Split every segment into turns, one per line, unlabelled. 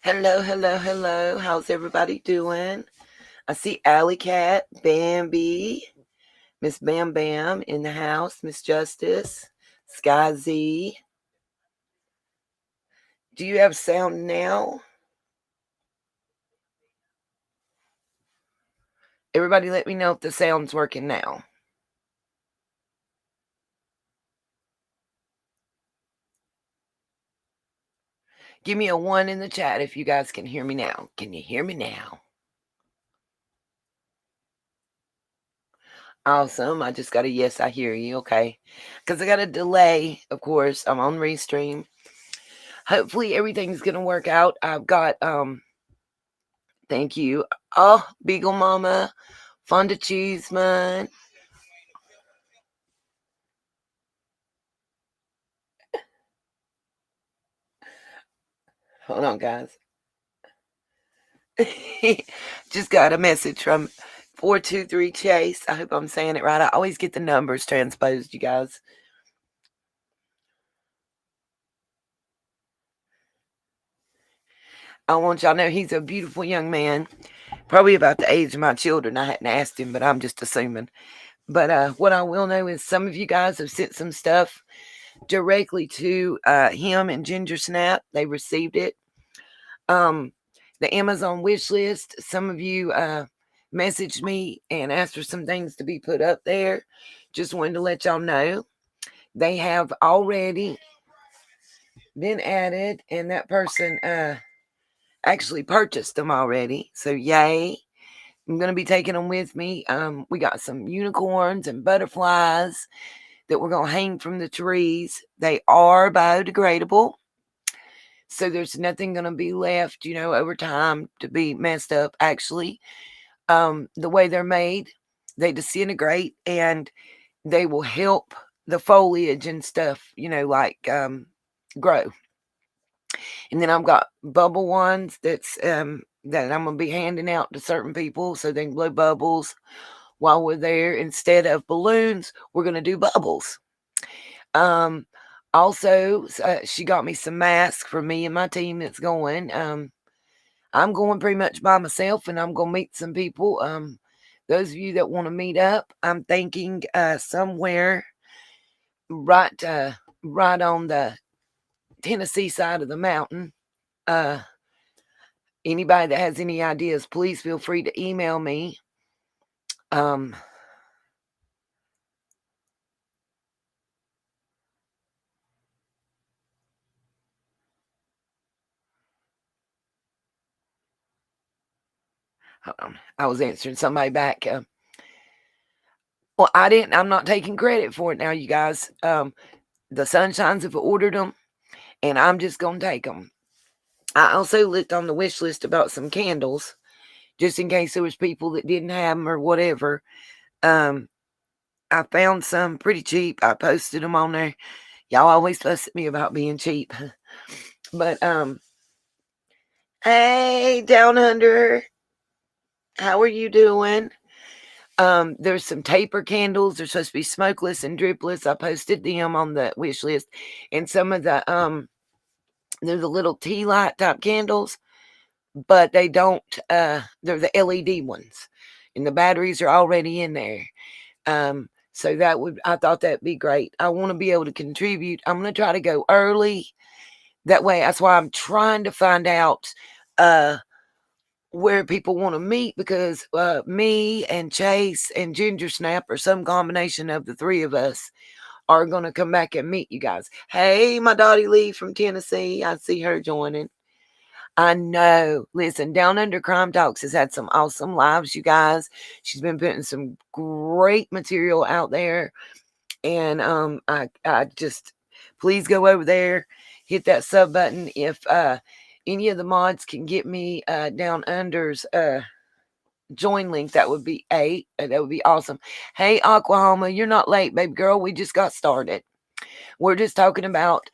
Hello, hello, hello. How's everybody doing? I see Alley Cat, Bambi, Miss Bam Bam in the house, Miss Justice, Sky Z. Do you have sound now? Everybody let me know if the sound's working now. Give me a 1 in the chat if you guys can hear me now. Can you hear me now? Awesome. I just got a yes, I hear you. Okay. Because I got a delay, of course. I'm on Restream. Hopefully everything's going to work out. I've got, thank you. Oh, Beagle Mama, Fonda Cheeseman. Hold on, guys. Just got a message from 423 Chase. I hope I'm saying it right. I always get the numbers transposed, you guys. I want y'all to know he's a beautiful young man. Probably about the age of my children. I hadn't asked him, but I'm just assuming. But what I will know is some of you guys have sent some stuff directly to him and Ginger Snap. They received it. The Amazon wish list. Some of you messaged me and asked for some things to be put up there. Just wanted to let y'all know they have already been added, and that person actually purchased them already. So yay. I'm going to be taking them with me. We got some unicorns and butterflies that we're going to hang from the trees. They are biodegradable. So there's nothing going to be left, over time to be messed up. Actually, the way they're made, they disintegrate and they will help the foliage and stuff, grow. And then I've got bubble ones that I'm going to be handing out to certain people so they can blow bubbles while we're there. Instead of balloons, we're going to do bubbles. Also, she got me some masks for me and my team that's going. I'm going pretty much by myself, and I'm going to meet some people. Those of you that want to meet up, I'm thinking somewhere right on the Tennessee side of the mountain. Anybody that has any ideas, please feel free to email me. Hold on. I was answering somebody back. I'm not taking credit for it now, you guys. The Sunshines have ordered them, and I'm just going to take them. I also looked on the wish list about some candles, just in case there was people that didn't have them or whatever. I found some pretty cheap. I posted them on there. Y'all always fuss at me about being cheap. But, hey, Down Under, how are you doing? There's some taper candles. They're supposed to be smokeless and dripless. I posted them on the wish list. And some of the, they're the little tea light type candles, but they don't, they're the LED ones. And the batteries are already in there. So I thought that'd be great. I want to be able to contribute. I'm going to try to go early. That way, that's why I'm trying to find out, where people want to meet, because me and Chase and Ginger Snap, or some combination of the three of us, are going to come back and meet you guys. Hey, my Dottie Lee from Tennessee. I see her joining. I know. Listen, Down Under Crime Talks has had some awesome lives, you guys. She's been putting some great material out there. And I just, please go over there, hit that sub button. If any of the mods can get me Down Under's join link, that would be that would be awesome. Hey, Oklahoma, you're not late, baby girl. We just got started. We're just talking about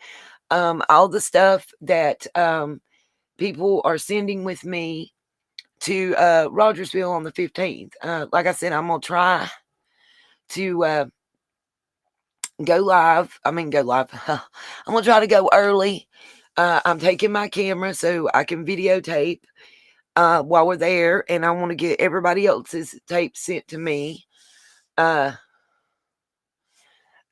all the stuff that people are sending with me to Rogersville on the 15th. Like I said, I'm going to try to go live. I'm going to try to go early. I'm taking my camera so I can videotape while we're there, and I want to get everybody else's tape sent to me.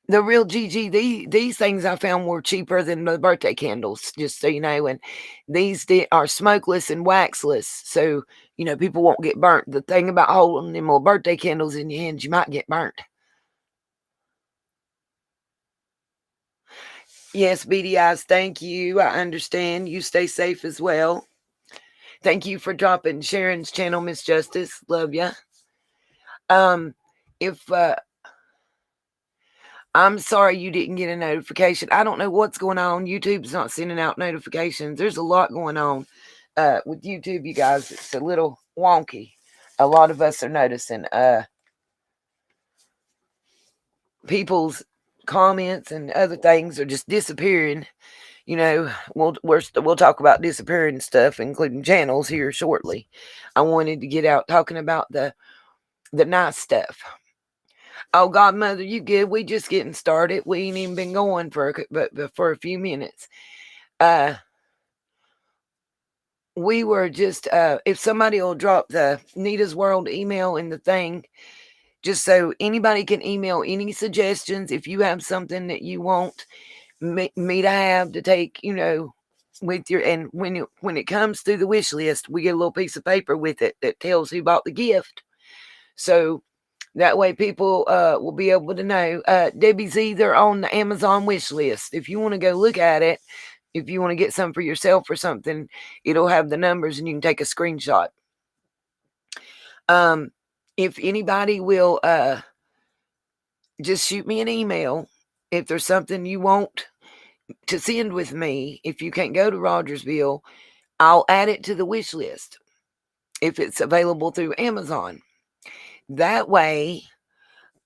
The real Gigi, these things I found were cheaper than the birthday candles, just so you know. And these are smokeless and waxless, so people won't get burnt. The thing about holding them little birthday candles in your hands, you might get burnt. Yes, beady eyes, thank you. I understand. You stay safe as well. Thank you for dropping Sharon's channel, Miss Justice. Love ya. If I'm sorry you didn't get a notification. I don't know what's going on. YouTube's not sending out notifications. There's a lot going on with YouTube, you guys. It's a little wonky. A lot of us are noticing people's comments and other things are just disappearing. We'll talk about disappearing stuff, including channels, here shortly. I wanted to get out talking about the nice stuff. Oh, Godmother, you good? We just getting started. We ain't even been going for a few minutes. We were just if somebody will drop the Nita's World email in the thing, just so anybody can email any suggestions. If you have something that you want me to have to take, with your, and when it comes through the wish list, we get a little piece of paper with it that tells who bought the gift. So that way people will be able to know. Debbie's either on the Amazon wish list. If you want to go look at it, if you want to get some for yourself or something, it'll have the numbers and you can take a screenshot. If anybody will just shoot me an email if there's something you want to send with me. If you can't go to Rogersville, I'll add it to the wish list if it's available through Amazon. That way,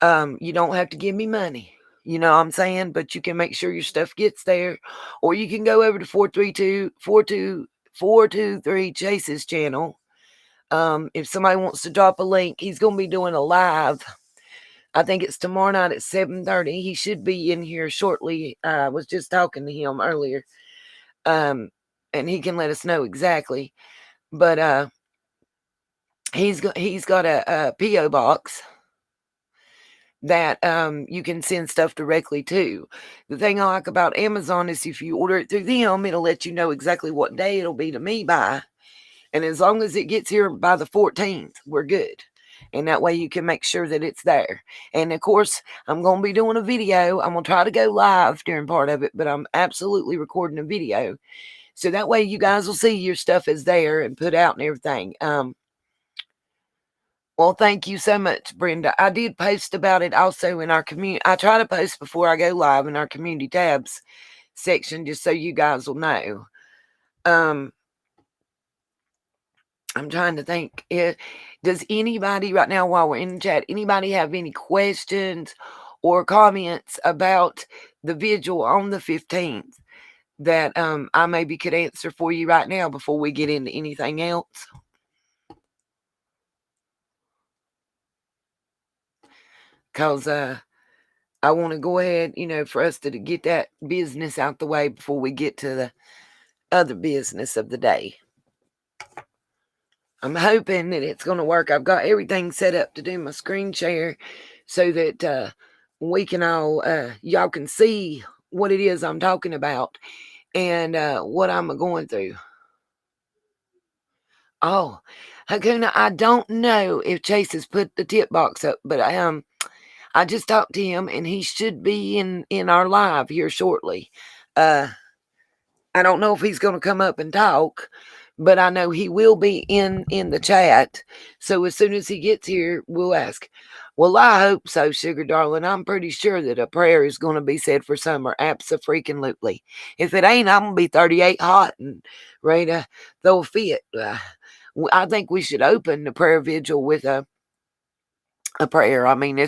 you don't have to give me money. You know what I'm saying? But you can make sure your stuff gets there. Or you can go over to 423 Chase's channel. If somebody wants to drop a link, he's going to be doing a live. I think it's tomorrow night at 7:30. He should be in here shortly. I was just talking to him earlier. And he can let us know exactly. But he's got a P.O. box that you can send stuff directly to. The thing I like about Amazon is if you order it through them, it'll let you know exactly what day it'll be to me by. And as long as it gets here by the 14th, we're good. And that way you can make sure that it's there. And of course, I'm going to be doing a video. I'm going to try to go live during part of it, but I'm absolutely recording a video. So that way you guys will see your stuff is there and put out and everything. Well, thank you so much, Brenda. I did post about it also in our community. I try to post before I go live in our community tabs section, just so you guys will know. I'm trying to think. Does anybody right now, while we're in the chat, anybody have any questions or comments about the vigil on the 15th that I maybe could answer for you right now before we get into anything else? Because I want to go ahead, for us to get that business out the way before we get to the other business of the day. I'm hoping that it's going to work. I've got everything set up to do my screen share so that we can all, y'all can see what it is I'm talking about and what I'm going through. Oh, Hakuna, I don't know if Chase has put the tip box up, but I just talked to him and he should be in our live here shortly. I don't know if he's going to come up and talk, but I know he will be in the chat. So as soon as he gets here, we'll ask. Well, I hope so, sugar darling. I'm pretty sure that a prayer is going to be said for summer. Abso-freaking-lutely. If it ain't, I'm going to be 38 hot and ready to throw a fit. I think we should open the prayer vigil with a prayer. I mean,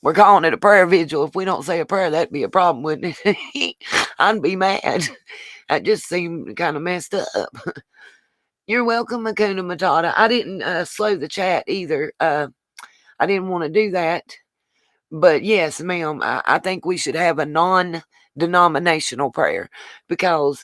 we're calling it a prayer vigil. If we don't say a prayer, that'd be a problem, wouldn't it? I'd be mad. That just seemed kind of messed up. You're welcome, Makuna Matata. I didn't slow the chat either. I didn't want to do that. But yes, ma'am, I think we should have a non-denominational prayer because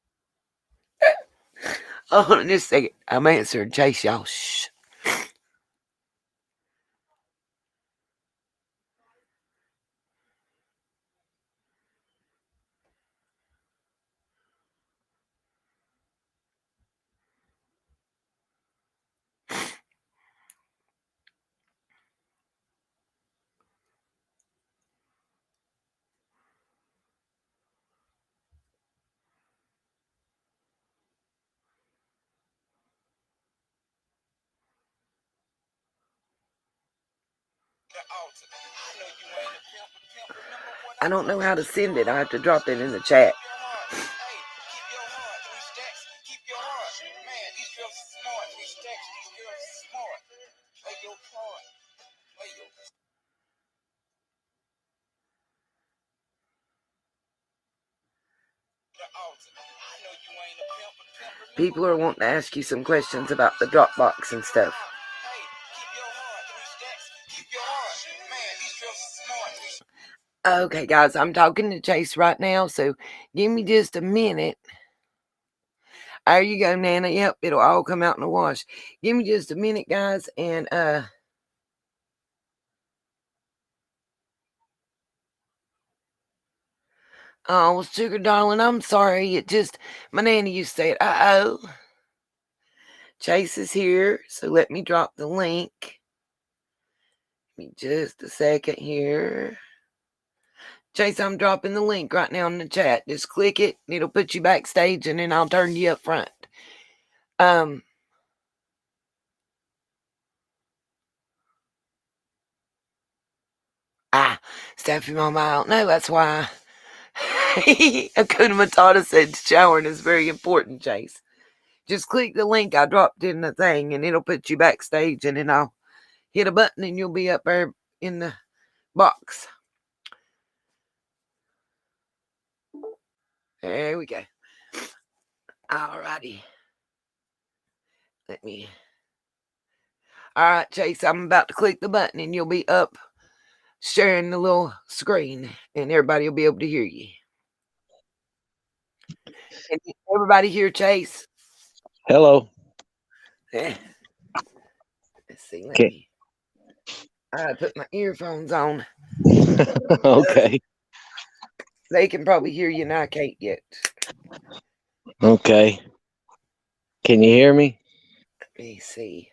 Hold on just a second. I'm answering Chase, y'all. Shh. I don't know how to send it. I have to drop it in the chat. People are wanting to ask you some questions about the Dropbox and stuff. Okay, guys, I'm talking to Chase right now, so give me just a minute. There you go, Nana. Yep, it'll all come out in the wash. Give me just a minute, guys, and oh, sugar darling, I'm sorry. It just my nanny used to say it. Uh-oh. Chase is here, so let me drop the link. Give me just a second here. Chase, I'm dropping the link right now in the chat. Just click it, and it'll put you backstage, and then I'll turn you up front. Staffy Mama, I don't know. That's why. Akuna Matata said showering is very important, Chase. Just click the link I dropped in the thing, and it'll put you backstage, and then I'll hit a button, and you'll be up there in the box. There we go. Alrighty. Let me. Alright, Chase, I'm about to click the button, and you'll be up sharing the little screen, and everybody will be able to hear you. Can everybody hear Chase?
Hello.
Let's see. Let me. I put my earphones on.
Okay.
They can probably hear you, and I can't yet.
Okay. Can you hear me?
Let me see.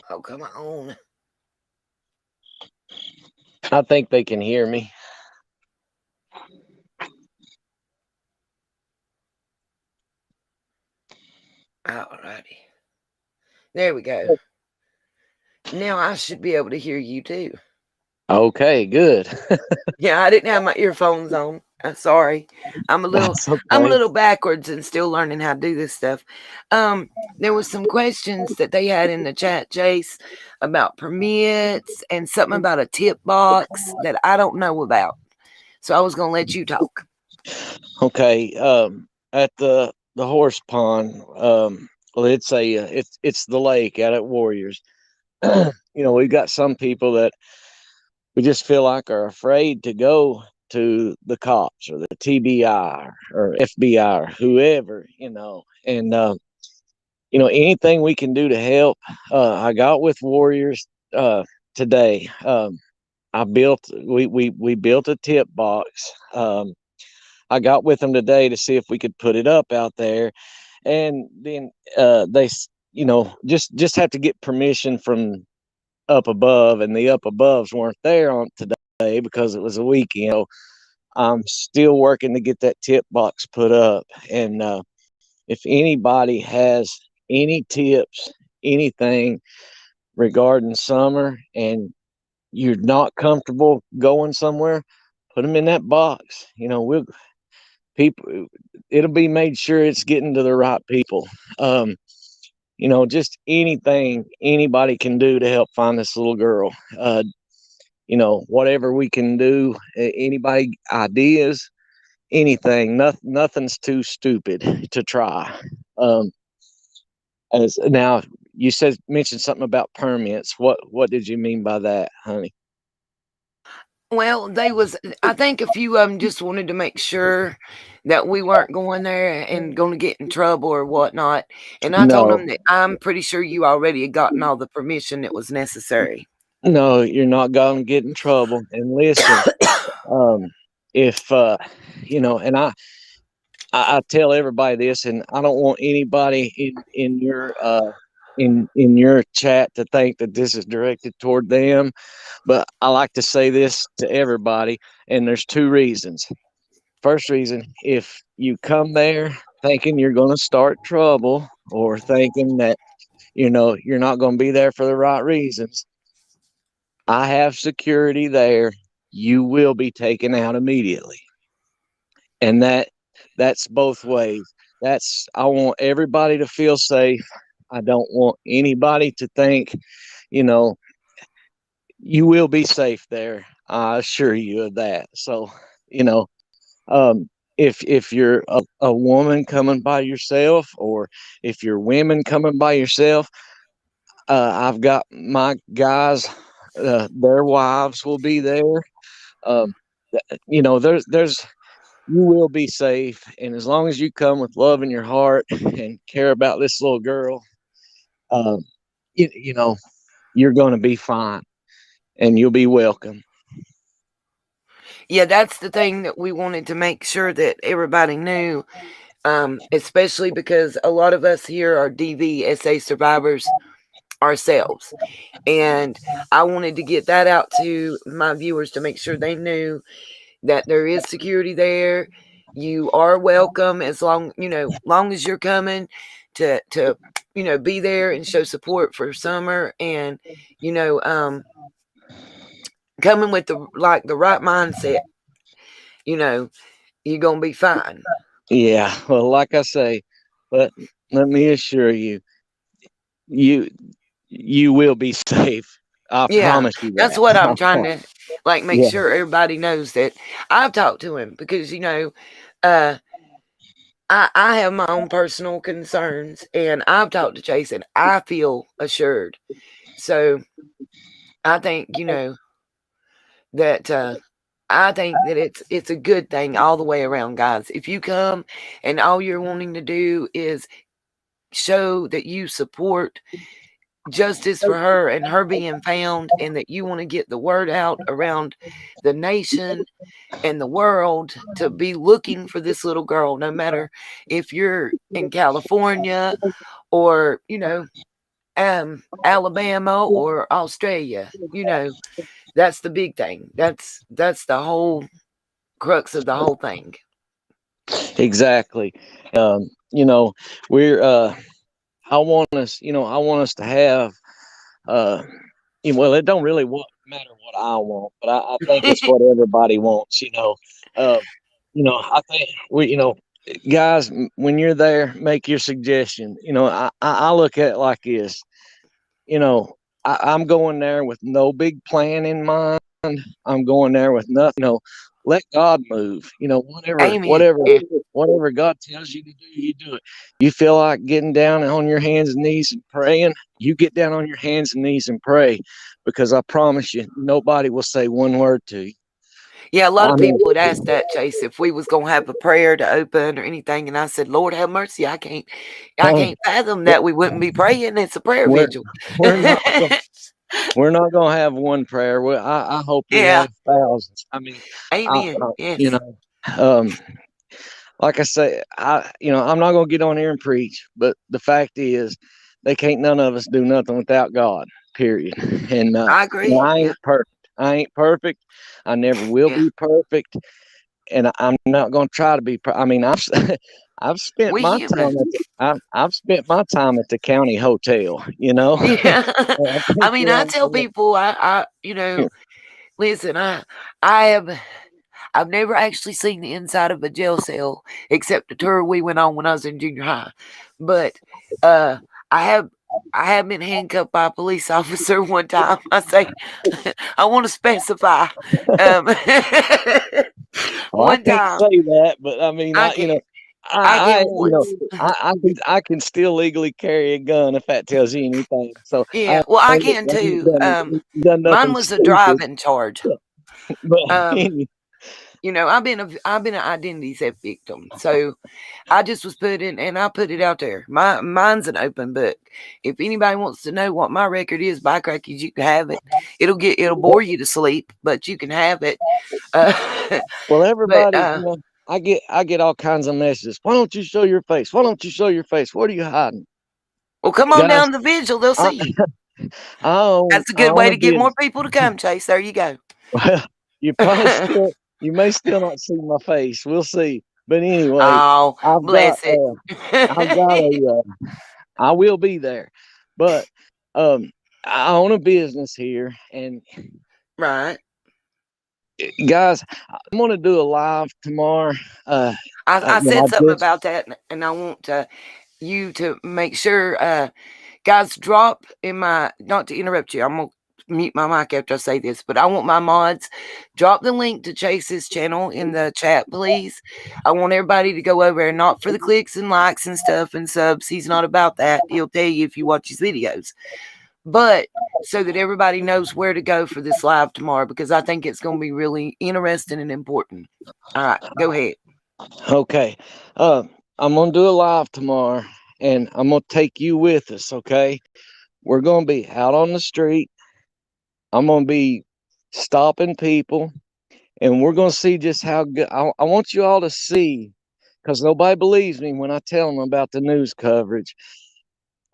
Oh, come on.
I think they can hear me.
Alrighty. There we go. Now I should be able to hear you too.
Okay, good.
Yeah, I didn't have my earphones on. I'm sorry. I'm a
That's okay.
little backwards and still learning how to do this stuff. There was some questions that they had in the chat, Chase, about permits and something about a tip box that I don't know about. So I was gonna let you talk.
Okay. At the horse pond, well, it's the lake out at Warriors. We've got some people that we just feel like are afraid to go to the cops or the TBI or FBI or whoever, and anything we can do to help. I got with Warriors today. We built a tip box. I got with them today to see if we could put it up out there, and then they just have to get permission from up above, and the up aboves weren't there on today because it was a weekend. So I'm still working to get that tip box put up, and if anybody has any tips, anything regarding summer, and you're not comfortable going somewhere, put them in that box. People, it'll be made sure it's getting to the right people. Just anything anybody can do to help find this little girl. Whatever we can do, anybody ideas, anything, nothing's too stupid to try. As now you mentioned something about permits. What did you mean by that, honey?
Well, they was I think a few of them just wanted to make sure that we weren't going there and going to get in trouble or whatnot. And I told
No,
them that I'm pretty sure you already had gotten all the permission that was necessary.
no, you're not gonna get in trouble. And listen, um, if and I tell everybody this, and I don't want anybody in your chat to think that this is directed toward them, but I like to say this to everybody, and there's two reasons. First reason, if you come there thinking you're going to start trouble or thinking that you're not going to be there for the right reasons, I have security there. You will be taken out immediately, and that's both ways. That's I want everybody to feel safe. I don't want anybody to think, you know, you will be safe there. I assure you of that. So, you know, um, if you're a woman coming by yourself, or if you're women coming by yourself, I've got my guys. Their wives will be there. Um, there's you will be safe, and as long as you come with love in your heart and care about this little girl, um, you know you're going to be fine, and you'll be welcome.
Yeah, that's the thing that we wanted to make sure that everybody knew, especially because a lot of us here are DVSA survivors ourselves. And I wanted to get that out to my viewers to make sure they knew that there is security there. You are welcome as long as you're coming to be there and show support for summer, and you know um coming with the right mindset, you know you're gonna be fine.
Yeah, well, like I say, but let me assure you, you you will be safe. I
Yeah,
promise you
that's
that.
what I'm trying to make
Yeah,
sure everybody knows that I've talked to him, because uh I have my own personal concerns, and I've talked to Chase, and I feel assured. So I think that I think that it's a good thing all the way around, guys. If you come and all you're wanting to do is show that you support justice for her and her being found, and that you want to get the word out around the nation and the world to be looking for this little girl, no matter if you're in California or Alabama or Australia. That's the big thing. That's the whole crux of the whole thing.
exactly. You know, we're I want us to have uh well, it don't really matter what I want, but I think it's what everybody wants. uh, I think guys, when you're there, make your suggestion. I look at it like this. you know, I'm going there with no big plan in mind. I'm going there with nothing. Let God move. Whatever,
Amen.
whatever,
Yeah.
whatever God tells you to do, you do it. You feel like getting down on your hands and knees and praying, you get down on your hands and knees and pray, because I promise you, nobody will say one word to you.
Yeah, a lot
I
of
mean,
people would ask that, Chase, if we was gonna have a prayer to open or anything, and I said, "Lord have mercy, I
hey,
can't fathom that we wouldn't be praying. It's a prayer
we're
vigil."
we're not we're not gonna have one prayer. I hope we
Yeah.
have thousands. I mean,
Amen.
you
Yes.
know, um, like I say, I'm not gonna get on here and preach, but the fact is, they can't none of us do nothing without God. Period. And
I agree.
I
Yeah.
ain't perfect. I ain't perfect. I never will
Yeah.
be perfect, and I'm not gonna try to be. I mean, I've spent
We
my
human.
time I've spent my time at the county hotel.
Yeah.
I
I
think
mean,
you
I tell people, listen, I have I've never actually seen the inside of a jail cell except the tour we went on when I was in junior high. But uh I have I have been handcuffed by a police officer one time. I say I want to specify. Um
Well, I
one
can't
time
say that, but I mean,
I can I can once.
I can still legally carry a gun if that tells you anything. So I
Yeah, well I
ain't,
can too.
done
Mine
nothing
was a
stupid.
driving charge.
But
Um,
anyway,
I've been an identity theft victim, so I just was putting, and I put it out there. Mine's an open book. If anybody wants to know what my record is, by crackies, you can have it. It'll bore you to sleep, but you can have it. Uh,
well,
but
everybody, I get all kinds of messages. Why don't you show your face? Why don't you show your face? What are you hiding,
well, come on
guys?
down to the vigil. They'll
I
see you. That's a
I
good
own
way
a
to get more
business.
people to come, Chase. There you go.
Well, you may still not see my face. We'll see. But anyway,
Oh,
I've got
bless it.
I've got I will be there. But um I own a business here, and
Right.
guys, I'm gonna do a live tomorrow. Uh,
I
when I
said something
just
about that, and I want you to make sure, guys, drop in my, not to interrupt you, I'm going to mute my mic after I say this, but I want my mods, drop the link to Chase's channel in the chat, please. I want everybody to go over and not for the clicks and likes and stuff and subs. He's not about that. He'll tell you if you watch his videos. But so that everybody knows where to go for this live tomorrow, because I think it's going to be really interesting and important. All right, go ahead.
okay. I'm gonna do a live tomorrow, and I'm gonna take you with us. Okay, we're gonna be out on the street. I'm gonna be stopping people, and we're gonna see just how good. I want you all to see, because nobody believes me when I tell them about the news coverage.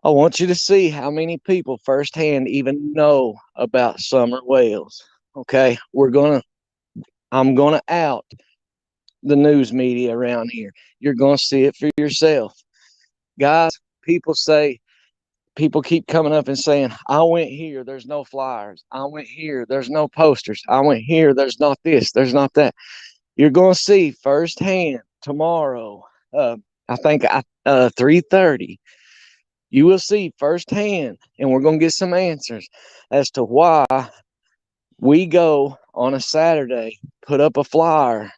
I want you to see how many people firsthand even know about summer whales. Okay, I'm gonna out the news media around here. You're gonna see it for yourself, guys. People say, people keep coming up and saying, I went here, there's no flyers. I went here, there's no posters. I went here, there's not this, there's not that. You're going to see firsthand tomorrow. I think 3:30. You will see firsthand, and we're going to get some answers as to why we go on a Saturday, put up a flyer,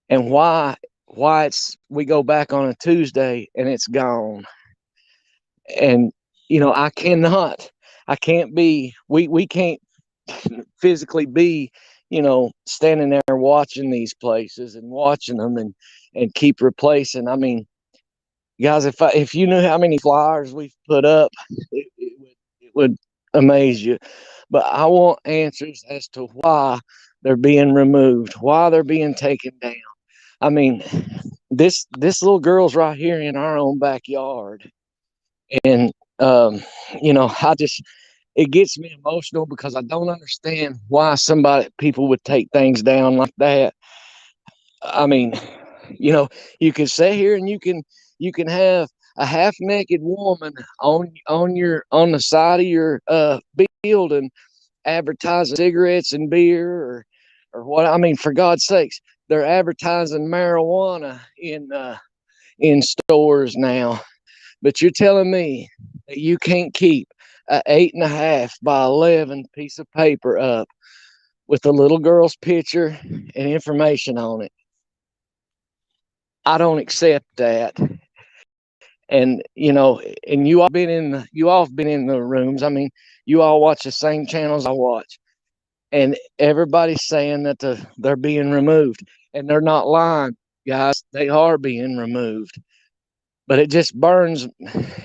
and why it's we go back on a Tuesday and it's gone. And I can't be, we can't physically be, standing there watching these places and watching them and keep replacing. I mean, guys, if you knew how many flyers we've put up, it would amaze you. But I want answers as to why they're being removed, why they're being taken down. I mean, this little girl's right here in our own backyard, and um, I just, it gets me emotional because I don't understand why people would take things down like that. I mean, you know, you can sit here and you can have a half naked woman on the side of your building advertising cigarettes and beer, or what. I mean, for God's sakes, they're advertising marijuana in stores now. But you're telling me that you can't keep a 8.5 by 11 piece of paper up with a little girl's picture and information on it? I don't accept that. And and you all have been in the rooms. I mean, you all watch the same channels I watch, and everybody's saying that they're being removed, and they're not lying, guys. They are being removed. But it just burns,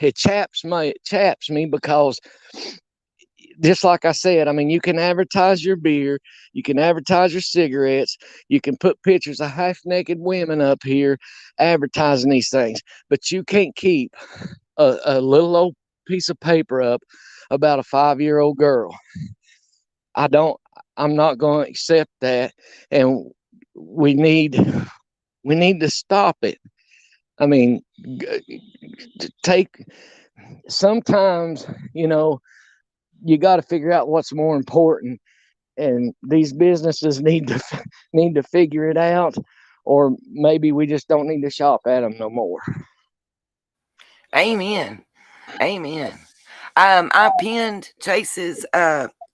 it chaps me because, just like I said, I mean, you can advertise your beer, you can advertise your cigarettes, you can put pictures of half naked women up here advertising these things, but you can't keep a little old piece of paper up about a 5-year-old girl. I don't, I'm not going to accept that. And we need, we need to stop it. I mean, take, sometimes, you got to figure out what's more important, and these businesses need to figure it out, or maybe we just don't need to shop at them no more.
Amen. Amen. I pinned Chase's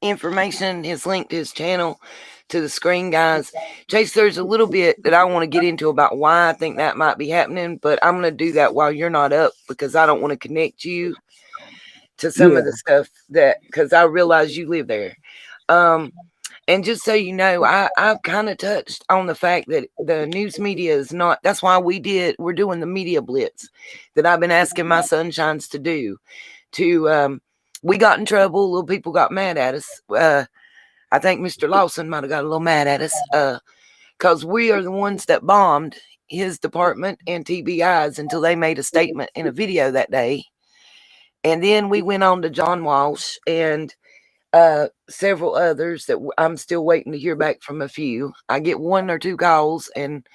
information, his link to his channel, to the screen, guys. Chase, there's a little bit that I want to get into about why I think that might be happening, but I'm going to do that while you're not up, because I don't want to connect you to some
Yeah.
of the stuff that, because I realize you live there. Um, And just so you know, I've kind of touched on the fact that the news media is not, that's why we're doing the media blitz that I've been asking my sunshines to do. We got in trouble, little people got mad at us. I think Mr. Lawson might have got a little mad at us because we are the ones that bombed his department and TBI's until they made a statement in a video that day. And then we went on to John Walsh and several others that I'm still waiting to hear back from a few. I get one or two calls and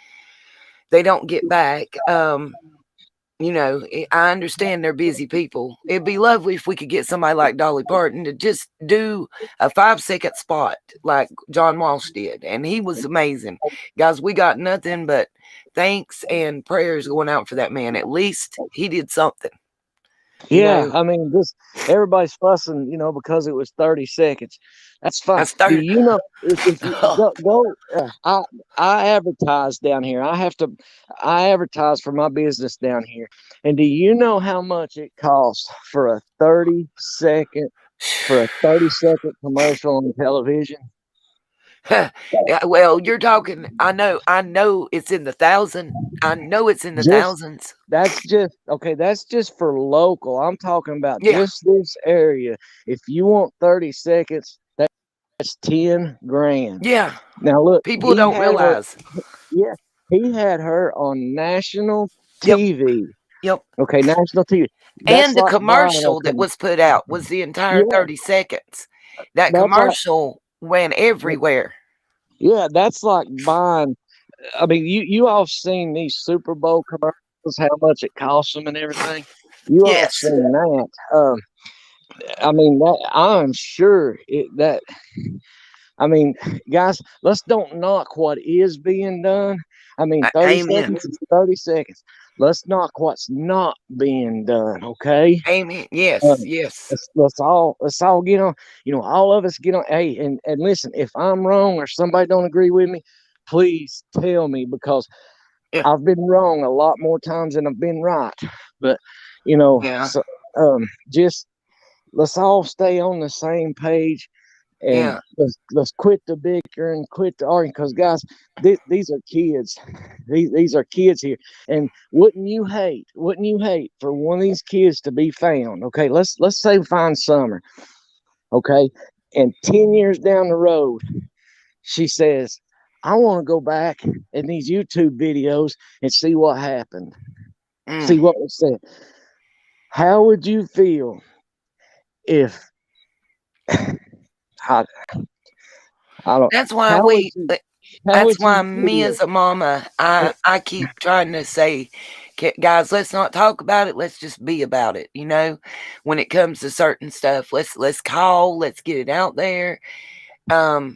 they don't get back. I understand they're busy people. It'd be lovely if we could get somebody like Dolly Parton to just do a 5-second spot like John Walsh did. And he was amazing. Guys, we got nothing but thanks and prayers going out for that man. At least he did something.
Yeah, I mean, just everybody's fussing, because it was 30 seconds. That's fine. Do you know if you go I advertise down here. I advertise for my business down here. And do you know how much it costs for a 30-second commercial on television?
Well, you're talking. I know it's in the thousand. I know it's in the thousands.
That's just for local. I'm talking about just this area. If you want 30 seconds, that's 10 grand.
Yeah.
Now look,
people don't realize.
He had her on national TV.
Yep.
Okay, national TV.
And the commercial that was put out was the entire 30 seconds. That commercial went everywhere.
Yeah, that's like buying. I mean, you all seen these Super Bowl commercials, how much it costs them and everything. You all seen that. I mean, I'm sure that. I mean, guys, let's don't knock what is being done. I mean, 30 seconds is 30 seconds. Let's knock what's not being done, okay?
Amen. Yes, yes.
Let's all get on. All of us get on. Hey, and listen, if I'm wrong or somebody don't agree with me, please tell me, because I've been wrong a lot more times than I've been right. But just let's all stay on the same page. And let's quit the bickering, quit the arguing, because guys, these are kids. These are kids here. And wouldn't you hate for one of these kids to be found? Okay, let's say find Summer. Okay, and 10 years down the road, she says, I want to go back in these YouTube videos and see what happened. See what was said. How would you feel if I don't.
That's why me as a mama, I keep trying to say, guys, let's not talk about it. Let's just be about it. When it comes to certain stuff, let's call. Let's get it out there. I'm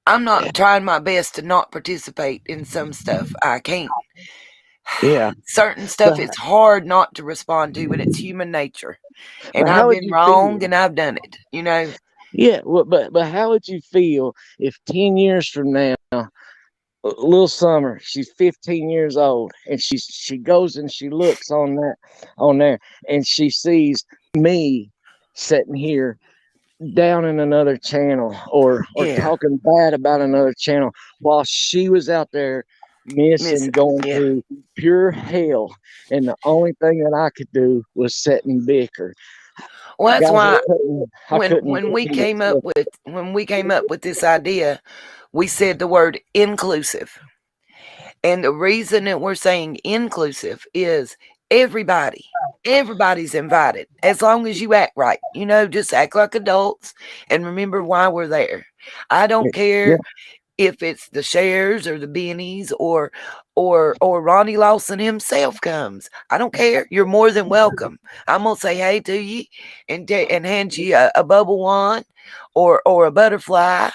not trying my best to not participate in some stuff. I can't.
Yeah.
Certain stuff it's hard not to respond to, but it's human nature. And I've been wrong and I've done it,
Yeah, well, but how would you feel if 10 years from now, little Summer, she's 15 years old, and she goes and she looks on there, and she sees me sitting here down in another channel or talking bad about another channel while she was out there missing, going through pure hell, and the only thing that I could do was sit and bicker.
Well, that's why when we came up with this idea, we said the word inclusive. And the reason that we're saying inclusive is everybody's invited, as long as you act right. Just act like adults and remember why we're there. I don't care if it's the Shares or the Bennies or Ronnie Lawson himself comes. I don't care. You're more than welcome. I'm gonna say hey to you and hand you a bubble wand or a butterfly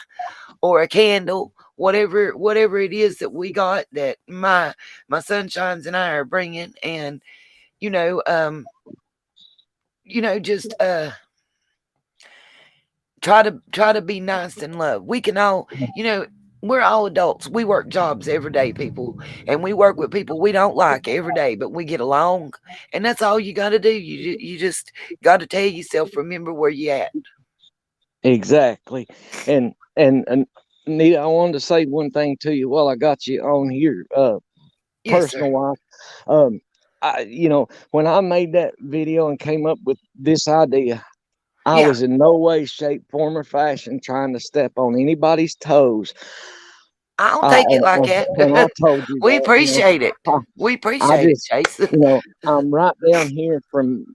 or a candle, whatever it is that we got that my sunshines and I are bringing, and just try to be nice and love. We can all, we're all adults. We work jobs every day, people, and we work with people we don't like every day, but we get along, and that's all you got to do. You just got to tell yourself, remember where you at.
exactly. And Nita, I wanted to say one thing to you while I got you on here,
Yes, sir.
personal wise. Um, when I made that video and came up with this idea, I
Yeah,
was in no way, shape, form, or fashion trying to step on anybody's toes.
I don't take it like that.
When I told you
We
that,
appreciate it. We
I
appreciate it,
just,
Chase.
I'm right down here from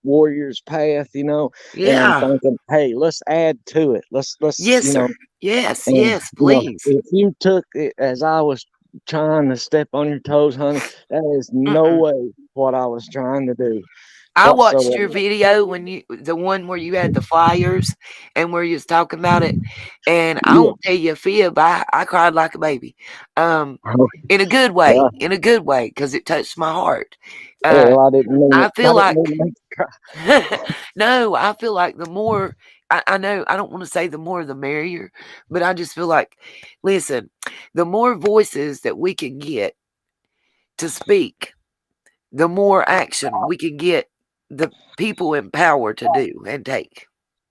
Warrior's Path, and I'm
Yeah.
thinking, hey, let's add to it. Let's,
Yes, sir. Yes,
and
yes, please.
if you took it as I was trying to step on your toes, honey, that is no
Mm-mm.
way what I was trying to do
I watched
whatsoever.
your video when the one where you had the flyers and where you was talking about it, and I
Yeah.
won't tell you a fib. I cried like a baby, um,
Well,
in a good way, because it touched my heart. Uh,
well, I didn't mean
I
it. I
feel
didn't
like
mean to make you cry.
no, I feel like the more I know I don't want to say the more the merrier, but I just feel like, listen, the more voices that we can get to speak, the more action we can get the people in power to do and take.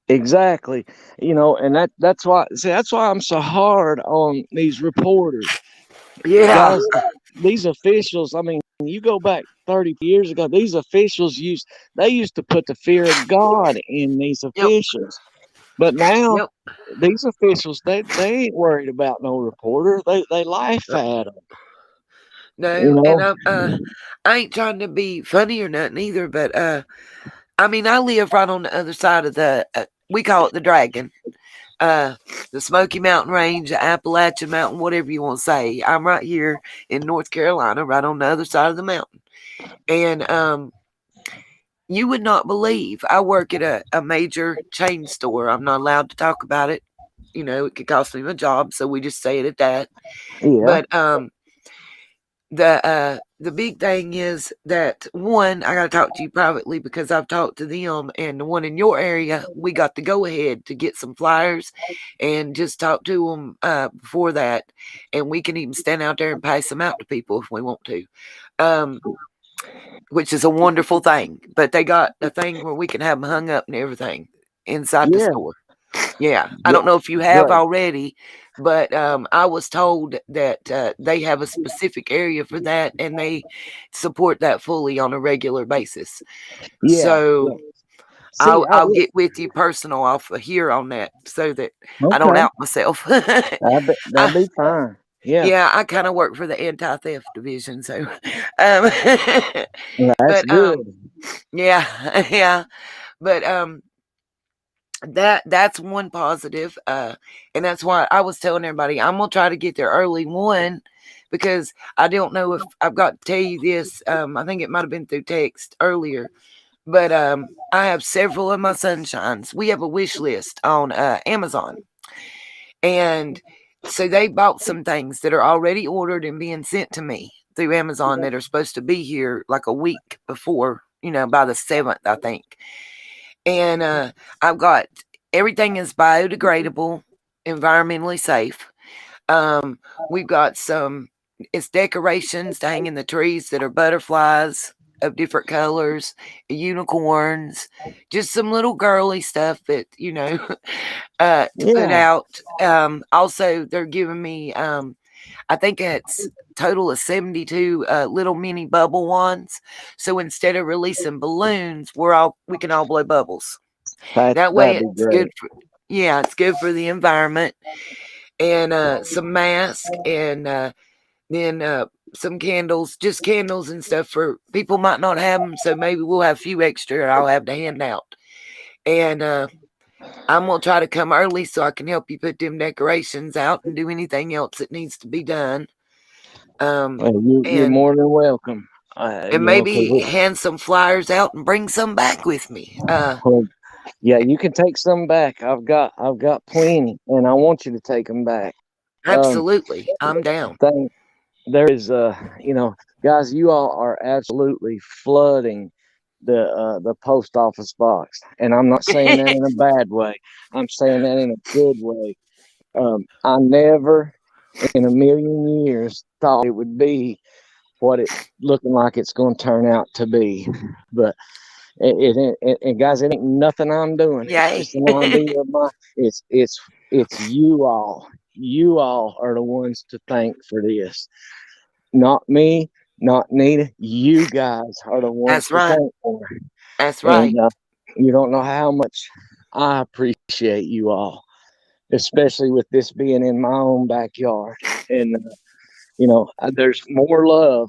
Exactly. And that's why, see, that's why I'm so hard on these reporters.
Yeah.
Guys, these officials, I mean, you go back 30 years ago, these officials they used to put the fear of God in these
Yep.
officials. But now
Yep.
these officials, they ain't worried about no reporter. They laugh
Uh,
at them, you
No, and
know.
I ain't trying to be funny or nothing either, but I mean I live right on the other side of the we call it the Dragon. Uh the Smoky Mountain Range, the Appalachian Mountain, whatever you want to say. I'm right here in North Carolina, right on the other side of the mountain. And you would not believe I work at a major chain store. I'm not allowed to talk about it. You know, it could cost me my job, so we just say it at that.
Yeah,
But the big thing is that one, I got to talk to you privately because I've talked to them, and the one in your area, we got to go ahead to get some flyers, and just talk to them before that, and we can even stand out there and pass them out to people if we want to. Um, which is a wonderful thing. But they got a thing where we can have them hung up and everything inside the
yeah,
store. Yeah, I
gr-
don't know if you have
great.
already, but I was told that they have a specific area for that, and they support that fully on a regular basis.
Yeah,
So
yeah. See,
I'll get with you personal off of here on that, so that I don't
okay,
out myself.
that'd be fine. Yeah,
Yeah, I kind of work for the anti theft division, so um,
that's
but
good.
yeah, yeah, but that's one positive, and that's why I was telling everybody I'm gonna try to get there early, one, because I don't know if I've got to tell you this. I think it might have been through text earlier, but I have several of my sunshines. We have a wish list on Amazon, and so they bought some things that are already ordered and being sent to me through Amazon that are supposed to be here like a week before, by the 7th, I think. And I've got everything is biodegradable, environmentally safe. Um, we've got some it's decorations to hang in the trees that are butterflies of different colors, unicorns, just some little girly stuff that to put
Yeah,
out. Also, they're giving me I think it's total of 72 little mini bubble ones. So instead of releasing balloons, we can all blow bubbles. That way
that'd be
it's good
great.
for yeah, it's good for the environment. And some masks, and then some candles, just candles and stuff for people might not have them, so maybe we'll have a few extra I'll have to hand out. And I'm gonna try to come early so I can help you put them decorations out and do anything else that needs to be done. Um,
Well, you're
and
more than welcome.
maybe
'Cause
hand some flyers out and bring some back with me.
well, yeah, you can take some back. I've got plenty, and I want you to take them back. Um,
Absolutely, I'm down.
thing there is, guys, you all are absolutely flooding the post office box, and I'm not saying that in a bad way. I'm saying that in a good way. I never in a million years thought it would be what it's looking like it's going to turn out to be, but And guys, it ain't nothing I'm doing. It's
Yay.
just an idea of my. It's you all. You all are the ones to thank for this. Not me, not Nita. You guys are the ones
That's
to
right.
thank for.
That's right.
And you don't know how much I appreciate you all, especially with this being in my own backyard. And there's more love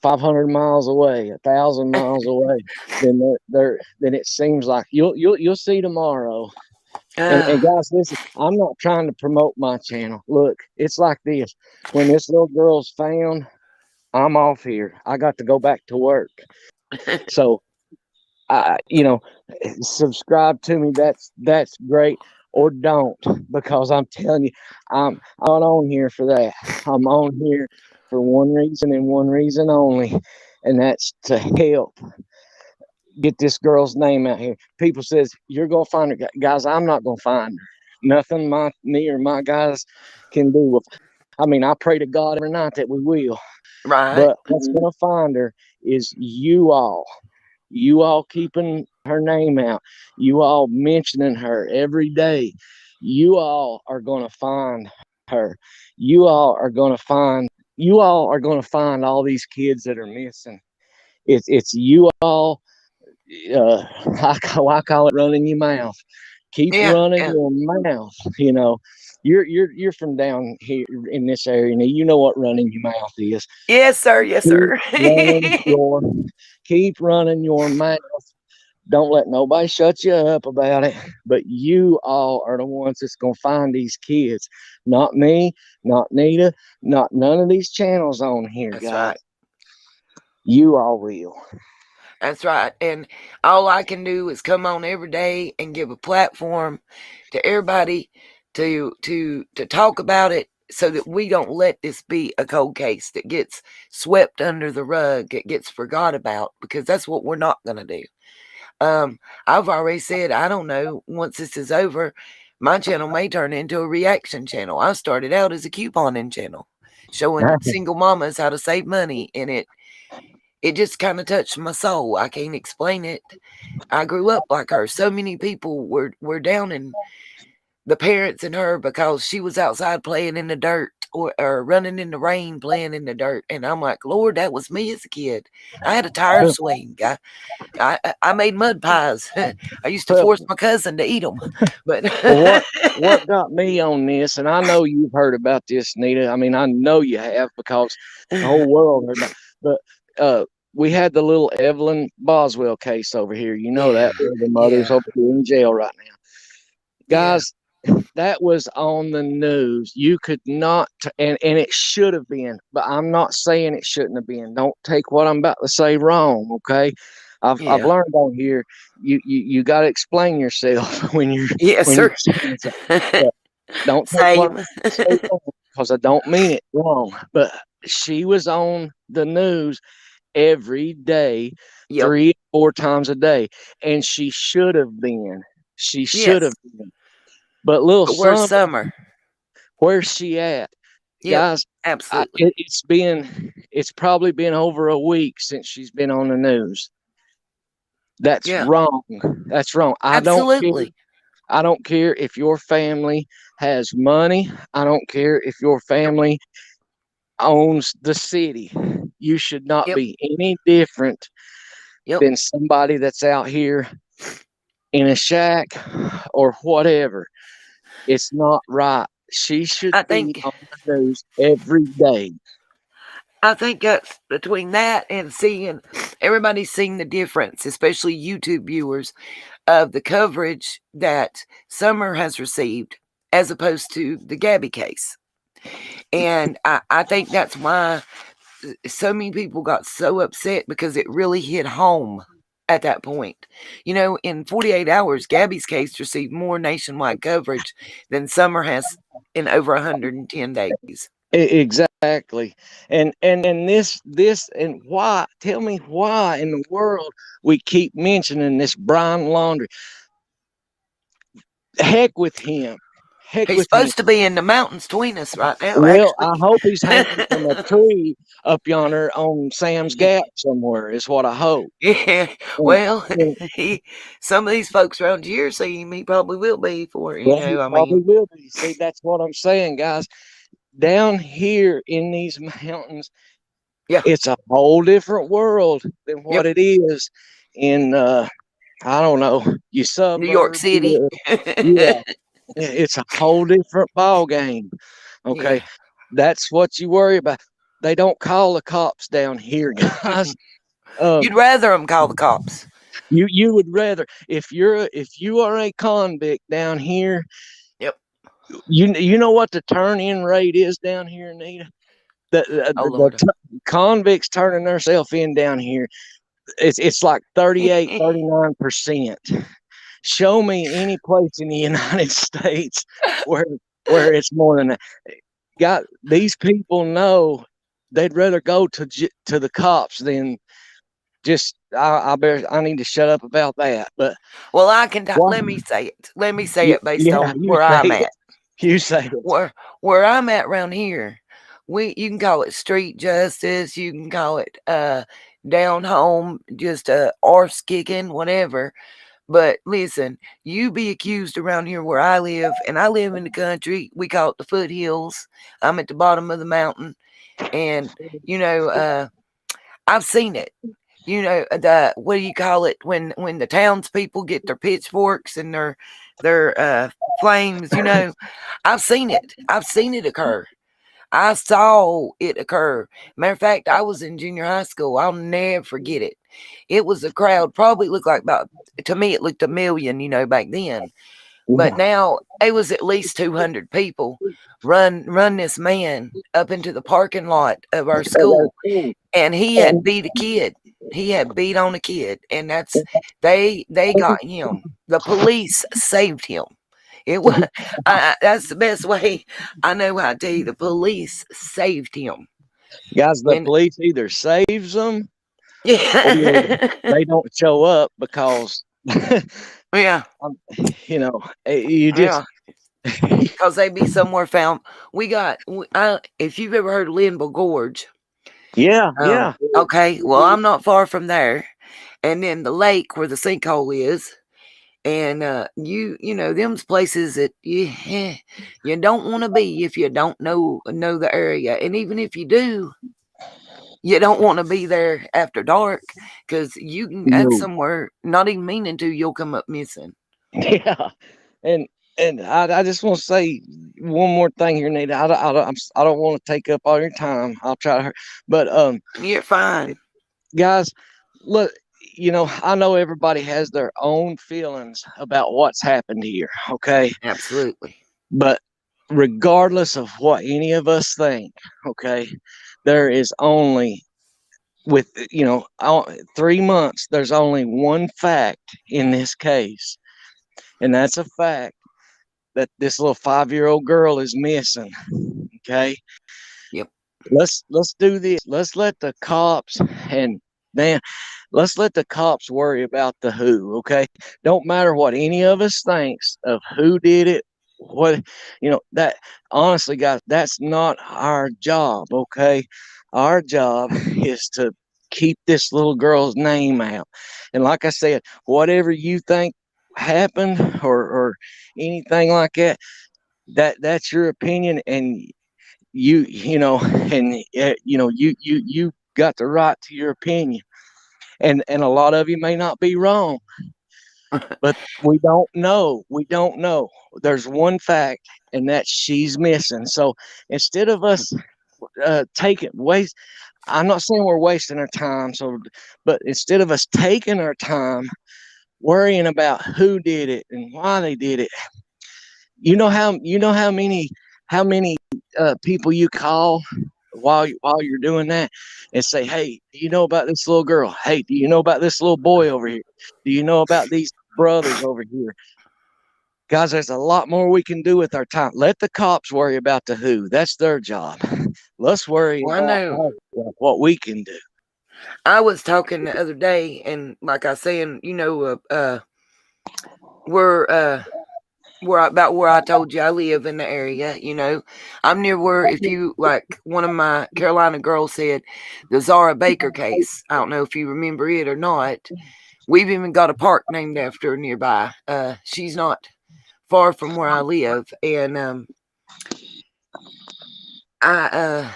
500 miles away, 1,000 miles away than than it seems like. You'll see tomorrow. And
Uh,
guys, listen, I'm not trying to promote my channel. Look, it's like this. When this little girl's found, I'm off here. I got to go back to work. So I, subscribe to me. That's great. Or don't, because I'm telling you, I'm not on here for that. I'm on here for one reason and one reason only, and that's to help get this girl's name out here. People says you're gonna find her, guys. I'm not gonna find her. Nothing me or my guys can do with. I mean, I pray to God every night that we will.
right.
But what's gonna find her is you all. You all keeping her name out. You all mentioning her every day. You all are gonna find her. You all are gonna find. You all are gonna find all these kids that are missing. It's you all uh, I call it running your mouth. Keep
Yeah.
running
Yeah.
your mouth. You're from down here in this area, and you know what running your mouth is.
Yes, sir. Yes,
Keep
sir.
running your, keep running your mouth. Don't let nobody shut you up about it. But you all are the ones that's gonna find these kids, not me, not Nita, not none of these channels on here,
That's
guys.
right.
You all will.
That's right. And all I can do is come on every day and give a platform to everybody to talk about it so that we don't let this be a cold case that gets swept under the rug, it gets forgot about, because that's what we're not going to do. I've already said, I don't know, once this is over, my channel may turn into a reaction channel. I started out as a couponing channel showing single mamas how to save money, and it just kind of touched my soul. I can't explain it. I grew up like her. So many people were downing the parents and her because she was outside playing in the dirt, or running in the rain playing in the dirt. And I'm like, Lord, that was me as a kid. I had a tire swing. I made mud pies. I used to
Well,
force my cousin to eat them. But
Well, what got me on this, and I know you've heard about this, Nita. I mean, I know you have because the whole world heard about. But we had the little Evelyn Boswell case over here. You know
yeah,
that where the mother's
yeah,
over here in jail right now,
yeah,
guys. That was on the news. You could not, and it should have been, but I'm not saying it shouldn't have been. Don't take what I'm about to say wrong, okay? I've
yeah,
learned on here. You got to explain yourself
yes,
when you're
sir.
saying something. But don't take what
Same.
I say wrong, because I don't mean it wrong. But she was on the news every day,
Yep.
3 or 4 times a day, and she should have been. She should have
Yes.
been. But little
But where's
son,
Summer?
where's she at,
Yep.
guys?
Absolutely.
It's probably been over a week since she's been on the news. That's
Yeah.
wrong. That's wrong. I don't care.
Absolutely.
I don't care if your family has money. I don't care if your
Yep.
family owns the city. You should not
Yep.
be any different
Yep.
than somebody that's out here in a shack or whatever. It's not right. She should
I
be
think
on the news every day.
I think that's between that and seeing everybody's seeing the difference, especially YouTube viewers, of the coverage that Summer has received as opposed to the Gabby case. And I think that's why so many people got so upset, because it really hit home at that point. In 48 hours, Gabby's case received more nationwide coverage than Summer has in over 110 days.
Exactly. And this and why? Tell me why in the world we keep mentioning this Brian Laundry. Heck with him. heck
He's
with him.
supposed to be in the mountains between us right now,
Well, I
actually.
hope he's hanging from a tree up yonder on Sam's Gap somewhere. Is what I hope.
Yeah.
And,
Well,
and
he some of these folks around here see him. He probably will be for
well, he
I mean,
probably will be. See, that's what I'm saying, guys. Down here in these mountains,
yeah.
it's a whole different world than what
Yep.
it is in I don't know, your
New York
suburbs.
City.
Yeah, it's a whole different ball game.
Yeah.
Okay, that's what you worry about. They don't call the cops down here, guys.
You'd
Um,
rather them call the cops.
you would rather if you are a convict down here,
Yep.
you know what the turn in rate is down here, Nita.
Oh Lord.
Convicts turning themselves in down here. It's like 38, 39%. Show me any place in the United States where it's more than that. Got these people know they'd rather go to the cops than just I need to shut up about that. But
Well, I can
why?
let me say it. Let me say it based
Yeah,
on
you
where
say
I'm
it.
at.
You say it.
Where I'm at around here, we you can call it street justice, you can call it down home, just arse kicking, whatever. But listen, you be accused around here where I live, and I live in the country. We call it the foothills. I'm at the bottom of the mountain, and you know, I've seen it. The what do you call it when the townspeople get their pitchforks and their flames? I've seen it. I've seen it occur. I saw it occur. Matter of fact, I was in junior high school. I'll never forget it. It was a crowd, probably looked like about, to me, it looked a million, back then. But
Yeah.
now it was at least 200 people run this man up into the parking lot of our school, and he had beat a kid. He had beat on a kid, and they got him. The police saved him. It was that's the best way I know how to tell you. The police saved him,
Guys, the
and
police either saves them or
yeah,
they don't show up because
yeah,
you know you just
yeah, because they be somewhere found. If you've ever heard of Linville Gorge,
yeah, yeah.
okay, well I'm not far from there, and then the lake where the sinkhole is. And them's places that you don't want to be if you don't know the area. And even if you do, you don't want to be there after dark because that's
No.
somewhere not even meaning to, you'll come up missing.
Yeah, and I just want to say one more thing here, Nate. I don't want to take up all your time. I'll try to, but
You're fine.
guys, look, I know everybody has their own feelings about what's happened here. Okay,
Absolutely.
but regardless of what any of us think, okay, there is only with 3 months. There's only one fact in this case, and that's a fact that this little 5-year-old girl is missing. Okay,
Yep.
let's do this. Let's let the cops and man, let's let the cops worry about the who. Okay, don't matter what any of us thinks of who did it. What that honestly, guys, that's not our job. Okay, our job is to keep this little girl's name out. And like I said, whatever you think happened or anything like that, that's your opinion, and you got the right to your opinion, and a lot of you may not be wrong, but we don't know. There's one fact, and that she's missing. So instead of us taking waste I'm not saying we're wasting our time, but instead of us taking our time worrying about who did it and why they did it, how many people you call while you're doing that and say, hey, do you know about this little girl? Hey, do you know about this little boy over here? Do you know about these brothers over here? Guys, there's a lot more we can do with our time. Let the cops worry about the who. That's their job. Let's worry
Well, I
about
know.
what we can do.
I was talking the other day, and like I saying, we're about where I told you I live in the area. You know, I'm near where, if you like, one of my Carolina girls said the Zara Baker case. I don't know if you remember it or not. We've even got a park named after her nearby. She's not far from where I live, and I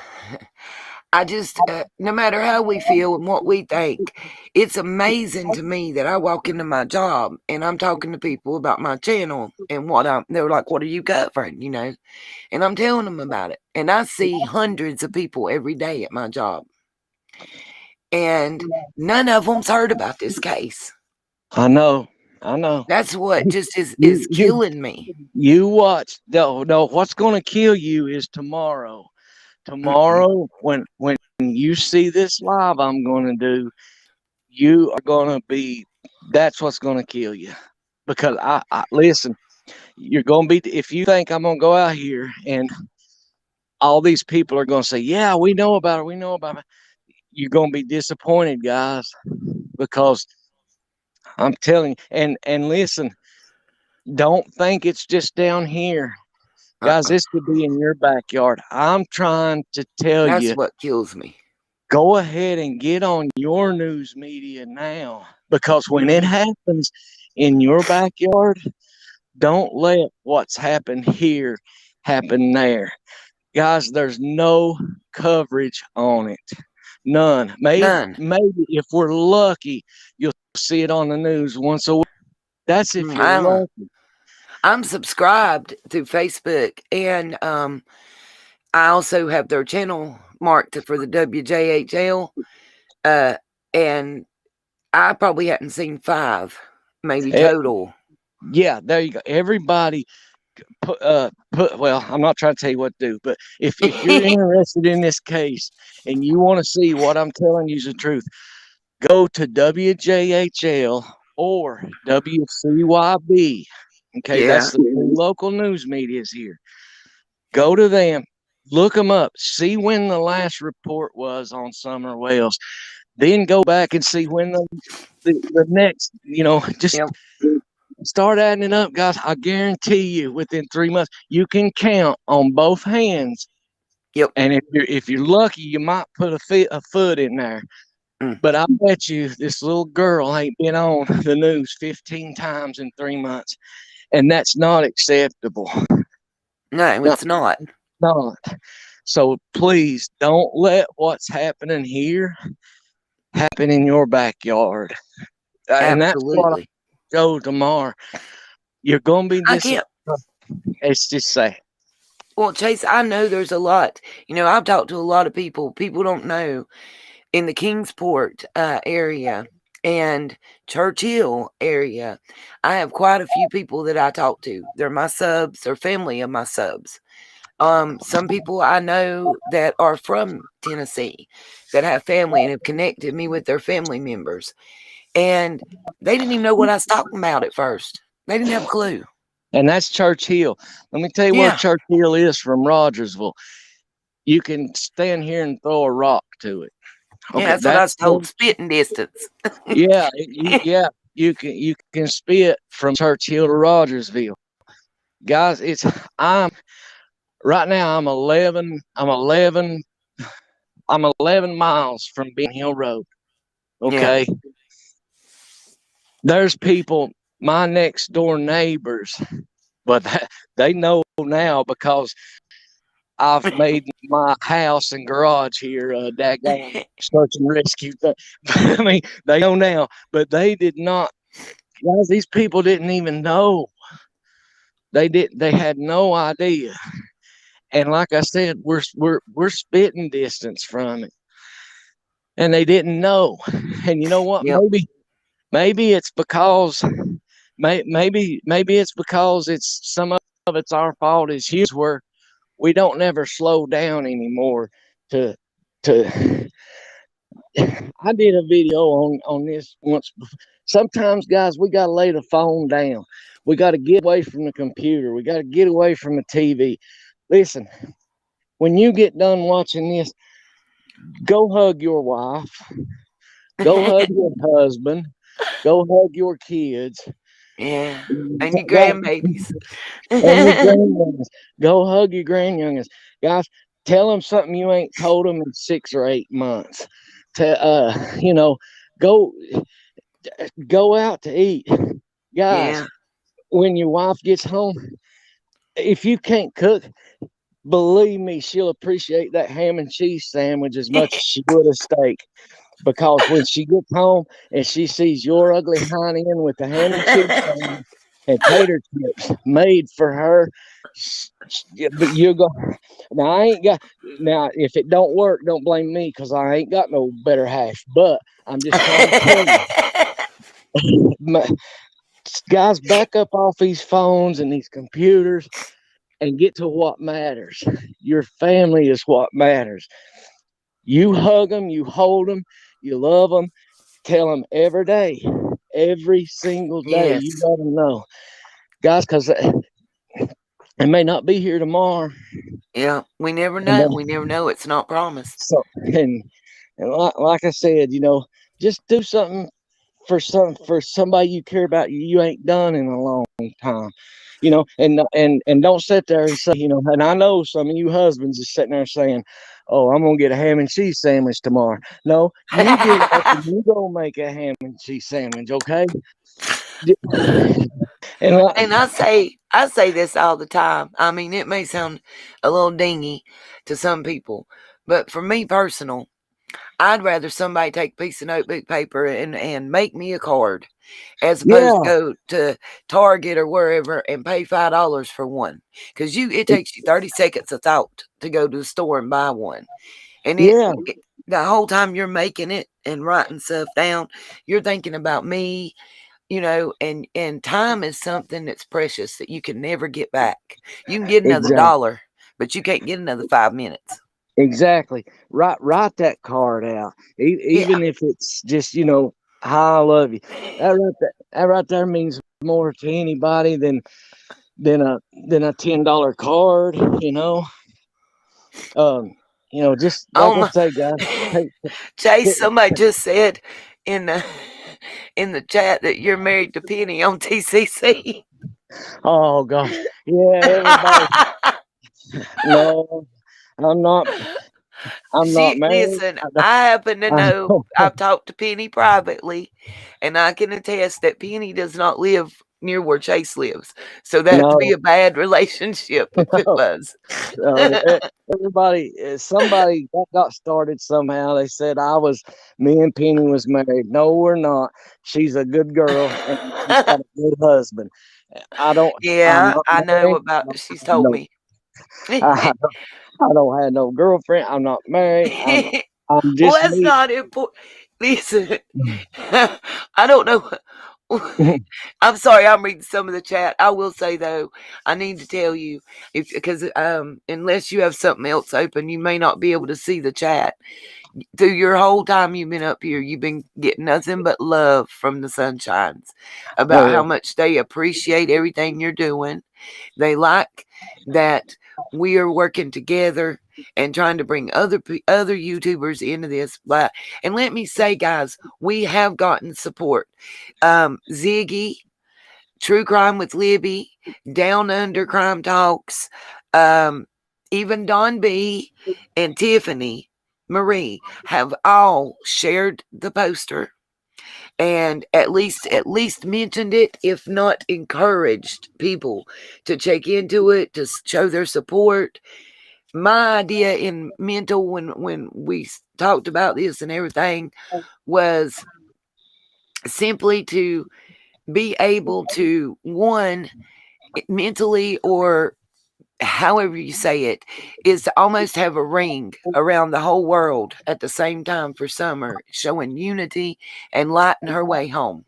I just, no matter how we feel and what we think, it's amazing to me that I walk into my job and I'm talking to people about my channel and they're like, what are you covering? You know, and I'm telling them about it. And I see hundreds of people every day at my job, and none of them's heard about this case.
I know. I know.
That's what just is
You you
killing me.
you watch. No, no. What's going to kill you is tomorrow.
Mm-mm.
Tomorrow, when you see this live, I'm going to do. You are going to be. That's what's going to kill you. Because I listen. You're going to be. If you think I'm going to go out here and all these people are going to say, "Yeah, we know about it. We know about it." You're going to be disappointed, guys, because I'm telling you. And listen, don't think it's just down here. Guys,
Uh-uh.
this could be in your backyard. I'm trying to tell
That's
you,
what kills me.
go ahead and get on your news media now, because when it
Hmm.
happens in your backyard, don't let what's happened here happen there. Guys, there's no coverage on it. None.
None.
Maybe if we're lucky, you'll see it on the news once a week. That's if
Mm,
you're lucky.
I'm subscribed through Facebook, and I also have their channel marked for the WJHL, uh, and I probably hadn't seen 5, maybe
Eh,
total.
yeah, there you go. Everybody put well, I'm not trying to tell you what to do, but if you're interested in this case and you want to see what I'm telling you is the truth, go to WJHL or WCYB. Okay,
Yeah,
that's the two local news medias here. Go to them, look them up, see when the last report was on Summer Wells, then go back and see when the next, just
yep,
start adding it up, guys. I guarantee you, within 3 months, you can count on both hands.
yep.
And if you're lucky, you might put a foot in there.
Mm.
But I bet you this little girl ain't been on the news 15 times in 3 months, and that's not acceptable.
No,
No,
it's not.
not. So please don't let what's happening here happen in your backyard. And that's what I
Absolutely.
go tomorrow. You're gonna be
I
disappointed.
can't.
It's just sad.
Well, Chase, I know there's a lot. You know, I've talked to a lot of people. People don't know in the Kingsport area and Churchill area. I have quite a few people that I talk to. They're my subs. They're family of my subs. Some people I know that are from Tennessee that have family and have connected me with their family members. And they didn't even know what I was talking about at first. They didn't have a clue.
And that's Church Hill. Let me tell you where
Yeah.
Church Hill is from Rogersville. You can stand here and throw a rock to it.
Yeah,
Okay,
that's what I
that's
was told. Spitting distance.
yeah, you can spit from Church Hill to Rogersville. Guys, I'm right now I'm 11 miles from Ben Hill Road.
Yeah.
Okay. There's people, my next door neighbors, but they know now because I've made my house and garage here, daggone search and rescue. I mean, they know now, but they did not. Guys, these people didn't even know. They had no idea. And like I said, we're spitting distance from it, and they didn't know. And you know what?
Yep.
Maybe it's because maybe it's because it's some of it's our fault as humans, where we don't never slow down anymore to to I did a video on this once. Sometimes, guys, we got to lay the phone down. We got to get away from the computer. We got to get away from the TV. Listen, when you get done watching this, go hug your wife, go hug your husband, go hug your kids,
Yeah. And your
Guys,
grandbabies.
and your grandyoungins, go hug your grandyoungins, guys. Tell them something you ain't told them in 6 or 8 months. You know, go go out to eat, guys.
Yeah.
When your wife gets home, if you can't cook, believe me, she'll appreciate that ham and cheese sandwich as much as she would a steak. Because when she gets home and she sees your ugly hind end with the ham and cheese sandwich and tater chips made for her, yeah, but you go now. I ain't got now. If it don't work, don't blame me because I ain't got no better half. But I'm just trying to tell you, guys, back up off these phones and these computers and get to what matters. Your family is what matters. You hug them, you hold them, you love them. Tell them every day, every single day. You
Yes.
let them know, guys, because they may not be here tomorrow.
Yeah. We never
And
know. We never know. It's not promised.
so, and like I said, just do something for somebody you care about you ain't done in a long time. And don't sit there and say, and I know some of you husbands is sitting there saying, "Oh, I'm gonna get a ham and cheese sandwich tomorrow." No, you get up and you go make a ham and cheese sandwich, okay? And
And I say this all the time. I mean, it may sound a little dingy to some people, but for me personal, I'd rather somebody take a piece of notebook paper and make me a card as opposed to
yeah,
go to Target or wherever and pay $5 for one. Because it takes you 30 seconds of thought to go to the store and buy one. And
yeah,
the whole time you're making it and writing stuff down, you're thinking about me, and time is something that's precious that you can never get back. You can get another
exactly,
dollar, but you can't get another 5 minutes.
exactly. Write that card out,
Yeah.
even if it's just how I love you. That right there means more to anybody than a $10 card. Um, just like
Oh
I
my.
say, guys. Take,
Chase,
take,
somebody just said in the in the chat that you're married to Penny on TCC.
oh gosh, yeah, everybody. No, I'm not. I'm not
She
married.
listen. I happen to
I
know.
don't,
I've talked to Penny privately, and I can attest that Penny does not live near where Chase lives. So that'd be
no,
a bad relationship if it was.
no. Everybody, somebody that got started somehow. They said me and Penny was married. No, we're not. She's a good girl and she's got a good husband. I don't. I'm
Yeah,
not
I know
married.
about.
No,
She's told
no.
me.
I, I don't have no girlfriend. I'm not married. I'm
Well,
just
that's
me.
not important. Listen, I don't know. I'm sorry, I'm reading some of the chat. I will say though, I need to tell you if because unless you have something else open, you may not be able to see the chat. Through your whole time you've been up here, you've been getting nothing but love from the Sunshines about how
Oh
much they appreciate everything you're doing. They like that we are working together and trying to bring other YouTubers into this. And let me say, guys, we have gotten support. Ziggy, True Crime with Libby, Down Under Crime Talks, um, even Don B and Tiffany Marie have all shared the poster and at least mentioned it, if not encouraged people to check into it, to show their support. My idea in mental when we talked about this and everything was simply to be able to one mentally or however you say it is to almost have a ring around the whole world at the same time for Summer, showing unity and lighting her way home.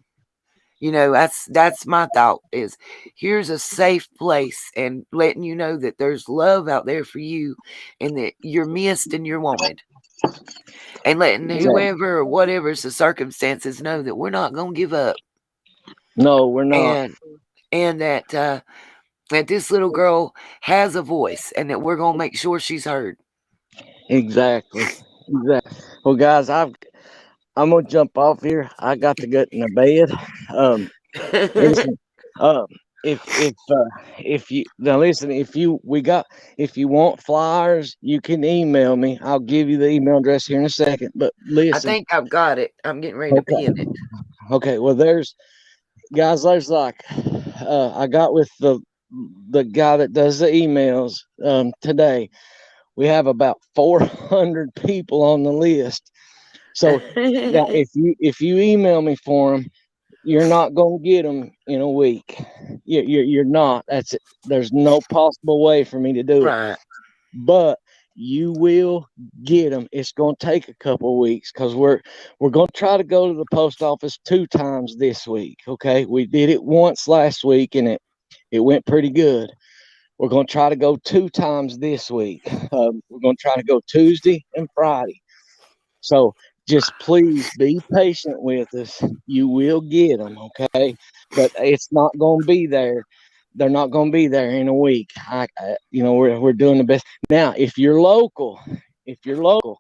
That's my thought is here's a safe place and letting you know that there's love out there for you and that you're missed and you're wanted. And letting
exactly.
whoever or whatever's the circumstances know that we're not gonna give up
No, we're not.
and that this little girl has a voice and that we're gonna make sure she's heard.
Exactly. Exactly. Well, guys, I'm gonna jump off here. I got to get in the bed. Um, it's Um, if you now listen, if you want flyers, you can email me. I'll give you the email address here in a second. But
I
listen,
think I've got it. I'm getting ready to pin
okay,
it.
okay. Well, there's guys. There's like, I got with the guy that does the emails today. We have about 400 people on the list. So now, if you email me for them, you're not going to get them in a week. You're not. That's it. There's no possible way for me to do it.
Right.
But you will get them. It's going to take a couple of weeks because we're going to try to go to the post office 2 times this week. Okay, we did it once last week and it went pretty good. We're going to try to go 2 times this week. We're going to try to go Tuesday and Friday. So just please be patient with us. You will get them, okay? But it's not going to be there. They're not going to be there in a week. We're doing the best. Now, if you're local,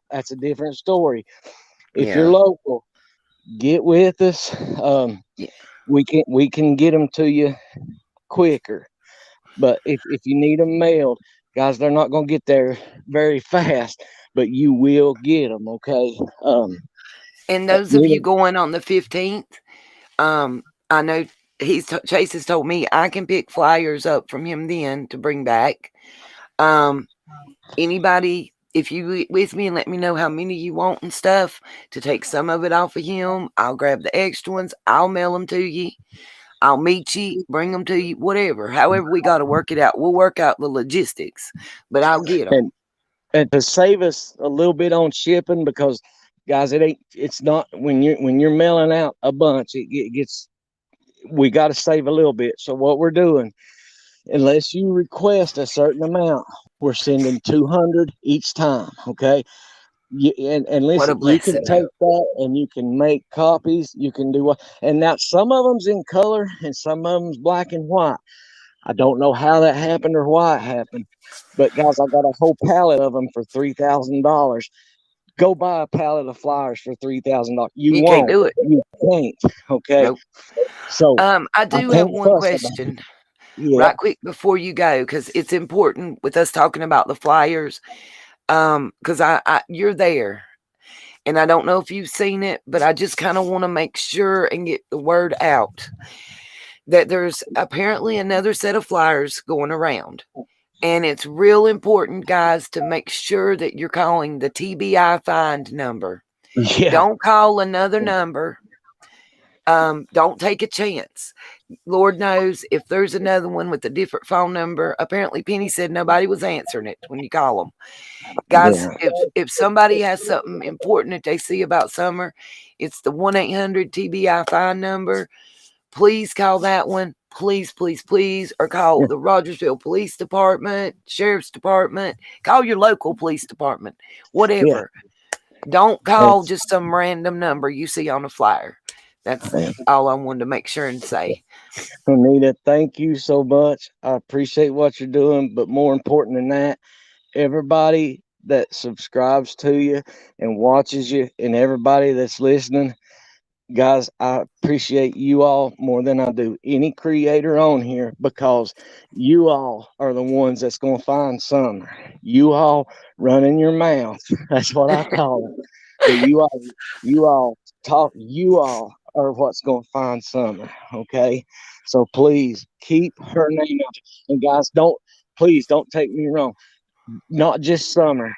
that's a different story. If you're
Yeah.
local, get with us.
Yeah.
We can get them to you quicker. But if you need them mailed, guys, they're not going to get there very fast, but you will get them, okay?
And those of you going on the 15th, I know Chase has told me I can pick flyers up from him then to bring back. Um, Anybody, if you with me and let me know how many you want and stuff to take some of it off of him, I'll grab the extra ones. I'll mail them to you. I'll meet you, bring them to you, whatever. However, we got to work it out. We'll work out the logistics, but I'll get them.
And to save us a little bit on shipping, because guys, it's not when you're mailing out a bunch, it gets we got to save a little bit. So what we're doing, unless you request a certain amount, we're sending 200 each time. Okay. And
What a
listen, you can
blessing, though.
take that and you can make copies. You can do what, and now some of them's in color and some of them's black and white. I don't know how that happened or why it happened, but guys, I got a whole pallet of them for $3,000. Go buy a pallet of flyers for $3,000. You
You can't
won't.
do it.
You can't. Okay.
Nope.
So
I
I
do have
can't
one
fuss about it.
question,
Yeah.
right quick before you go, because it's important with us talking about the flyers. Because I you're there, and I don't know if you've seen it, but I just kind of want to make sure and get the word out that there's apparently another set of flyers going around. And it's real important, guys, to make sure that you're calling the TBI find number.
Yeah.
Don't call another number. Don't take a chance. Lord knows if there's another one with a different phone number. Apparently, Penny said nobody was answering it when you call them. Guys,
Yeah.
if somebody has something important that they see about Summer, it's the 1-800 TBI find number. Please call that one. Please, please, please. Or call
Yeah.
the Rogersville Police Department, Sheriff's Department. Call your local police department.
Yeah.
Whatever. Don't call
It's,
just some random number you see on a flyer. That's all I wanted to make sure and say.
Anita, thank you so much. I appreciate what you're doing, but more important than that, everybody that subscribes to you and watches you, and everybody that's listening, guys, I appreciate you all more than I do any creator on here, because you all are the ones that's going to find Summer. You all running your mouth. That's what I call it. But you all talk. You all are what's going to find Summer. Okay, so please keep her name out. And guys, please don't take me wrong. Not just Summer,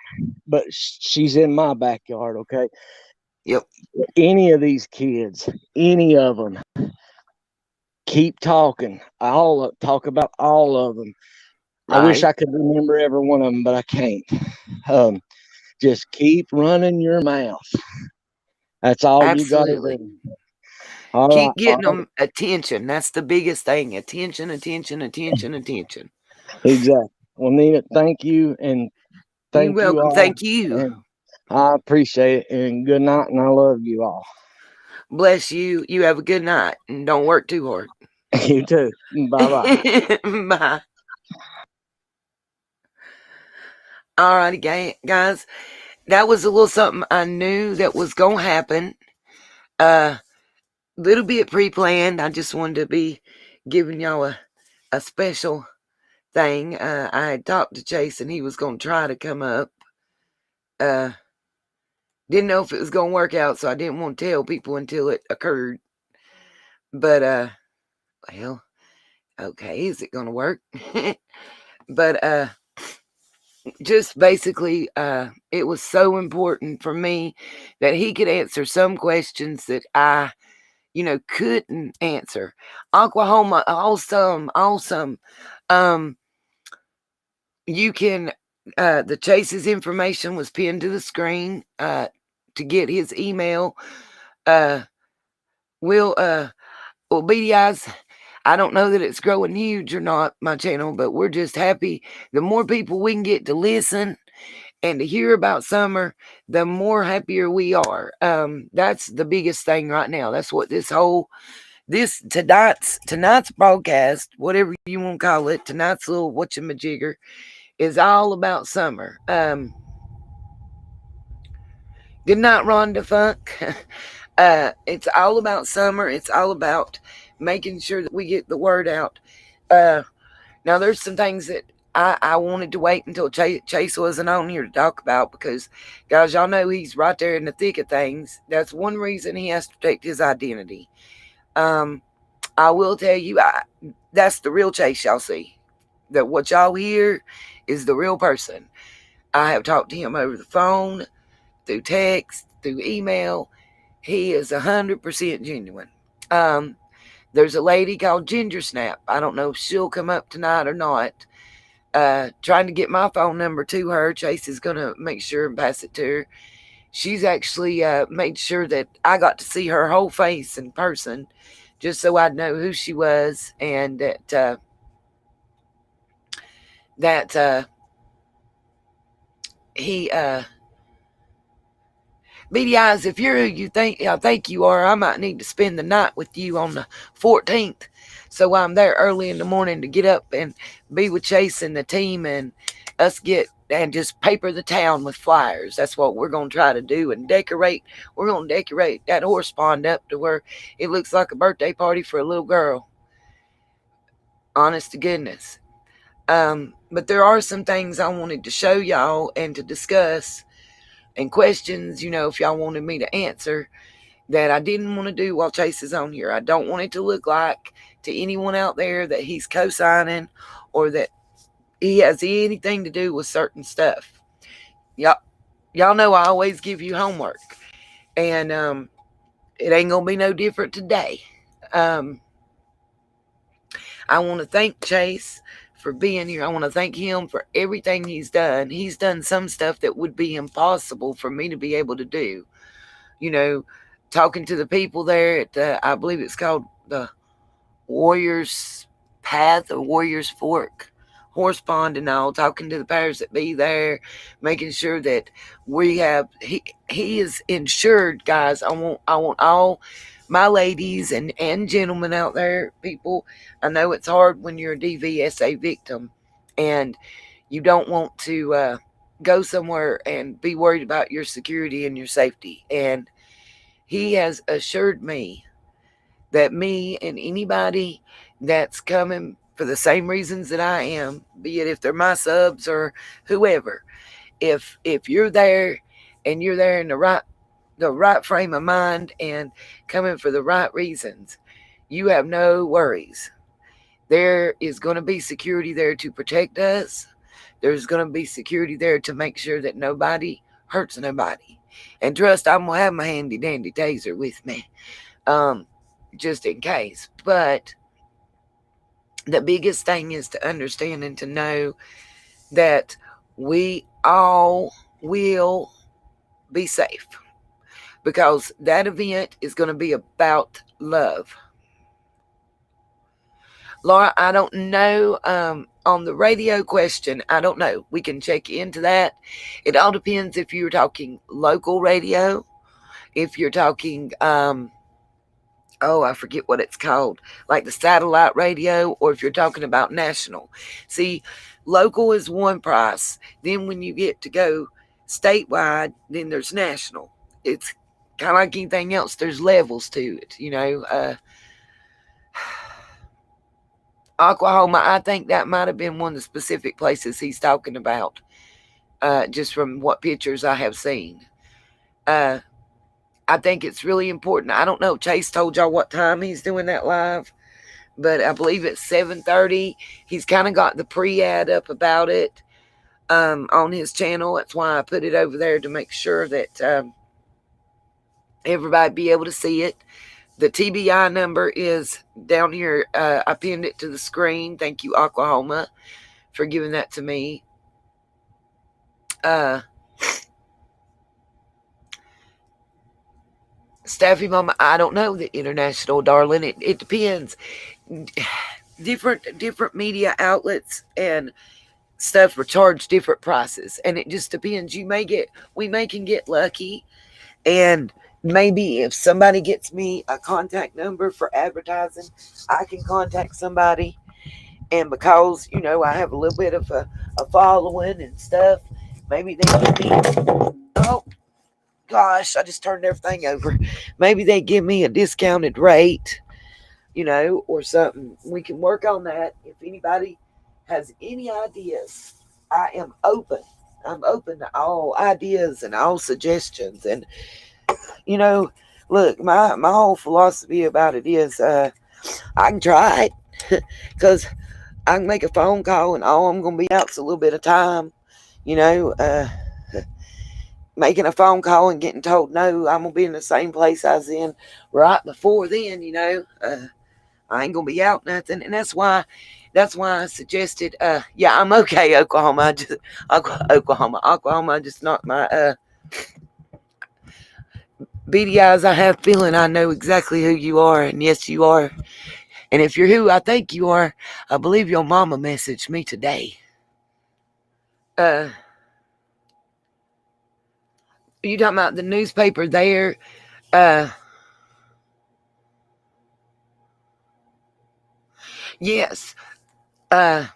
but she's in my backyard. Okay,
Yep.
any of these kids, any of them, keep talking. I'll talk about all of them. I wish
Right.
I could remember every one of them, but I can't. Um, just keep running your mouth. That's all you got to
Absolutely.
do. All right.
Keep getting them attention. That's the biggest thing. Attention, attention, attention, attention.
Exactly. Well, Nina, thank you. And
You're
thank you
welcome.
all.
Thank you.
And I appreciate it. And good night. And I love you all.
Bless you. You have a good night and don't work too hard.
You too. Bye bye.
Bye. All righty, guys. That was a little something I knew that was going to happen. Little bit pre-planned. I just wanted to be giving y'all a special thing. I had talked to Chase and he was going to try to come up. Uh, didn't know if it was going to work out, so I didn't want to tell people until it occurred. But, well, okay, is it going to work? But, just basically, it was so important for me that he could answer some questions that I, couldn't answer. Oklahoma, awesome, awesome. Um, you can, the Chase's information was pinned to the screen, to get his email. Uh, we'll, well, Beady Eyes, I don't know that it's growing huge or not, my channel, but we're just happy. The more people we can get to listen and to hear about summer, the more happier we are. That's the biggest thing right now. That's what this tonight's broadcast, whatever you want to call it, tonight's little whatchamajigger, is all about summer. Good night, Rhonda Funk. It's all about summer. It's all about making sure that we get the word out. Uh, Now, there's some things that I wanted to wait until Chase wasn't on here to talk about because, guys, y'all know he's right there in the thick of things. That's one reason he has to protect his identity. Um, I will tell you, that's the real Chase y'all see. That what y'all hear is the real person. I have talked to him over the phone, through text, through email. He is 100% genuine. Um, there's a lady called Ginger Snap. I don't know if she'll come up tonight or not. Trying to get my phone number to her. Chase is going to make sure and pass it to her. She's actually made sure that I got to see her whole face in person just so I'd know who she was and that he Beady Eyes, if you're who you think I think you are, I might need to spend the night with you on the 14th. So I'm there early in the morning to get up and be with Chase and the team and us get and just paper the town with flyers. That's what we're going to try to do and decorate. We're going to decorate that horse pond up to where it looks like a birthday party for a little girl. Honest to goodness. But there are some things I wanted to show y'all and to discuss and questions, if y'all wanted me to answer that I didn't want to do while Chase is on here. I don't want it to look like to anyone out there that he's co-signing or that he has anything to do with certain stuff. Y'all know I always give you homework, and it ain't gonna be no different today. Um, I want to thank Chase for being here. I want to thank him for everything he's done. He's done some stuff that would be impossible for me to be able to do. You know, talking to the people there at I believe it's called the Warriors Path or Warriors Fork horse pond and all, talking to the powers that be there, making sure that we have he is insured, guys. I want all my ladies and gentlemen out there, people. I know it's hard when you're a DVSA victim and you don't want to go somewhere and be worried about your security and your safety. And he has assured me that me and anybody that's coming for the same reasons that I am, be it if they're my subs or whoever, if you're there and you're there in the right frame of mind and coming for the right reasons, you have no worries. There is going to be security there to protect us. There's going to be security there to make sure that nobody hurts nobody. And trust, I'm going to have my handy dandy taser with me. Um, just in case. But the biggest thing is to understand and to know that we all will be safe because that event is going to be about love. Laura, I don't know. On the radio question, I don't know. We can check into that. It all depends if you're talking local radio, if you're talking oh, I forget what it's called, like the satellite radio, or if you're talking about national. See, local is one price. Then when you get to go statewide, then there's national. It's kind of like anything else. There's levels to it. Oklahoma, I think that might have been one of the specific places he's talking about, just from what pictures I have seen. Uh, I think it's really important. I don't know if Chase told y'all what time he's doing that live, but I believe it's 7:30. He's kind of got the pre-ad up about it on his channel. That's why I put it over there to make sure that everybody be able to see it. The TBI number is down here. I pinned it to the screen. Thank you, Oklahoma, for giving that to me. Uh, Staffy Mama, I don't know the international, darling. It depends. Different media outlets and stuff are charged different prices, and it just depends. We can get lucky, and maybe if somebody gets me a contact number for advertising, I can contact somebody, and because I have a little bit of a following and stuff, maybe they give me, oh gosh, I just turned everything over. Maybe they give me a discounted rate, or something. We can work on that. If anybody has any ideas, I am open. I'm open to all ideas and all suggestions. And you know, look, my whole philosophy about it is, I can try it because I can make a phone call and all I'm gonna be out's a little bit of time. You know, making a phone call and getting told no, I'm gonna be in the same place I was in right before then. I ain't gonna be out nothing, and that's why I suggested. Yeah, I'm okay, Oklahoma. Oklahoma. Just not my beady eyes. I have feeling I know exactly who you are, and yes, you are. And if you're who I think you are, I believe your mama messaged me today. Uh, you talking about the newspaper there? Uh, yes. Uh,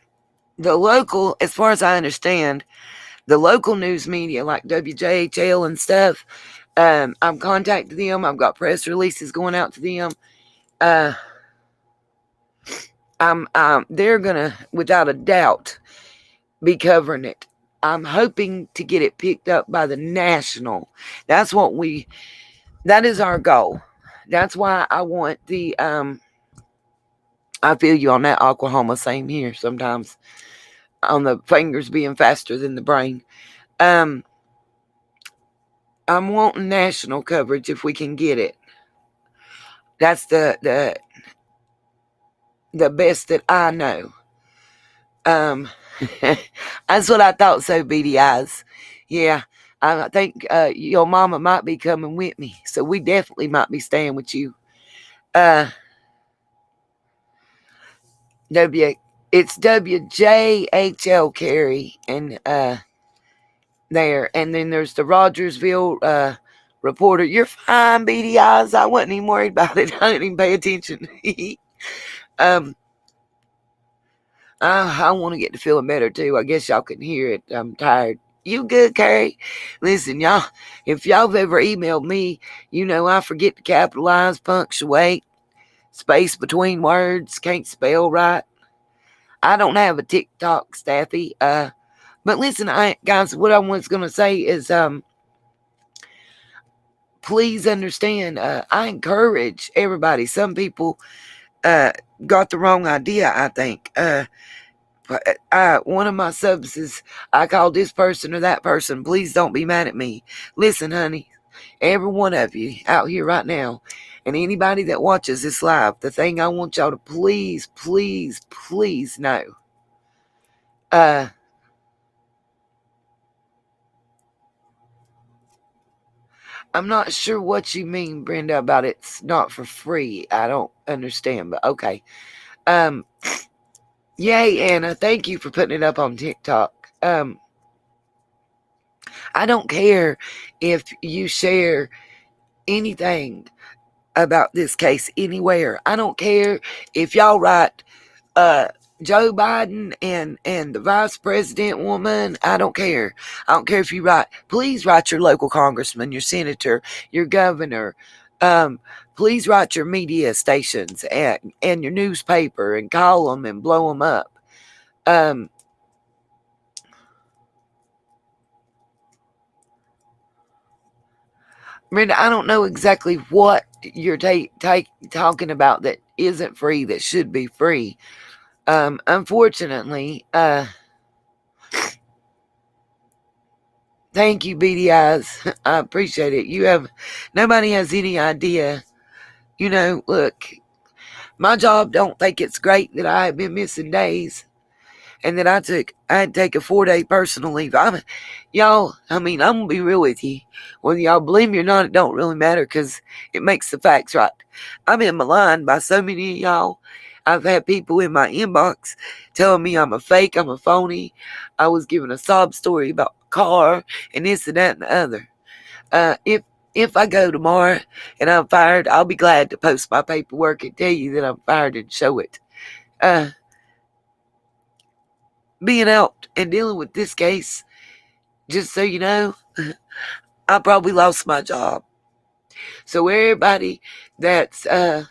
the local, as far as I understand, the local news media like WJHL and stuff. I've contacted them. I've got press releases going out to them. Uh, they're gonna, without a doubt, be covering it. I'm hoping to get it picked up by the national. That's what that is our goal. That's why I want I feel you on that, Oklahoma. Same here sometimes, on the fingers being faster than the brain. Um, I'm wanting national coverage if we can get it. That's the best that I know. Um, that's what I thought. So beady eyes, yeah. I think your mama might be coming with me, so we definitely might be staying with you. Uh, W, it's WJHL Carey, and there, and then there's the Rogersville reporter. You're fine, beady eyes. I wasn't even worried about it. I didn't even pay attention. um, I want to get to feeling better too. I guess y'all can hear it. I'm tired. You good, Carrie? Listen, y'all, if y'all have ever emailed me, I forget to capitalize, punctuate, space between words, can't spell right. I don't have a TikTok, Staffy. But listen, guys, what I was gonna say is, please understand. I encourage everybody. Some people uh got the wrong idea. I think. One of my subs is, I called this person or that person. Please don't be mad at me. Listen, honey, every one of you out here right now, and anybody that watches this live, the thing I want y'all to please, please, please know. Uh, I'm not sure what you mean, Brenda, about it's not for free. I don't understand, but okay. Um, Yay, Anna. Thank you for putting it up on TikTok. I don't care if you share anything about this case anywhere. I don't care if y'all write uh Joe Biden and the vice president woman. I don't care. I don't care if you write. Please write your local congressman, your senator, your governor. Um, please write your media stations and your newspaper and call them and blow them up. Um, Brenda, I don't know exactly what you're talking about that isn't free that should be free. Unfortunately, thank you, Beady Eyes. I appreciate it. Nobody has any idea. Look, my job don't think it's great that I have been missing days and that I had to take a 4-day personal leave. Y'all, I'm gonna be real with you. Whether y'all believe me or not, it don't really matter because it makes the facts right. I've been maligned by so many of y'all. I've had people in my inbox telling me I'm a fake, I'm a phony. I was giving a sob story about a car and this and that and the other. If I go tomorrow and I'm fired, I'll be glad to post my paperwork and tell you that I'm fired and show it. Uh, Being out and dealing with this case, just so you know, I probably lost my job. So everybody that's uh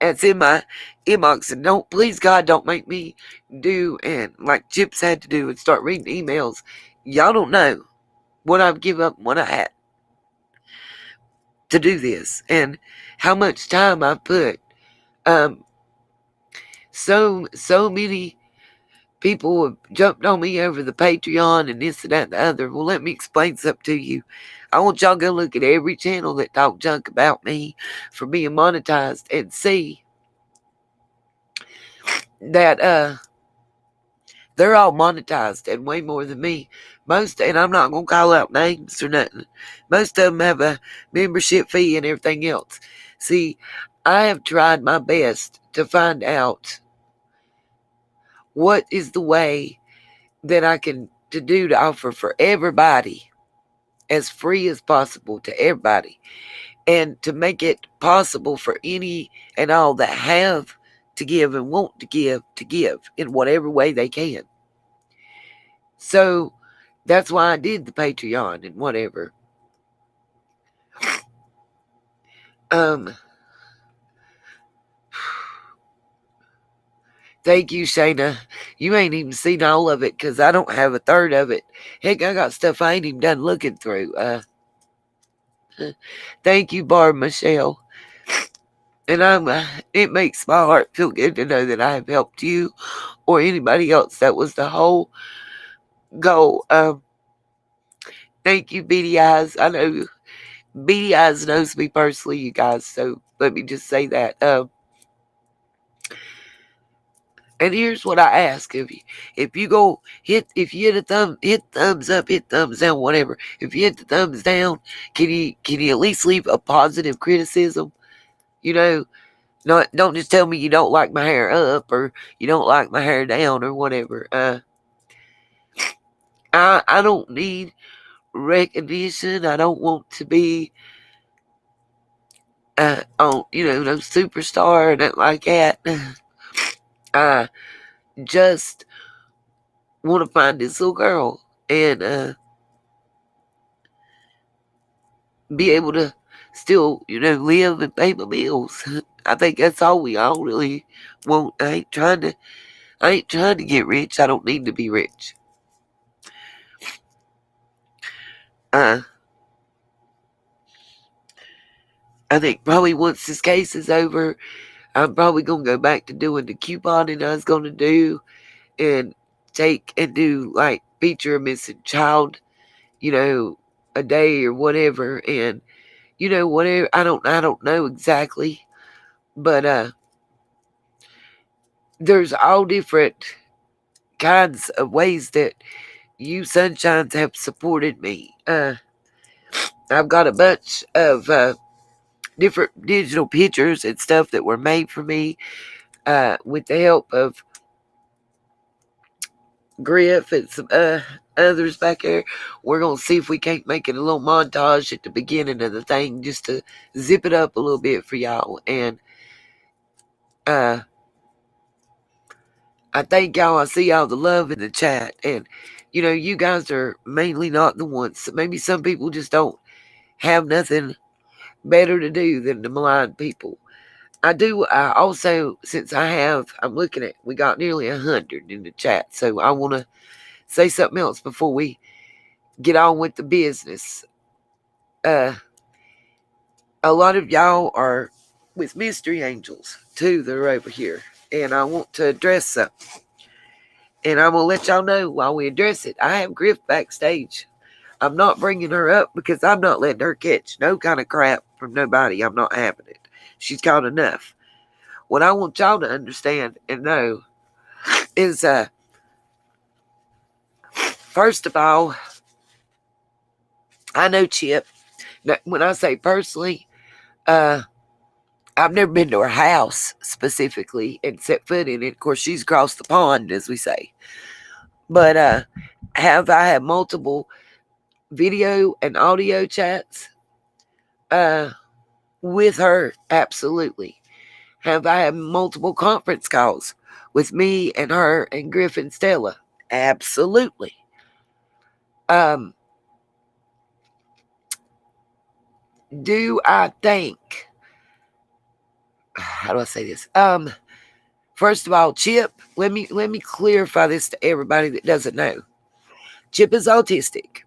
that's in my inbox, and don't, please God, don't make me do and like Chips had to do and start reading emails. Y'all don't know what I've given up, what I had to do this, and how much time I've put. Um, so many people have jumped on me over the Patreon and this and that and the other. Well, let me explain something to you. I want y'all to go look at every channel that talk junk about me for being monetized and see that they're all monetized and way more than me. And I'm not gonna call out names or nothing. Most of them have a membership fee and everything else. See, I have tried my best to find out what is the way that I can to do to offer for everybody as free as possible to everybody, and to make it possible for any and all that have to give and want to give in whatever way they can. So that's why I did the Patreon and whatever. Um, Thank you, Shayna. You ain't even seen all of it because I don't have a third of it. Heck, I got stuff I ain't even done looking through. Thank you, Barb Michelle. And it makes my heart feel good to know that I have helped you or anybody else. That was the whole goal. Thank you, Beady Eyes. I know Beady Eyes knows me personally, you guys. So let me just say that. And here's what I ask of you: if you go if you hit thumbs up, hit thumbs down, whatever. If you hit the thumbs down, can you at least leave a positive criticism? You know, not don't just tell me you don't like my hair up or you don't like my hair down or whatever. I don't need recognition. I don't want to be on no superstar or nothing like that. I just want to find this little girl and be able to still live and pay my bills. I think that's all we all really want. I ain't trying to get rich. I don't need to be rich. Uh, I think probably once this case is over, I'm probably gonna go back to doing the couponing I was gonna do, and take and do like feature a missing child, you know, a day or whatever, and whatever. I don't know exactly, but there's all different kinds of ways that you sunshines have supported me. I've got a bunch of different digital pictures and stuff that were made for me with the help of Griff and some others back there. We're gonna see if we can't make it a little montage at the beginning of the thing just to zip it up a little bit for y'all. And uh, I thank y'all. I see all the love in the chat, and you guys are mainly not the ones. Maybe some people just don't have nothing better to do than to malign people. I also, since I'm looking at, we got nearly 100 in the chat, so I want to say something else before we get on with the business. Uh, a lot of y'all are with mystery angels too that are over here, and I want to address something. And I'm gonna let y'all know while we address it. I have Griff backstage. I'm not bringing her up because I'm not letting her catch no kind of crap from nobody. I'm not having it. She's caught enough. What I want y'all to understand and know is, first of all, I know Chip. Now, when I say personally, uh, I've never been to her house specifically and set foot in it. Of course, she's across the pond, as we say. But have I had multiple video and audio chats uh, with her? Absolutely. Have I had multiple conference calls with me and her and Griff and Stella? Absolutely. Um, do I think? How do I say this? First of all, Chip. Let me clarify this to everybody that doesn't know. Chip is autistic.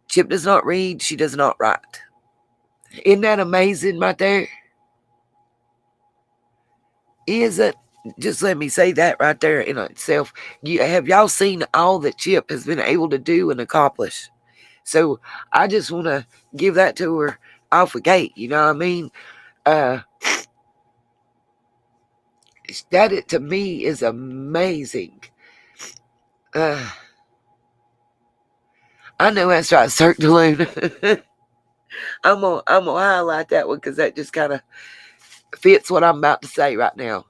Chip does not read. She does not write. Isn't that amazing right there? Is it? Just let me say that right there in itself. Have y'all seen all that Chip has been able to do and accomplish? So I just want to give that to her off the gate. You know what I mean? Uh, that it to me is amazing. Uh, I know that's right, Cirque du Loon. I'm gonna highlight that one because that just kind of fits what I'm about to say right now.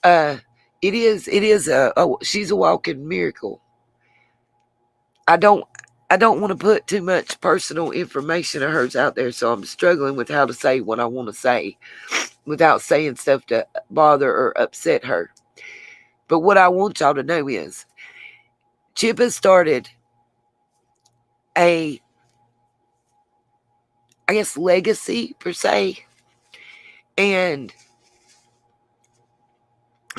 Uh, it is she's a walking miracle. I don't I don't want to put too much personal information of hers out there, so I'm struggling with how to say what I want to say without saying stuff to bother or upset her. But what I want y'all to know is Chip has started a, I guess, legacy per se, and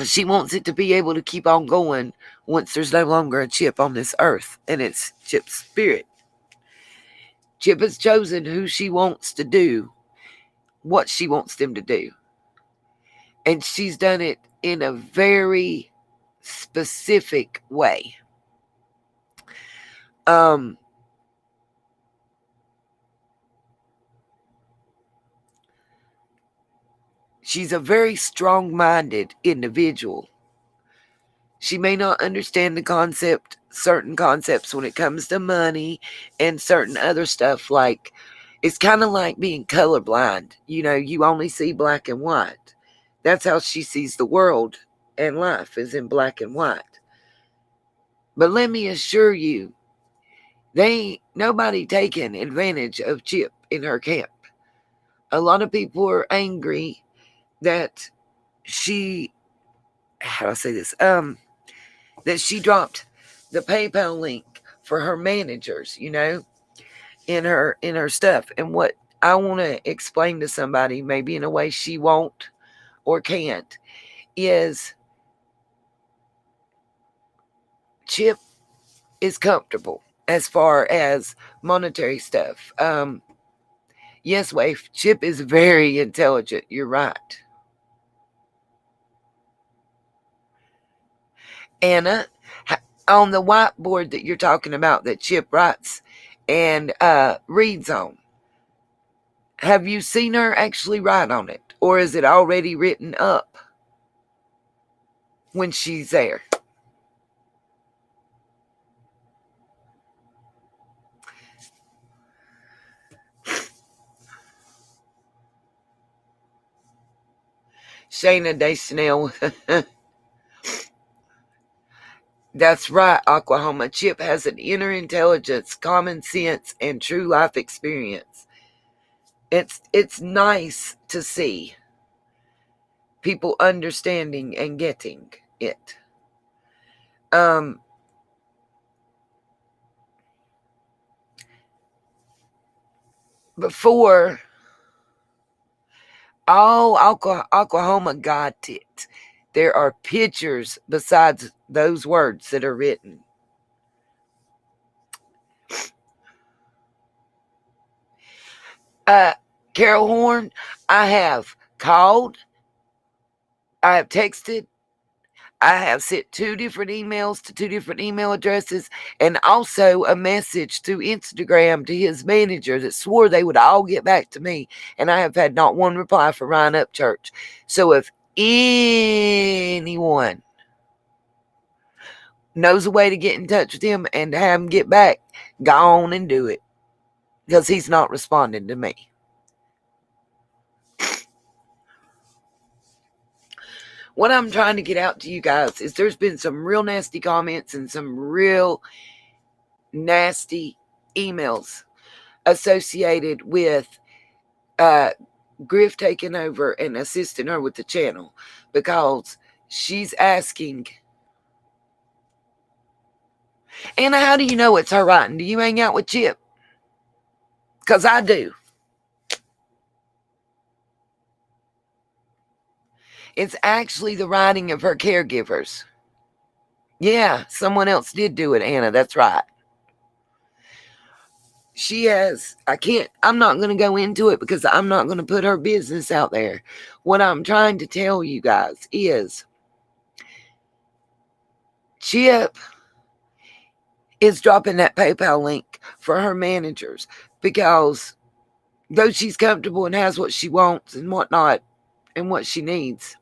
she wants it to be able to keep on going once there's no longer a Chip on this earth, and it's Chip's spirit. Chip has chosen who she wants to do what she wants them to do, and she's done it in a very specific way. Um, she's a very strong-minded individual. She may not understand certain concepts when it comes to money and certain other stuff. Like, it's kind of like being colorblind. You only see black and white. That's how she sees the world and life, is in black and white. But let me assure you, they ain't nobody taking advantage of Chip in her camp. A lot of people are angry that she, how do I say this? That she dropped the PayPal link for her managers, in her stuff. And what I want to explain to somebody, maybe in a way she won't or can't, is Chip is comfortable as far as monetary stuff. Yes, Waif, Chip is very intelligent. You're right. Anna, on the whiteboard that you're talking about that Chip writes and reads on, have you seen her actually write on it? Or is it already written up when she's there? Shayna Deschanel. That's right, Oklahoma. Chip has an inner intelligence, common sense, and true life experience. It's nice to see people understanding and getting it. Um, Before Oh, Oklahoma got it. There are pictures besides those words that are written. Uh, Carol Horn, I have called, I have texted, I have sent 2 different emails to 2 different email addresses, and also a message through Instagram to his manager that swore they would all get back to me. And I have had not one reply from Ryan Upchurch. So if anyone knows a way to get in touch with him and have him get back, go on and do it. Because he's not responding to me. What I'm trying to get out to you guys is there's been some real nasty comments and some real nasty emails associated with uh, Griff taking over and assisting her with the channel, because she's asking, Anna, how do you know it's her writing? Do you hang out with Chip? Because I do. It's actually the writing of her caregivers. Yeah, someone else did do it, Anna. That's right. She has, I'm not going to go into it because I'm not going to put her business out there. What I'm trying to tell you guys is Chip is dropping that PayPal link for her managers, because though she's comfortable and has what she wants and whatnot and what she needs,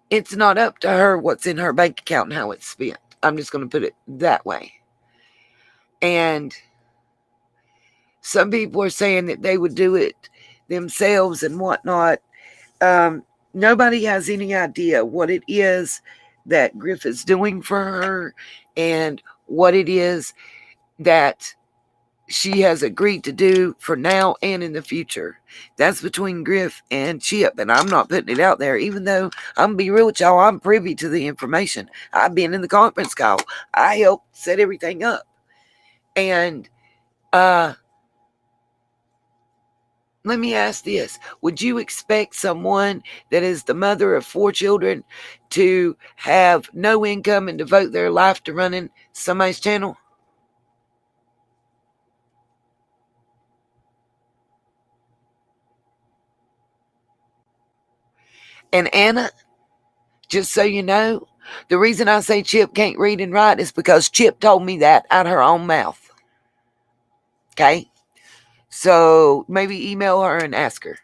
it's not up to her what's in her bank account and how it's spent. I'm just going to put it that way. And some people are saying that they would do it themselves and whatnot. Nobody has any idea what it is that Griff is doing for her and what it is that she has agreed to do for now and in the future. That's between Griff and Chip, and I'm not putting it out there, even though I'm going to be real with y'all, I'm privy to the information. I've been in the conference call. I helped set everything up. And let me ask this. Would you expect someone that is the mother of 4 children to have no income and devote their life to running somebody's channel? And Anna, just so you know, the reason I say Chip can't read and write is because Chip told me that out of her own mouth. Okay? So maybe email her and ask her.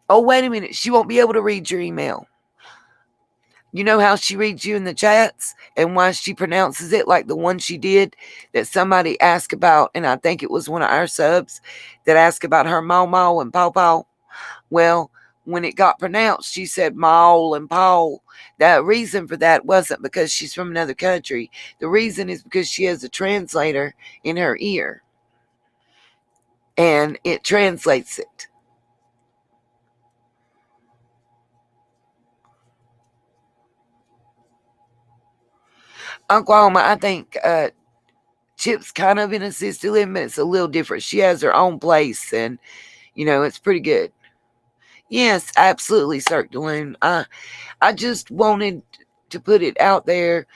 Oh, wait a minute. She won't be able to read your email. You know how she reads you in the chats and why she pronounces it like the one she did that somebody asked about, and I think it was one of our subs that asked about her Mau and Paw? Well, when it got pronounced, she said Maul and Paul. The reason for that wasn't because she's from another country. The reason is because she has a translator in her ear, and it translates it. Oklahoma, I think Chip's kind of in assisted living, but it's a little different. She has her own place, and it's pretty good. Yes, absolutely, Cirque du Loon. I just wanted to put it out there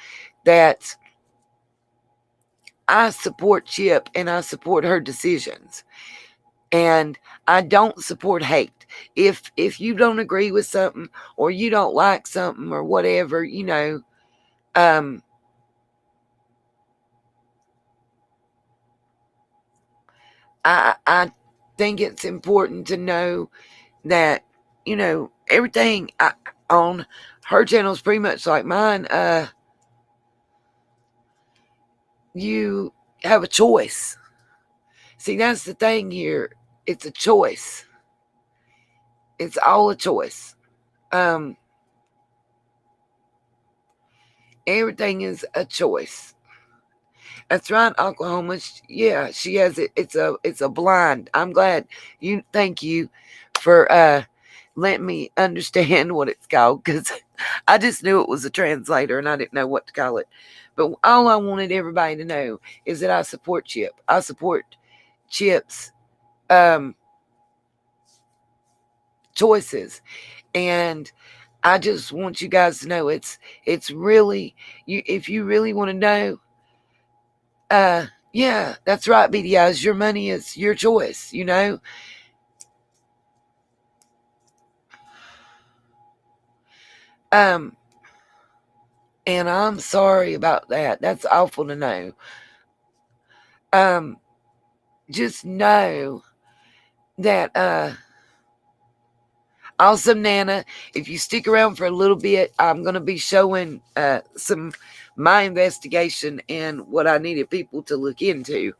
that I support Chip and I support her decisions, and I don't support hate. If you don't agree with something or you don't like something or whatever, um, I think it's important to know that everything on her channel is pretty much like mine. You have a choice. See, that's the thing here. It's a choice. It's all a choice. Um, Everything is a choice. That's right, Oklahoma. Yeah, she has it. It's a blind. I'm glad you. Thank you for letting me understand what it's called, because I just knew it was a translator and I didn't know what to call it. But all I wanted everybody to know is that I support Chip. I support Chip's um, choices. And I just want you guys to know it's really you if you really want to know, uh yeah, that's right, BDIs. Your money is your choice, you know. Um and I'm sorry about that. That's awful to know. Um just know that awesome Nana, if you stick around for a little bit, I'm gonna be showing some my investigation and what I needed people to look into.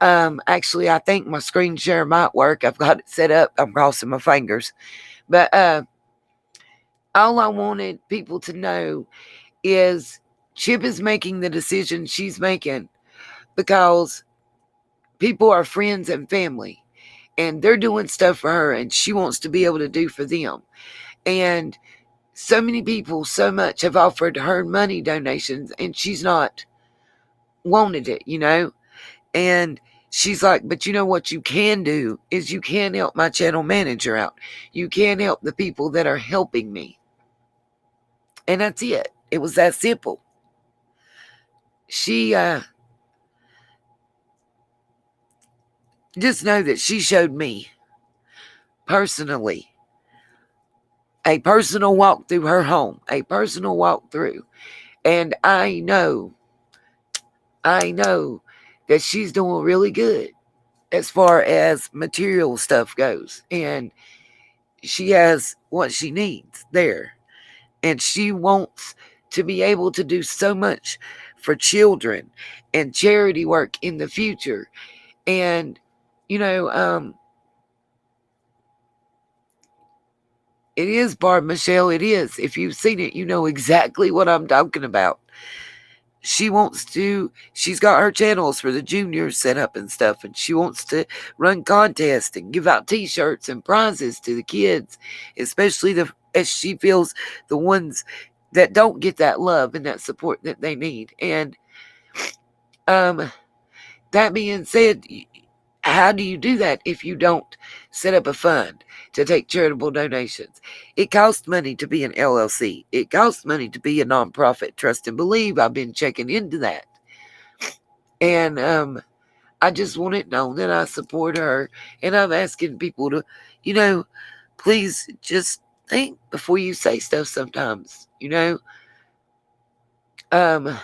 Actually, I think my screen share might work. I've got it set up. I'm crossing my fingers. But all I wanted people to know is Chip is making the decision she's making because people are friends and family, and they're doing stuff for her, and she wants to be able to do for them. And so many people, so much have offered her money donations, and she's not wanted it, you know? And she's like, but you know what you can do is you can help my channel manager out. You can help the people that are helping me. And that's it. It was that simple. She just know that she showed me personally a personal walk through her home, a personal walk through. And I know that she's doing really good as far as material stuff goes. And she has what she needs there. And she wants to be able to do so much for children and charity work in the future. And, you know, it is Barb Michelle. It is. If you've seen it, you know exactly what I'm talking about. She's got her channels for the juniors set up and stuff, and she wants to run contests and give out t-shirts and prizes to the kids, especially as she feels the ones that don't get that love and that support that they need. And um that being said, how do you do that if you don't set up a fund to take charitable donations? It costs money to be an LLC. It costs money to be a nonprofit. Trust and believe. I've been checking into that. And I just want it known that I support her. And I'm asking people to, you know, please just think before you say stuff sometimes, you know. Um,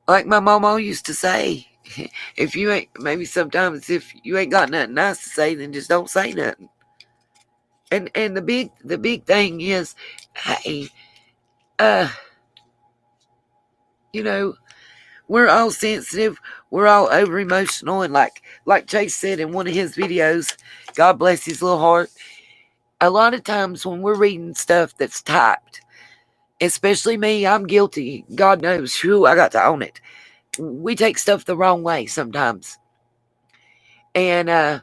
like my mama used to say, if you ain't, maybe sometimes if you ain't got nothing nice to say, then just don't say nothing. And the big thing is, hey, uh, you know, we're all sensitive, we're all over emotional, and like Chase said in one of his videos, God bless his little heart. A lot of times when we're reading stuff that's typed, especially me, I'm guilty. God knows, whew, I got to own it. We take stuff the wrong way sometimes, and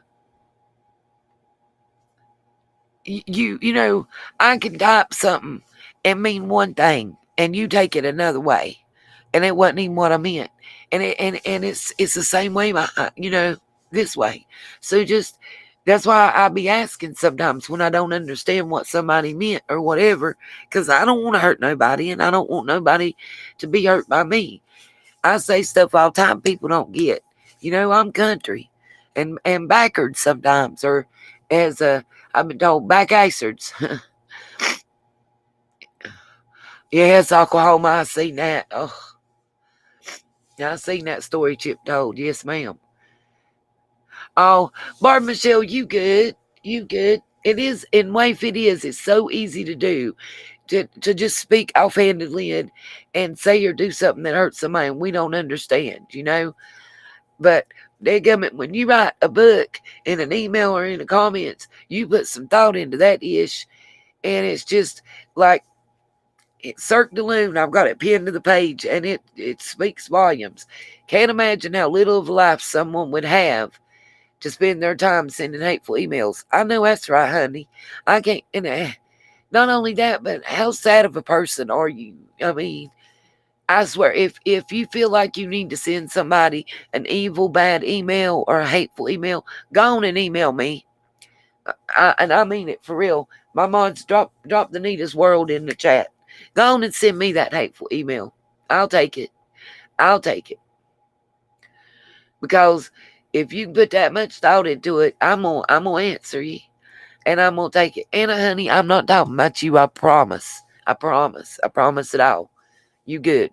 you know, I can type something and mean one thing, and you take it another way, and it wasn't even what I meant. And it's the same way, you know, this way. So just that's why I be asking sometimes when I don't understand what somebody meant or whatever, because I don't want to hurt nobody, and I don't want nobody to be hurt by me. I say stuff all the time people don't get. You know, I'm country and backwards sometimes, or as I've been told, backacerds. Yes, Oklahoma, I seen that. Oh, I seen that story Chip told. Yes, ma'am. Oh, Barb Michelle, you good. You good. It is, in life it is. It's so easy to do. To just speak offhandedly and say or do something that hurts somebody and we don't understand, you know? But dadgummit, when you write a book in an email or in the comments, you put some thought into that ish, and it's just like it's Cirque du Loon. I've got it pinned to the page, and it speaks volumes. Can't imagine how little of life someone would have to spend their time sending hateful emails. I know that's right, honey. I can't. And not only that, but how sad of a person are you? I mean, I swear, if you feel like you need to send somebody an evil, bad email or a hateful email, go on and email me. And I mean it for real. My mods drop the neatest world in the chat. Go on and send me that hateful email. I'll take it. I'll take it. Because if you put that much thought into it, I'm gonna answer you. And I'm gonna take it. Anna honey, I'm not talking about you, I promise. I promise. I promise it all. You good.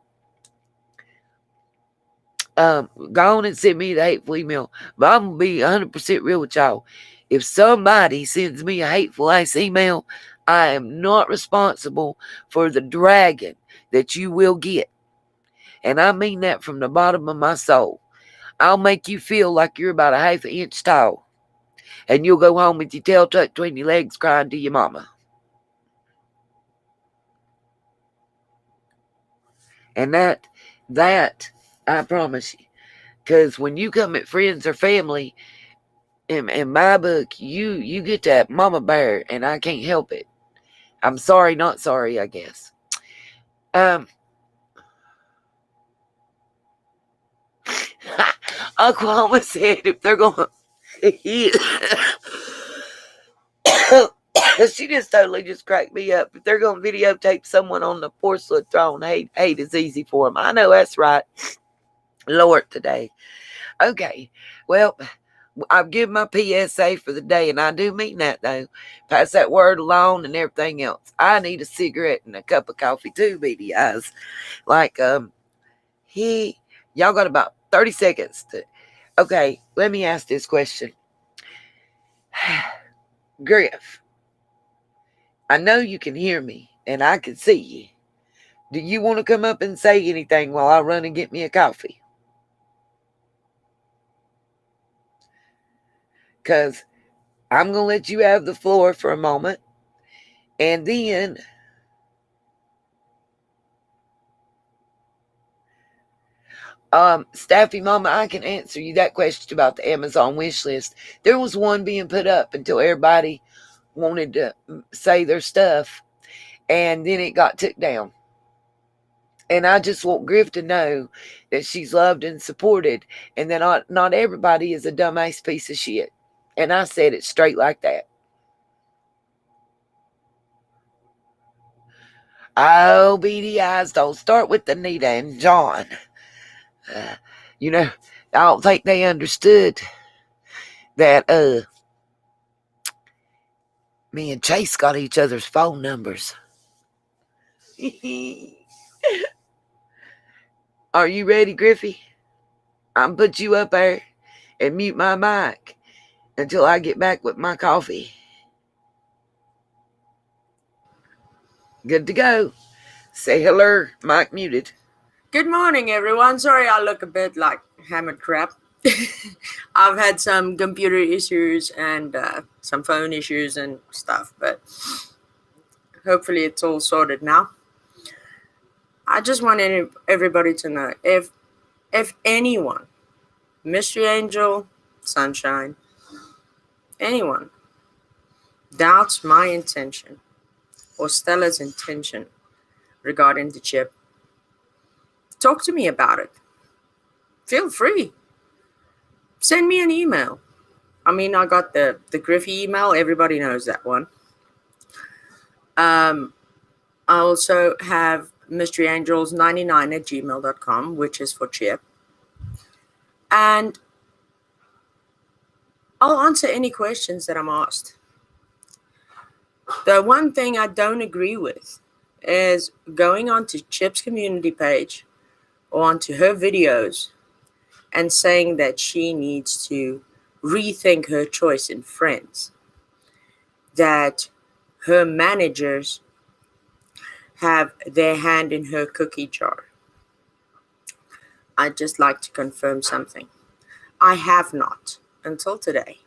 Go on and send me the hateful email. But I'm gonna be 100% real with y'all. If somebody sends me a hateful ass email, I am not responsible for the dragon that you will get. And I mean that from the bottom of my soul. I'll make you feel like you're about a half an inch tall. And you'll go home with your tail tucked between your legs crying to your mama. And that, I promise you. Because when you come at friends or family, in my book, you get that mama bear, and I can't help it. I'm sorry, not sorry, I guess. Um, Oklahoma said if they're going she just totally just cracked me up. If they're going to videotape someone on the porcelain throne, hate is easy for them. I know that's right. Lord, today. Okay, well, I've given my PSA for the day, and I do mean that, though. Pass that word along and everything else. I need a cigarette and a cup of coffee, too, beady eyes. Like, y'all got about 30 seconds to. Okay, let me ask this question. Griff, I know you can hear me, and I can see you. Do you want to come up and say anything while I run and get me a coffee? Because I'm going to let you have the floor for a moment. And then, Staffy Mama, I can answer you that question about the Amazon wish list. There was one being put up until everybody wanted to say their stuff, and then it got took down. And I just want Griff to know that she's loved and supported, and that not everybody is a dumbass piece of shit. And I said it straight like that. Oh, beady eyes, don't start with Anita and John. Uh, you know, I don't think they understood that me and Chase got each other's phone numbers. Are you ready, Griffey? I'm put you up there and mute my mic until I get back with my coffee. Good to go. Say hello, mic muted.
Good morning, everyone. Sorry I look a bit like hammered crap. I've had some computer issues and some phone issues and stuff, but hopefully it's all sorted now. I just want everybody to know if anyone, Mystery Angel, Sunshine, anyone doubts my intention or Stella's intention regarding the chip, talk to me about it. Feel free. Send me an email. I mean, I got the Griffey email. Everybody knows that one. I also have mysteryangels99@gmail.com, which is for Chip. And I'll answer any questions that I'm asked. The one thing I don't agree with is going onto Chip's community page or onto her videos and saying that she needs to rethink her choice in friends, that her managers have their hand in her cookie jar. I'd just like to confirm something. I have not, until today,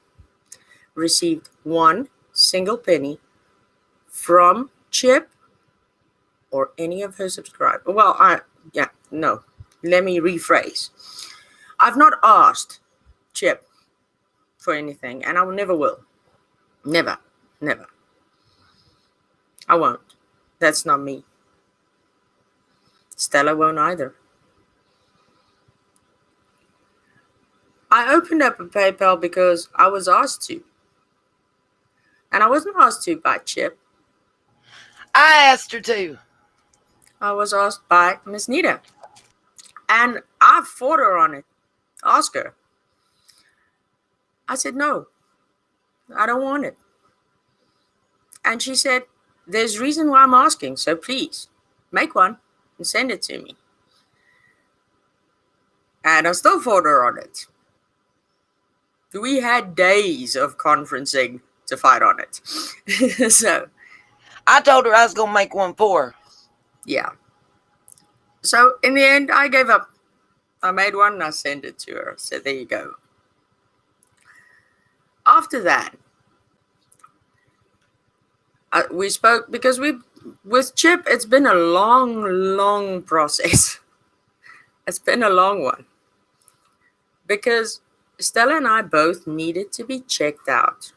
received one single penny from Chip or any of her subscribers. Well, no. Let me rephrase. I've not asked Chip for anything, and I never will. Never. I won't. That's not me. Stella won't either. I opened up a PayPal because I was asked to. And I wasn't asked to by Chip.
I asked her to.
I was asked by Miss Nita. And I fought her on it. Ask her. I said, no, I don't want it. And she said, there's reason why I'm asking, so please make one and send it to me. And I still fought her on it. We had days of conferencing to fight on it. So
I told her I was gonna make one for her.
yeah. So in the end, I gave up. I made one and I sent it to her. So there you go. After that, we spoke because with Chip, it's been a long process. It's been a long one. Because Stella and I both needed to be checked out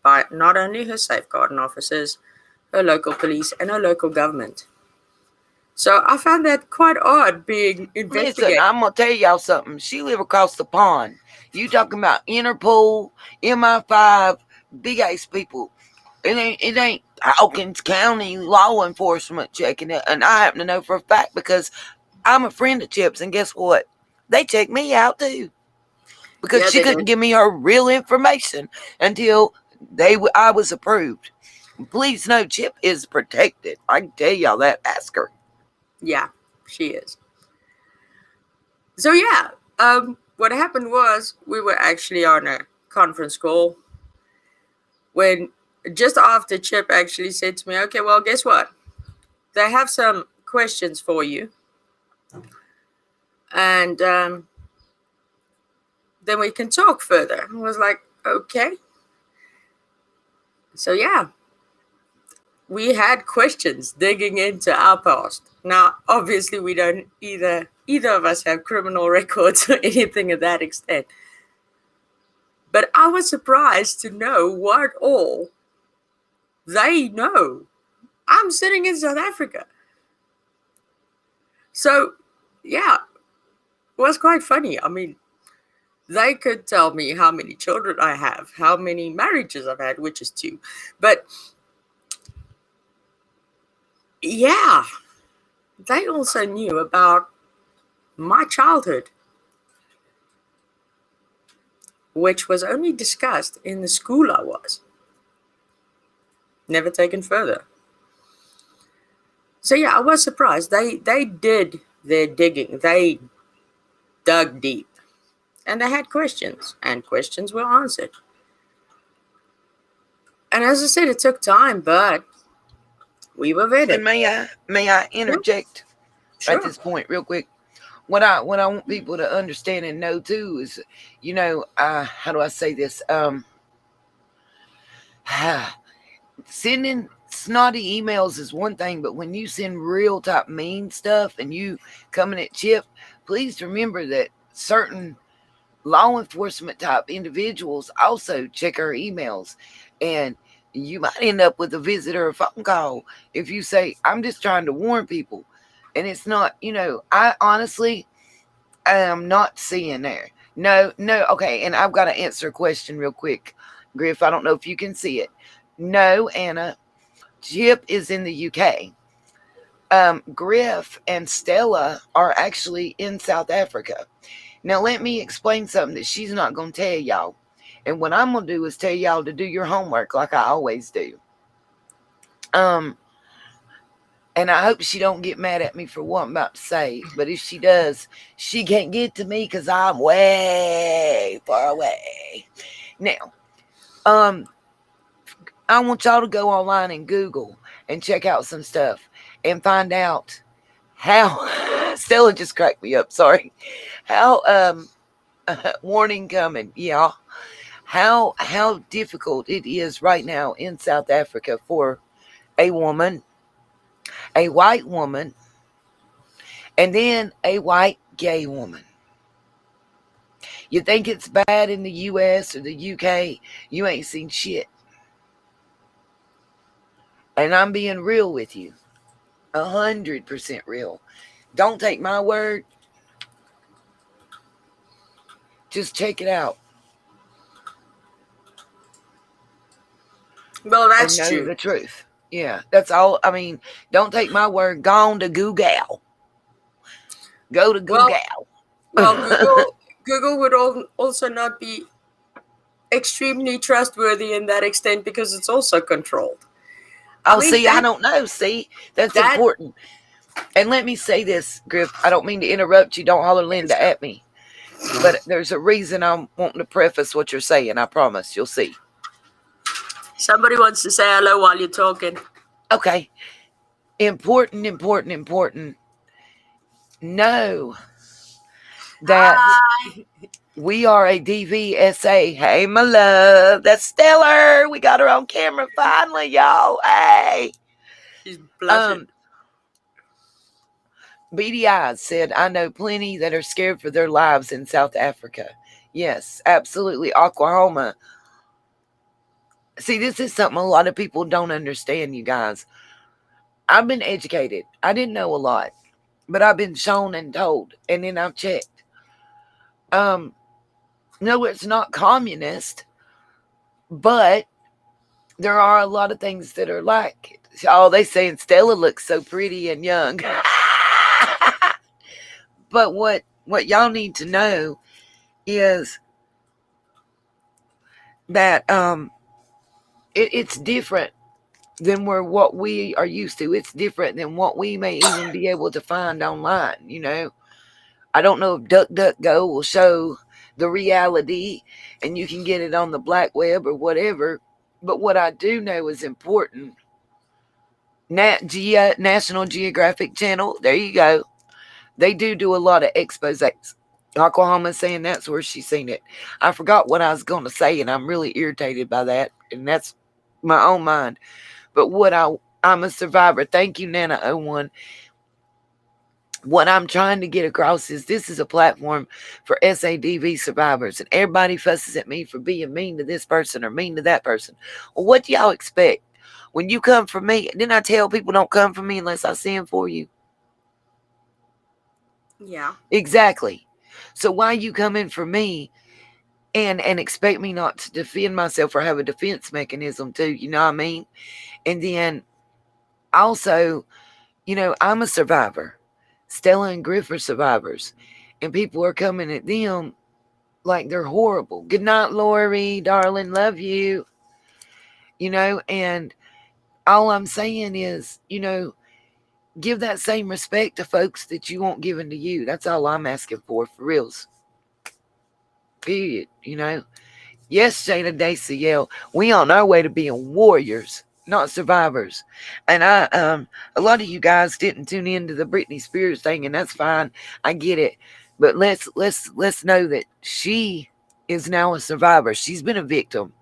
by not only her safeguarding officers, her local police, and her local government. So I found that quite odd being investigated.
Listen, I'm gonna tell y'all something. She live across the pond. You talking about Interpol, MI5, big ass people. It ain't Hawkins County law enforcement checking it. And I happen to know for a fact because I'm a friend of Chip's, and guess what? They checked me out too. Because
Yeah,
she
they
couldn't
did.
give me her real information until I was approved. Please know Chip is protected. I can tell y'all that. Ask her.
Yeah, she is. So yeah, what happened was we were actually on a conference call when just after Chip actually said to me, okay, well, guess what? They have some questions for you. And then we can talk further. I was like, okay. So yeah, we had questions digging into our past. Now, obviously, we don't either of us have criminal records or anything of that extent. But I was surprised to know what all they know. I'm sitting in South Africa. So, yeah, it was quite funny. I mean, they could tell me how many children I have, how many marriages I've had, which is 2. But yeah, they also knew about my childhood, which was only discussed in the school I was. Never taken further. So yeah, I was surprised. They did their digging. They dug deep. And they had questions, and questions were answered. And as I said, it took time, but we were vetted.
And may I interject at
Sure.
this point real quick? What I want people to understand and know too is, how do I say this? Sending snotty emails is one thing, but when you send real type mean stuff and you coming at Chip, please remember that certain law enforcement type individuals also check our emails, and you might end up with a visit or a phone call if you say, I'm just trying to warn people. And it's not, I honestly am not seeing there. No, okay, and I've got to answer a question real quick. Griff, I don't know if you can see it. No, Anna, Chip is in the UK. Griff and Stella are actually in South Africa. Now, let me explain something that she's not going to tell y'all. And what I'm going to do is tell y'all to do your homework like I always do. And I hope she don't get mad at me for what I'm about to say. But if she does, she can't get to me because I'm way far away. Now, I want y'all to go online and Google and check out some stuff and find out how Stella just cracked me up, sorry. How warning coming, yeah. How difficult it is right now in South Africa for a woman, a white woman, and then a white gay woman. You think it's bad in the US or the UK, you ain't seen shit. And I'm being real with you. 100% real. Don't take my word. Just check it out
Well,
and
that's
know
true.
the truth. Yeah, that's all. I mean, don't take my word. Go on to Google. Go to
Well,
Google.
well, Google would also not be extremely trustworthy in that extent because it's also controlled. I
Oh,
mean
see, I don't know. See, that's
that
important. And let me say this, Griff. I don't mean to interrupt you. Don't holler Linda at me. But there's a reason I'm wanting to preface what you're saying. I promise. You'll see.
somebody wants to say hello while you're talking.
Okay. Important, important, important. Know that
Hi.
we are a DVSA. Hey, my love. That's Stellar. We got her on camera finally, y'all. Hey.
She's blushing.
Beady Eyes said, I know plenty that are scared for their lives in South Africa. Yes, absolutely. Oklahoma. See, this is something a lot of people don't understand, you guys. I've been educated. I didn't know a lot, but I've been shown and told, and then I've checked. Um, no, it's not communist, but there are a lot of things that are like it. Oh, they saying Stella looks so pretty and young. But what y'all need to know is that it's different than what we are used to. It's different than what we may even be able to find online. I don't know if DuckDuckGo will show the reality and you can get it on the black web or whatever. But what I do know is important. National Geographic Channel, there you go. They do a lot of exposés. Oklahoma's saying that's where she's seen it. I forgot what I was going to say, and I'm really irritated by that. And that's my own mind. But I'm a survivor. Thank you, Nana01. What I'm trying to get across is this is a platform for SADV survivors. And everybody fusses at me for being mean to this person or mean to that person. Well, what do y'all expect? When you come for me, didn't I tell people don't come for me unless I send for you?
Yeah.
Exactly. So why you come in for me and expect me not to defend myself or have a defense mechanism too? You know what I mean? And then also, I'm a survivor. Stella and Griff are survivors. And people are coming at them like they're horrible. Good night, Lori, darling. Love you. And all I'm saying is, give that same respect to folks that you want given to you. That's all I'm asking for reals. Period. Yes, Shayna Daciel, we on our way to being warriors, not survivors. And a lot of you guys didn't tune into the Britney Spears thing, and that's fine. I get it. But let's know that she is now a survivor. She's been a victim.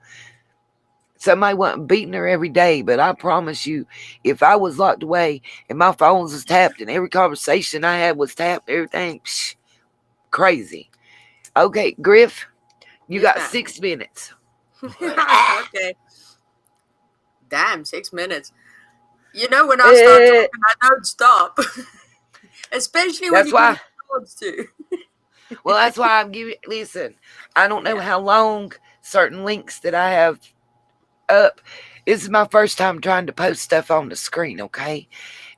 Somebody wasn't beating her every day, but I promise you, if I was locked away and my phone was tapped and every conversation I had was tapped, everything, crazy. Okay, Griff, you
Yes,
got
ma'am.
6 minutes.
Okay. Damn, 6 minutes. When I start talking, I don't stop. Especially when
That's
you give
why.
me chance to.
Well, that's why I'm giving. Listen, I don't know
Yeah.
how long certain links that I have up. This is my first time trying to post stuff on the screen, okay,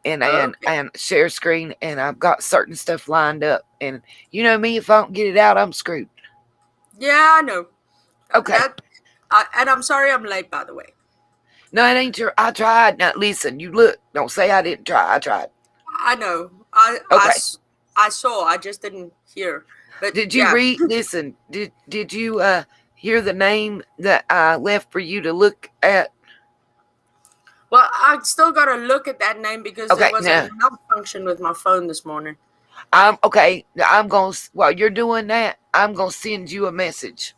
and and
Okay.
and share screen, and I've got certain stuff lined up, and you know me, if I don't get it out, I'm screwed.
Yeah, I know.
Okay,
That. And I'm sorry I'm late, by the way.
no, it ain't your. I tried. Now listen, you look. Don't say I didn't try. I tried.
I know.
Okay.
I saw. I just didn't hear. But
Did you
yeah.
read? Listen. Did you hear the name that I left for you to look at?
Well, I still got to look at that name because there
Okay.
was a
Now
malfunction with my phone this morning.
I'm okay. I'm going to, while you're doing that, I'm going to send you a message.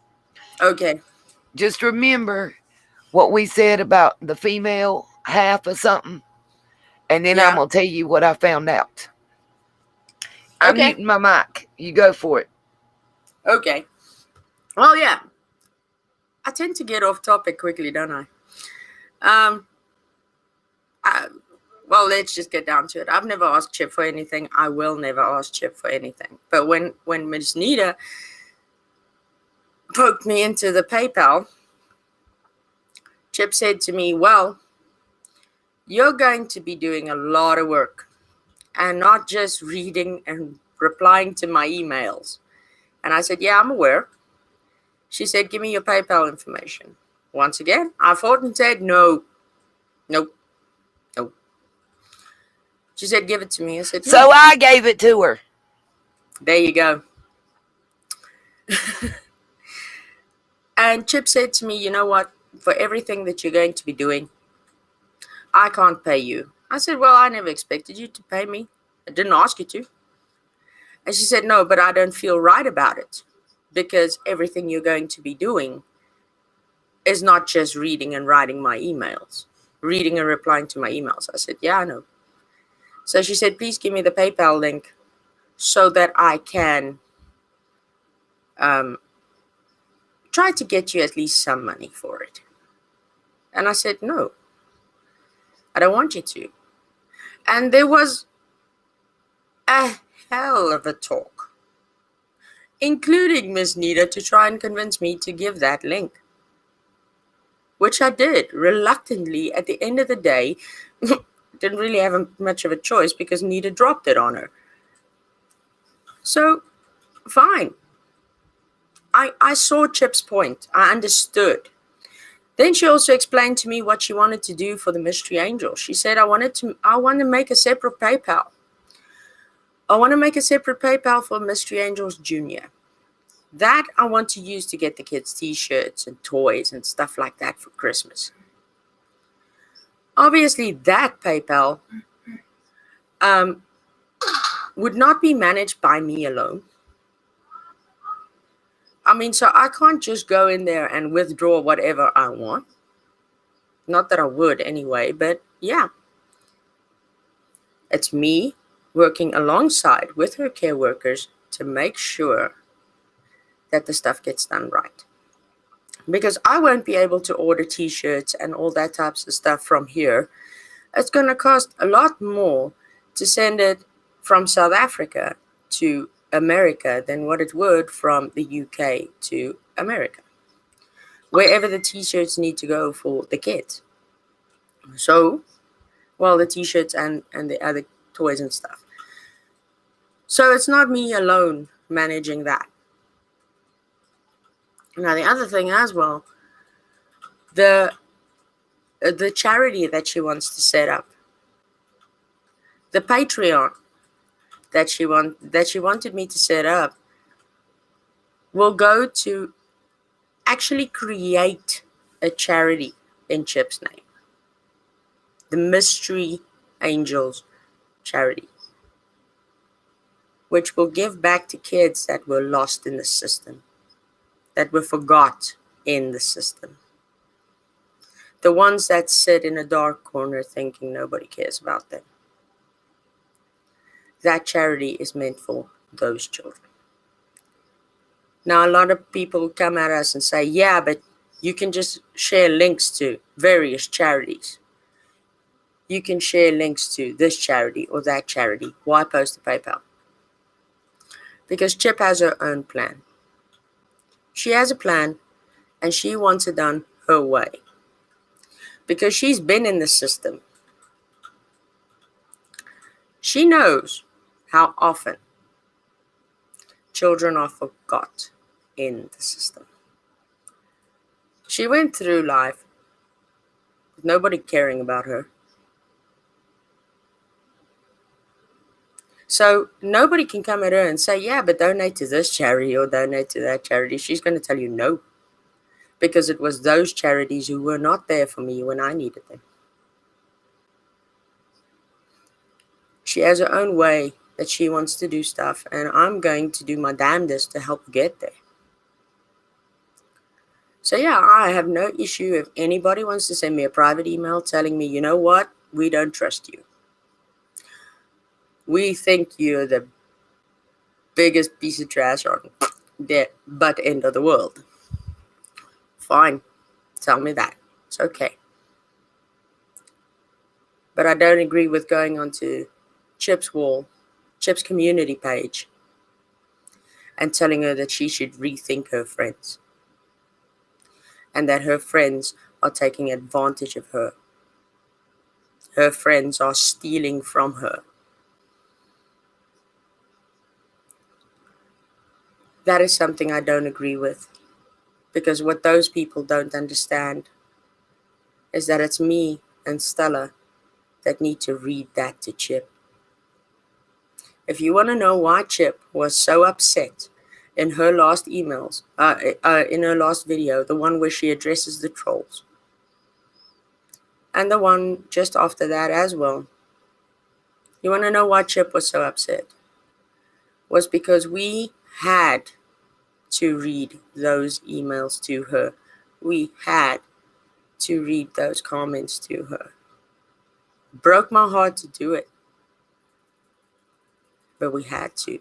Okay.
Just remember what we said about the female half or something. And then I'm
Yeah.
going to tell you what I found out. I'm
Okay.
muting my mic. You go for it.
Okay. Well, yeah. I tend to get off topic quickly, don't I? Um, I well, let's just get down to it. I've never asked Chip for anything. I will never ask Chip for anything. But when Miss Nita poked me into the PayPal, Chip said to me, well, you're going to be doing a lot of work and not just reading and replying to my emails. And I said, yeah, I'm aware. She said, give me your PayPal information. Once again, I fought and said, no. She said, give it to me. I said, no.
So I gave it to her.
There you go. And Chip said to me, you know what? For everything that you're going to be doing, I can't pay you. I said, well, I never expected you to pay me. I didn't ask you to. And she said, no, but I don't feel right about it, because everything you're going to be doing is not just reading and writing my emails, reading and replying to my emails. I said, yeah, I know. So she said, please give me the PayPal link so that I can try to get you at least some money for it. And I said, no, I don't want you to. And there was a hell of a talk, including Miss Nita, to try and convince me to give that link, which I did reluctantly. At the end of the day, didn't really have much of a choice because Nita dropped it on her. So, fine. I saw Chip's point. I understood. Then she also explained to me what she wanted to do for the Mystery Angel. She said, I want to make a separate PayPal. I want to make a separate PayPal for Mystery Angels Junior. That I want to use to get the kids t-shirts and toys and stuff like that for Christmas. Obviously, that PayPal would not be managed by me alone. I mean, so I can't just go in there and withdraw whatever I want. Not that I would anyway, but yeah. It's me working alongside with her care workers to make sure that the stuff gets done right. Because I won't be able to order t-shirts and all that types of stuff from here. It's going to cost a lot more to send it from South Africa to America than what it would from the UK to America, wherever the t-shirts need to go for the kids. So, well, the t-shirts and the other toys and stuff. So it's not me alone managing that. Now, the other thing as well, the charity that she wants to set up, the Patreon that she wanted me to set up, will go to actually create a charity in Chip's name, the Mystery Angels charity, which will give back to kids that were lost in the system, that were forgot in the system, the ones that sit in a dark corner thinking nobody cares about them. That charity is meant for those children. Now, a lot of people come at us and say, yeah, but you can just share links to various charities. You can share links to this charity or that charity. Why post a PayPal? Because Chip has her own plan. She has a plan and she wants it done her way. Because she's been in the system. She knows how often children are forgot in the system. She went through life with nobody caring about her. So nobody can come at her and say, yeah, but donate to this charity or donate to that charity. She's going to tell you no. Because it was those charities who were not there for me when I needed them. She has her own way that she wants to do stuff, and I'm going to do my damnedest to help get there. So yeah, I have no issue if anybody wants to send me a private email telling me, you know what, we don't trust you. We think you're the biggest piece of trash on the butt end of the world. Fine, tell me that. It's okay. But I don't agree with going onto Chip's wall, Chip's community page, and telling her that she should rethink her friends and that her friends are taking advantage of her. Her friends are stealing from her. That is something I don't agree with, because what those people don't understand is that it's me and Stella that need to read that to Chip. If you want to know why Chip was so upset in her last emails, in her last video, the one where she addresses the trolls, and the one just after that as well, you want to know why Chip was so upset? Was because we had to read those emails to her. We had to read those comments to her. Broke my heart to do it, but we had to.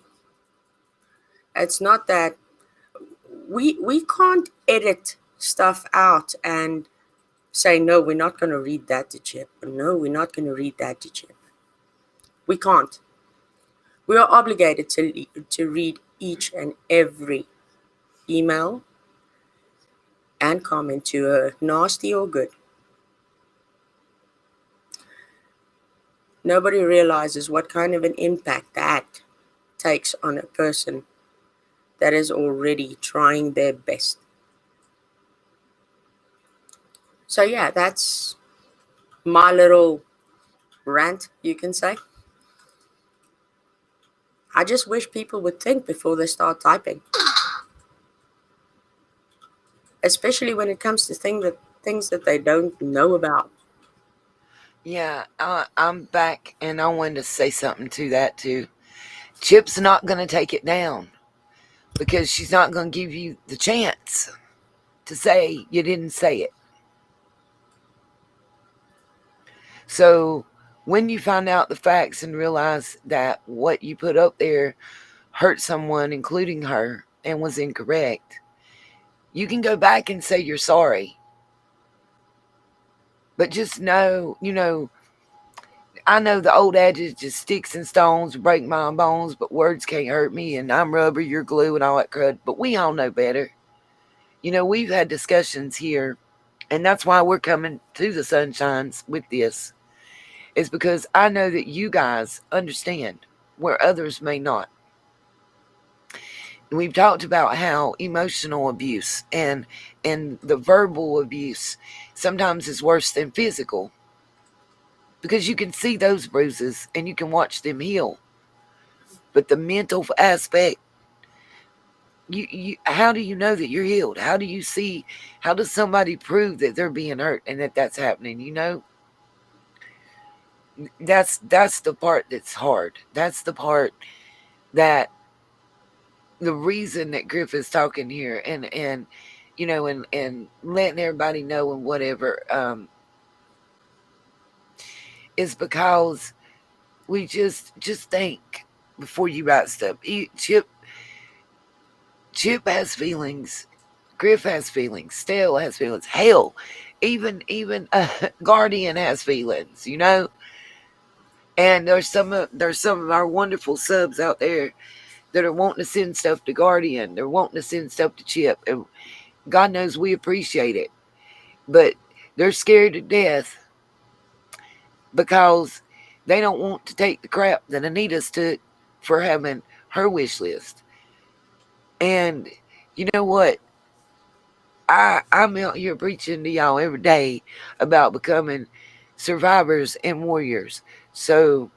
It's not that we can't edit stuff out and say, no, we're not going to read that to Chip. No, we're not going to read that to Chip. We can't. We are obligated to read each and every email and comment to her, nasty or good. Nobody realizes what kind of an impact that takes on a person that is already trying their best. So yeah, that's my little rant, you can say. I just wish people would think before they start typing. Especially when it comes to things that they don't know about.
Yeah, I'm back, and I wanted to say something to that too. Chip's not going to take it down because she's not going to give you the chance to say you didn't say it. So when you find out the facts and realize that what you put up there hurt someone, including her, and was incorrect, you can go back and say you're sorry. But just know, I know the old adage, just sticks and stones break my bones, but words can't hurt me, and I'm rubber, you're glue, and all that crud. But we all know better. We've had discussions here, and that's why we're coming to the sunshines with this, is because I know that you guys understand where others may not. We've talked about how emotional abuse and the verbal abuse sometimes is worse than physical, because you can see those bruises and you can watch them heal. But the mental aspect, you how do you know that you're healed? How do you see? How does somebody prove that they're being hurt and that that's happening? That's the part that's hard. That's the part that the reason that Griff is talking here, and letting everybody know and whatever, is because we just think before you write stuff. Chip has feelings. Griff has feelings. Stell has feelings. Hell, even Guardian has feelings. And there's some of our wonderful subs out there that are wanting to send stuff to Guardian. They're wanting to send stuff to Chip, and God knows we appreciate it. But they're scared to death because they don't want to take the crap that Anita's took for having her wish list. And you know what? I'm out here preaching to y'all every day about becoming survivors and warriors. So,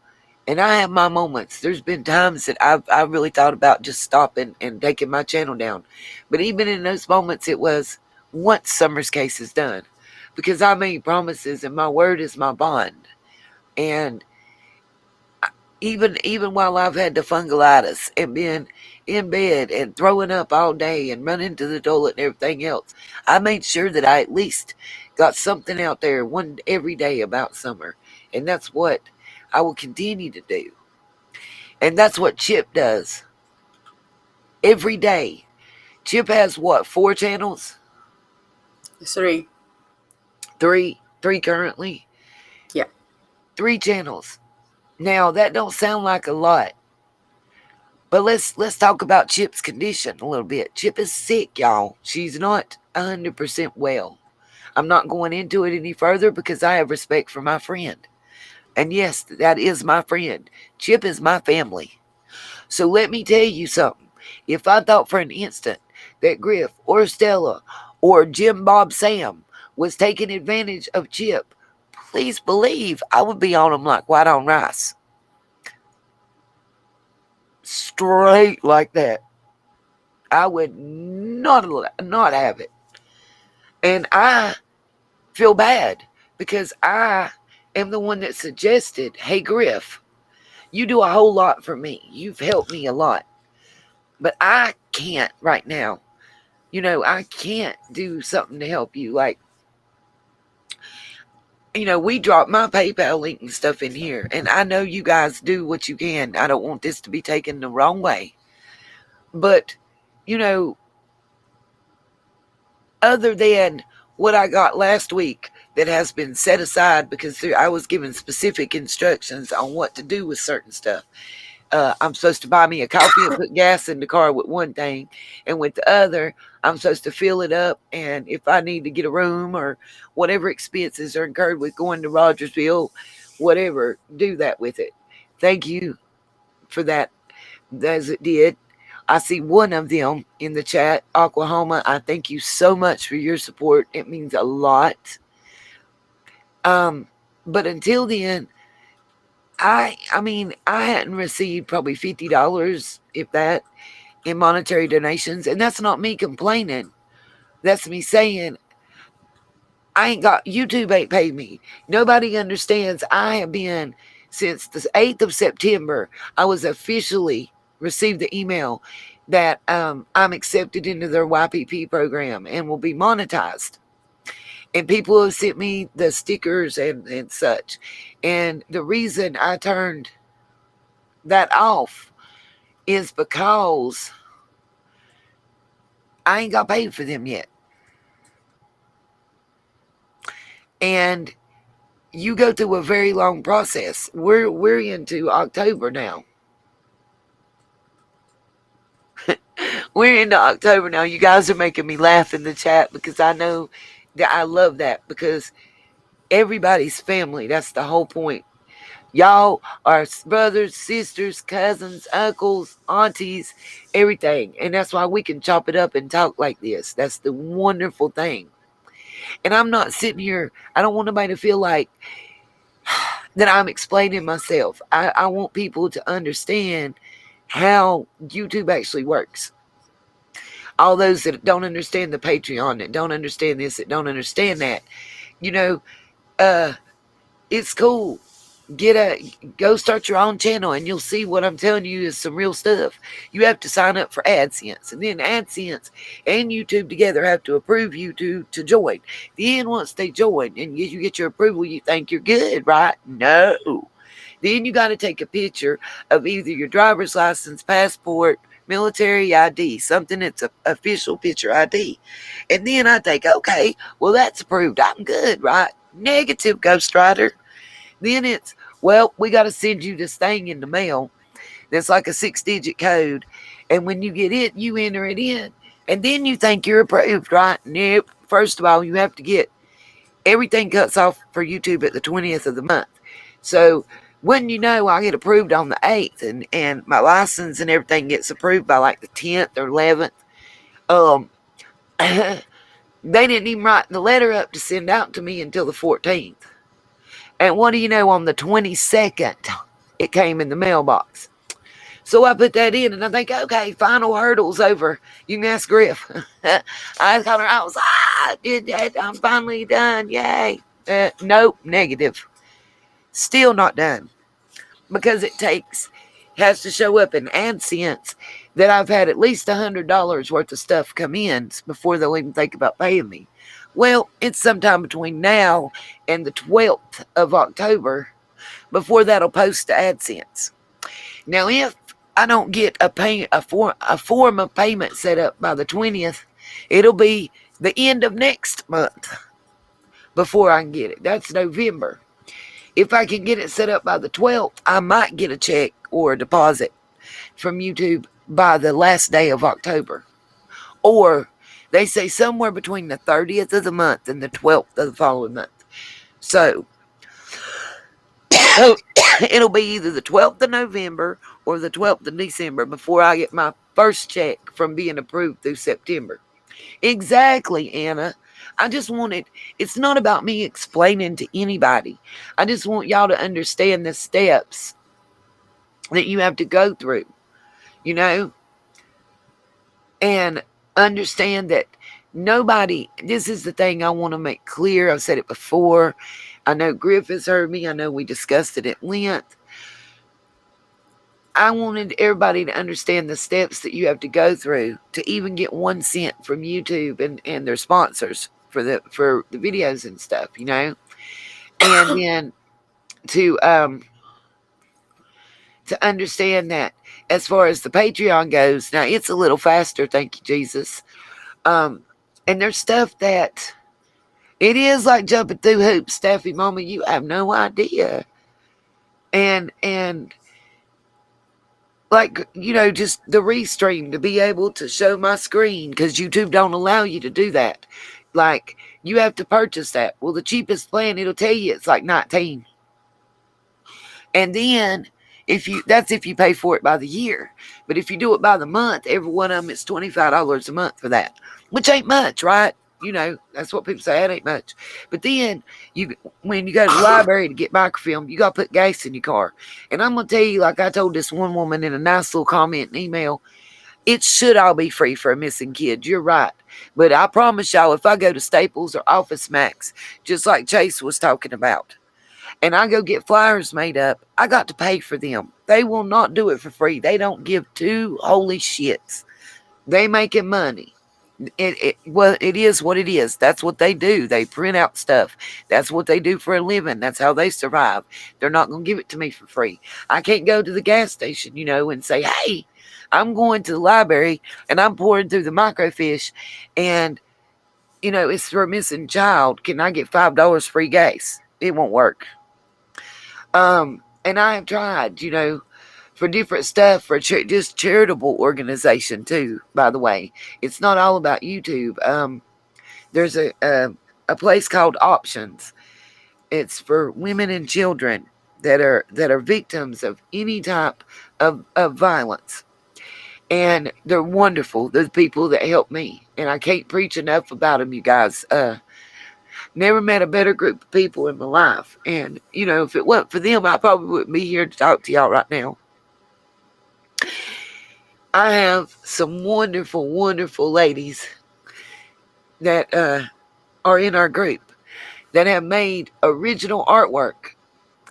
and I have my moments. There's been times that I've really thought about just stopping and taking my channel down. But even in those moments, it was once Summer's case is done, because I made promises and my word is my bond. And even while I've had the fungalitis and been in bed and throwing up all day and running to the toilet and everything else, I made sure that I at least got something out there one every day about Summer. And that's what I will continue to do. And that's what Chip does every day. Chip has what, 4 channels?
3.
Three currently.
Yeah.
3 channels. Now that don't sound like a lot, but let's talk about Chip's condition a little bit. Chip is sick, y'all. She's not 100% well. I'm not going into it any further because I have respect for my friend. And yes, that is my friend. Chip is my family. So let me tell you something. If I thought for an instant that Griff or Stella or Jim Bob Sam was taking advantage of Chip, please believe I would be on them like white on rice. Straight like that. I would not have it. And I feel bad because I am the one that suggested, hey, Griff, you do a whole lot for me. You've helped me a lot. But I can't right now. I can't do something to help you. Like, we drop my PayPal link and stuff in here. And I know you guys do what you can. I don't want this to be taken the wrong way. But, other than what I got last week that has been set aside because I was given specific instructions on what to do with certain stuff. I'm supposed to buy me a coffee and put gas in the car with one thing, and with the other, I'm supposed to fill it up, and if I need to get a room or whatever expenses are incurred with going to Rogersville, whatever, do that with it. Thank you for that, as it did. I see one of them in the chat, Oklahoma. I thank you so much for your support. It means a lot. But until then, I hadn't received probably $50, if that, in monetary donations. And that's not me complaining. That's me saying, YouTube ain't paid me. Nobody understands. I have been, since the 8th of September, I was officially received the email that I'm accepted into their YPP program and will be monetized. And people have sent me the stickers and such. And the reason I turned that off is because I ain't got paid for them yet. And you go through a very long process. We're into October now. We're into October now. You guys are making me laugh in the chat because I know that I love that, because everybody's family. That's the whole point. Y'all are brothers, sisters, cousins, uncles, aunties, everything. And that's why we can chop it up and talk like this. That's the wonderful thing. And I'm not sitting here. I don't want nobody to feel like that I'm explaining myself. I want people to understand how YouTube actually works. All those that don't understand the Patreon, that don't understand this, that don't understand that, it's cool. Go start your own channel and you'll see what I'm telling you is some real stuff. You have to sign up for AdSense, and then AdSense and YouTube together have to approve you to join. Then once they join and you get your approval, you think you're good, right? No. Then you got to take a picture of either your driver's license, passport, military ID, something that's an official picture ID. And then I think, okay, well, that's approved. I'm good, right? Negative, Ghost Rider. Then it's, well, we got to send you this thing in the mail that's like a 6-digit code. And when you get it, you enter it in. And then you think you're approved, right? Nope. First of all, you have to get everything cuts off for YouTube at the 20th of the month. So when I get approved on the 8th, and my license and everything gets approved by like the 10th or 11th. They didn't even write the letter up to send out to me until the 14th. And what do you know, on the 22nd, it came in the mailbox. So I put that in, and I think, okay, final hurdle's over. You can ask Griff. I called her. I was, I did that. I'm finally done. Yay. Nope, negative. Still not done. Because it has to show up in AdSense that I've had at least $100 worth of stuff come in before they'll even think about paying me. Well, it's sometime between now and the 12th of October before that'll post to AdSense. Now, if I don't get a form of payment set up by the 20th, it'll be the end of next month before I can get it. That's November. If I can get it set up by the 12th, I might get a check or a deposit from YouTube by the last day of October. Or they say somewhere between the 30th of the month and the 12th of the following month. So it'll be either the 12th of November or the 12th of December before I get my first check from being approved through September. Exactly, Anna. I just wanted, it's not about me explaining to anybody. I just want y'all to understand the steps that you have to go through, you know, and understand that nobody, this is the thing I want to make clear. I've said it before. I know Griff has heard me. I know we discussed it at length. I wanted everybody to understand the steps that you have to go through to even get 1 cent from YouTube and their sponsors for the videos and stuff, you know? And then to understand that as far as the Patreon goes, now it's a little faster, thank you, Jesus. And there's stuff that it is like jumping through hoops, Steffi Mama, you have no idea. And like, you know, just the restream to be able to show my screen, because YouTube don't allow you to do that. Like, you have to purchase that. Well, the cheapest plan, it'll tell you it's like 19. And then that's if you pay for it by the year. But if you do it by the month, every one of them is $25 a month for that, which ain't much, right? You know, that's what people say, it ain't much. But then when you go to the library to get microfilm, you got to put gas in your car. And I'm going to tell you, like I told this one woman in a nice little comment and email, it should all be free for a missing kid. You're right. But I promise y'all, if I go to Staples or Office Max, just like Chase was talking about, and I go get flyers made up, I got to pay for them. They will not do it for free. They don't give two holy shits. They making money. Well, it is what it is. That's what they do. They print out stuff. That's what they do for a living. That's how they survive. They're not going to give it to me for free. I can't go to the gas station, you know, and say, hey, I'm going to the library and I'm pouring through the microfiche and, you know, it's for a missing child. Can I get $5 free gas? It won't work. And I have tried, you know, for different stuff, for just charitable organization too, by the way. It's not all about YouTube. There's a place called Options. It's for women and children that are victims of any type of violence. And they're wonderful. They're the people that help me. And I can't preach enough about them, you guys. Never met a better group of people in my life. And, you know, if it wasn't for them, I probably wouldn't be here to talk to y'all right now. I have some wonderful, wonderful ladies that are in our group that have made original artwork.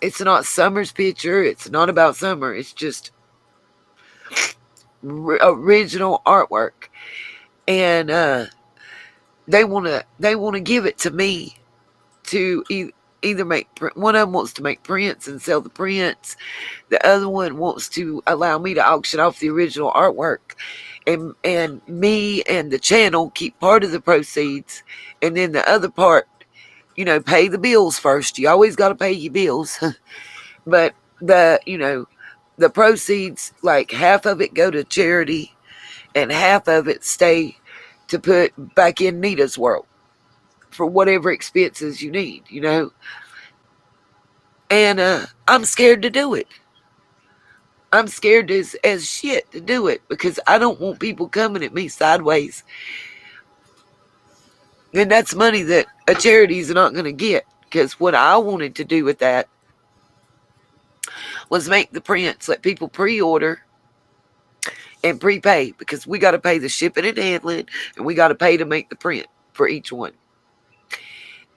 It's not Summer's picture. It's not about Summer. It's just original artwork. And they want to give it to me to either make, one of them wants to make prints and sell the prints. The other one wants to allow me to auction off the original artwork, and me and the channel keep part of the proceeds, and then the other part, you know, pay the bills first. You always got to pay your bills. But the proceeds, like half of it go to charity and half of it stay to put back in Nita's world for whatever expenses you need, you know. And I'm scared to do it. I'm scared as shit to do it because I don't want people coming at me sideways. And that's money that a charity's not going to get, because what I wanted to do with that was make the prints, let people pre-order and prepay, because we got to pay the shipping and handling, and we got to pay to make the print for each one.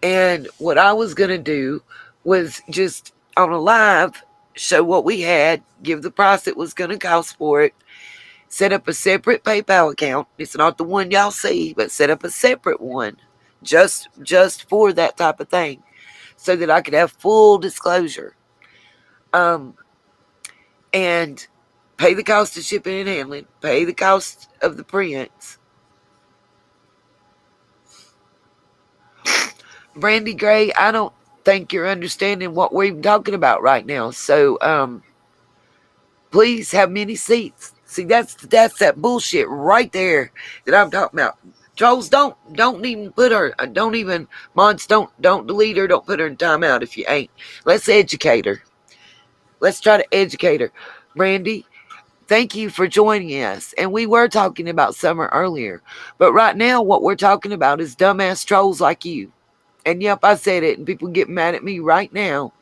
And what I was going to do was just on a live show what we had, give the price it was going to cost for it, set up a separate PayPal account. It's not the one y'all see, but set up a separate one just for that type of thing, so that I could have full disclosure. And pay the cost of shipping and handling, pay the cost of the prints. Brandy Gray, I don't think you're understanding what we're even talking about right now. So please have many seats. See, that's that bullshit right there that I'm talking about. Trolls, don't even put her. Don't even mods. Don't delete her. Don't put her in timeout if you ain't. Let's educate her. Let's try to educate her. Brandy, thank you for joining us. And we were talking about summer earlier, but right now what we're talking about is dumbass trolls like you. And yep, I said it, and people get mad at me right now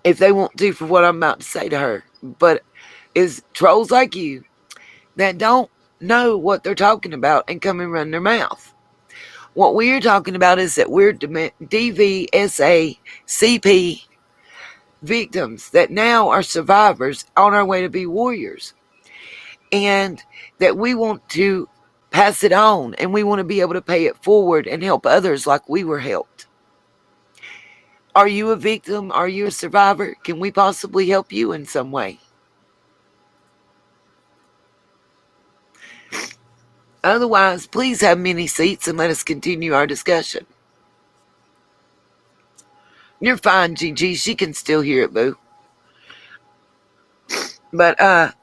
if they want to for what I'm about to say to her. But is trolls like you that don't know what they're talking about and come and run their mouth. What we're talking about is that we're DVSA CP victims that now are survivors on our way to be warriors. And that we want to pass it on and we want to be able to pay it forward and help others like we were helped. Are you a victim? Are you a survivor? Can we possibly help you in some way? Otherwise, please have many seats and let us continue our discussion. You're fine, Gigi. She can still hear it, boo. But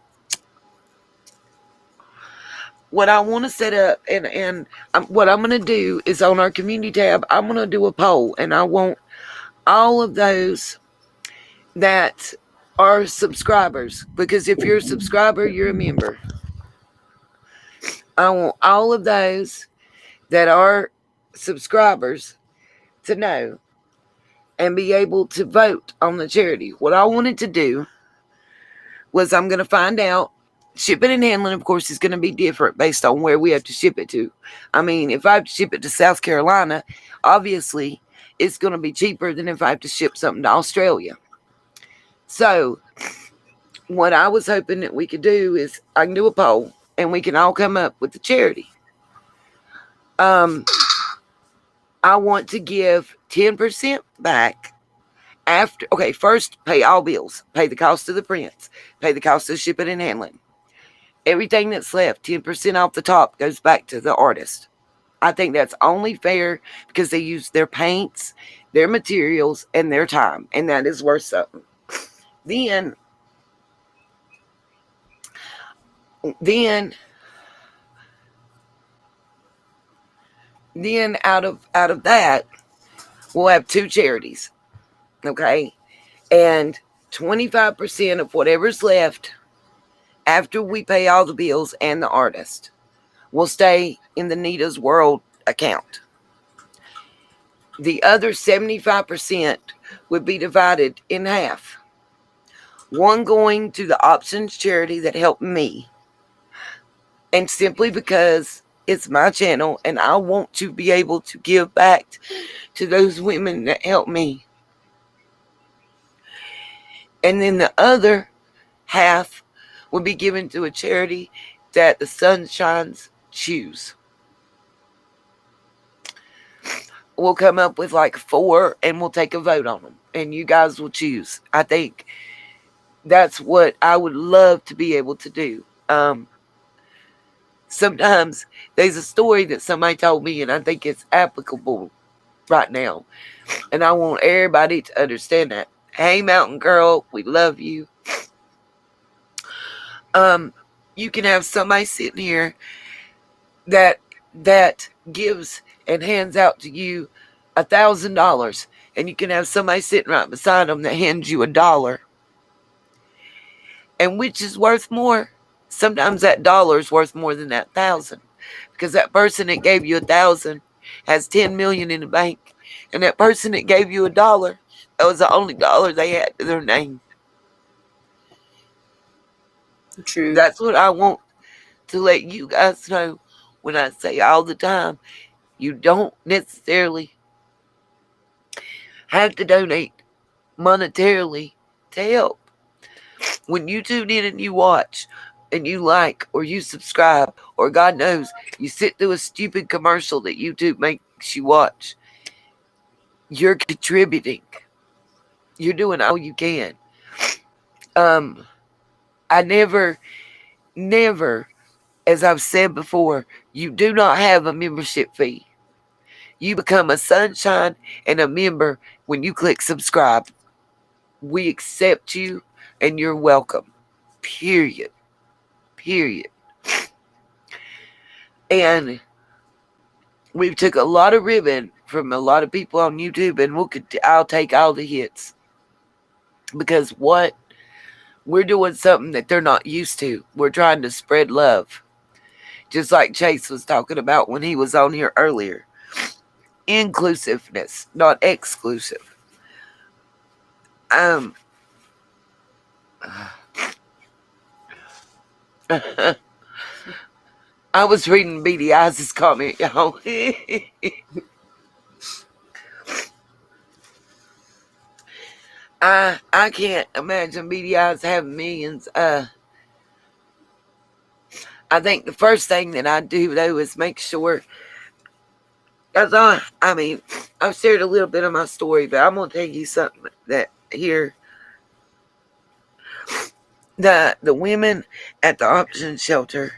what I want to set up and what I'm going to do is on our community tab, I'm going to do a poll, and I want all of those that are subscribers, because if you're a subscriber, you're a member. I want all of those that are subscribers to know and be able to vote on the charity. What I wanted to do was I'm going to find out. Shipping and handling, of course, is going to be different based on where we have to ship it to. I mean, if I have to ship it to South Carolina, obviously it's going to be cheaper than if I have to ship something to Australia. So what I was hoping that we could do is I can do a poll and we can all come up with the charity. I want to give 10% back after. Okay, first pay all bills, pay the cost of the prints, pay the cost of shipping and handling. Everything that's left, 10% off the top goes back to the artist. I think that's only fair because they use their paints, their materials, and their time, and that is worth something. Then out of that, we'll have two charities, okay, and 25% of whatever's left after we pay all the bills and the artist will stay in the Nita's World account. The other 75% would be divided in half. One going to the Options charity that helped me, and simply because it's my channel and I want to be able to give back to those women that helped me. And then the other half would be given to a charity that the Sunshines choose. We'll come up with like 4 and we'll take a vote on them and you guys will choose. I think that's what I would love to be able to do. Sometimes there's a story that somebody told me and I think it's applicable right now, and I want everybody to understand that. Hey, Mountain Girl, we love you. You can have somebody sitting here that gives and hands out to you $1,000, and you can have somebody sitting right beside them that hands you $1. And which is worth more? Sometimes that dollar is worth more than that 1,000, because that person that gave you 1,000 has 10 million in the bank, and that person that gave you $1, that was the only dollar they had to their name.
True.
That's what I want to let you guys know when I say all the time, you don't necessarily have to donate monetarily to help. When you tune in and you watch and you like or you subscribe, or God knows you sit through a stupid commercial that YouTube makes you watch, you're contributing. You're doing all you can. I never, as I've said before, you do not have a membership fee. You become a sunshine and a member when you click subscribe. We accept you and you're welcome. Period. Period. And we've took a lot of ribbon from a lot of people on YouTube, and I'll take all the hits. Because what? We're doing something that they're not used to. We're trying to spread love. Just like Chase was talking about when he was on here earlier. Inclusiveness, not exclusive. I was reading Beady Eyes' comment, y'all. I can't imagine Beady Eyes having millions. I think the first thing that I do though is make sure. I've shared a little bit of my story, but I'm gonna tell you something that here. The women at the option shelter,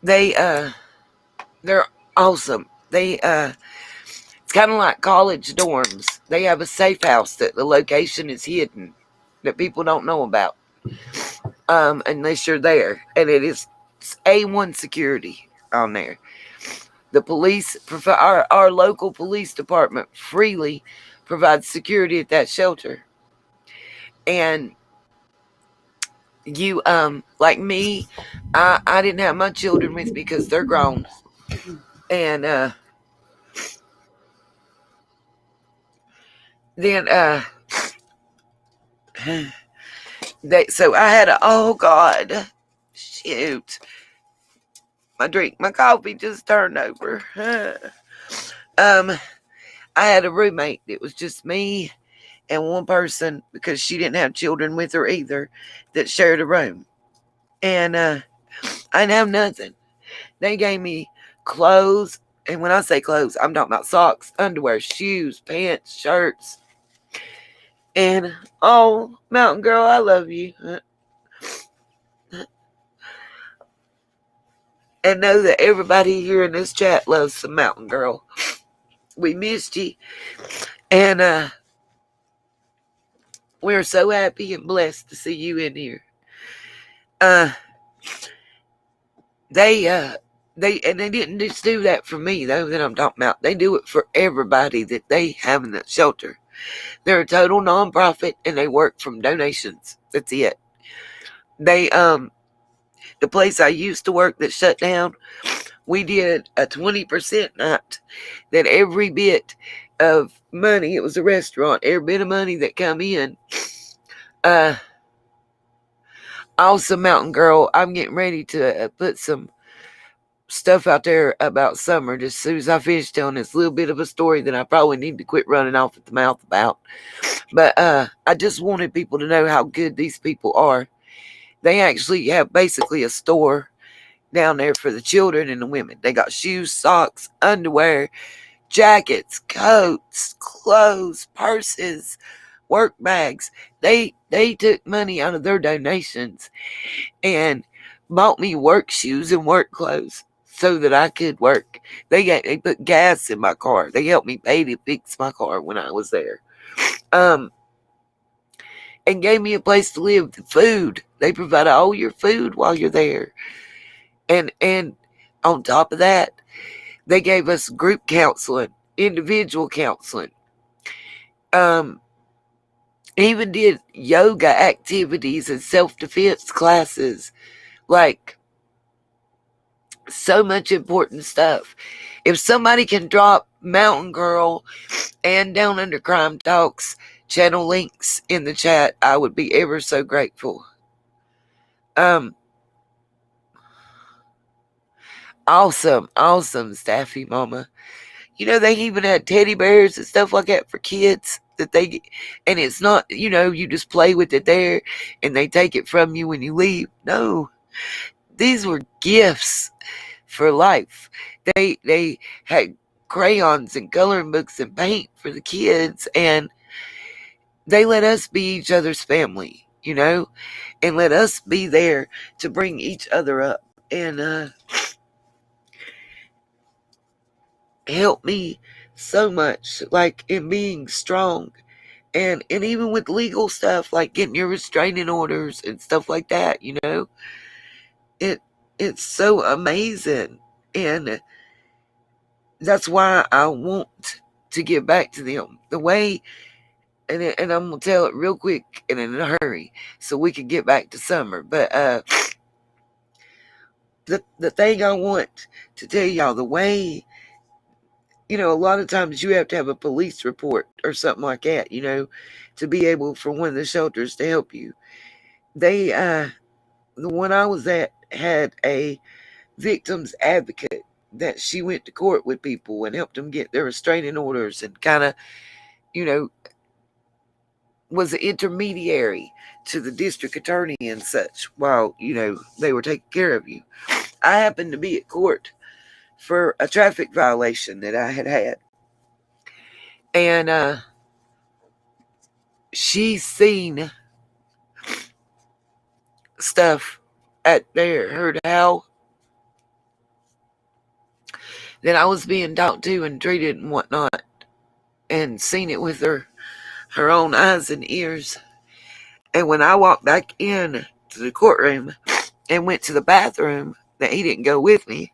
they're awesome. It's kind of like college dorms. They have a safe house that the location is hidden, that people don't know about, unless you're there, and it is A1 security on there. The police, our local police department, freely provides security at that shelter, and you like me, I didn't have my children with me because they're grown, and then so I had oh God, shoot, my coffee just turned over. I had a roommate. It was just me and one person, because she didn't have children with her either, that shared a room, and I didn't have nothing. They gave me clothes, and when I say clothes, I'm talking about socks, underwear, shoes, pants, shirts. And oh, Mountain Girl, I love you. And know that everybody here in this chat loves some Mountain Girl. We missed you. And we're so happy and blessed to see you in here. They didn't just do that for me, though, that I'm talking about. They do it for everybody that they have in that shelter. They're a total nonprofit, and they work from donations. That's it. They the place I used to work that shut down, we did a 20% night. That every bit of money, it was a restaurant, every bit of money that come in, awesome Mountain Girl, I'm getting ready to put some stuff out there about summer just as soon as I finish telling this little bit of a story that I probably need to quit running off at the mouth about. But I just wanted people to know how good these people are. They actually have basically a store down there for the children and the women. They got shoes, socks, underwear, jackets, coats, clothes, purses, work bags. They took money out of their donations and bought me work shoes and work clothes so that I could work. They put gas in my car. They helped me pay to fix my car when I was there. And gave me a place to live. The food. They provide all your food while you're there. And on top of that, they gave us group counseling, individual counseling. Even did yoga activities and self-defense classes. Like, so much important stuff. If somebody can drop Mountain Girl and Down Under Crime Talks channel links in the chat, I would be ever so grateful. Awesome Staffy Mama. You know, they even had teddy bears and stuff like that for kids that they, and it's not, you just play with it there and they take it from you when you leave. No, these were gifts for life. They had crayons and coloring books and paint for the kids, and they let us be each other's family, and let us be there to bring each other up. And helped me so much, like in being strong. And even with legal stuff, like getting your restraining orders and stuff like that, it it's so amazing. And that's why I want to give back to them the way. And I'm gonna tell it real quick and in a hurry so we can get back to summer. But the thing I want to tell y'all, the way, a lot of times you have to have a police report or something like that, to be able for one of the shelters to help you. They the one I was at had a victim's advocate that she went to court with people and helped them get their restraining orders and kind of, you know, was an intermediary to the district attorney and such while, they were taking care of you. I happened to be at court for a traffic violation that I had had. And she's seen stuff at there, heard how that I was being talked to and treated and whatnot, and seen it with her own eyes and ears. And when I walked back in to the courtroom and went to the bathroom, that he didn't go with me.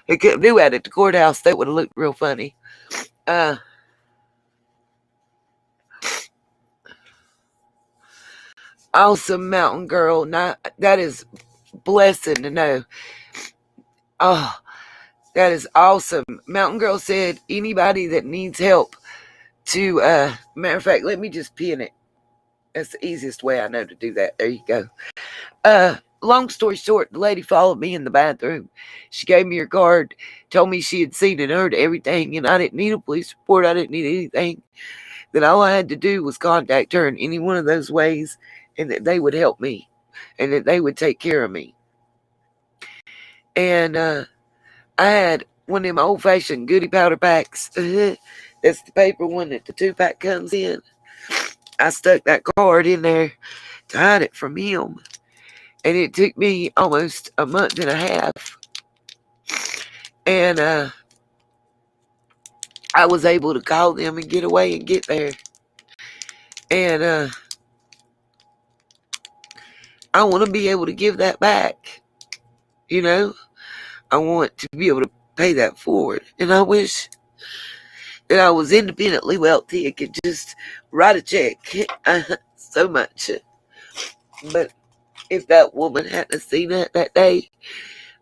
He couldn't do that at the courthouse. That would have looked real funny. Awesome mountain girl. That is blessing to know. Oh, that is awesome. Mountain girl said anybody that needs help to, matter of fact, let me just pin it. That's the easiest way I know to do that. There you go. Long story short, the lady followed me in the bathroom. She gave me her card, told me she had seen and heard everything, and I didn't need a police report. I didn't need anything. That all I had to do was contact her in any one of those ways, and that they would help me, and that they would take care of me. And I had one of them old-fashioned goodie powder packs. That's the paper one that the 2-pack comes in. I stuck that card in there to hide it from him. And it took me almost a month and a half. And I was able to call them and get away and get there. And I want to be able to give that back. I want to be able to pay that forward. And I wish that I was independently wealthy and could just write a check so much. But if that woman hadn't seen that day,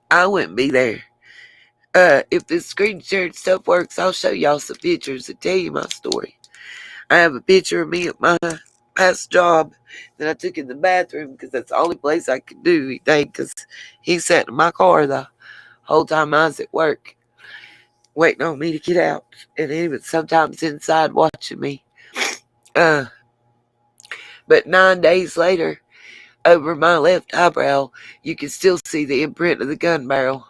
I wouldn't be there. If this screen shared stuff works, I'll show y'all some pictures and tell you my story. I have a picture of me at my past job that I took in the bathroom because that's the only place I could do anything, because he sat in my car the whole time I was at work waiting on me to get out, and he was sometimes inside watching me. But 9 days later, over my left eyebrow, you can still see the imprint of the gun barrel.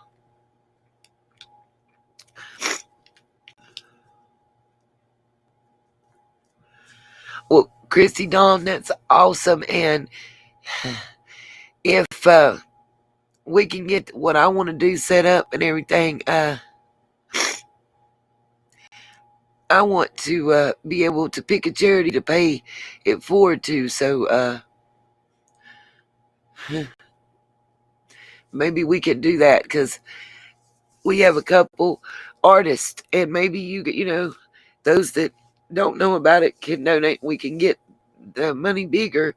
Well, Christy Dawn, that's awesome. And if we can get what I want to do set up and everything, I want to be able to pick a charity to pay it forward to. So maybe we can do that, because we have a couple artists, and maybe those that don't know about it can donate. We can get the money bigger,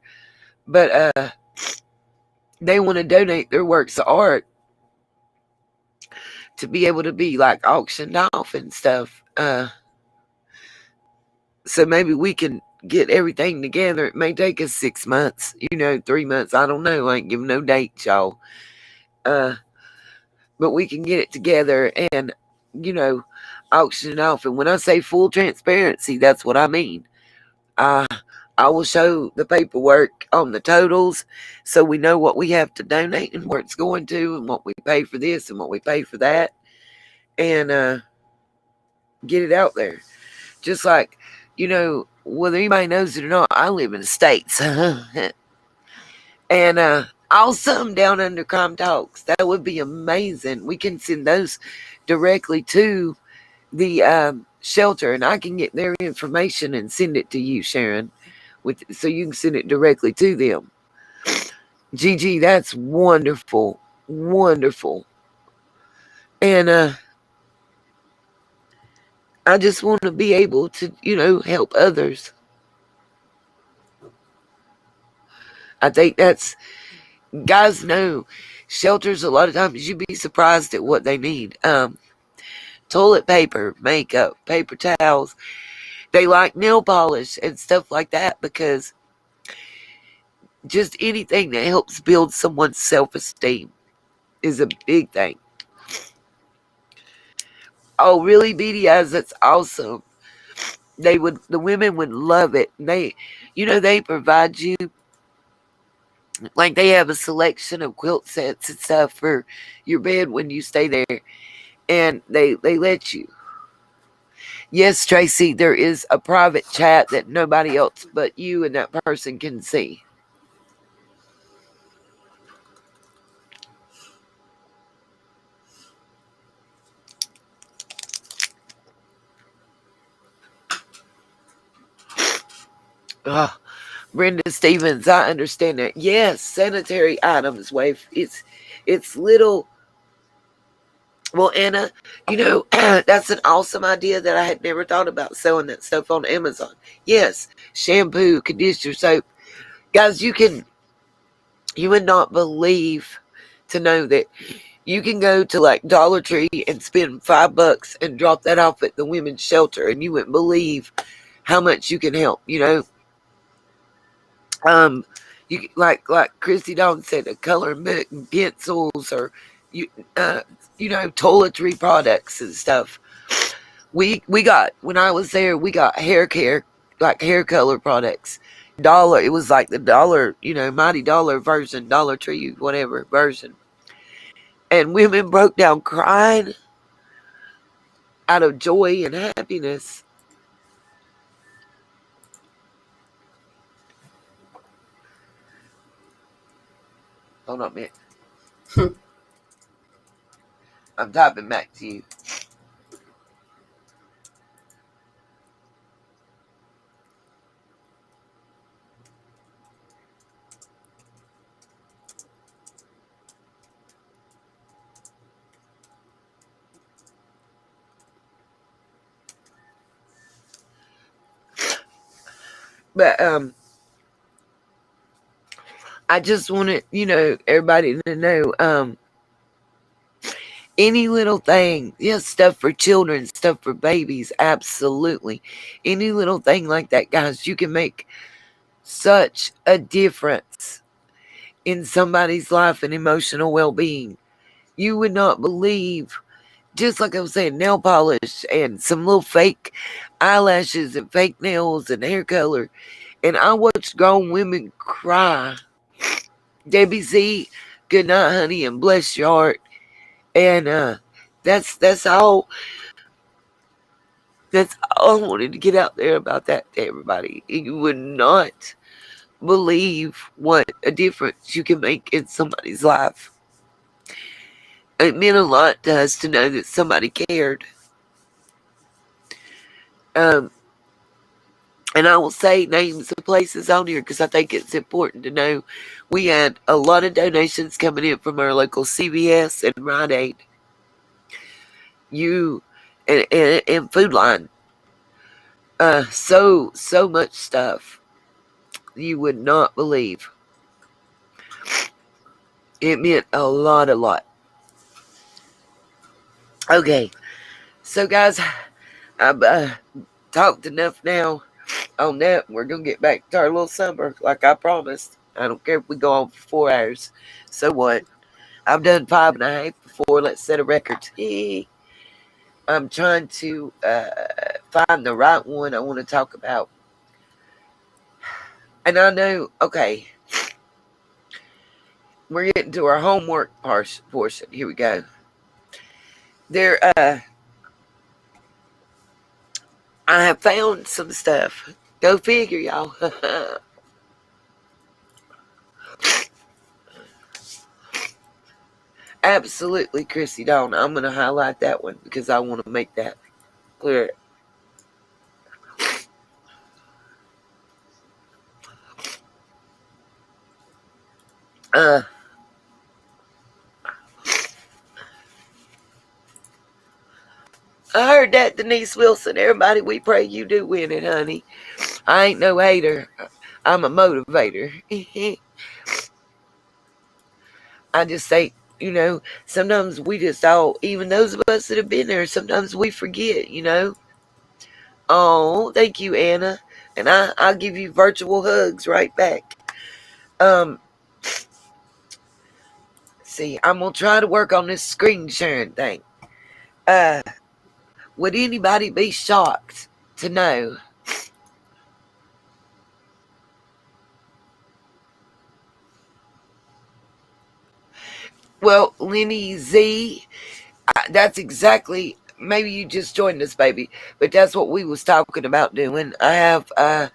but they want to donate their works of art to be able to be like auctioned off and stuff. So maybe we can get everything together. It may take us 6 months, 3 months. I don't know. I ain't giving no dates, y'all. But we can get it together and, auction it off. And when I say full transparency, that's what I mean. I will show the paperwork on the totals so we know what we have to donate and where it's going to, and what we pay for this and what we pay for that, and get it out there. Just like, whether anybody knows it or not, I live in the States. And awesome down under Crime Talks. That would be amazing. We can send those directly to the shelter, and I can get their information and send it to you, Sharon, so you can send it directly to them. Gigi, that's wonderful, wonderful. And I just want to be able to, help others. I think that's, guys know, shelters a lot of times you'd be surprised at what they need. Toilet paper, makeup, paper towels. They like nail polish and stuff like that, because just anything that helps build someone's self-esteem is a big thing. Oh, really, BDS? That's awesome. The women would love it. They provide you, like, they have a selection of quilt sets and stuff for your bed when you stay there, and they let you. Yes, Tracy, there is a private chat that nobody else but you and that person can see. Oh, Brenda Stevens, I understand that. Yes, sanitary items, Wave. It's little. Well, Anna, that's an awesome idea that I had never thought about, selling that stuff on Amazon. Yes, shampoo, conditioner, soap. Guys, you would not believe to know that you can go to like Dollar Tree and spend $5 and drop that off at the women's shelter, and you wouldn't believe how much you can help. You like Christy Dawn said, a coloring book and pencils, or you toiletry products and stuff. We got, when I was there, we got hair care, like hair color products. Dollar, it was like the dollar, Mighty Dollar version, Dollar Tree, whatever version. And women broke down crying out of joy and happiness. Hold on a minute. I'm typing back to you. But I just wanted, everybody to know, any little thing, stuff for children, stuff for babies, absolutely. Any little thing like that, guys, you can make such a difference in somebody's life and emotional well-being. You would not believe, just like I was saying, nail polish and some little fake eyelashes and fake nails and hair color. And I watched grown women cry. Debbie Z, good night, honey, and bless your heart. And that's all. That's all I wanted to get out there about that to everybody. You would not believe what a difference you can make in somebody's life. It meant a lot to us to know that somebody cared. And I will say names of places on here because I think it's important to know. We had a lot of donations coming in from our local CVS and Rite Aid. And Food Line. So much stuff you would not believe. It meant a lot. Okay, so guys, I've talked enough now on that. We're gonna get back to our little summer like I promised. I don't care if we go on for 4 hours. So what? I've done 5.5 before. Let's set a record. I'm trying to find the right one I want to talk about. And I know, okay, we're getting to our homework portion. Here we go. There, I have found some stuff. Go figure, y'all. Absolutely, Chrissy Dawn. I'm going to highlight that one because I want to make that. clear it. Uh, I heard that, Denise Wilson. Everybody, we pray you do win it, honey. I ain't no hater. I'm a motivator. I just say, sometimes we just all, even those of us that have been there, sometimes we forget, Oh, thank you, Anna. And I'll give you virtual hugs right back. Um, see, I'm gonna try to work on this screen sharing thing. Uh, would anybody be shocked to know? Well, Lenny Z, that's exactly. Maybe you just joined us, baby, but that's what we was talking about doing. I have.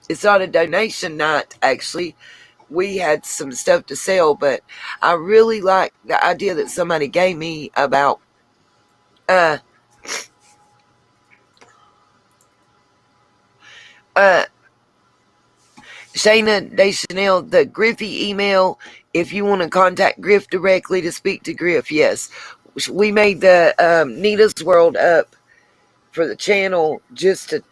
It's not a donation night, actually. We had some stuff to sell, but I really like the idea that somebody gave me about uh uh Shayna Deschanel, the Griffey email. If you want to contact Griff directly to speak to Griff, yes. We made the Nita's World up for the channel just to.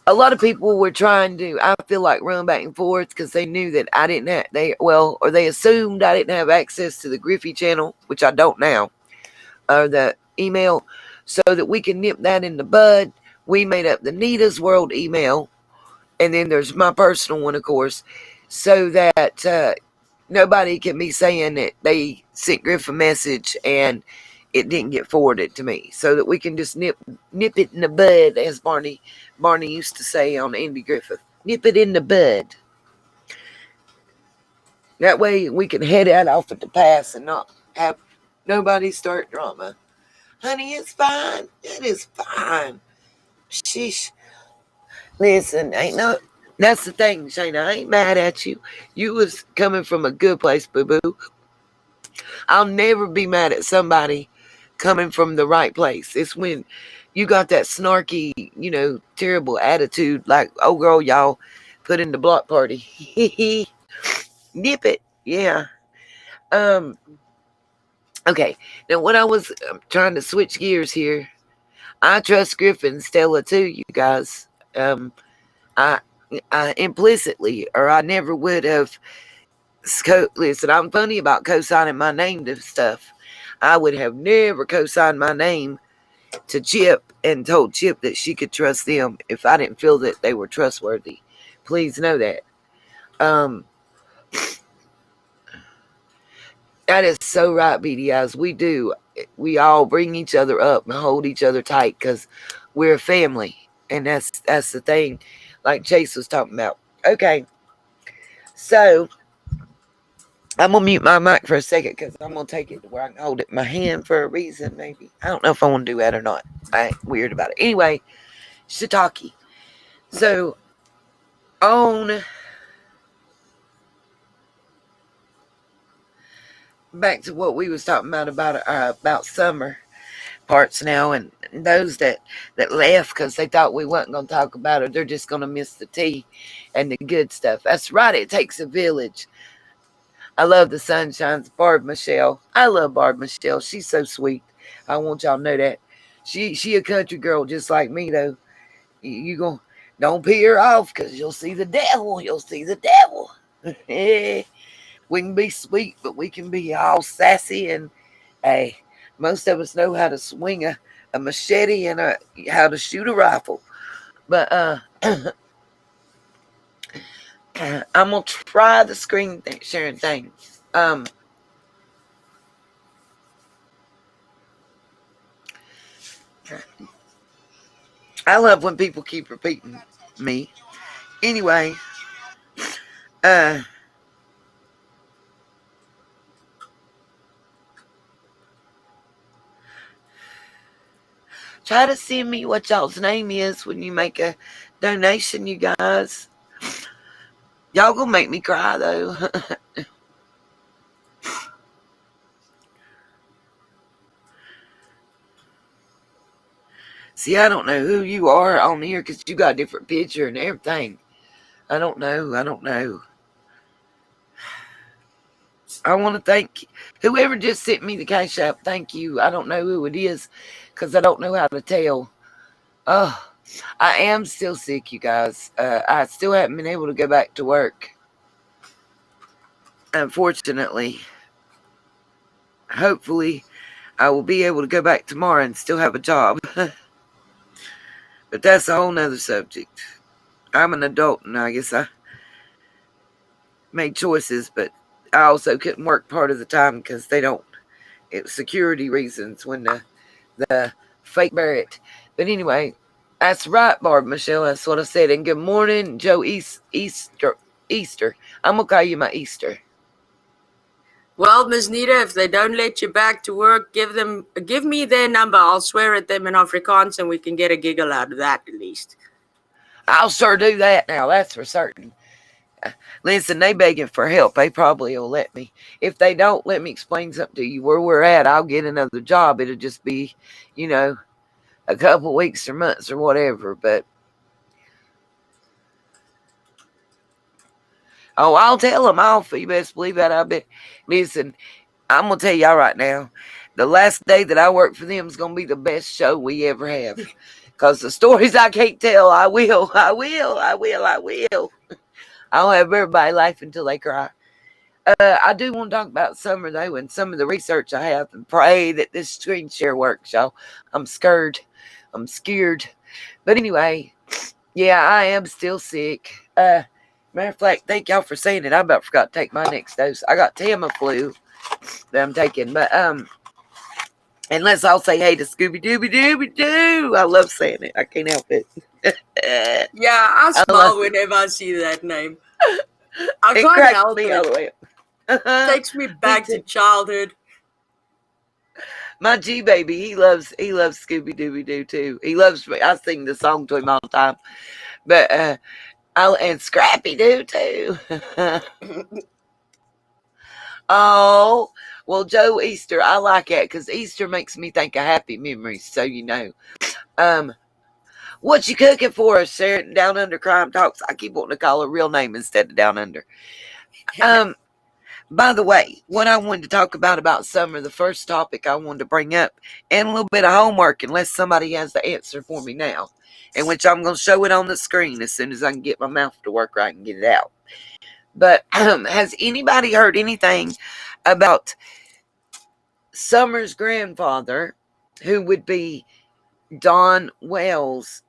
A lot of people were trying to, I feel like, run back and forth because they knew that I didn't have, or they assumed I didn't have access to the Griffey channel, which I don't now, or the email, so that we can nip that in the bud. We made up the Nita's World email, and then there's my personal one, of course, so that nobody can be saying that they sent Griff a message and it didn't get forwarded to me, so that we can just nip it in the bud, as Barney used to say on Andy Griffith. Nip it in the bud. That way we can head out off at the pass and not have nobody start drama. Honey, it's fine. It is fine. Sheesh. Listen, ain't no. That's the thing, Shayna. I ain't mad at you. You was coming from a good place, boo boo. I'll never be mad at somebody coming from the right place. It's when you got that snarky, terrible attitude, like, oh girl, y'all put in the block party. Nip it. Yeah. Um. Okay. Now, when I was trying to switch gears here, I trust Griffin, Stella too, you guys. I, I implicitly, or I never would have. Listen, I'm funny about co-signing my name to stuff. I would have never co-signed my name to Chip and told Chip that she could trust them if I didn't feel that they were trustworthy. Please know that. Um, that is so right, BDIs. We do. We all bring each other up and hold each other tight because we're a family, and that's the thing. Like Chase was talking about. Okay, so I'm gonna mute my mic for a second because I'm gonna take it to where I can hold it in my hand for a reason. Maybe I don't know if I want to do that or not. I ain't weird about it. Anyway, shiitake. So on back to what we was talking about summer parts now, and those that left because they thought we wasn't gonna talk about it. They're just gonna miss the tea and the good stuff. That's right. It takes a village. I love the sunshines. Barb Michelle. I love Barb Michelle. She's so sweet. I want y'all to know that. She a country girl just like me though. You gon' don't pee her off because you'll see the devil. You'll see the devil. We can be sweet, but we can be all sassy and hey, most of us know how to swing a machete and how to shoot a rifle. But I'm gonna try the screen sharing thing. I love when people keep repeating me. Anyway, uh, try to send me what y'all's name is when you make a donation, you guys. Y'all gonna make me cry though. See, I don't know who you are on here because you got a different picture and everything. I don't know. I don't know. I want to thank whoever just sent me the Cash App. Thank you. I don't know who it is because I don't know how to tell. Oh, I am still sick, you guys. I still haven't been able to go back to work. Unfortunately. Hopefully, I will be able to go back tomorrow and still have a job. But that's a whole nother subject. I'm an adult and I guess I made choices, but I also couldn't work part of the time because they don't. It was security reasons when the fake Barrett. But anyway, that's right, Barb Michelle. That's what I said. And good morning, Joe Easter. I'm gonna call you my Easter.
Well, Ms. Nita, if they don't let you back to work, give me their number. I'll swear at them in Afrikaans and we can get a giggle out of that at least.
I'll sure do that now, that's for certain. Listen, they begging for help. They probably will let me. If they don't, let me explain something to you. Where we're at, I'll get another job. It'll just be, a couple weeks or months or whatever. But I'll tell them off. You best believe that. I bet. Listen, I'm gonna tell y'all right now. The last day that I work for them is gonna be the best show we ever have. Cause the stories I can't tell, I will. I'll have everybody laughing until they cry. I do want to talk about summer though, and some of the research I have, and pray that this screen share works, y'all. I'm scared. But anyway, yeah, I am still sick. Matter of fact, thank y'all for saying it. I about forgot to take my next dose. I got Tamiflu that I'm taking, but unless I'll say hey to Scooby Dooby Doo. I love saying it. I can't help it.
Yeah, I smile whenever I see that name. I
It
can't
cracks
help
me
it.
all the way up.
It takes me back to childhood.
My G baby, he loves Scooby Dooby Doo too. He loves me. I sing the song to him all the time. But and Scrappy Doo too. Oh, well, Joe Easter, I like that because Easter makes me think of happy memories. So what you cooking for us, Sarah? Down Under Crime Talks. I keep wanting to call her real name instead of Down Under. By the way, what I wanted to talk about summer, the first topic I wanted to bring up, and a little bit of homework, unless somebody has the answer for me now, in which I'm going to show it on the screen as soon as I can get my mouth to work right and get it out. But has anybody heard anything about Summer's grandfather, who would be Don Wells'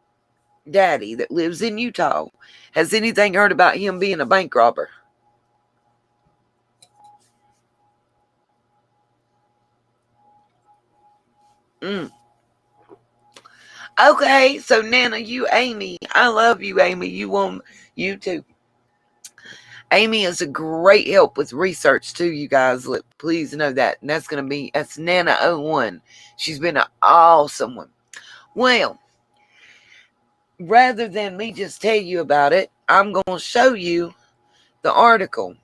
daddy that lives in Utah? Has anything heard about him being a bank robber? Okay, so Nana, you Amy. I love you, Amy. You too. Amy is a great help with research too, you guys. Please know that. And that's Nana01. She's been an awesome one. Well, rather than me just tell you about it, I'm going to show you the article.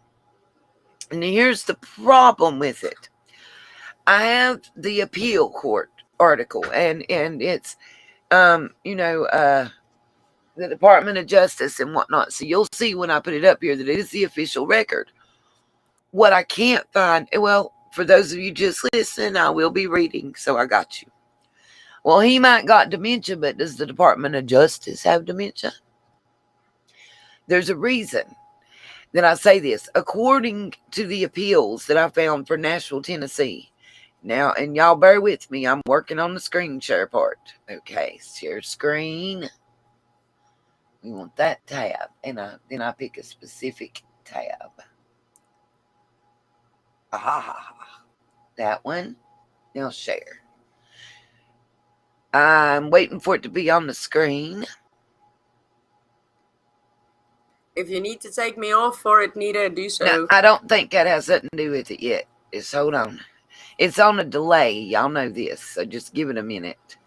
And here's the problem with it. I have the appeal court article, and it's the Department of Justice and whatnot. So you'll see when I put it up here that it is the official record. What I can't find, well, for those of you just listening, I will be reading, so I got you. Well, he might got dementia, but does the Department of Justice have dementia? There's a reason that I say this. According to the appeals that I found for Nashville, Tennessee. Now, and y'all bear with me, I'm working on the screen share part. Okay, share screen. We want that tab, and then I pick a specific tab. That one. Now share. I'm waiting for it to be on the screen.
If you need to take me off for it, Nita, do so.
No, I don't think that has something to do with it yet. Just hold on. It's on a delay. Y'all know this, so just give it a minute.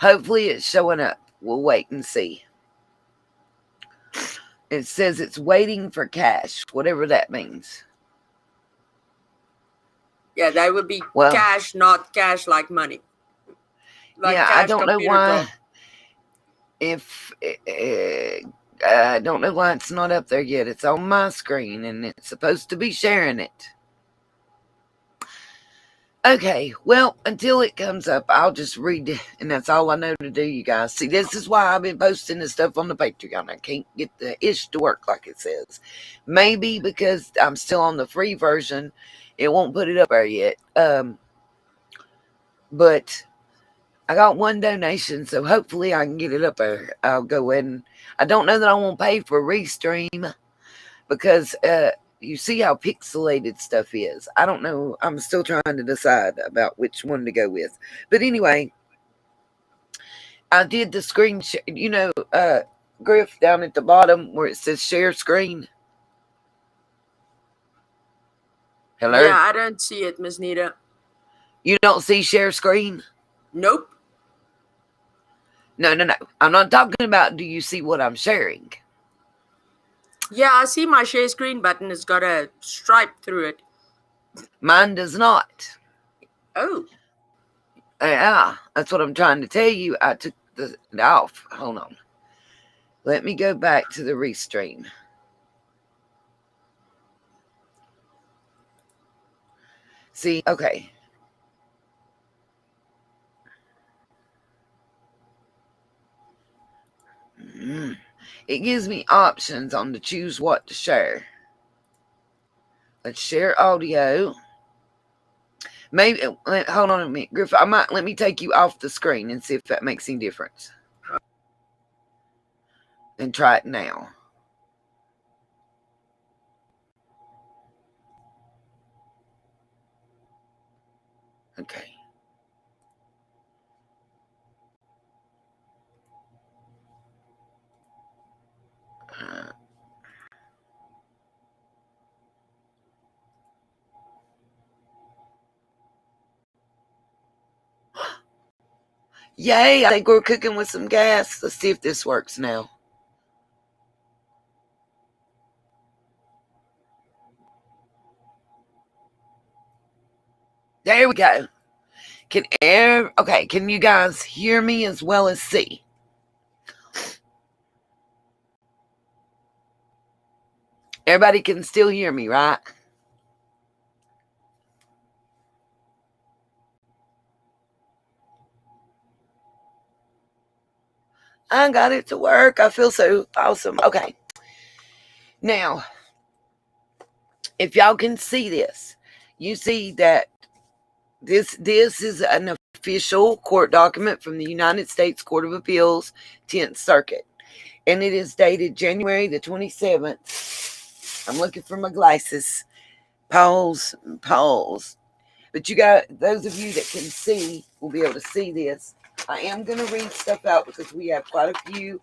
Hopefully it's showing up. We'll wait and see. It says it's waiting for cash, whatever that means.
Yeah, that would be cash, not cash like money.
Like I don't know why. If I don't know why it's not up there yet. It's on my screen and it's supposed to be sharing it. Okay, well, until it comes up, I'll just read it, and that's all I know to do, you guys. See, this is why I've been posting this stuff on the Patreon. I can't get the ish to work like it says. Maybe because I'm still on the free version, it won't put it up there yet. But I got one donation, so hopefully I can get it up there. I'll go ahead and I don't know that I won't pay for Restream because you see how pixelated stuff is. I don't know. I'm still trying to decide about which one to go with. But anyway, I did the screen share, Griff, down at the bottom where it says share screen. Hello?
Yeah, I don't see it, Miss Nita.
You don't see share screen?
Nope.
No. I'm not talking about do you see what I'm sharing?
Yeah, I see my share screen button. It's got a stripe through it.
Mine does not.
Oh.
Yeah, that's what I'm trying to tell you. I took it off. Hold on. Let me go back to the Restream. See, okay. It gives me options on to choose what to share. Let's share audio. Maybe, hold on a minute, Griff. Let me take you off the screen and see if that makes any difference. And try it now. Okay. Yay, I think we're cooking with some gas. Let's see if this works now. There we go. Can you guys hear me as well as see? Everybody can still hear me, right? I got it to work. I feel so awesome. Okay. Now, if y'all can see this, you see that this is an official court document from the United States Court of Appeals, 10th Circuit. And it is dated January the 27th. I'm looking for my glasses. Pause. But you got, those of you that can see will be able to see this. I am going to read stuff out because we have quite a few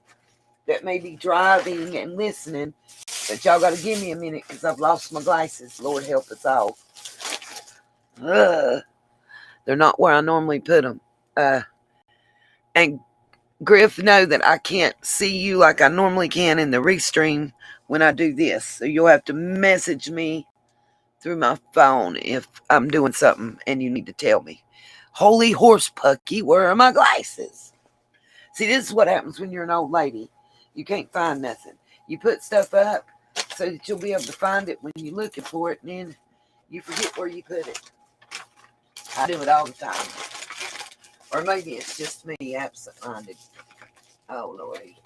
that may be driving and listening. But y'all got to give me a minute because I've lost my glasses. Lord help us all. They're not where I normally put them. And Griff, know that I can't see you like I normally can in the Restream when I do this. So you'll have to message me through my phone if I'm doing something and you need to tell me. Holy horse pucky, where are my glasses? See, this is what happens when you're an old lady. You can't find nothing. You put stuff up so that you'll be able to find it when you're looking for it, and then you forget where you put it. I do it all the time. Or maybe it's just me absent-minded. Oh, Lordy.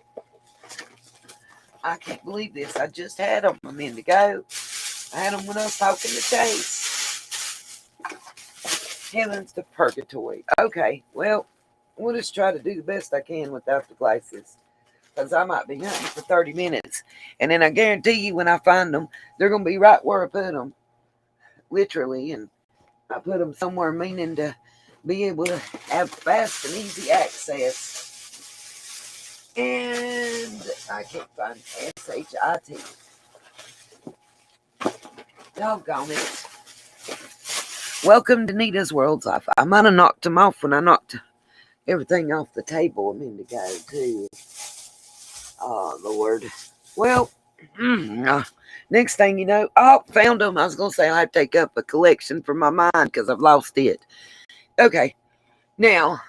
I can't believe this. I just had them a minute ago. I had them when I was talking to Chase. Heavens to purgatory. Okay, well, we'll just try to do the best I can without the glasses. Because I might be hunting for 30 minutes. And then I guarantee you when I find them, they're going to be right where I put them. Literally. And I put them somewhere meaning to be able to have fast and easy access. And I can't find SHIT. Doggone it. Welcome to Nita's World's Life. I might have knocked them off when I knocked everything off the table a minute ago, too. Oh, Lord. Well, next thing you know, found them. I was going to say I have to take up a collection for my mind because I've lost it. Okay. Now,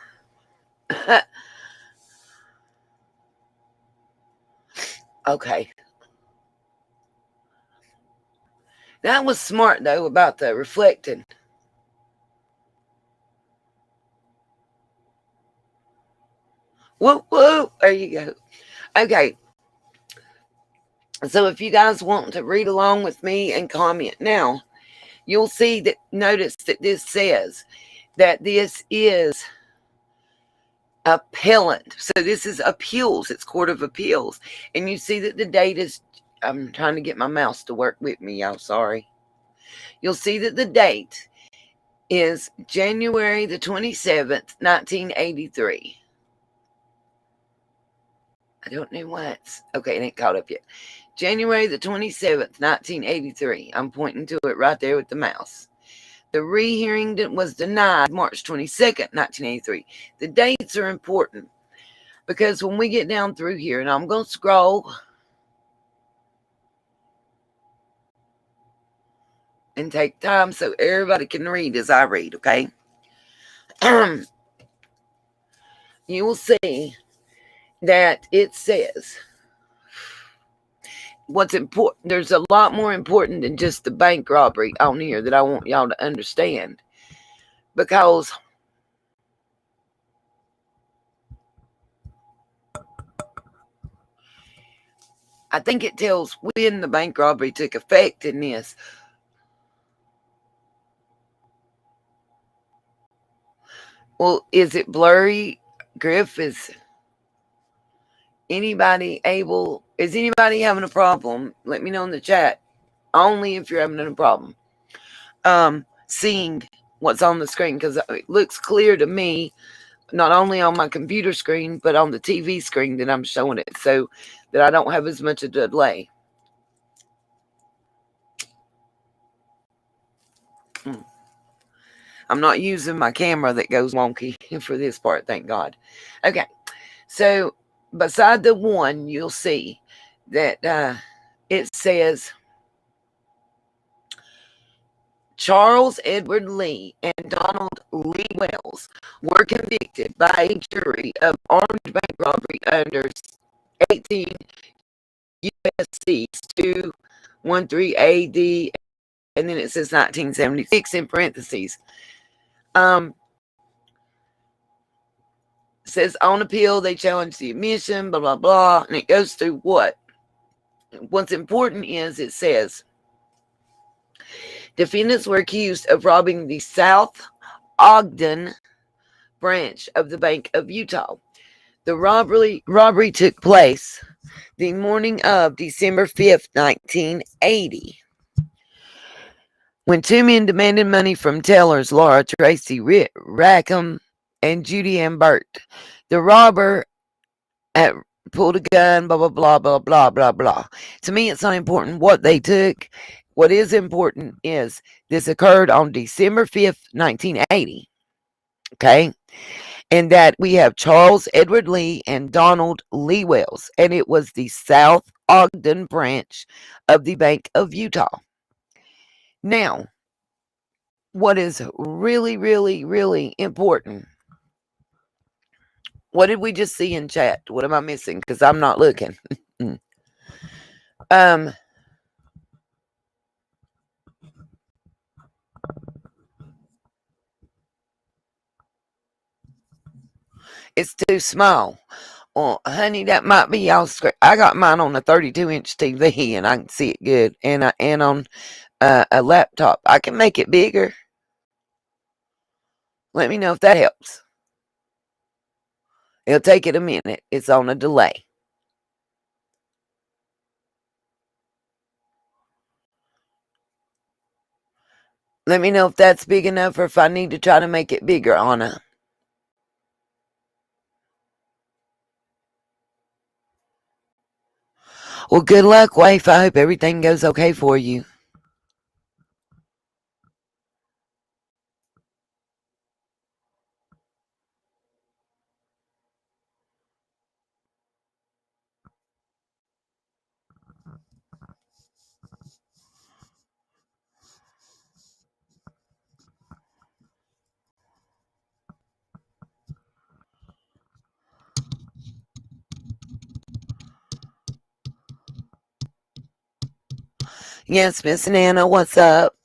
Okay. That was smart, though, about the reflecting. Whoa, whoa. There you go. Okay. So if you guys want to read along with me and comment now, you'll see that, notice that this says that this is appellant. So this is appeals. It's Court of Appeals. And you see that the date is, I'm trying to get my mouse to work with me, y'all. Sorry. You'll see that the date is January the 27th, 1983. I don't know why it's, okay, it ain't caught up yet. January the 27th, 1983. I'm pointing to it right there with the mouse. The rehearing was denied March 22nd, 1983. The dates are important because when we get down through here, and I'm going to scroll and take time so everybody can read as I read, okay? You will see that it says what's important. There's a lot more important than just the bank robbery on here that I want y'all to understand, because I think it tells when the bank robbery took effect in this. Well, is it blurry, Griff? Is anybody having a problem? Let me know in the chat. Only if you're having a problem. Seeing what's on the screen, because it looks clear to me, not only on my computer screen, but on the TV screen that I'm showing it, so that I don't have as much of a delay. I'm not using my camera that goes wonky for this part, thank God. Okay, so beside the one, you'll see that it says Charles Edward Lee and Donald Lee Wells were convicted by a jury of armed bank robbery under 18 U.S.C. 213 AD, and then it says 1976 in parentheses. Says on appeal they challenge the admission, blah blah blah, and it goes through what's important is it says defendants were accused of robbing the South Ogden branch of the Bank of Utah. The robbery took place the morning of December 5th, 1980. When two men demanded money from tellers Laura Tracy Rackham and Judy Ann Burt, the robber pulled a gun, blah, blah, blah, blah, blah, blah, blah. To me, it's not important what they took. What is important is this occurred on December 5th, 1980. Okay? And that we have Charles Edward Lee and Donald Lee Wells. And it was the South Ogden branch of the Bank of Utah. Now, what is really, really, really important? What did we just see in chat? What am I missing? Because I'm not looking. It's too small. Well, honey, that might be y'all's screen. I got mine on a 32-inch TV, and I can see it good. And on a laptop, I can make it bigger. Let me know if that helps. It'll take it a minute. It's on a delay. Let me know if that's big enough or if I need to try to make it bigger, Anna. Well, good luck, Waif. I hope everything goes okay for you. Yes, Miss Nana, what's up?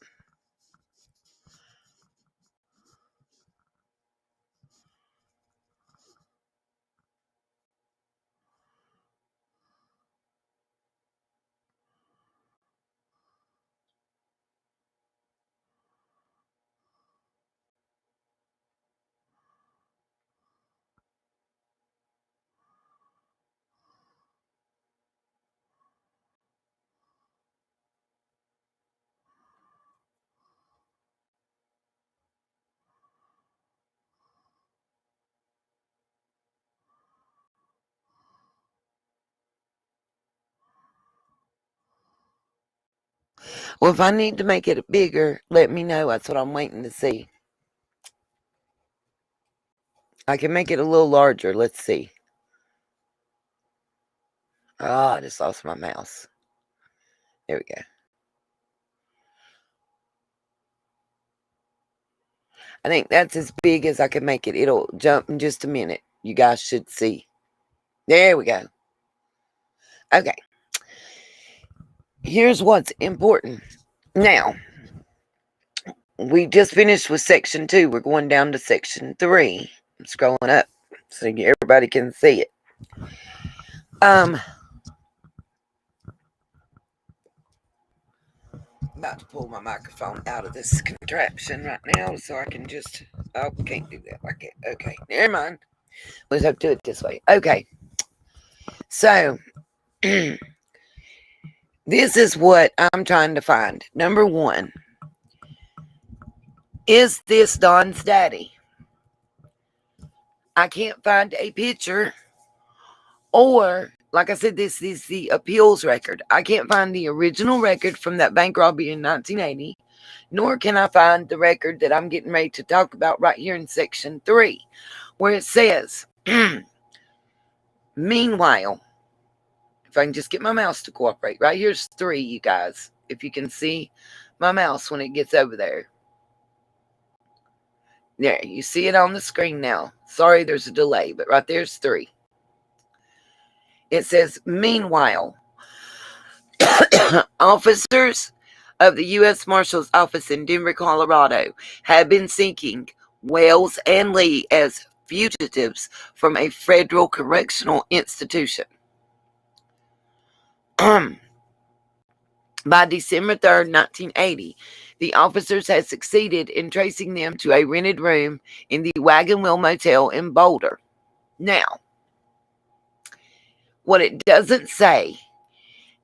Well, if I need to make it bigger, let me know. That's what I'm waiting to see. I can make it a little larger. Let's see. Oh, I just lost my mouse. There we go. I think that's as big as I can make it. It'll jump in just a minute. You guys should see. There we go. Okay. Here's what's important. Now, we just finished with section 2. We're going down to section 3. I'm scrolling up so everybody can see it. About to pull my microphone out of this contraption right now so I can just... Oh, can't do that like that. Okay, never mind. Let's have to do it this way. Okay. So, this is what I'm trying to find. Number 1. Is this Don's daddy? I can't find a picture. Or, like I said, this is the appeals record. I can't find the original record from that bank robbery in 1980. Nor can I find the record that I'm getting ready to talk about right here in section 3. Where it says, meanwhile, if I can just get my mouse to cooperate. Right here's 3, you guys. If you can see my mouse when it gets over there. There, you see it on the screen now. Sorry, there's a delay, but right there's 3. It says, meanwhile, officers of the U.S. Marshal's Office in Denver, Colorado, have been seeking Wells and Lee as fugitives from a federal correctional institution. By December 3rd, 1980, the officers had succeeded in tracing them to a rented room in the Wagon Wheel Motel in Boulder. Now, what it doesn't say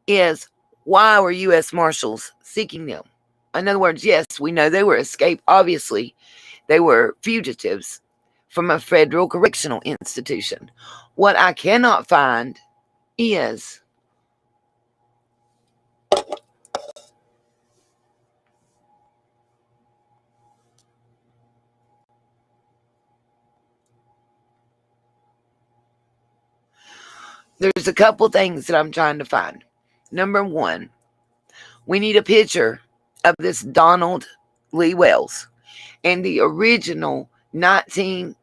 is why were U.S. Marshals seeking them? In other words, yes, we know they were escaped. Obviously, they were fugitives from a federal correctional institution. What I cannot find is there's a couple things that I'm trying to find. Number 1, we need a picture of this Donald Lee Wells and the original 19...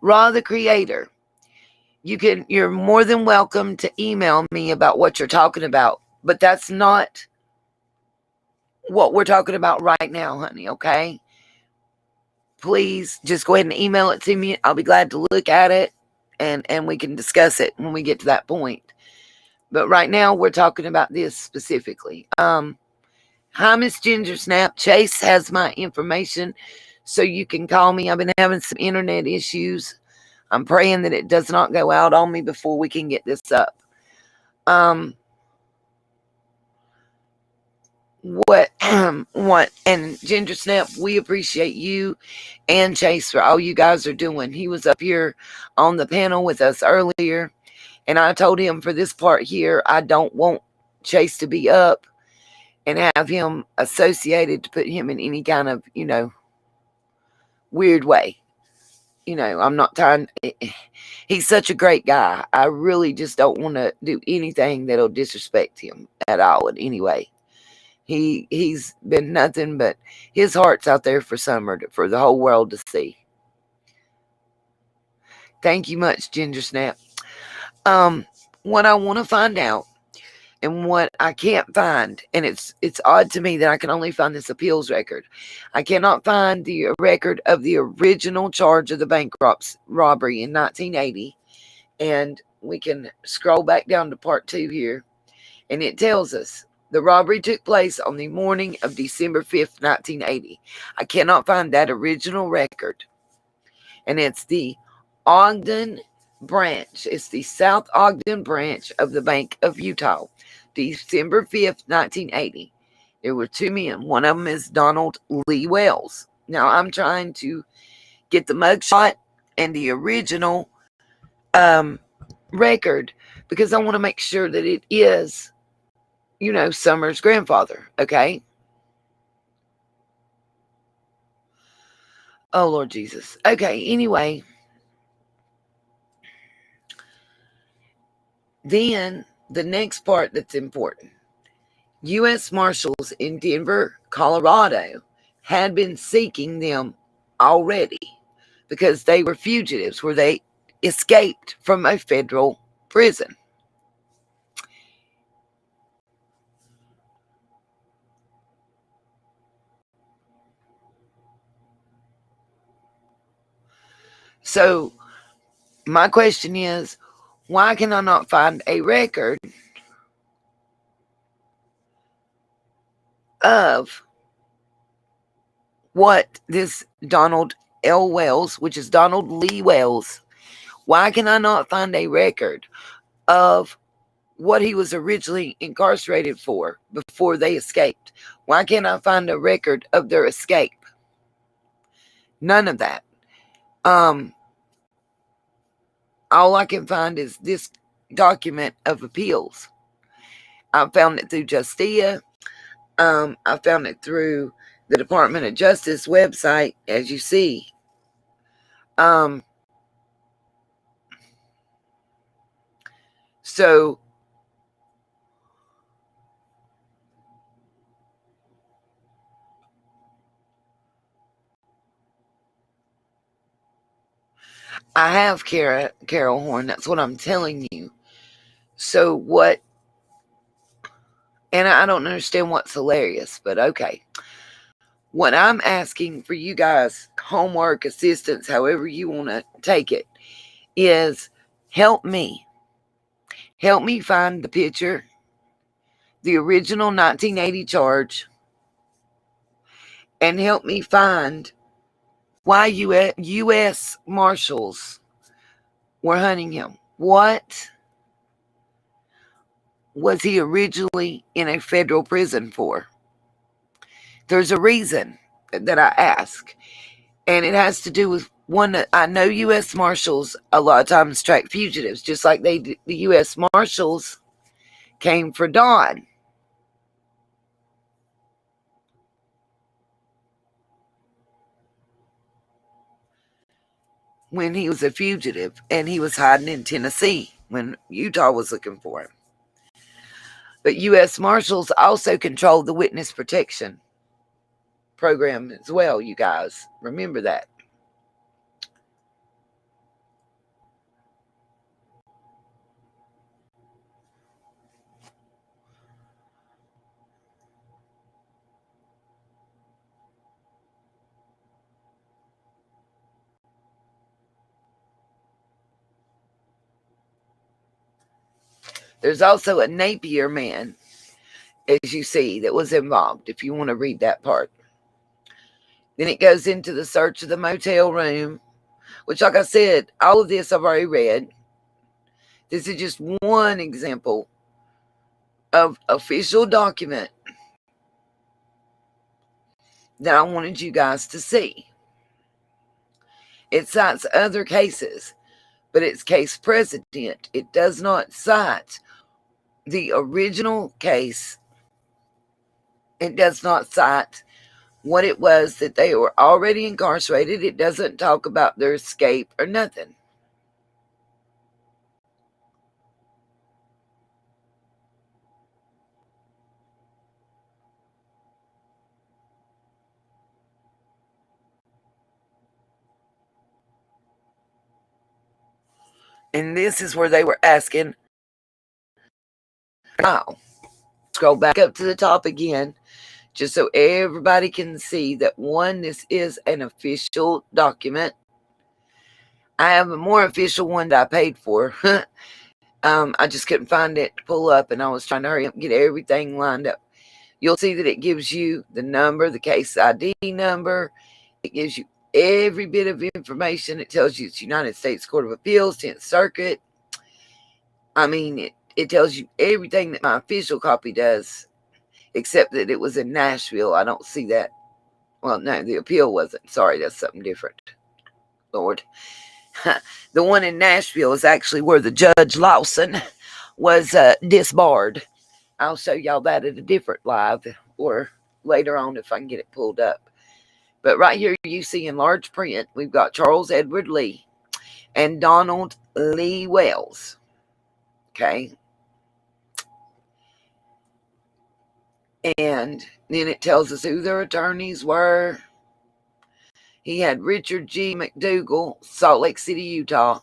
Raw, the creator. You're more than welcome to email me about what you're talking about, but that's not what we're talking about right now, honey, okay? Please just go ahead and email it to me. I'll be glad to look at it and we can discuss it when we get to that point. But right now we're talking about this specifically. Hi, Miss Ginger Snap. Chase has my information so you can call me. I've been having some internet issues. I'm praying that it does not go out on me before we can get this up. And Ginger Snap, we appreciate you and Chase for all you guys are doing. He was up here on the panel with us earlier, and I told him for this part here, I don't want Chase to be up and have him associated to put him in any kind of, weird way. I'm not trying. He's such a great guy. I really just don't want to do anything that'll disrespect him at all in any way. He's been nothing but his heart's out there for for the whole world to see. Thank you much, Ginger Snap. What I want to find out, And what I can't find, and it's odd to me that I can only find this appeals record. I cannot find the record of the original charge of the bank robbery in 1980. And we can scroll back down to part 2 here, and it tells us the robbery took place on the morning of December 5th, 1980. I cannot find that original record. And it's the Ogden branch. It's the South Ogden branch of the Bank of Utah. December 5th, 1980. There were 2 men. One of them is Donald Lee Wells. Now, I'm trying to get the mugshot and the original record because I want to make sure that it is, Summer's grandfather, okay? Oh, Lord Jesus. Okay, anyway. Then the next part that's important. U.S. Marshals in Denver, Colorado had been seeking them already because they were fugitives where they escaped from a federal prison. So my question is, why can I not find a record of what this Donald L. Wells, which is Donald Lee Wells, why can I not find a record of what he was originally incarcerated for before they escaped? Why can't I find a record of their escape? None of that. All I can find is this document of appeals. I found it through Justia. I found it through the Department of Justice website, as you see. So I have Carol Horn. That's what I'm telling you. So what? And I don't understand what's hilarious, but okay. What I'm asking for you guys, homework, assistance, however you want to take it, is help me. Help me find the picture, the original 1980 charge, and help me find why U.S. Marshals were hunting him. What was he originally in a federal prison for? There's a reason that I ask, and it has to do with one that I know U.S. Marshals a lot of times track fugitives, just like the U.S. Marshals came for Don. When he was a fugitive and he was hiding in Tennessee when Utah was looking for him. But U.S. Marshals also controlled the witness protection program as well, you guys. Remember that. There's also a Napier man, as you see, that was involved, if you want to read that part. Then it goes into the search of the motel room, which, like I said, all of this I've already read. This is just one example of official document that I wanted you guys to see. It cites other cases, but it's case precedent. It does not cite the original case. It does not cite what it was that they were already incarcerated. It doesn't talk about their escape or nothing. And this is where they were asking, wow. scroll back up to the top again, just so everybody can see that one, this is an official document. I have a more official one that I paid for. I just couldn't find it to pull up, and I was trying to hurry up and get everything lined up. You'll see that it gives you the number, the case ID number. It gives you every bit of information. It tells you it's United States Court of Appeals, 10th Circuit. I mean, it tells you everything that my official copy does, except that it was in Nashville. I don't see that. Well, no, the appeal wasn't. Sorry, that's something different. Lord. The one in Nashville is actually where the Judge Lawson was disbarred. I'll show y'all that at a different live or later on if I can get it pulled up. But right here you see in large print, we've got Charles Edward Lee and Donald Lee Wells. Okay. And then it tells us who their attorneys were. He had Richard G. McDougal, Salt Lake City, Utah.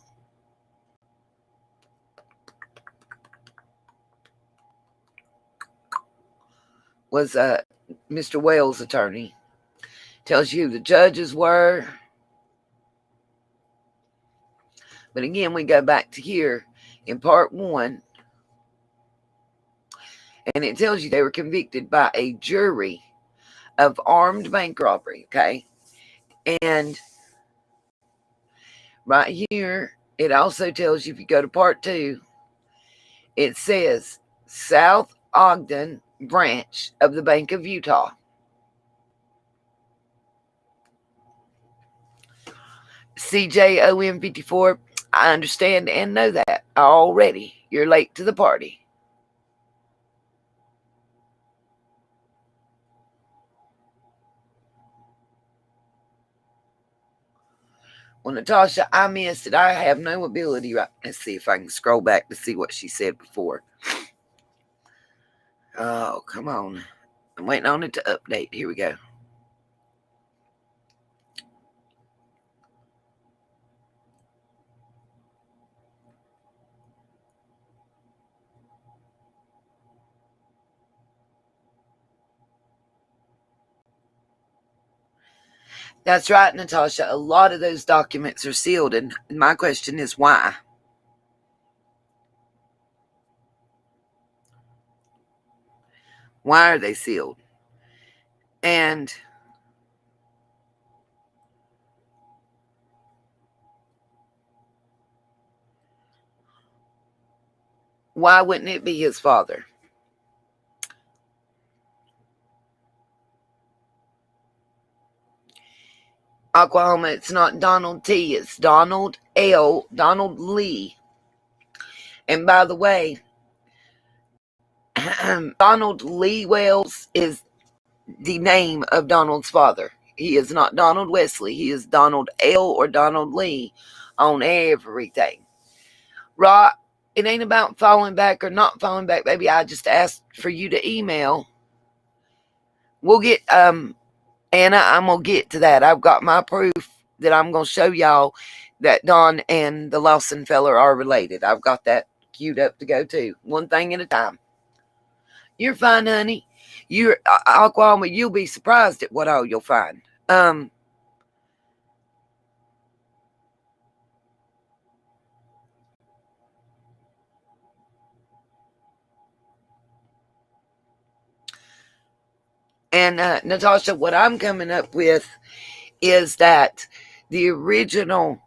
Was Mr. Wells' attorney. Tells you who the judges were. But again, we go back to here in part 1. And it tells you they were convicted by a jury of armed bank robbery. Okay. And right here, it also tells you, if you go to part 2, it says South Ogden branch of the Bank of Utah. CJOM 54, I understand and know that already. You're late to the party. Well, Natasha, I missed it. I have no ability. Right. Let's see if I can scroll back to see what she said before. Oh, come on. I'm waiting on it to update. Here we go. That's right, Natasha. A lot of those documents are sealed, and my question is why? Why are they sealed? And why wouldn't it be his father? Oklahoma, it's not Donald T. It's Donald L. Donald Lee. And by the way, Donald Lee Wells is the name of Donald's father. He is not Donald Wesley. He is Donald L. or Donald Lee on everything. Right? It ain't about falling back or not falling back, baby. I just asked for you to email. We'll get Anna, I'm gonna get to that. I've got my proof that I'm gonna show y'all that Don and the Lawson fella are related. I've got that queued up to go too. One thing at a time. You're fine, honey. You're Oklahoma. You'll be surprised at what all you'll find. And Natasha, what I'm coming up with is that the original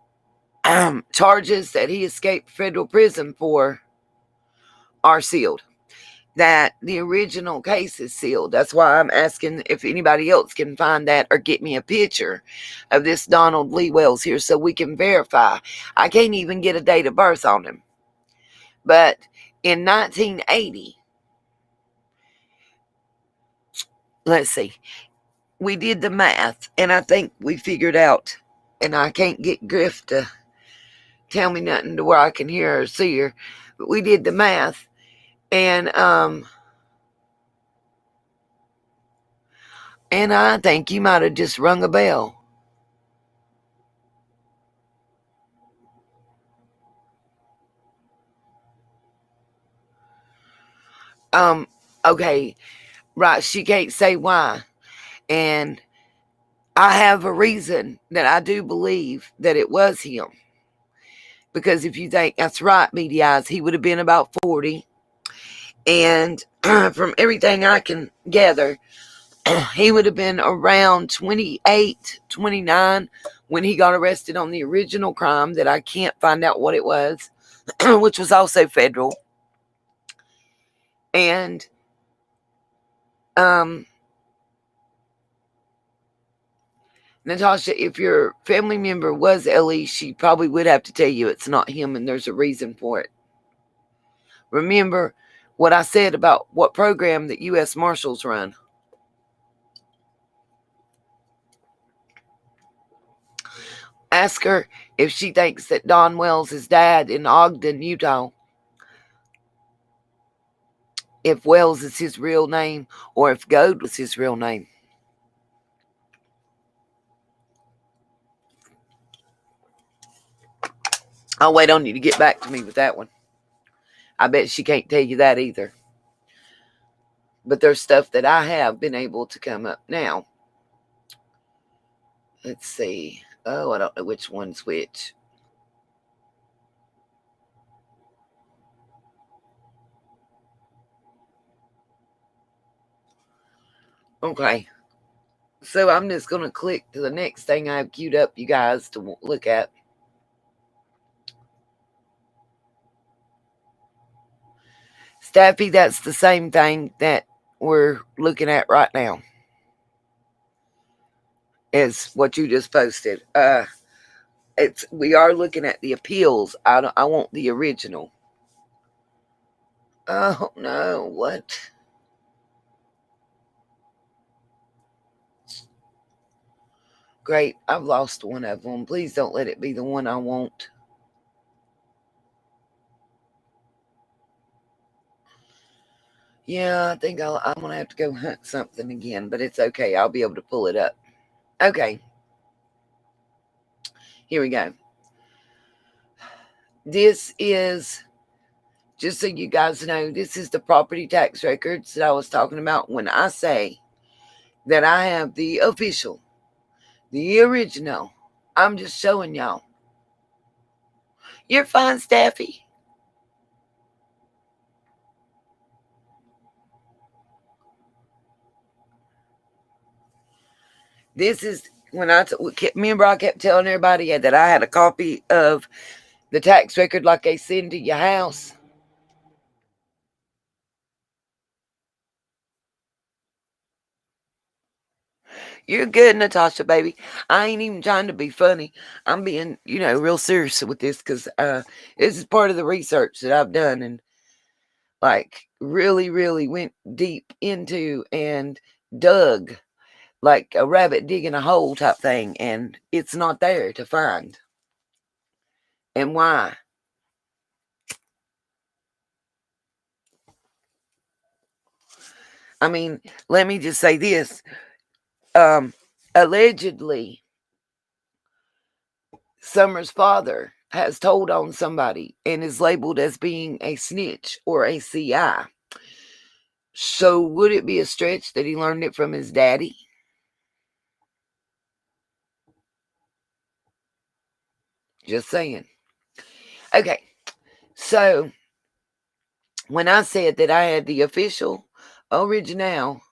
charges that he escaped federal prison for are sealed. That the original case is sealed. That's why I'm asking if anybody else can find that or get me a picture of this Donald Lee Wells here so we can verify. I can't even get a date of birth on him. But in 1980, let's see, we did the math, and I think we figured out, and I can't get Griff to tell me nothing to where I can hear her or see her, but we did the math, and I think you might have just rung a bell. Okay, right, she can't say why. And I have a reason that I do believe that it was him. Because if you think that's right, Beady Eyes, he would have been about 40. And from everything I can gather, he would have been around 28, 29 when he got arrested on the original crime that I can't find out what it was, which was also federal. And Natasha, if your family member was Ellie, she probably would have to tell you it's not him and there's a reason for it. Remember what I said about what program that U.S. Marshals run. Ask her if she thinks that Don Wells is dad in Ogden, Utah. If Wells is his real name or if Goad was his real name. I'll wait on you to get back to me with that one. I bet she can't tell you that either. But there's stuff that I have been able to come up now. Let's see. Oh, I don't know which one's which. Okay. So I'm just going to click to the next thing I have queued up, you guys, to look at. Staffy, that's the same thing that we're looking at right now as what you just posted. We are looking at the appeals. I want the original. Oh no, what? Great, I've lost one of them. Please don't let it be the one I want. Yeah, I think I'm going to have to go hunt something again, but it's okay. I'll be able to pull it up. Okay. Here we go. This is, just so you guys know, this is the property tax records that I was talking about when I say that I have the official, the original. I'm just showing y'all. You're fine, Staffy. This is when remember I kept telling everybody that I had a copy of the tax record like they send to your house. You're good, Natasha, baby. I ain't even trying to be funny. I'm being, real serious with this because this is part of the research that I've done and like really, really went deep into and dug like a rabbit digging a hole type thing, and it's not there to find. And why? I mean, let me just say this. Allegedly, Summer's father has told on somebody and is labeled as being a snitch or a CI. So would it be a stretch that he learned it from his daddy? Just saying. Okay, so when I said that I had the official original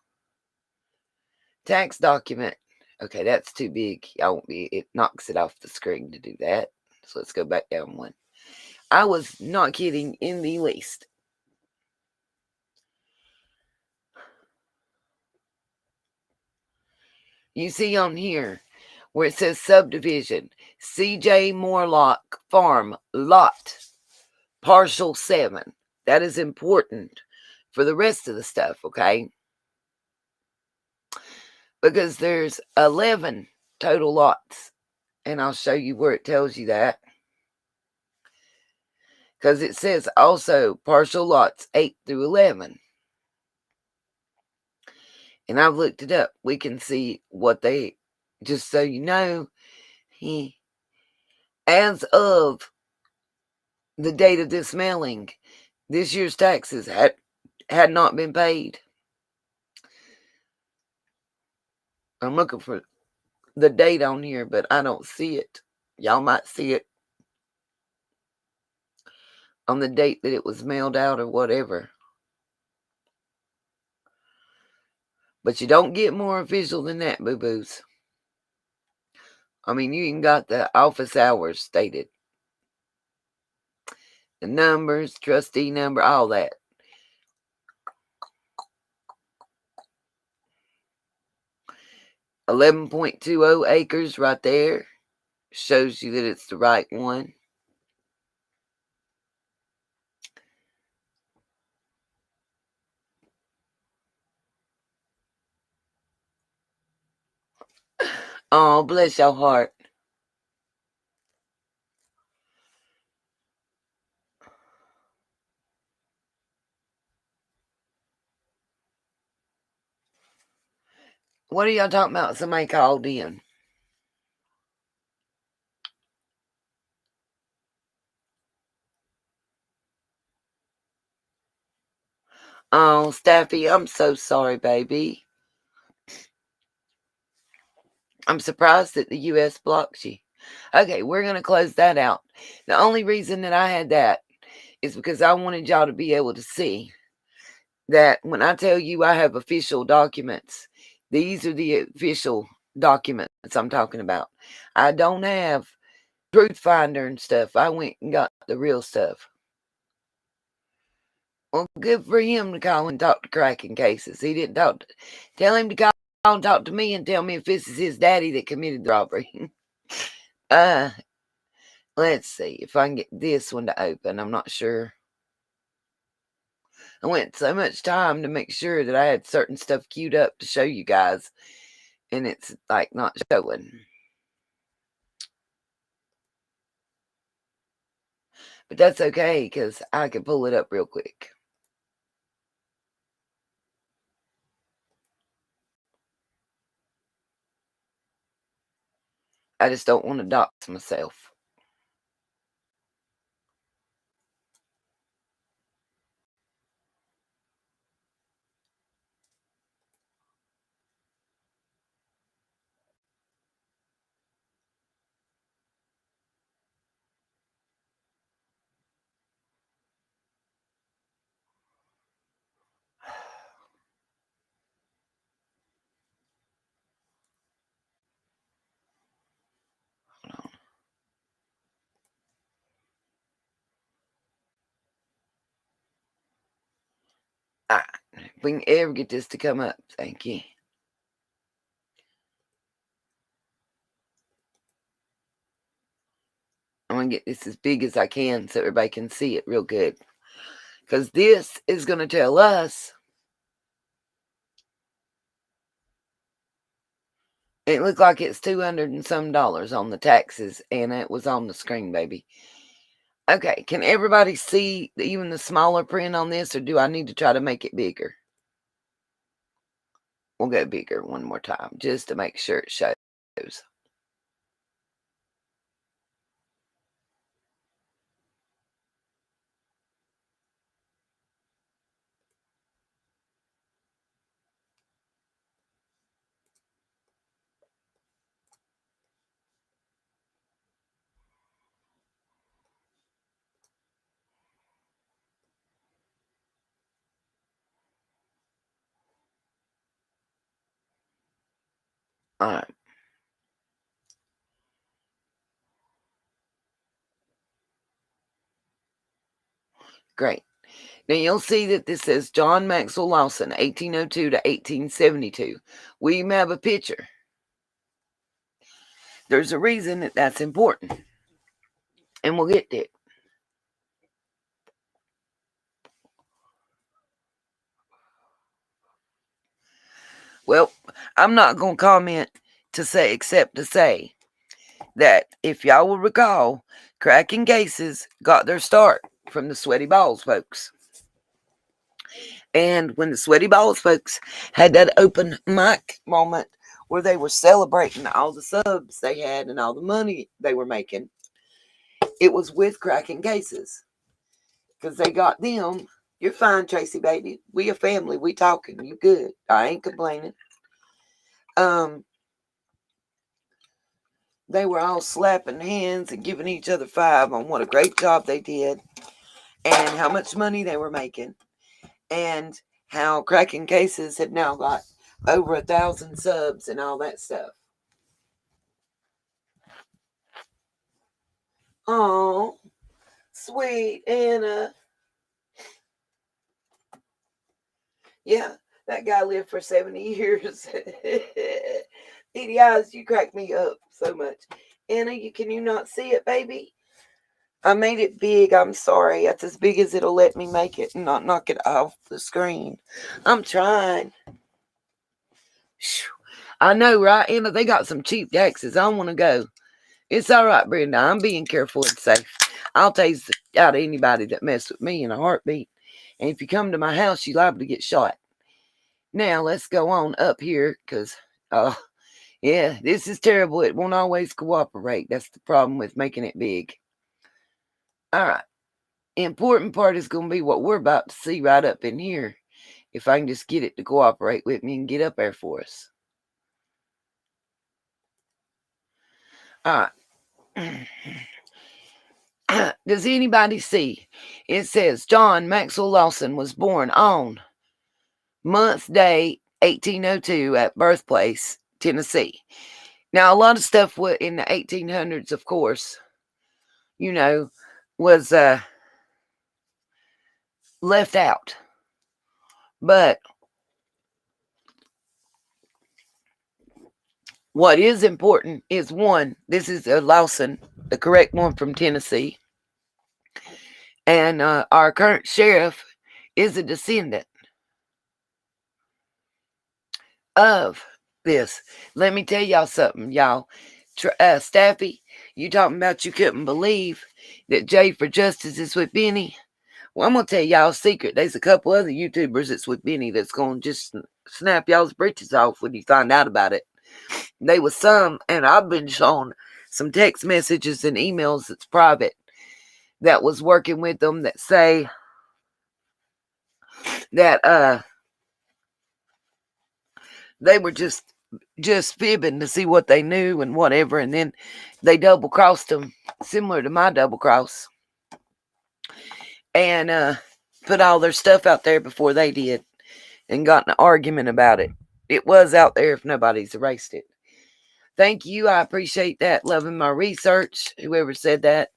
tax document, okay, that's too big. It knocks it off the screen to do that. So let's go back down one. I was not kidding in the least. You see on here where it says subdivision, CJ Morlock Farm Lot, partial 7. That is important for the rest of the stuff, okay? Because there's 11 total lots. And I'll show you where it tells you that. Because it says also partial lots 8 through 11. And I've looked it up. We can see what they, just so you know, as of the date of this mailing, this year's taxes had not been paid. I'm looking for the date on here, but I don't see it. Y'all might see it on the date that it was mailed out or whatever. But you don't get more official than that, boo-boos. I mean, you even got the office hours stated. The numbers, trustee number, all that. $11.20 acres right there. Shows you that it's the right one. Oh, bless your heart. What are y'all talking about? Somebody called in. Oh, Staffy, I'm so sorry, baby. I'm surprised that the U.S. blocks you. Okay, we're going to close that out. The only reason that I had that is because I wanted y'all to be able to see that when I tell you I have official documents, these are the official documents I'm talking about. I don't have Truth Finder and stuff. I went and got the real stuff. Well, good for him to call and talk to Cracking Cases. He didn't tell him to call and talk to me and tell me if this is his daddy that committed the robbery. Let's see if I can get this one to open. I'm not sure. I went so much time to make sure that I had certain stuff queued up to show you guys, and it's like not showing. But that's okay because I can pull it up real quick. I just don't want to dox myself. If we can ever get this to come up, thank you. I'm going to get this as big as I can so everybody can see it real good. Because this is going to tell us. It looked like it's $200 and some on the taxes, and it was on the screen, baby. Okay, can everybody see even the smaller print on this, or do I need to try to make it bigger? We'll go bigger one more time, just to make sure it shows. All right. Great. Now you'll see that this says John Maxwell Lawson, 1802 to 1872. We even have a picture. There's a reason that that's important. And we'll get to it. Well, I'm not going to comment to say, except to say that if y'all will recall, Cracking Cases got their start from the Sweaty Balls folks. And when the Sweaty Balls folks had that open mic moment where they were celebrating all the subs they had and all the money they were making, it was with Cracking Cases. Because they got them You're fine, Tracy, baby. We a family. We talking. You good. I ain't complaining. They were all slapping hands and giving each other five on what a great job they did and how much money they were making and how Cracking Cases had now got over 1,000 subs and all that stuff. Oh, sweet Anna. Yeah, that guy lived for 70 years. Beady eyes, you crack me up so much. Anna, can you not see it, baby? I made it big. I'm sorry. That's as big as it'll let me make it and not knock it off the screen. I'm trying. I know, right, Anna? They got some cheap taxes. I want to go. It's all right, Brenda. I'm being careful and safe. I'll tase out anybody that mess with me in a heartbeat. And if you come to my house, you're liable to get shot. Now, let's go on up here, because, yeah, this is terrible. It won't always cooperate. That's the problem with making it big. All right. The important part is going to be what we're about to see right up in here. If I can just get it to cooperate with me and get up there for us. All right. Does anybody see? It says John Maxwell Lawson was born on month, day, 1802 at birthplace, Tennessee. Now, a lot of stuff in the 1800s, of course, was left out. But what is important is, one, this is a Lawson, the correct one from Tennessee. And our current sheriff is a descendant of this. Let me tell y'all something, y'all. Staffy, you talking about you couldn't believe that Jay for Justice is with Benny. Well, I'm going to tell y'all a secret. There's a couple other YouTubers that's with Benny that's going to just snap y'all's britches off when you find out about it. They was some, and I've been shown some text messages and emails that's private that was working with them that say that they were just fibbing to see what they knew and whatever, and then they double crossed them, similar to my double cross, and put all their stuff out there before they did and got in an argument about it. It was out there if nobody's erased it. Thank you. I appreciate that. Loving my research, whoever said that.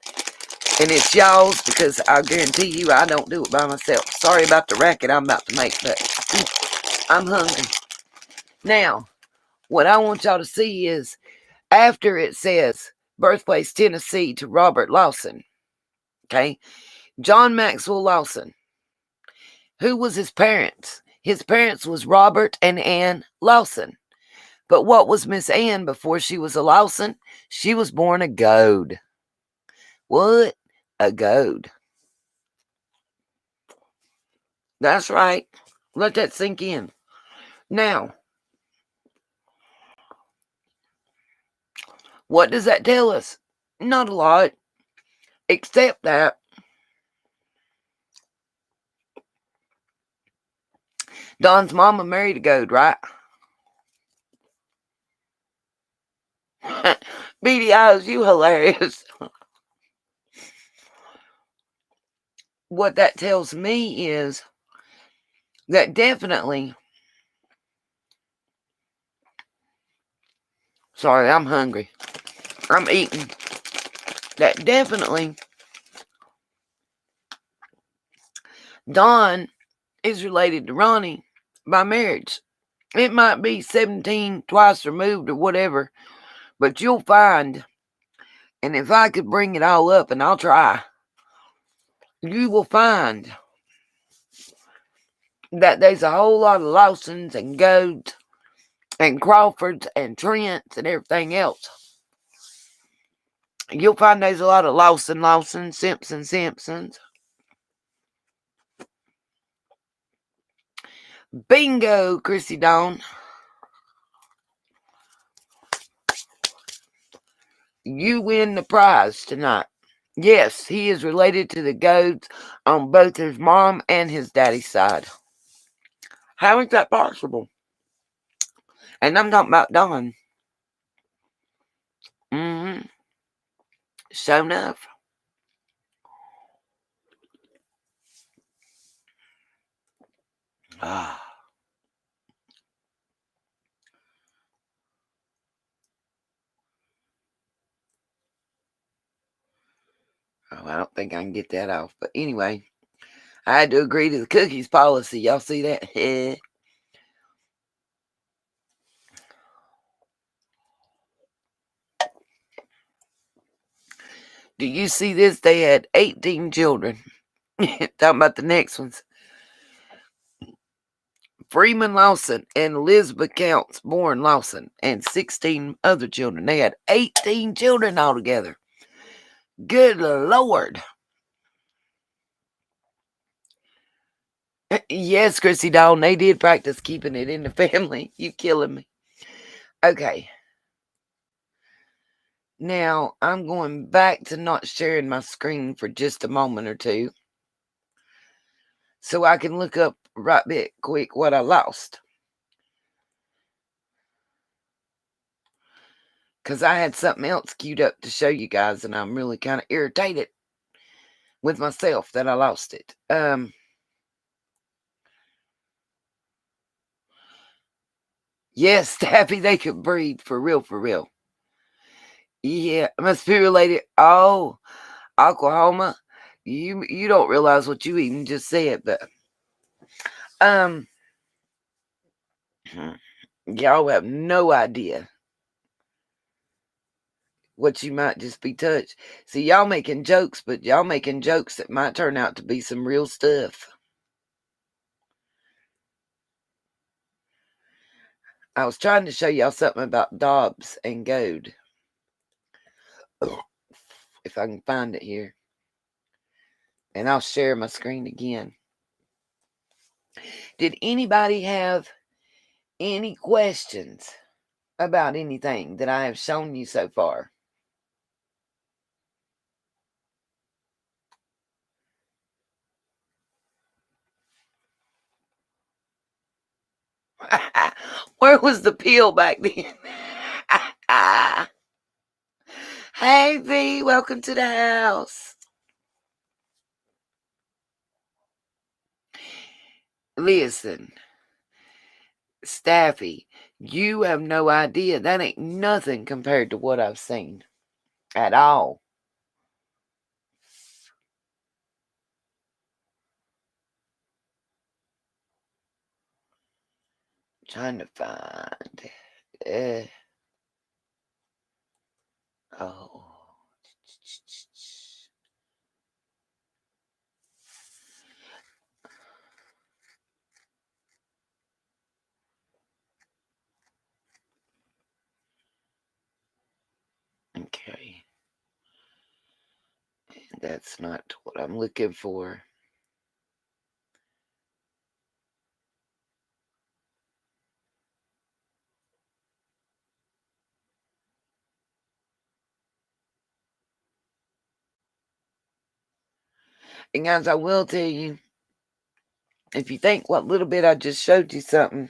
And it's y'all's, because I guarantee you I don't do it by myself. Sorry about the racket I'm about to make, but I'm hungry. Now, what I want y'all to see is, after it says birthplace Tennessee to Robert Lawson, okay, John Maxwell Lawson, who was his parents? His parents was Robert and Ann Lawson. But what was Miss Ann before she was a Lawson? She was born a Goad. What? A Goad. That's right. Let that sink in. Now, what does that tell us? Not a lot. Except that Don's mama married a Goad, right? Beady eyes, you hilarious. What that tells me is that definitely, sorry, I'm hungry. I'm eating. That definitely Don is related to Ronnie by marriage. It might be 17 twice removed or whatever, but you'll find, and if I could bring it all up, and I'll try, you will find that there's a whole lot of Lawsons and Goads and Crawfords and Trents and everything else. You'll find there's a lot of Lawsons, Simpsons. Bingo, Chrissy Dawn. You win the prize tonight. Yes, he is related to the Goats on both his mom and his daddy's side. How is that possible? And I'm talking about Don. Mm-hmm. Sure enough. Ah. Oh, I don't think I can get that off. But anyway, I had to agree to the cookies policy. Y'all see that? Do you see this? They had 18 children. Talking about the next ones. Freeman Lawson and Elizabeth Counts, born Lawson, and 16 other children. They had 18 children altogether. Good Lord. Yes, Chrissy Dawn, they did practice keeping it in the family. You killing me. Okay. Now, I'm going back to not sharing my screen for just a moment or two so I can look up right bit quick what I lost. Because I had something else queued up to show you guys, and I'm really kind of irritated with myself that I lost it. Yes, Taffy, they could breed for real, for real. Yeah, must be related. Oh, Oklahoma. You don't realize what you even just said, but um, y'all have no idea what you might just be touched. See, y'all making jokes, but y'all making jokes that might turn out to be some real stuff. I was trying to show y'all something about Dobbs and Goad. If I can find it here. And I'll share my screen again. Did anybody have any questions about anything that I have shown you so far? Where was the peel back then? Hey, V, welcome to the house. Listen, Staffy, you have no idea. That ain't nothing compared to what I've seen at all. Trying to find. Oh. Okay. That's not what I'm looking for. And guys, I will tell you, if you think what little bit I just showed you something,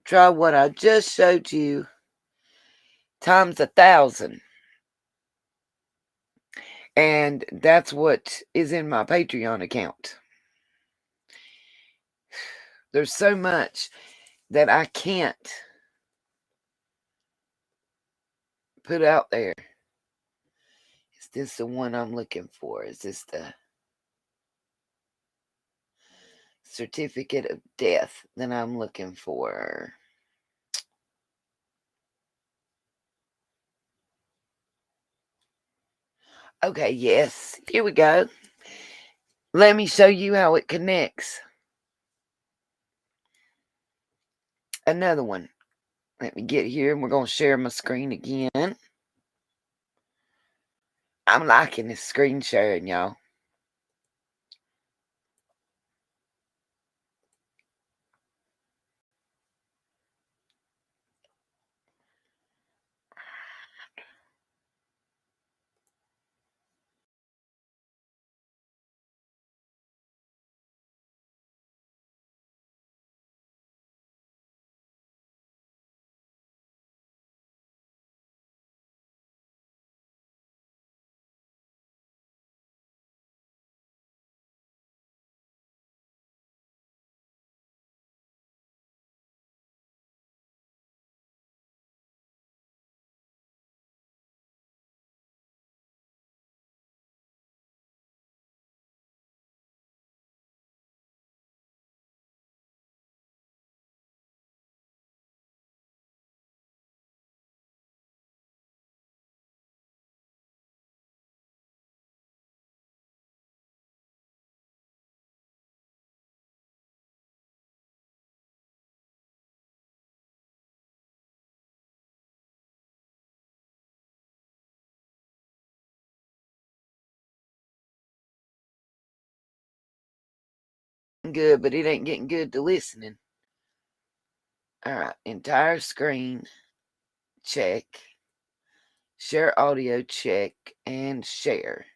try what I just showed you times 1,000. And that's what is in my Patreon account. There's so much that I can't put out there. Is this the one I'm looking for? Is this the certificate of death that I'm looking for? Okay, yes. Here we go. Let me show you how it connects. Another one. Let me get here and we're going to share my screen again. I'm liking this screen sharing, y'all. getting good, but it ain't getting good to listening. All right, entire screen, check. Share audio, check, and share.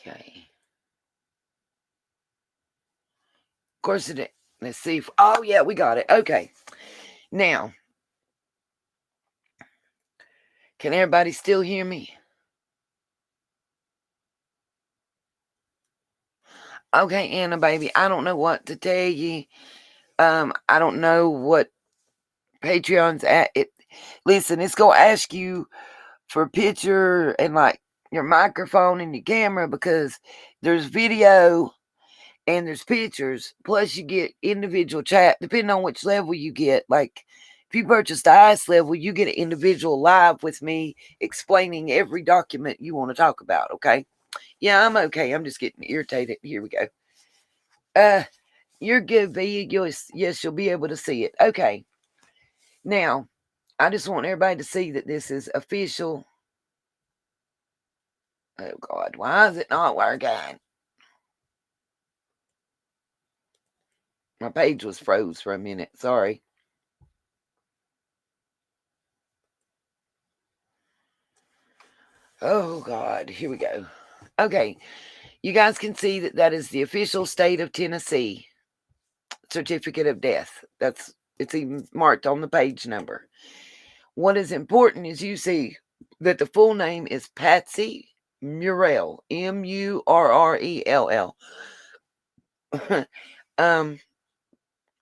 Okay. Of course it. Let's see if. Oh yeah, we got it. Okay. Now, can everybody still hear me? Okay, Anna, baby. I don't know what to tell you. I don't know what Patreon's at. It. Listen, it's gonna ask you for a picture and like your microphone and your camera because there's video and there's pictures. Plus, you get individual chat depending on which level you get. Like, if you purchase the highest level, you get an individual live with me explaining every document you want to talk about. Okay? Yeah, I'm okay. I'm just getting irritated. Here we go. You're good, B. Yes, you'll be able to see it. Okay. Now, I just want everybody to see that this is official. Oh God, why is it not working? My page was froze for a minute. Sorry. Oh God, here we go. Okay, you guys can see that that is the official state of Tennessee certificate of death. It's even marked on the page number. What is important is you see that the full name is Patsy Murrell, Murrell.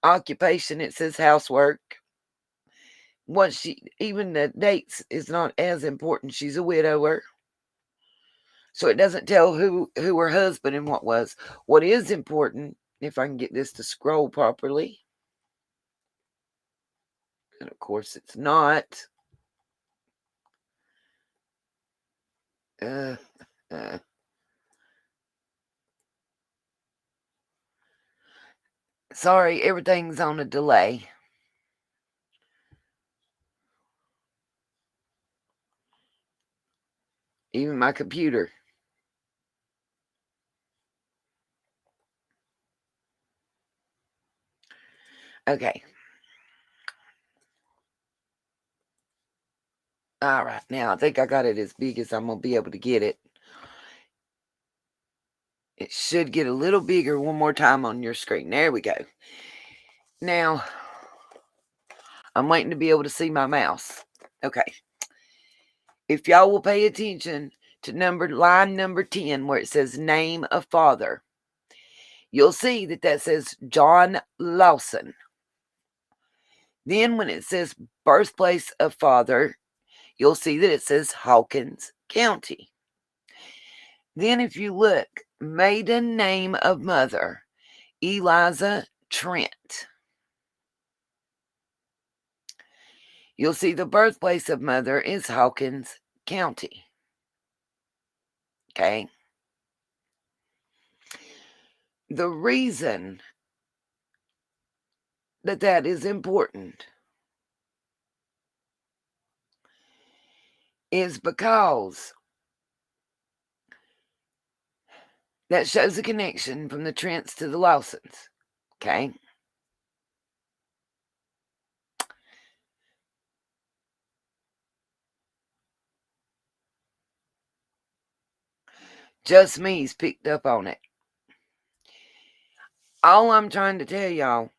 Occupation, it says housework. Even the dates is not as important. She's a widower. So it doesn't tell who her husband and what was. What is important, if I can get this to scroll properly, and of course it's not. Uh, uh, Sorry, everything's on a delay. Even my computer. Okay. All right. Now I think I got it as big as I'm going to be able to get it. It should get a little bigger one more time on your screen. There we go. Now, I'm waiting to be able to see my mouse. Okay. If y'all will pay attention to line number 10 where it says name of father, you'll see that says John Lawson. Then when it says birthplace of father, you'll see that it says Hawkins County. Then if you look, maiden name of mother, Eliza Trent. You'll see the birthplace of mother is Hawkins County. Okay. The reason that is important is because that shows a connection from the Trents to the Lawsons. Okay. Just me's picked up on it. All I'm trying to tell y'all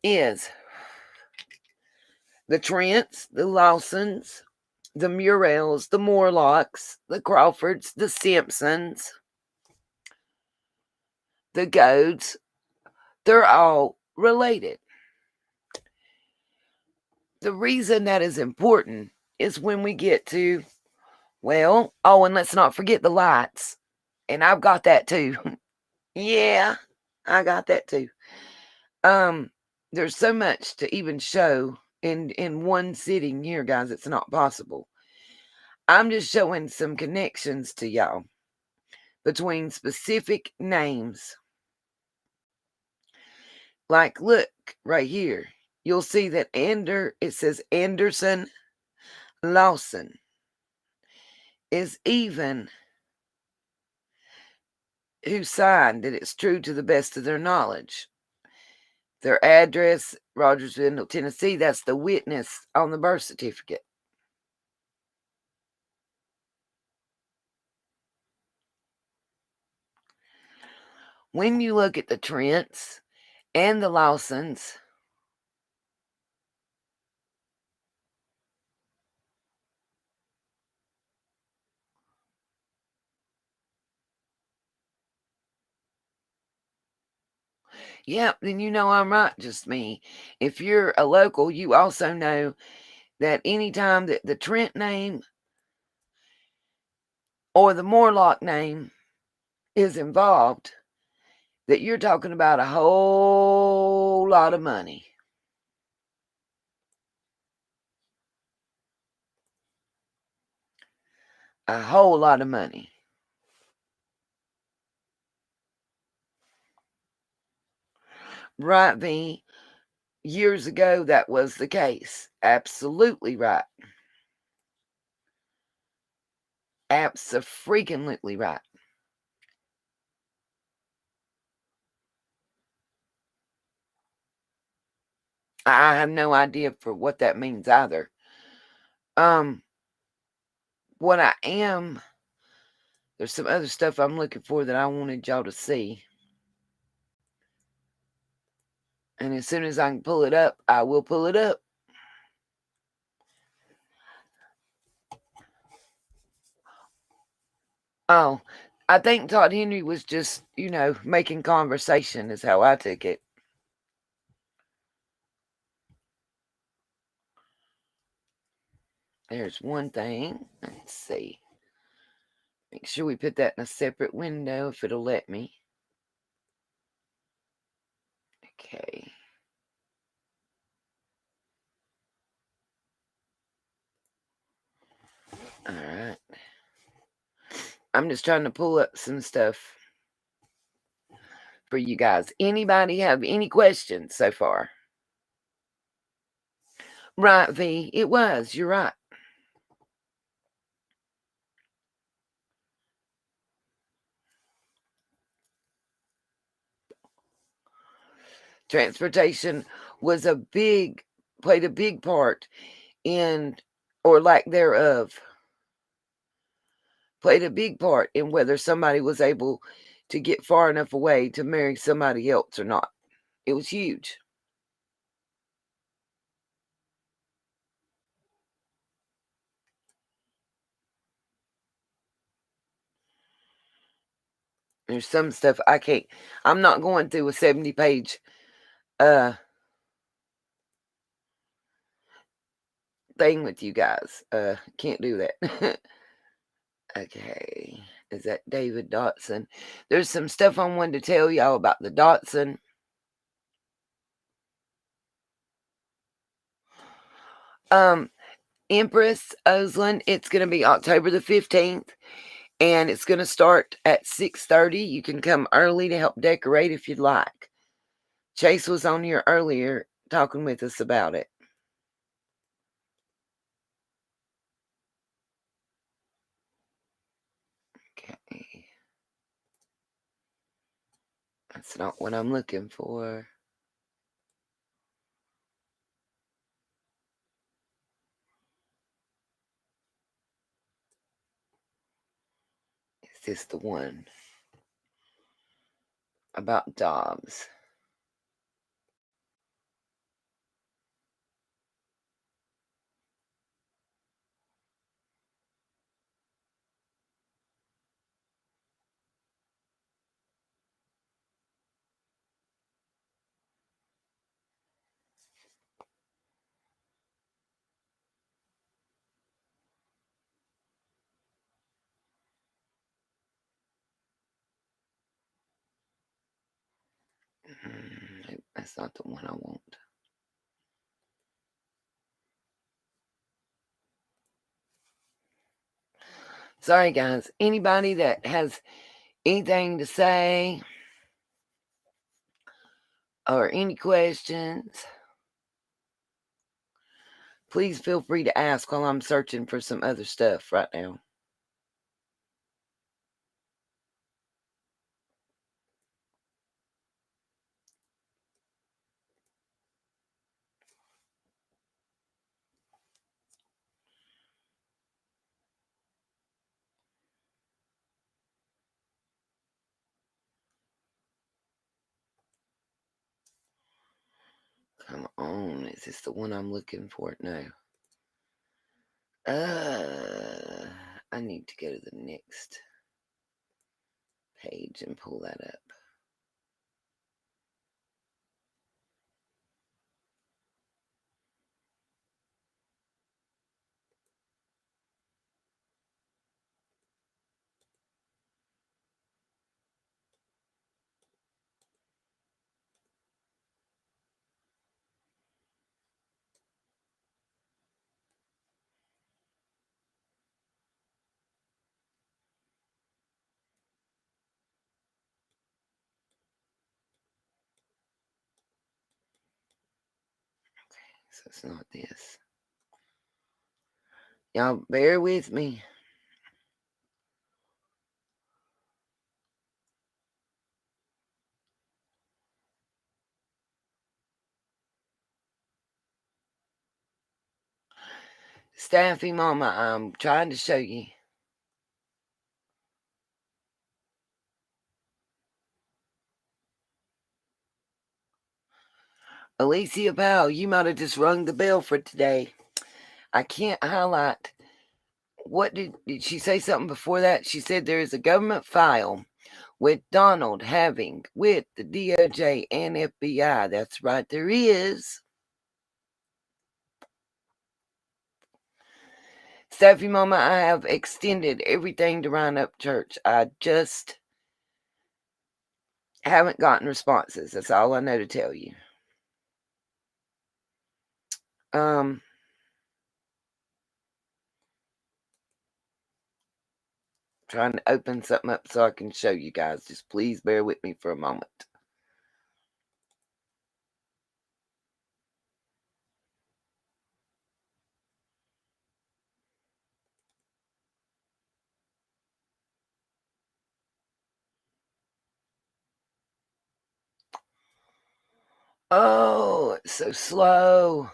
is the Trents, the Lawsons, the Murrells, the Morlocks, the Crawfords, the Simpsons, the Goads, they're all related. The reason that is important is when we get to, and let's not forget the lights. And I've got that too. Yeah, I got that too. There's so much to even show in one sitting here, guys. It's not possible. I'm just showing some connections to y'all between specific names. Like, look right here. you'll see that it says Anderson Lawson is even who signed that it's true to the best of their knowledge. Their address, Rogersville, Tennessee, that's the witness on the birth certificate. When you look at the Trents and the Lawsons, yep, then you know I'm right, just me. If you're a local, you also know that anytime that the Trent name or the Morlock name is involved, that you're talking about a whole lot of money. A whole lot of money. Right, V? Years ago, that was the case. Absolutely right. Abso-freaking-lutely right. I have no idea for what that means either. What I am, there's some other stuff I'm looking for that I wanted y'all to see. And as soon as I can pull it up, I will pull it up. Oh, I think Todd Henry was just, making conversation is how I took it. There's one thing. Let's see. Make sure we put that in a separate window if it'll let me. Okay. All right. I'm just trying to pull up some stuff for you guys. Anybody have any questions so far? Right, V. It was. You're right. Transportation played a big part in, or lack thereof, played a big part in whether somebody was able to get far enough away to marry somebody else or not. It was huge. There's some stuff I'm not going through a 70-page thing with you guys. Can't do that. Okay. Is that David Dotson? There's some stuff I wanted to tell y'all about the Dotson. Empress Osland, it's going to be October the 15th, and it's going to start at 6:30. You can come early to help decorate if you'd like. Chase was on here earlier talking with us about it. Okay. That's not what I'm looking for. Is this the one about Dobbs? Nope, that's not the one I want. Sorry, guys. Anybody that has anything to say or any questions? Please feel free to ask while I'm searching for some other stuff right now. Come on, is this the one I'm looking for? No. I need to go to the next page and pull that up. So it's not this. Y'all bear with me. Staffy Mama, I'm trying to show you. Alicia Powell, you might have just rung the bell for today. I can't highlight. What did she say something before that? She said there is a government file with Donald having with the DOJ and FBI. That's right, there is. Staffy Mama, I have extended everything to Ryan Up Church. I just haven't gotten responses. That's all I know to tell you. Trying to open something up so I can show you guys. Just please bear with me for a moment. Oh, it's so slow.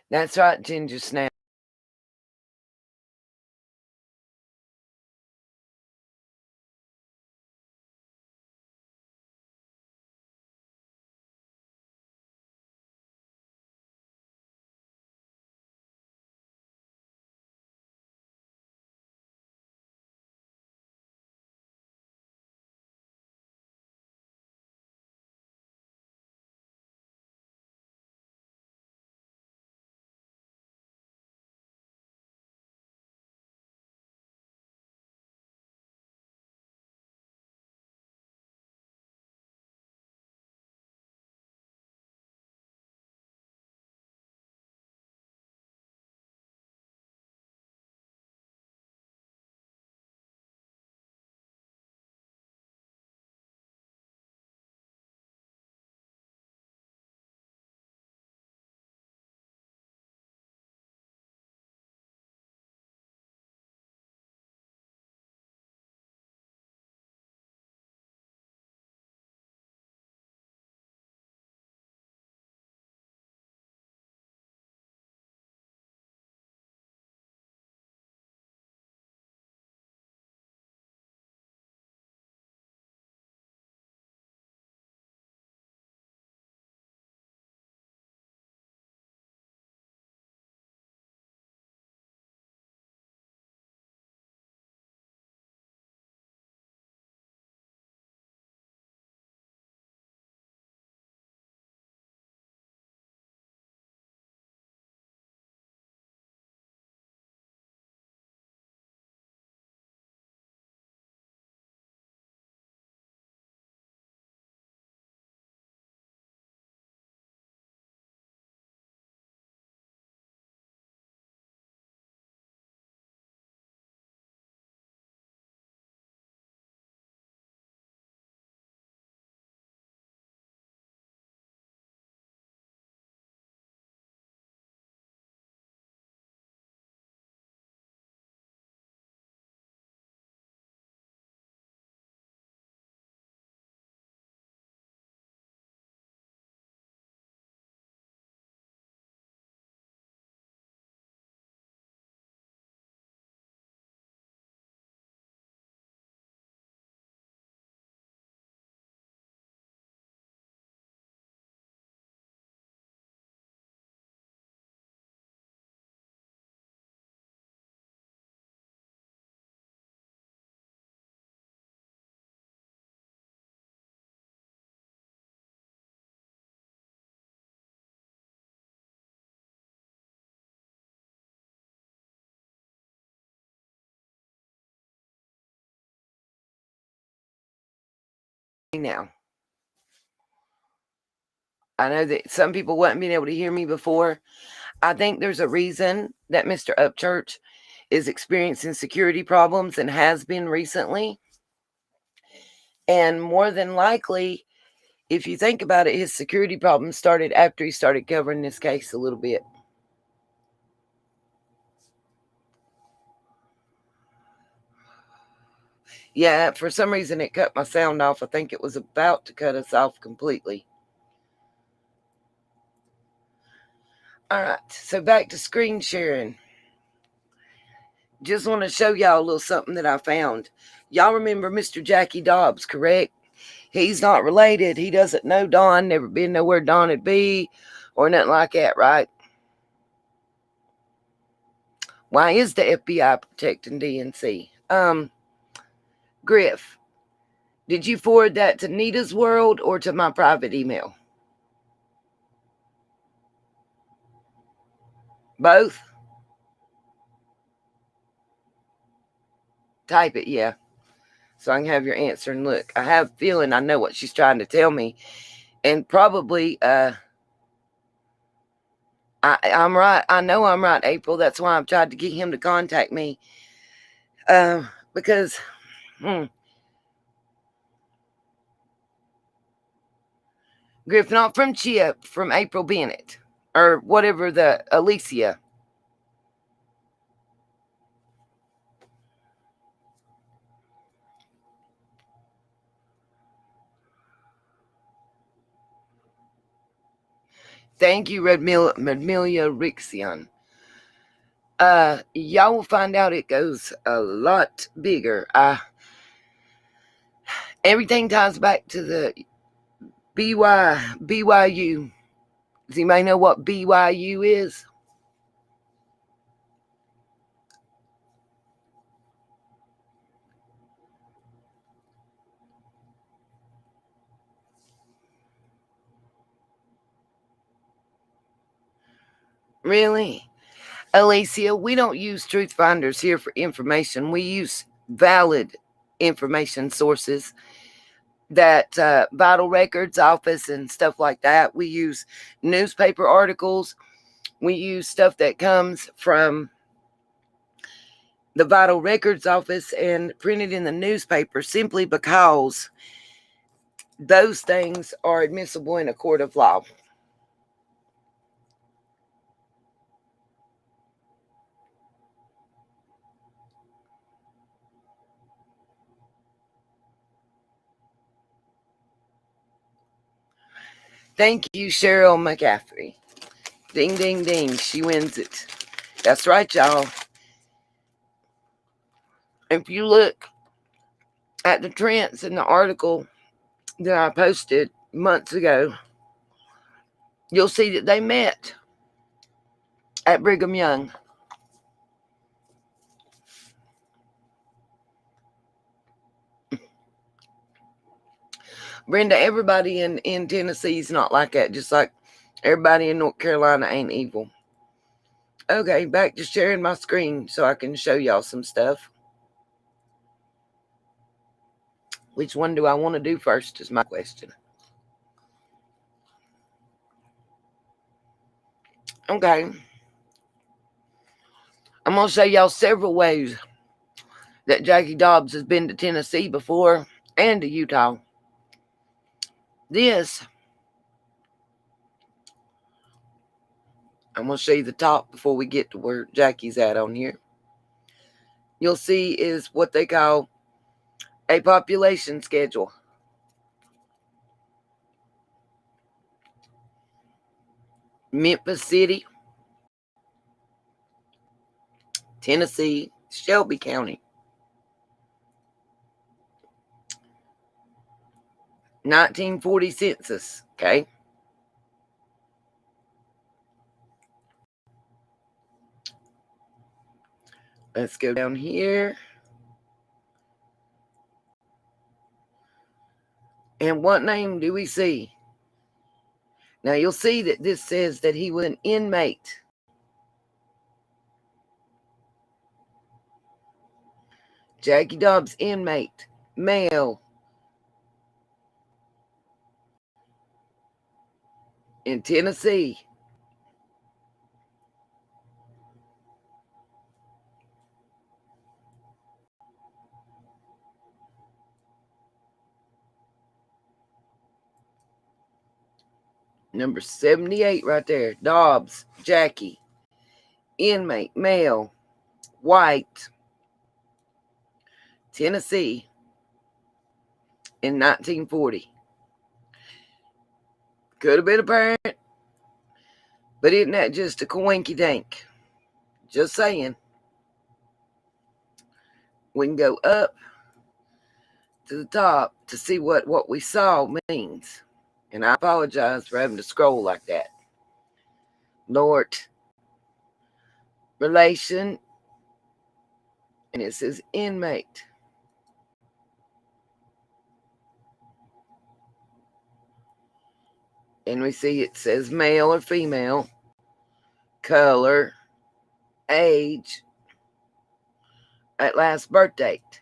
That's right, Ginger Snap. now. I know that some people wasn't being able to hear me before. I think there's a reason that Mr. Upchurch is experiencing security problems and has been recently. And more than likely, if you think about it, his security problems started after he started covering this case a little bit. Yeah, for some reason it cut my sound off. I think it was about to cut us off completely. All right, so back to screen sharing. Just want to show y'all a little something that I found. Y'all remember Mr. Jackie Dobbs, correct? He's not related. He doesn't know Don, never been nowhere Don'd be, or nothing like that, right? Why is the FBI protecting DNC? Griff, did you forward that to Nita's World or to my private email? Both? Type it, yeah. So I can have your answer and look. I have a feeling I know what she's trying to tell me. And probably, I'm right. I know I'm right, April. That's why I've tried to get him to contact me. Because, Griff, not from Chip, from April Bennett. Or whatever the, Alicia. Thank you, Redmilia Rixion. Y'all will find out it goes a lot bigger. Everything ties back to the BYU. Does anybody know what BYU is? Really? Alicia, we don't use truth finders here for information. We use valid information sources that Vital Records Office and stuff like that. We use newspaper articles. We use stuff that comes from the Vital Records Office and printed in the newspaper simply because those things are admissible in a court of law. Thank you, Cheryl McCaffrey. Ding, ding, ding. She wins it. That's right, y'all. If you look at the trends in the article that I posted months ago, you'll see that they met at Brigham Young. Brenda, everybody in Tennessee is not like that, just like everybody in North Carolina ain't evil. Okay, back to sharing my screen so I can show y'all some stuff. Which one do I want to do first is my question. Okay. I'm going to show y'all several ways that Jackie Dobbs has been to Tennessee before and to Utah. This, I'm going to show you the top before we get to where Jackie's at on here. You'll see is what they call a population schedule. Memphis City, Tennessee, Shelby County. 1940 census, okay? Let's go down here. And what name do we see? Now you'll see that this says that he was an inmate. Jackie Dobbs, inmate, male. in Tennessee. Number 78 right there. Dobbs, Jackie. Inmate, male, white, Tennessee, in 1940. Could have been a parent, but isn't that just a coinky dink? Just saying. We can go up to the top to see what we saw means. And I apologize for having to scroll like that. Lord, relation, and it says inmate. And we see it says male or female, color, age, at last birth date.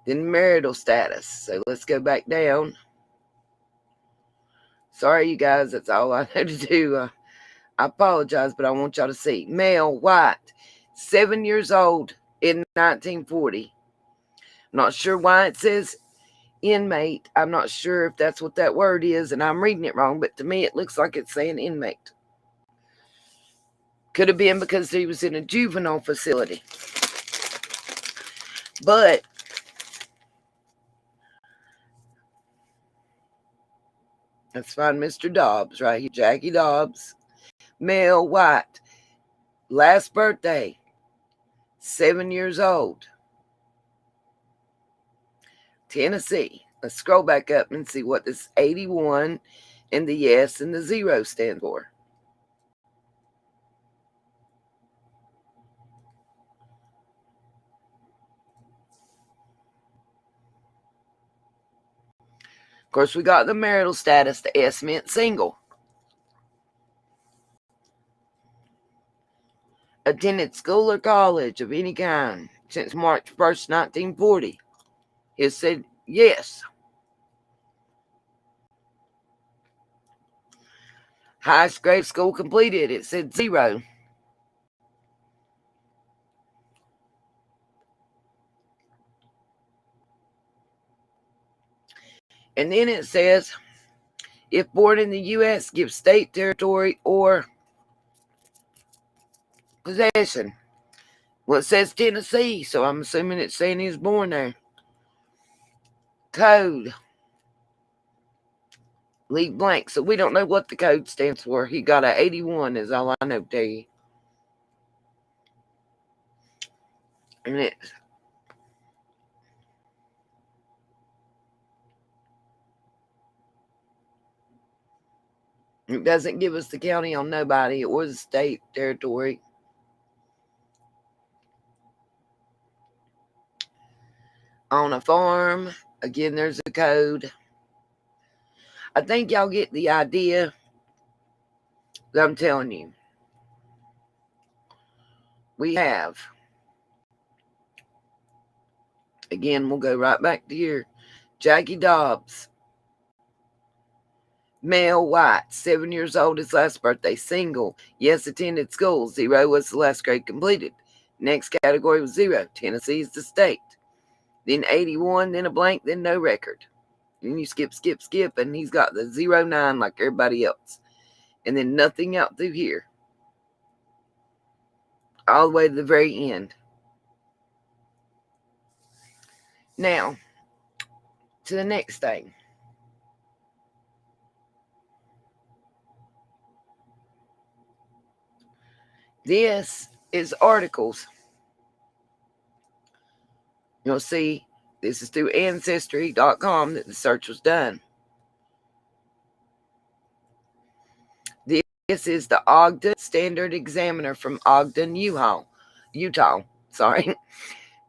Then marital status. So let's go back down. Sorry, you guys, that's all I know to do. I apologize, but I want y'all to see. Male, white, 7 years old in 1940. I'm not sure why it says inmate. I'm not sure if that's what that word is, and I'm reading it wrong, but to me it looks like it's saying inmate. Could have been because he was in a juvenile facility. But let's find Mr. Dobbs right here. Jackie Dobbs. Male, white. Last birthday, 7 years old. Tennessee. Let's scroll back up and see what this 81 and the yes and the 0 stand for. Of course, we got the marital status. The S meant single. Attended school or college of any kind since March 1st, 1940. It said yes. Highest grade school completed. It said 0. And then it says, if born in the U.S., give state, territory, or possession. Well, it says Tennessee, so I'm assuming it's saying he was born there. Code. Leave blank. So we don't know what the code stands for. He got a 81 is all I know to tell you. And it doesn't give us the county on nobody or the state, territory. On a farm. Again, there's a code. I think y'all get the idea that I'm telling you. We have. Again, we'll go right back to here. Jackie Dobbs. Male, white, 7 years old, his last birthday, single. Yes, attended school. 0 was the last grade completed. Next category was 0. Tennessee is the state. Then 81, then a blank, then no record. Then you skip, and he's got the 09 like everybody else. And then nothing out through here. All the way to the very end. Now, to the next thing. This is articles. You'll see this is through Ancestry.com that the search was done. This is the Ogden Standard Examiner from Ogden, Utah. Sorry.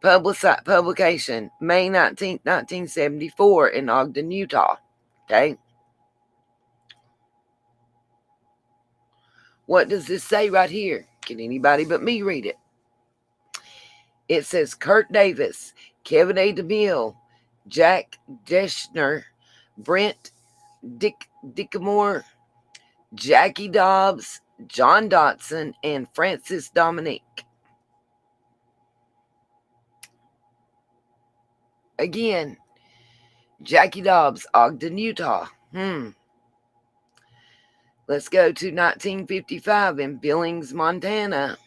Publication, May 19th, 1974 in Ogden, Utah. Okay. What does this say right here? Can anybody but me read it? It says Kurt Davis, Kevin A. DeMille, Jack Deschner, Brent Dickamore, Jackie Dobbs, John Dotson, and Francis Dominique. Again, Jackie Dobbs, Ogden, Utah. Let's go to 1955 in Billings, Montana.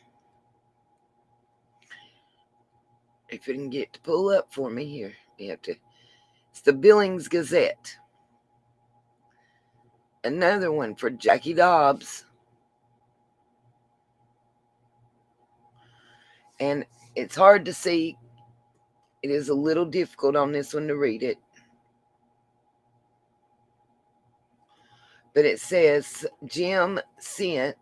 If it can get to pull up for me here, we have to. It's the Billings Gazette. Another one for Jackie Dobbs. And it's hard to see. It is a little difficult on this one to read it. But it says Jim Sent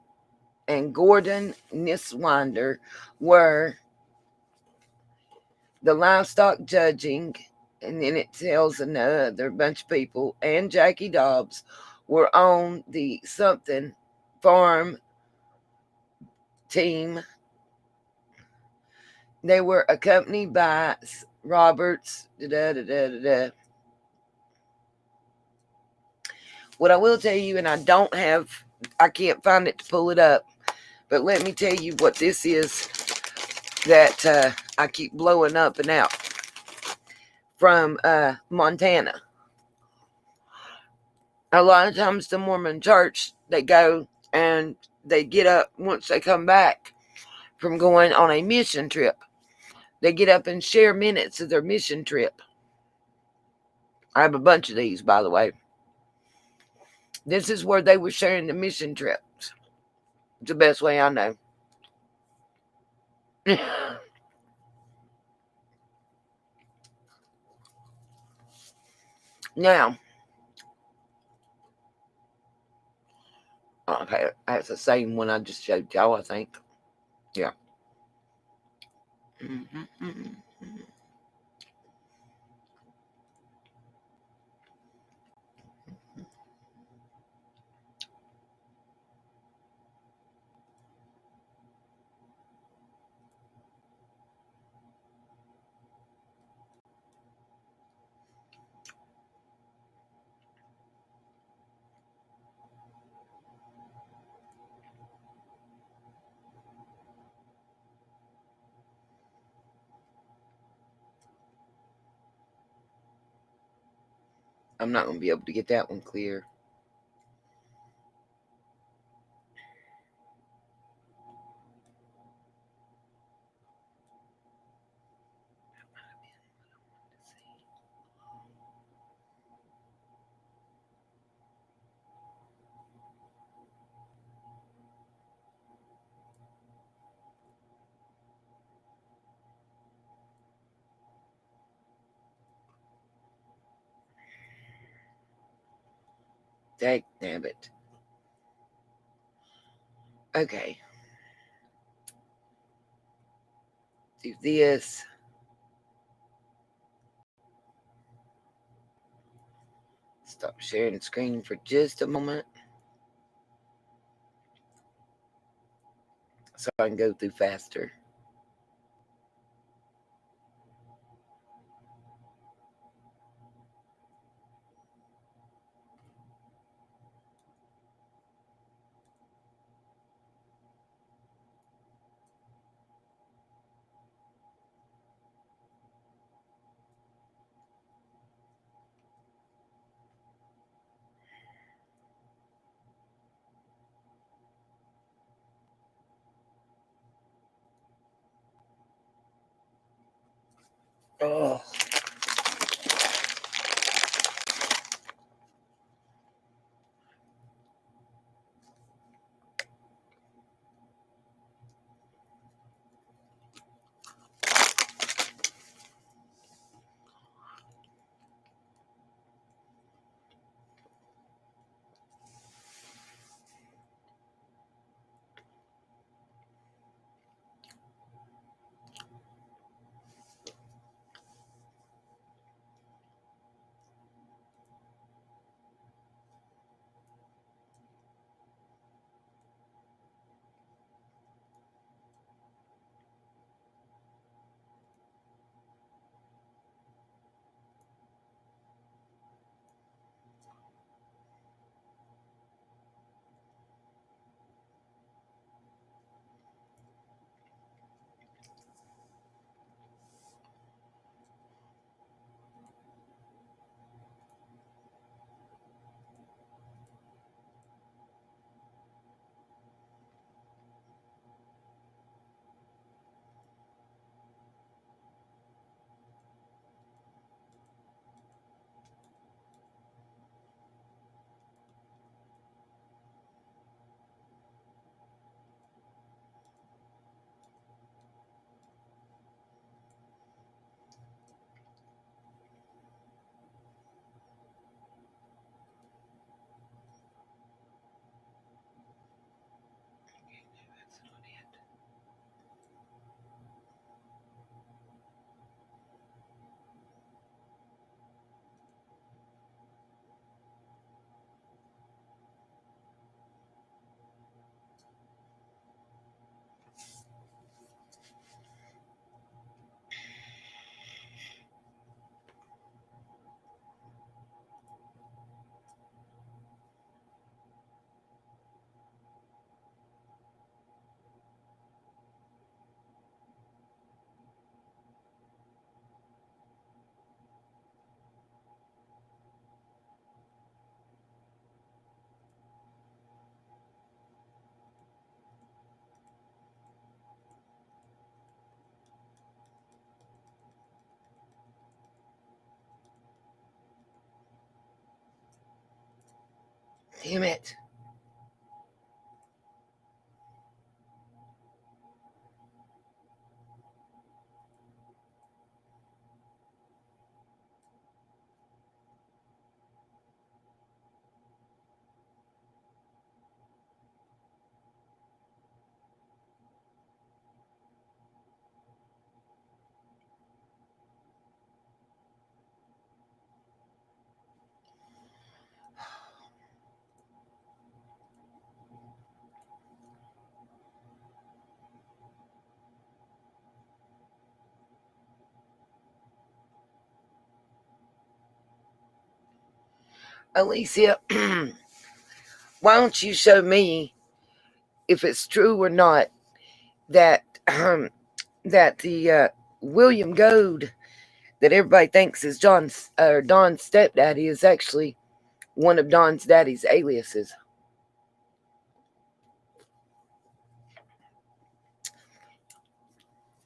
and Gordon Niswander were the livestock judging, and then it tells another bunch of people, and Jackie Dobbs were on the something farm team. They were accompanied by Roberts. What I will tell you, and I can't find it to pull it up, but let me tell you what this is that I keep blowing up and out from Montana. A lot of times the Mormon church, they go and they get up once they come back from going on a mission trip. They get up and share minutes of their mission trip. I have a bunch of these, by the way. This is where they were sharing the mission trips. It's the best way I know. Now, okay, that's the same one I just showed y'all, I think. Yeah. I'm not going to be able to get that one clear. Dagnabbit. Okay. Do this. Stop sharing the screen for just a moment so I can go through faster. Oh. Damn it. Alicia, why don't you show me if it's true or not that that the William Goad that everybody thinks is John's or Don's stepdaddy is actually one of Don's daddy's aliases.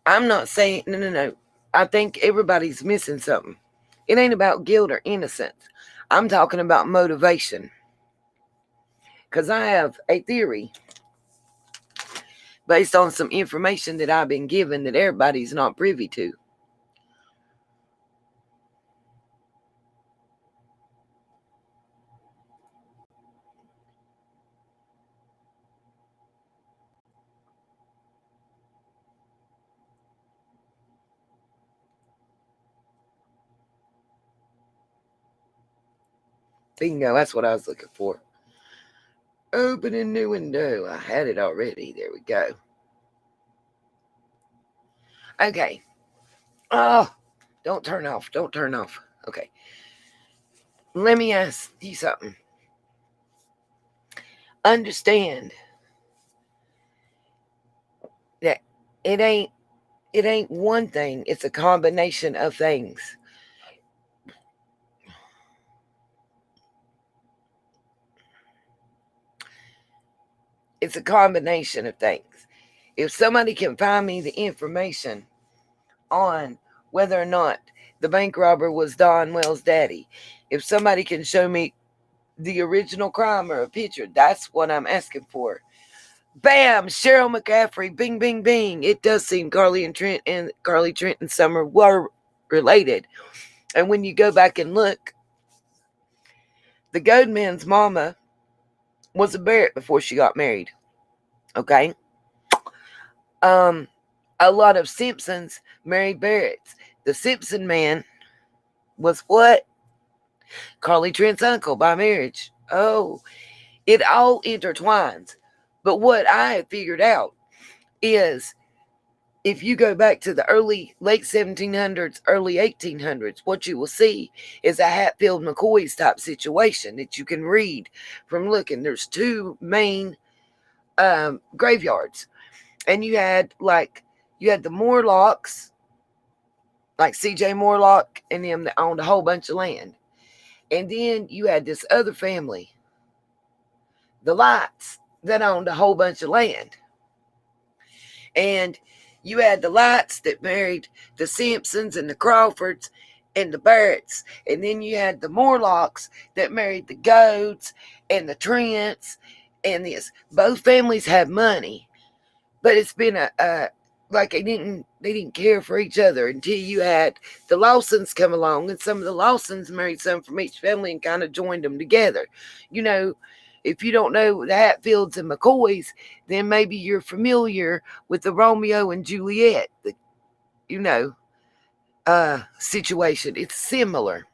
I'm not saying no. I think everybody's missing something. It ain't about guilt or innocence. I'm talking about motivation. Because I have a theory based on some information that I've been given that everybody's not privy to. Bingo, that's what I was looking for. Opening new window. I had it already. There we go. Okay. Oh, don't turn off. Don't turn off. Okay. Let me ask you something. Understand that it ain't one thing. It's a combination of things. It's a combination of things. If somebody can find me the information on whether or not the bank robber was Don Wells' daddy, if somebody can show me the original crime or a picture, that's what I'm asking for. Bam! Cheryl McCaffrey. Bing, bing, bing. It does seem Carly Trent and Summer were related. And when you go back and look, the Goldman's mama was a Barrett before she got married. Okay? A lot of Simpsons married Barretts. The Simpson man was what? Carly Trent's uncle by marriage. Oh, it all intertwines. But what I have figured out is if you go back to the late 1700s, early 1800s, what you will see is a Hatfield McCoy's type situation that you can read from looking. There's two main graveyards, and you had the Morlocks, like C.J. Morlock and them that owned a whole bunch of land, and then you had this other family, the Lights, that owned a whole bunch of land, and you had the Lights that married the Simpsons and the Crawfords and the Barretts. And then you had the Morlocks that married the Goads and the Trents and this. Both families had money, but it's been like they didn't care for each other until you had the Lawsons come along, and some of the Lawsons married some from each family and kind of joined them together. You know, if you don't know the Hatfields and McCoys, then maybe you're familiar with the Romeo and Juliet, situation. It's similar,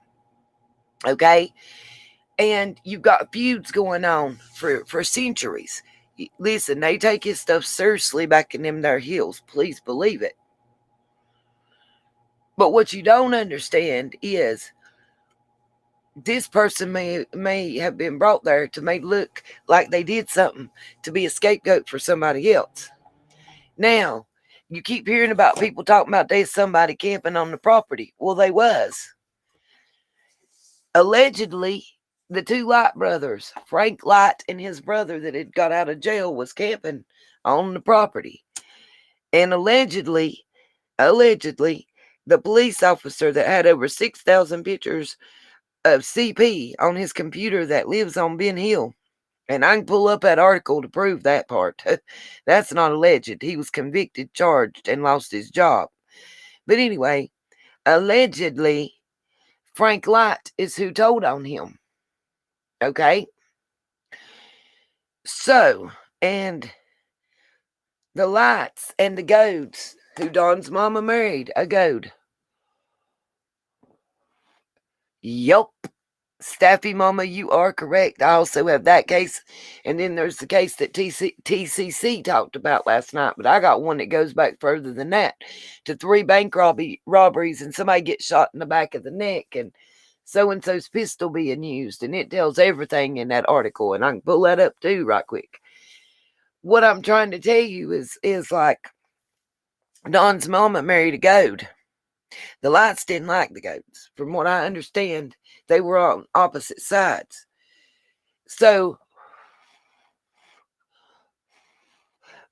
okay? And you've got feuds going on for centuries. Listen, they take his stuff seriously back in them their hills. Please believe it. But what you don't understand is this person may have been brought there to make look like they did something to be a scapegoat for somebody else. Now, you keep hearing about people talking about there's somebody camping on the property. Well, they was. Allegedly, the two Light brothers, Frank Light and his brother that had got out of jail, was camping on the property. And allegedly, the police officer that had over 6,000 pictures of CP on his computer that lives on Ben Hill And I can pull up that article to prove that part. That's not alleged. He was convicted, charged, and lost his job. But anyway, allegedly, Frank Light is who told on him. Okay? So, and the Lights and the Goads, who Don's mama married, a goad. Yup. Staffy Mama, you are correct. I also have that case. And then there's the case that TCC talked about last night. But I got one that goes back further than that to 3 bank robberies and somebody gets shot in the back of the neck and so-and-so's pistol being used. And it tells everything in that article. And I can pull that up too right quick. What I'm trying to tell you is like Don's mama married a goat. The Lights didn't like the goats. From what I understand, they were on opposite sides. So,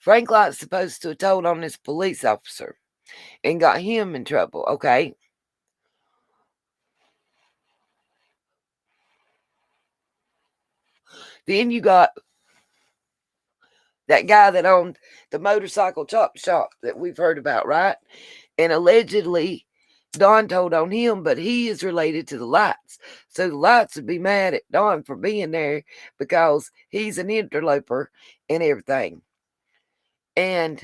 Frank Light's supposed to have told on this police officer and got him in trouble, okay? Then you got that guy that owned the motorcycle chop shop that we've heard about, right? And allegedly, Don told on him, but he is related to the Lights. So the Lights would be mad at Don for being there because he's an interloper and everything. And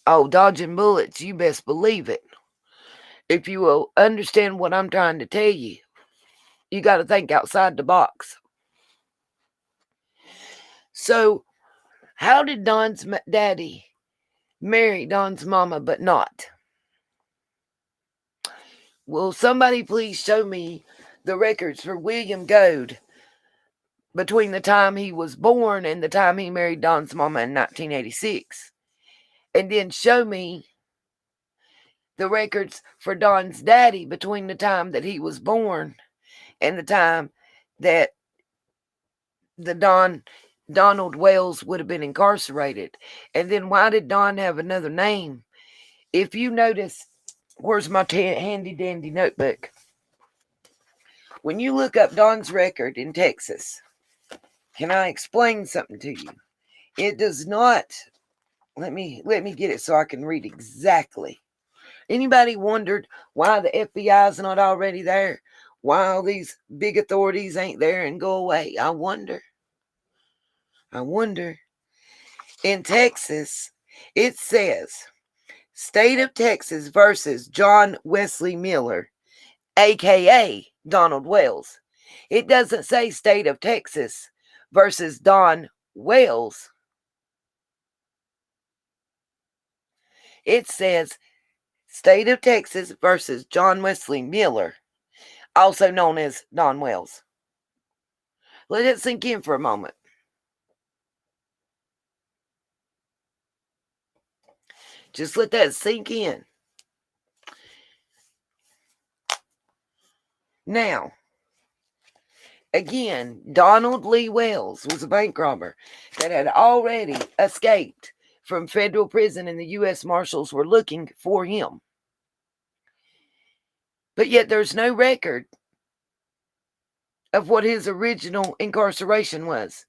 oh, dodging bullets, you best believe it. If you will understand what I'm trying to tell you, you got to think outside the box. So, how did Don's daddy marry Don's mama but not? Will somebody please show me the records for William Goad between the time he was born and the time he married Don's mama in 1986? And then show me the records for Don's daddy between the time that he was born and the time that the Donald Wells would have been incarcerated. And then why did Don have another name? If you notice, where's my handy dandy notebook? When you look up Don's record in Texas, can I explain something to you? It does not. Let me get it so I can read exactly. Anybody wondered why the FBI's not already there? Why all these big authorities ain't there and go away? I wonder. In Texas, it says, State of Texas versus John Wesley Miller, a.k.a. Donald Wells. It doesn't say State of Texas versus Don Wells. It says State of Texas versus John Wesley Miller, also known as Don Wells. Let it sink in for a moment. Just let that sink in. Now, again, Donald Lee Wells was a bank robber that had already escaped from federal prison, and the U.S. Marshals were looking for him. But yet there's no record of what his original incarceration was.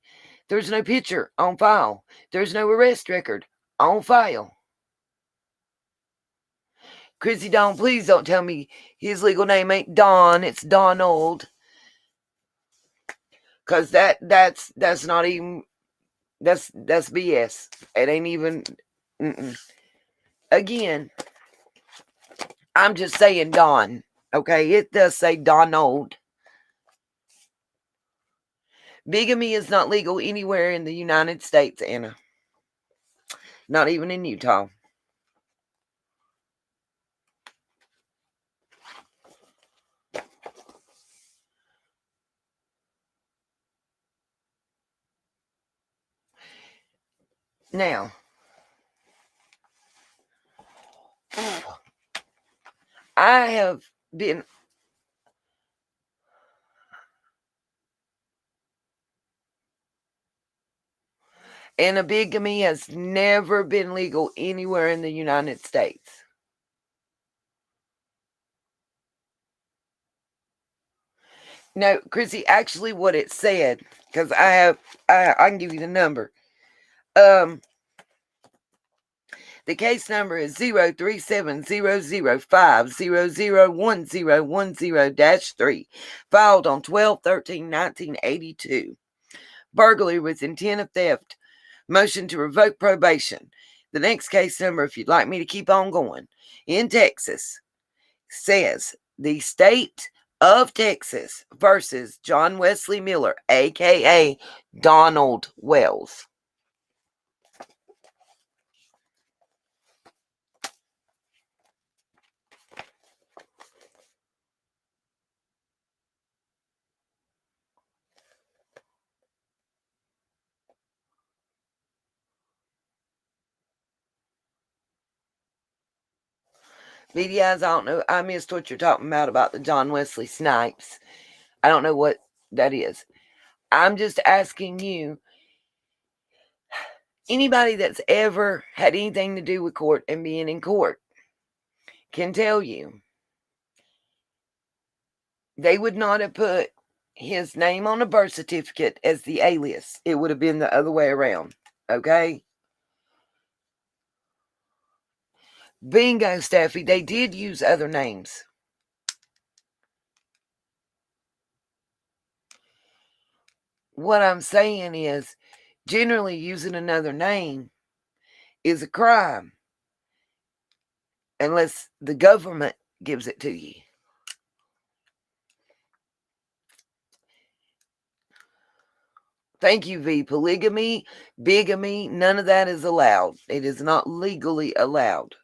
There's no picture on file. There's no arrest record on file. Chrissy Dawn, please don't tell me his legal name ain't Don, it's Donald. Cause that's not even that's BS. It ain't even Again, I'm just saying Don. Okay, it does say Donald. Bigamy is not legal anywhere in the United States, Anna. Not even in Utah. Now, I have been and a bigamy has never been legal anywhere in the United States. No, Chrissy, actually what it said, because I can give you the number. Um, the case number is 0370050010110-3, filed on 12/13/1982. Burglary with intent of theft. Motion to revoke probation. The next case number, if you'd like me to keep on going, in Texas, says the state of Texas versus John Wesley Miller, aka Donald Wells. BDIs, I don't know. I missed what you're talking about the John Wesley Snipes. I don't know what that is. I'm just asking you, anybody that's ever had anything to do with court and being in court can tell you they would not have put his name on a birth certificate as the alias. It would have been the other way around. Okay? Bingo, Steffi. They did use other names. What I'm saying is, generally using another name is a crime unless the government gives it to you. Thank you, V. Polygamy, bigamy, none of that is allowed. It is not legally allowed.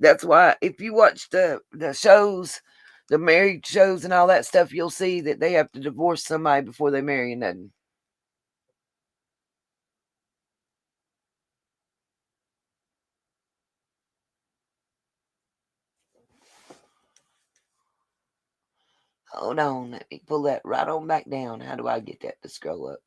That's why if you watch the shows, the married shows and all that stuff, you'll see that they have to divorce somebody before they marry nothing. Hold on, let me pull that right on back down. How do I get that to scroll up?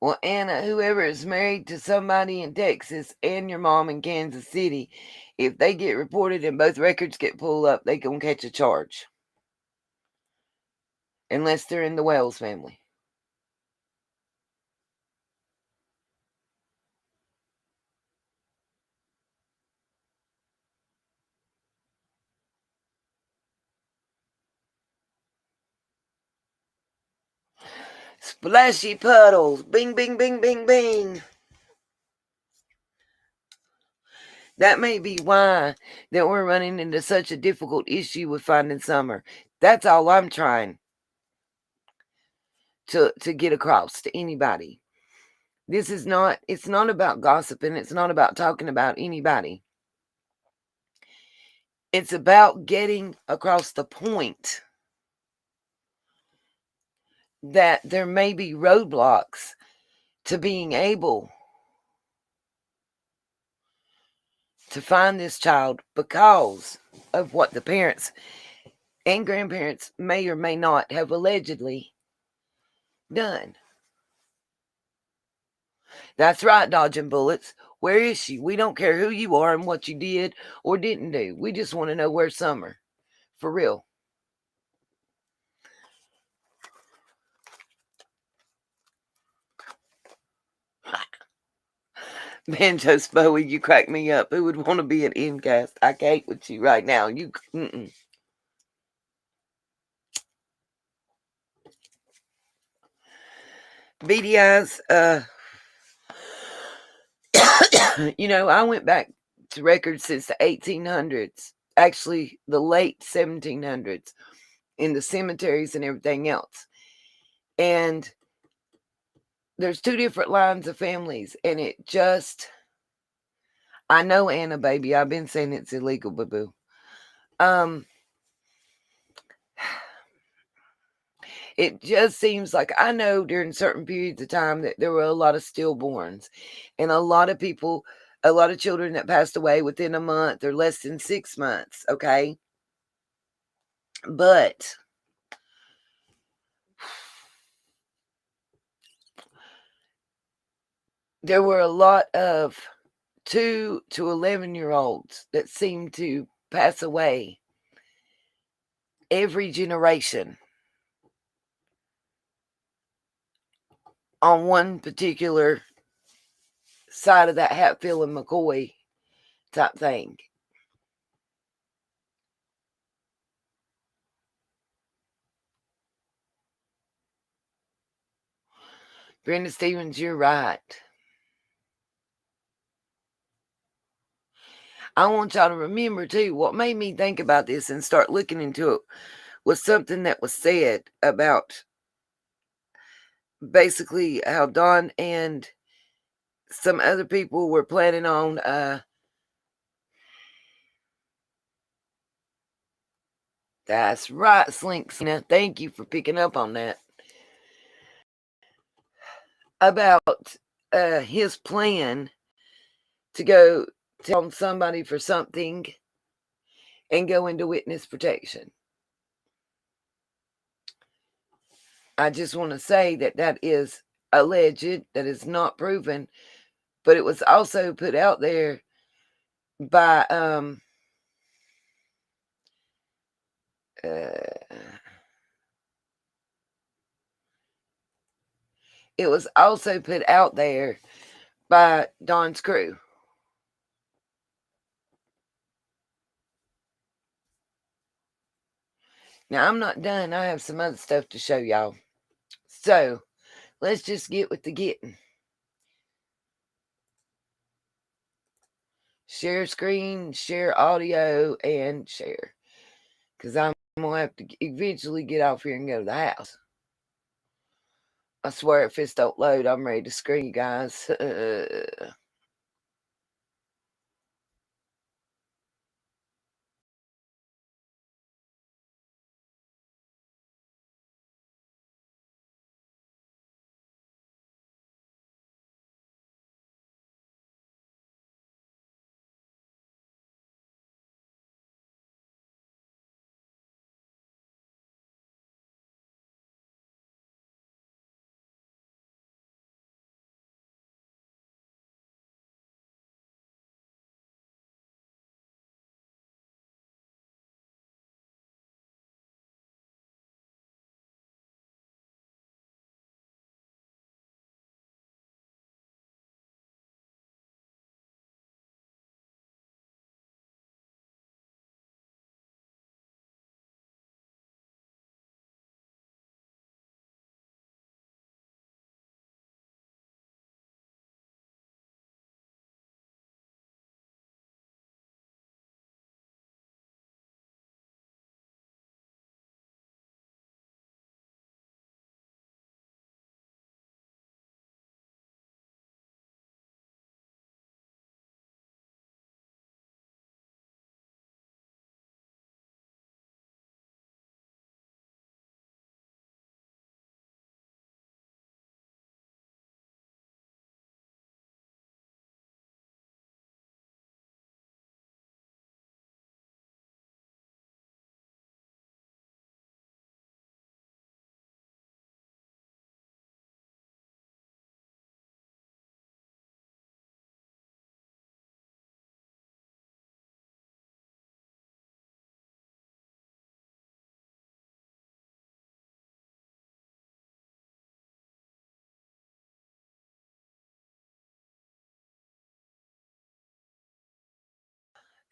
Well, Anna, whoever is married to somebody in Texas and your mom in Kansas City, if they get reported and both records get pulled up, they gonna catch a charge. Unless they're in the Wells family. Splashy puddles. Bing, bing, bing, bing, bing. That may be why that we're running into such a difficult issue with finding Summer. That's all I'm trying to get across to anybody. This is not, it's not about gossiping. It's not about talking about anybody. It's about getting across the point that there may be roadblocks to being able to find this child because of what the parents and grandparents may or may not have allegedly done. That's right, dodging bullets. Where is she? We don't care who you are and what you did or didn't do. We just want to know where's Summer. For real. Banjos Bowie, you crack me up. Who would want to be an endcast? I can't with you right now. You BDIs, I went back to records since the 1800s, actually the late 1700s, in the cemeteries and everything else. And there's two different lines of families, and it just, I know, Anna, baby, I've been saying it's illegal, boo-boo. It just seems like, I know during certain periods of time that there were a lot of stillborns and a lot of people, a lot of children that passed away within a month or less than 6 months, okay? But there were a lot of 2 to 11-year-olds that seemed to pass away every generation on one particular side of that Hatfield and McCoy type thing. Brenda Stevens, you're right. I want y'all to remember, too, what made me think about this and start looking into it was something that was said about basically how Don and some other people were planning on that's right, Slinksina. Thank you for picking up on that. About his plan to go tell somebody for something and go into witness protection. I just want to say that that is alleged, that is not proven, but it was also put out there by it was also put out there by Don's crew. Now, I'm not done. I have some other stuff to show y'all. So, let's just get with the getting. Share screen, share audio, and share. Because I'm going to have to eventually get off here and go to the house. I swear if this don't load, I'm ready to scream, you guys.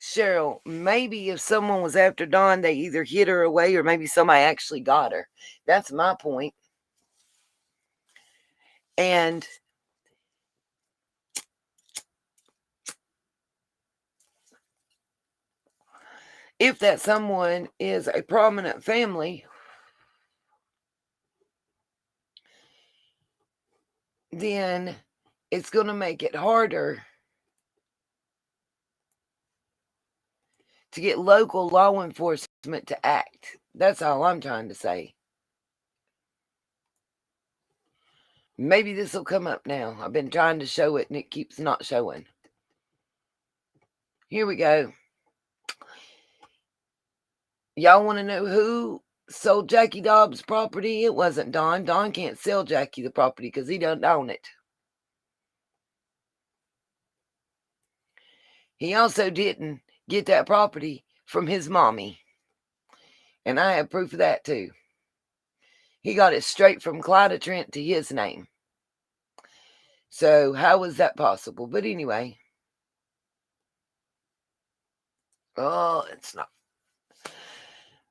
Cheryl, maybe if someone was after Dawn, they either hid her away or maybe somebody actually got her. That's my point. And if that someone is a prominent family, then it's going to make it harder to get local law enforcement to act. That's all I'm trying to say. Maybe this will come up now. I've been trying to show it and it keeps not showing. Here we go. Y'all want to know who sold Jackie Dobbs' property? It wasn't Don. Don can't sell Jackie the property because he doesn't own it. He also didn't get that property from his mommy. And I have proof of that too. He got it straight from Clyda Trent to his name. So how was that possible? But anyway. Oh, it's not.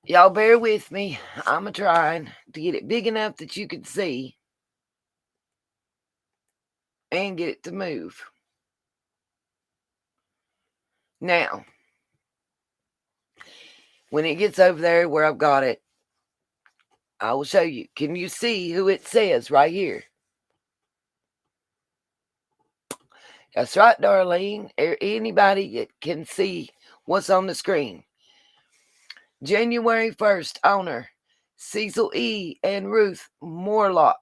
Y'all bear with me. I'm a-trying to get it big enough that you can see and get it to move. Now, when it gets over there where I've got it, I will show you. Can you see who it says right here? That's right, Darlene. Anybody that can see what's on the screen. January 1st, owner, Cecil E. and Ruth Morlock.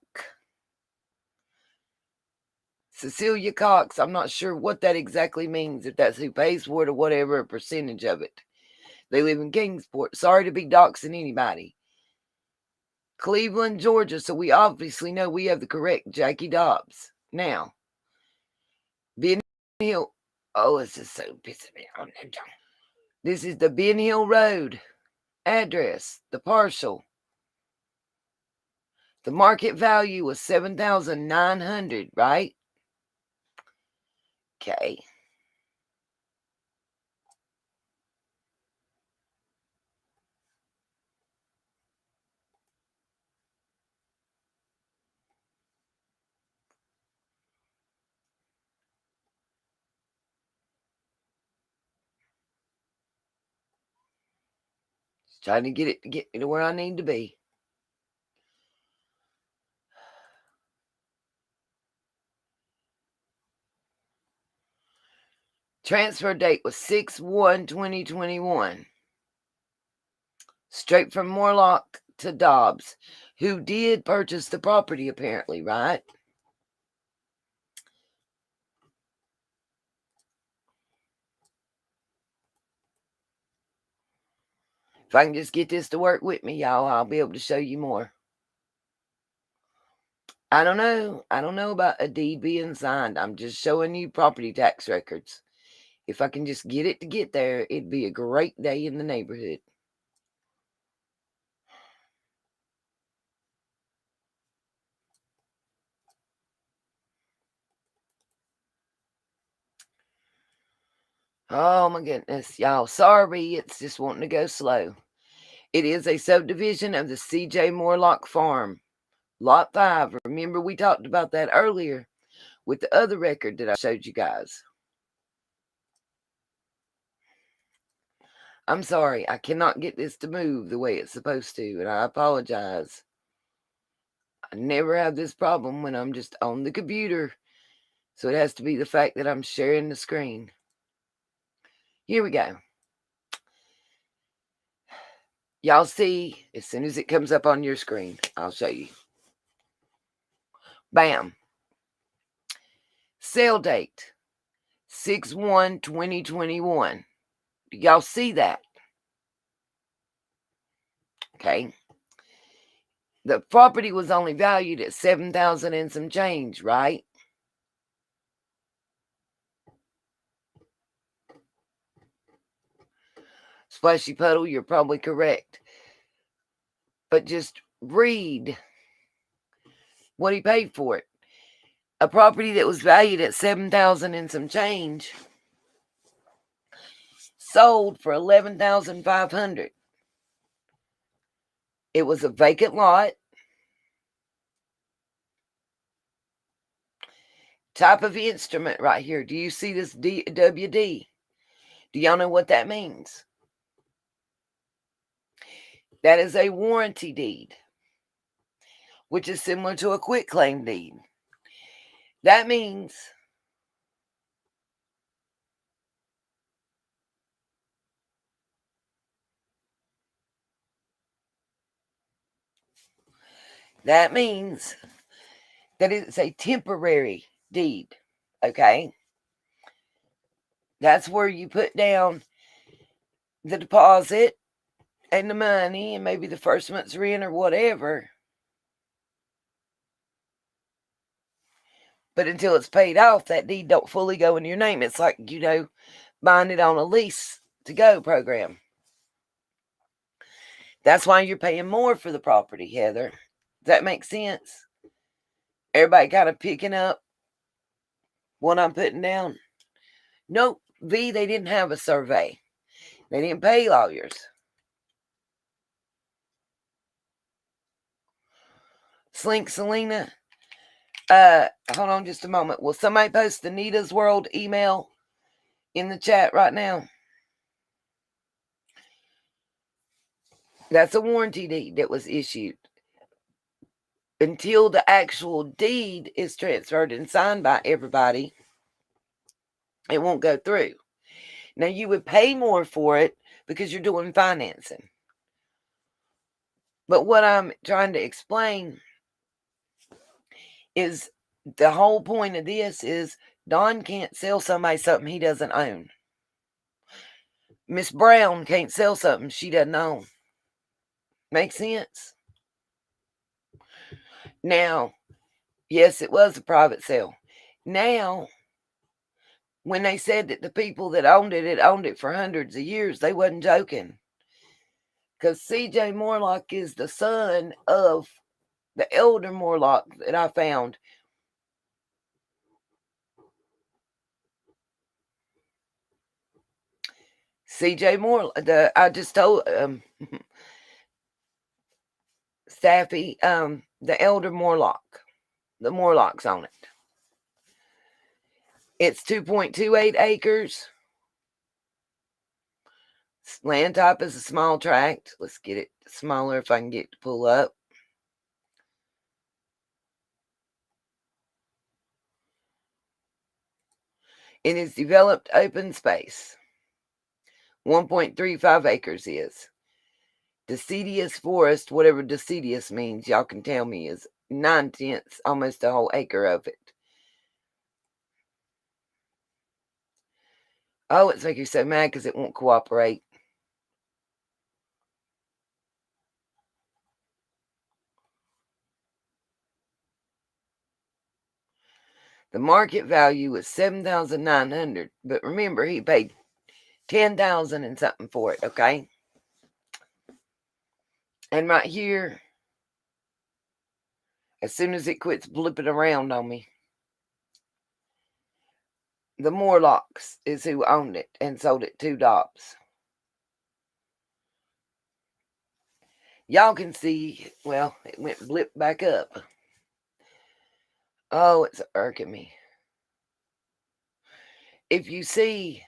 Cecilia Cox, I'm not sure what that exactly means, if that's who pays for it or whatever, a percentage of it. They live in Kingsport. Sorry to be doxing anybody. Cleveland, Georgia, so we obviously know we have the correct Jackie Dobbs. Now, Ben Hill. Oh, this is so pissing me off. This is the Ben Hill Road address, the parcel. The market value was $7,900, right? Okay. Just trying to get me to where I need to be. Transfer date was 6/1/2021. Straight from Morlock to Dobbs, who did purchase the property apparently, right? If I can just get this to work with me, y'all, I'll be able to show you more. I don't know. I don't know about a deed being signed. I'm just showing you property tax records. If I can just get it to get there, it'd be a great day in the neighborhood. Oh my goodness, y'all. Sorry, it's just wanting to go slow. It is a subdivision of the C.J. Morlock Farm. Lot 5. Remember we talked about that earlier with the other record that I showed you guys. I'm sorry, I cannot get this to move the way it's supposed to, and I apologize. I never have this problem when I'm just on the computer, so it has to be the fact that I'm sharing the screen. Here we go. Y'all see, as soon as it comes up on your screen, I'll show you. Bam. Sale date, 6/1/2021. Do y'all see that? Okay. The property was only valued at $7,000 and some change, right? Splashy Puddle, you're probably correct. But just read what he paid for it. A property that was valued at $7,000 and some change sold for $11,500. It was a vacant lot. Type of instrument right here. Do you see this WD? Do y'all know what that means? That is a warranty deed, which is similar to a quitclaim deed. That means that it's a temporary deed, okay? That's where you put down the deposit and the money and maybe the first month's rent or whatever. But until it's paid off, that deed don't fully go in your name. It's like, buying it on a lease to go program. That's why you're paying more for the property, Heather. Does that make sense? Everybody kind of picking up what I'm putting down? Nope. V, they didn't have a survey. They didn't pay lawyers. Slink Selena, hold on just a moment. Will somebody post Anita's World email in the chat right now? That's a warranty deed that was issued. Until the actual deed is transferred and signed by everybody, it won't go through. Now, you would pay more for it because you're doing financing. But what I'm trying to explain is the whole point of this is Don can't sell somebody something he doesn't own. Miss Brown can't sell something she doesn't own. Make sense? Now, yes, it was a private sale. Now, when they said that the people that owned it had owned it for hundreds of years, they wasn't joking. Because C.J. Morlock is the son of the elder Morlock that I found. C.J. Morlock, I just told Staffy, the elder Morlock. The Morlocks on it. It's 2.28 acres. Land type is a small tract. Let's get it smaller if I can get it to pull up. It is developed open space. 1.35 acres is. Deciduous forest, whatever deciduous means, y'all can tell me, is 9/10, almost a whole acre of it. Oh, it's making you so mad because it won't cooperate. The market value was $7,900, but remember he paid $10,000 and something for it. Okay, and right here, as soon as it quits blipping around on me, the Morlocks is who owned it and sold it to Dobbs. Y'all can see, well, it went blip back up. Oh, it's irking me. If you see,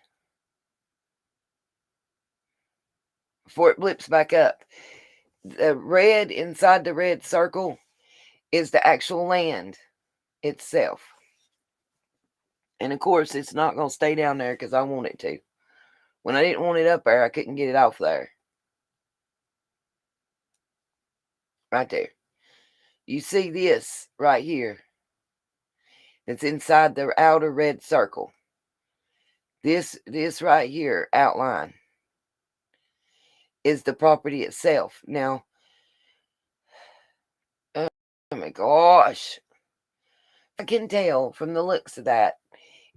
before it blips back up, the red inside the red circle is the actual land itself. And of course, it's not going to stay down there because I want it to. When I didn't want it up there, I couldn't get it off there. Right there. You see this right here. It's inside the outer red circle. This right here, outline, is the property itself. Now, oh my gosh. I can tell from the looks of that,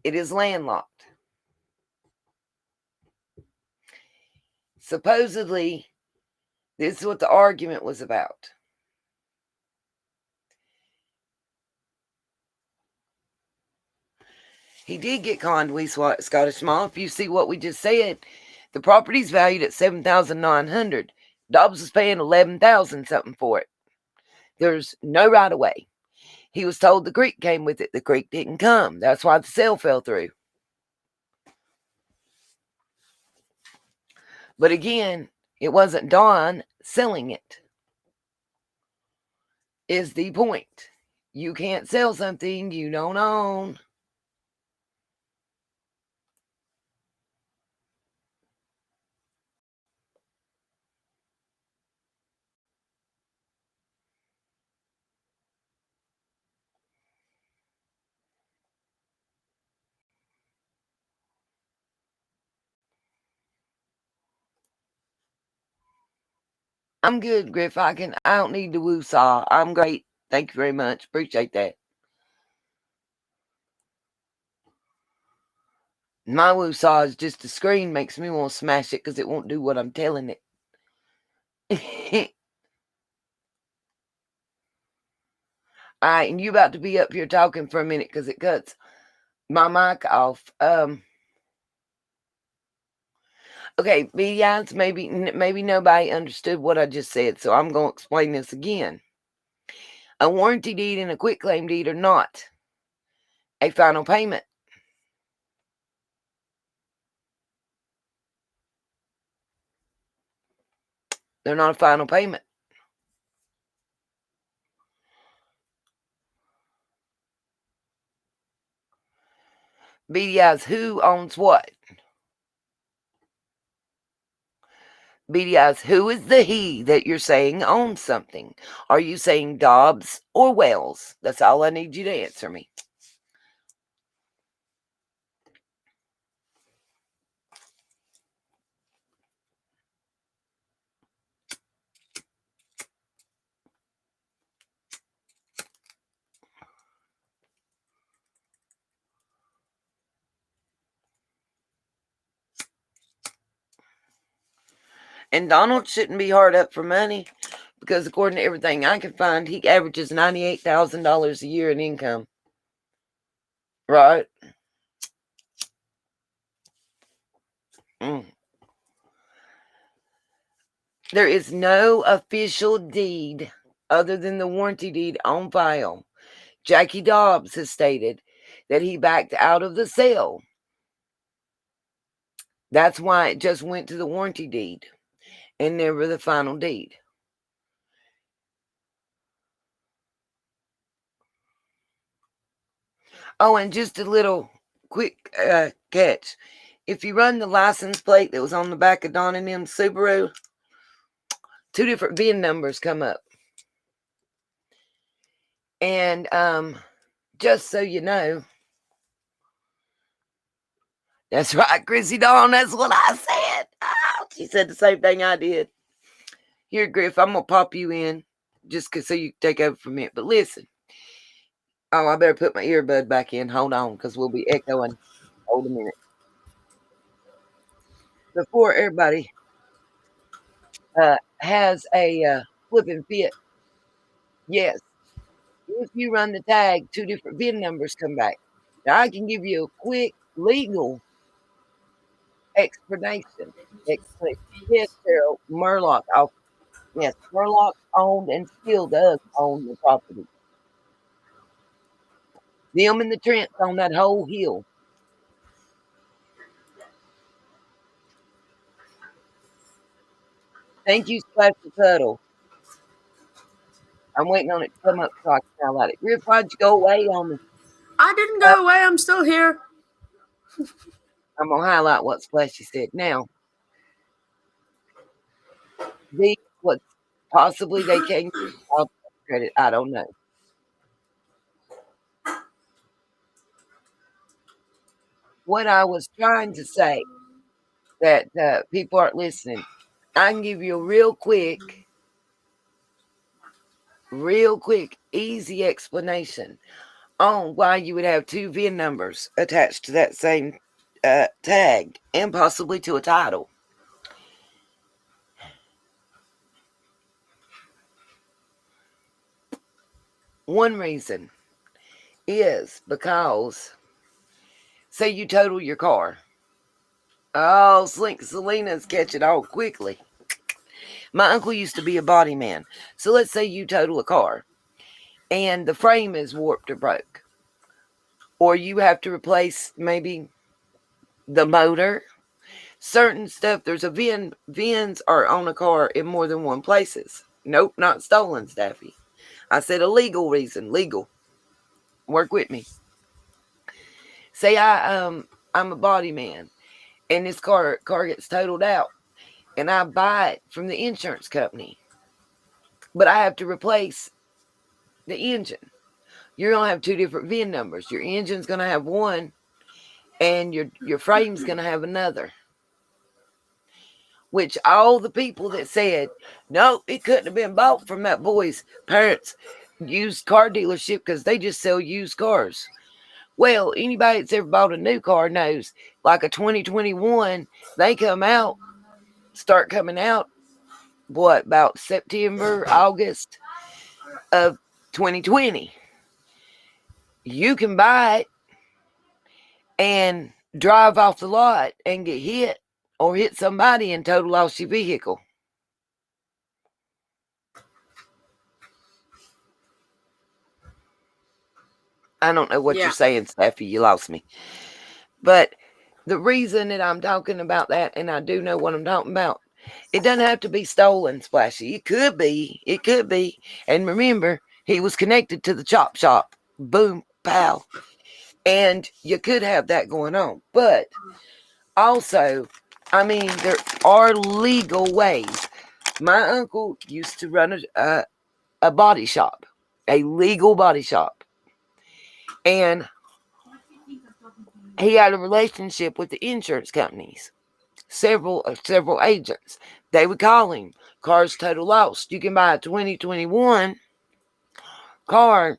it is landlocked. Supposedly, this is what the argument was about. He did get conned, we Scottish Mall. If you see what we just said, the property's valued at $7,900. Dobbs was paying $11,000 something for it. There's no right of way. He was told the creek came with it. The creek didn't come. That's why the sale fell through. But again, it wasn't Don selling it. Is the point. You can't sell something you don't own. I'm good, Griff. I don't need the woo-saw. I'm great. Thank you very much. Appreciate that. My woo-saw is just the screen makes me want to smash it because it won't do what I'm telling it. All right, and you about to be up here talking for a minute because it cuts my mic off. Okay, BDIs, maybe nobody understood what I just said, so I'm going to explain this again. A warranty deed and a quitclaim deed are not a final payment. They're not a final payment. BDIs, who owns what? BDIs, who is the he that you're saying owns something? Are you saying Dobbs or Wells? That's all I need you to answer me. And Donald shouldn't be hard up for money because according to everything I can find, he averages $98,000 a year in income. Right? There is no official deed other than the warranty deed on file. Jackie Dobbs has stated that he backed out of the sale. That's why it just went to the warranty deed and never the final deed. Oh, and just a little quick catch. If you run the license plate that was on the back of Don and M's Subaru, 2 different VIN numbers come up. And just so you know, that's right, Chrissy Dawn, that's what I said. She said the same thing I did. Here, Griff, I'm going to pop you in just so you can take over for a minute. But listen. Oh, I better put my earbud back in. Hold on, because we'll be echoing. Hold a minute. Before everybody has a flip and fit, yes, if you run the tag, 2 different VIN numbers come back. Now, I can give you a quick legal explanation. Yes, Carol, Murlock. Yes, Murlock owned and still does own the property. Them and the Trents on that whole hill. Thank you, Splash the Puddle. I'm waiting on it to come up so I can highlight it. Griff, why'd you go away on me?
I didn't go away. I'm still here.
I'm going to highlight what Splashy said. Now, what possibly they can credit, I don't know. What I was trying to say that people aren't listening, I can give you a real quick, easy explanation on why you would have 2 VIN numbers attached to that same tag and possibly to a title. One reason is because, say you total your car. Oh, Slink Selena's catching on quickly. My uncle used to be a body man. So let's say you total a car and the frame is warped or broke. Or you have to replace maybe the motor. Certain stuff, there's a VIN. VINs are on a car in more than one places. Nope, not stolen, Staffy. I said a legal reason. Legal. Work with me. Say I'm a body man and this car gets totaled out and I buy it from the insurance company. But I have to replace the engine. You're going to have 2 different VIN numbers. Your engine's going to have one and your frame's going to have another. which all the people that said, no, it couldn't have been bought from that boy's parents' used car dealership because they just sell used cars. Well, anybody that's ever bought a new car knows, like a 2021, they start coming out, what, about September, August of 2020. You can buy it and drive off the lot and get hit or hit somebody and total loss your vehicle. I don't know what you're saying, Steffi. You lost me. But the reason that I'm talking about that, and I do know what I'm talking about, it doesn't have to be stolen, Splashy. It could be. It could be. And remember, he was connected to the chop shop. Boom, pow. And you could have that going on. But also, I mean, there are legal ways. My uncle used to run a body shop, a legal body shop. And he had a relationship with the insurance companies, several agents. They would call him, car's total lost. You can buy a 2021 car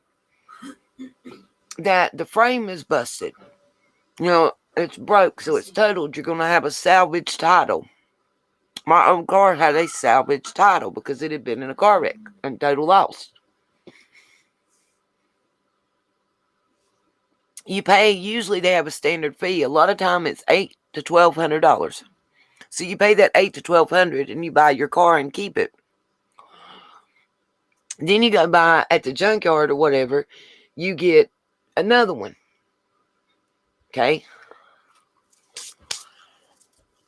that the frame is busted. You know, it's broke, so it's totaled. You're going to have a salvage title. My own car had a salvage title because it had been in a car wreck and total loss. You pay, usually they have a standard fee. A lot of time it's $800 to $1,200. So you pay that $800 to $1,200 and you buy your car and keep it. Then you go buy at the junkyard or whatever, you get another one. Okay?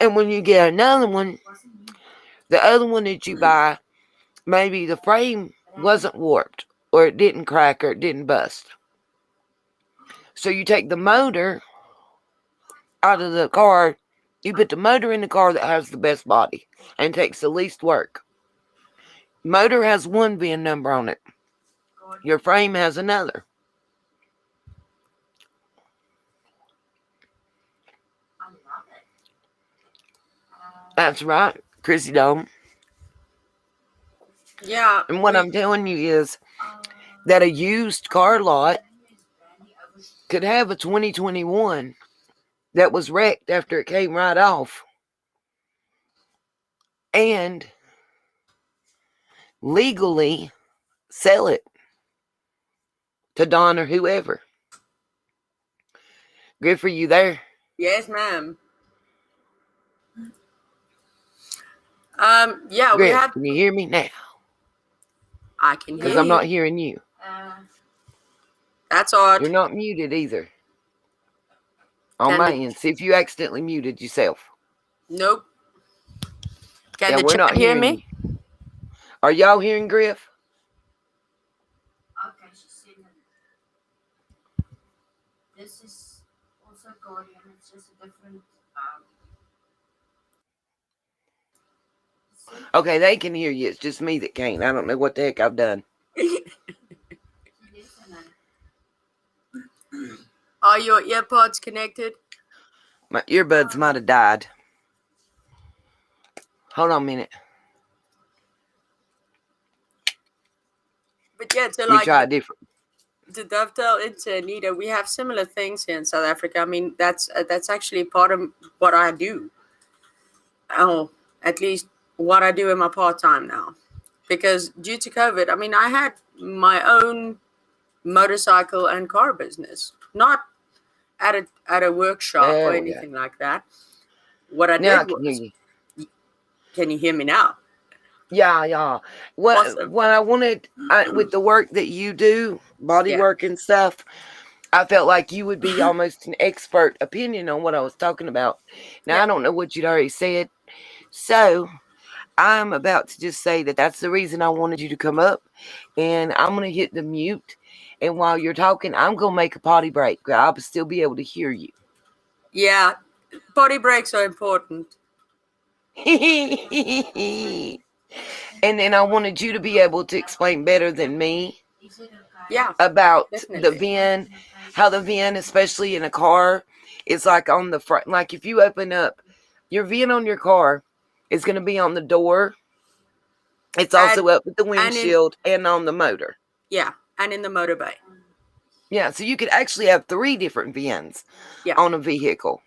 And when you get another one, the other one that you buy, maybe the frame wasn't warped or it didn't crack or it didn't bust. So you take the motor out of the car, you put the motor in the car that has the best body and takes the least work. Motor has one VIN number on it. Your frame has another. That's right, Chrissy Dome.
Yeah.
And what I'm telling you is that a used car lot could have a 2021 that was wrecked after it came right off and legally sell it to Don or whoever. Good for you there.
Yes, ma'am. Yeah,
Griff,
we had.
can you hear me now?
I can hear you.
Because I'm not hearing you.
That's odd.
You're not muted either. On my end. See if you accidentally muted yourself.
Nope. Can
Yeah,
the
we're
chat
not
hear
hearing
me?
you. Are y'all hearing Griff?
Okay, she's seen it. This is also Guardian. It's just a different.
Okay, they can hear you. It's just me that can't. I don't know what the heck I've done.
Are your earpods connected?
My earbuds might have died. Hold on a minute.
But yeah, to
We try different.
To dovetail into Anita, we have similar things here in South Africa. I mean, that's actually part of what I do. Oh, at least what I do in my part-time now. Because due to COVID, I mean, I had my own motorcycle and car business. Not at a workshop or anything like that. What I
now
did was...
I can hear you.
Can you hear me now?
Yeah. What
Awesome.
what I wanted with the work that you do, body work and stuff, I felt like you would be almost an expert opinion on what I was talking about. Now, I don't know what you'd already said. So, I'm about to just say that that's the reason I wanted you to come up. And I'm going to hit the mute. And while you're talking, I'm going to make a potty break. I'll still be able to hear you.
Yeah, potty breaks are important.
And then I wanted you to be able to explain better than me about
definitely.
the VIN, how the VIN, especially in a car, is like on the front. Like if you open up your VIN on your car, It's going to be on the door. It's
And
also up with the
in
windshield and on the motor.
yeah, and in the motor bay.
Yeah, so you could actually have 3 different VINs
Yeah.
on a vehicle.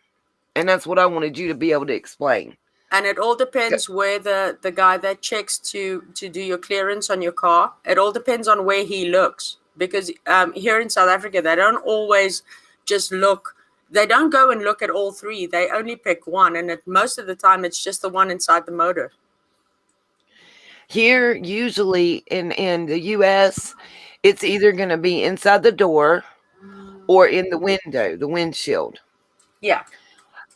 And that's what I wanted you to be able to explain.
And it all depends where the guy that checks to do your clearance on your car, it all depends on where he looks. Because here in South Africa, they don't always just look. They don't go and look at all 3. They only pick one. And most of the time, it's just the one inside the motor.
Here, usually in the US, it's either going to be inside the door or in the window, the windshield.
Yeah.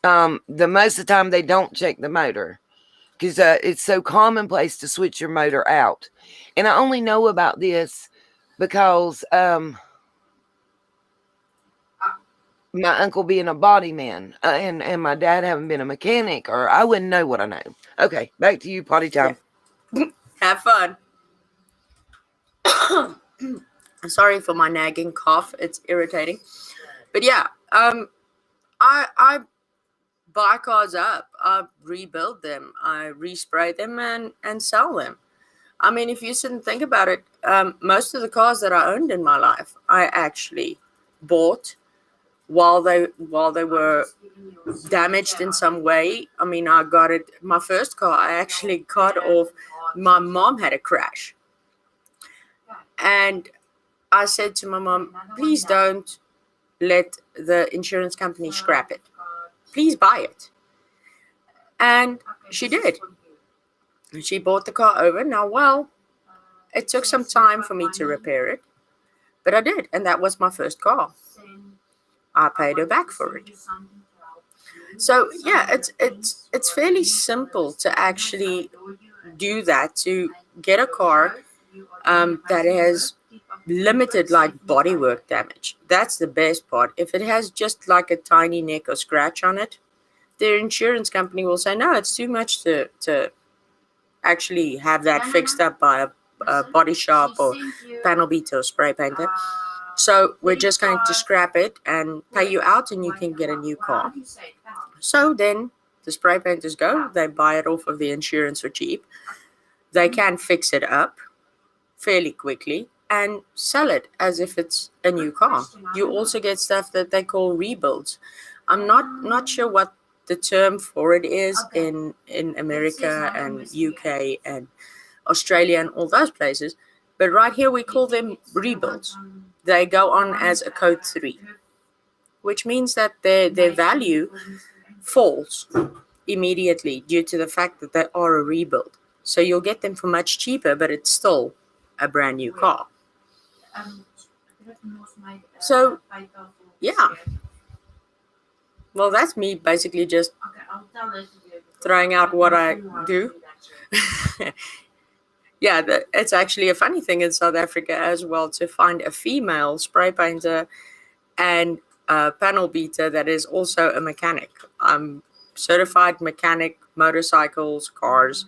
The most of the time, they don't check the motor because it's so commonplace to switch your motor out. And I only know about this because my uncle being a body man and my dad having been a mechanic, or I wouldn't know what I know. Okay, back to you, potty time.
Yeah. Have fun. Sorry for my nagging cough. It's irritating. But yeah, I buy cars up. I rebuild them. I respray them and sell them. I mean, if you sit and think about it, most of the cars that I owned in my life, I actually bought while they were damaged in some way. I mean, I got it. My first car, I actually got off. My mom had a crash, and I said to my mom, "Please don't let the insurance company scrap it. Please buy it." And she did. She bought the car over. Now, well, it took some time for me to repair it, but I did, and that was my first car. I paid her back for it. So yeah, it's fairly simple to actually do that, to get a car that has limited like bodywork damage. That's the best part. If it has just like a tiny nick or scratch on it, their insurance company will say, no, it's too much to actually have that fixed up by a body shop or panel beater or spray painter. So we're just going to scrap it and pay you out, and you can get a new car. So then the spray painters go, they buy it off of the insurance for cheap. They can fix it up fairly quickly and sell it as if it's a new car. You also get stuff that they call rebuilds. I'm not sure what the term for it is in America and UK and Australia and all those places, but right here we call them rebuilds. They go on as a code 3, which means that their value falls immediately due to the fact that they are a rebuild. So you'll get them for much cheaper, but it's still a brand new car. So yeah, well, that's me basically just throwing out what I do. Yeah, it's actually a funny thing in South Africa as well to find a female spray painter and a panel beater that is also a mechanic. I'm certified mechanic, motorcycles, cars,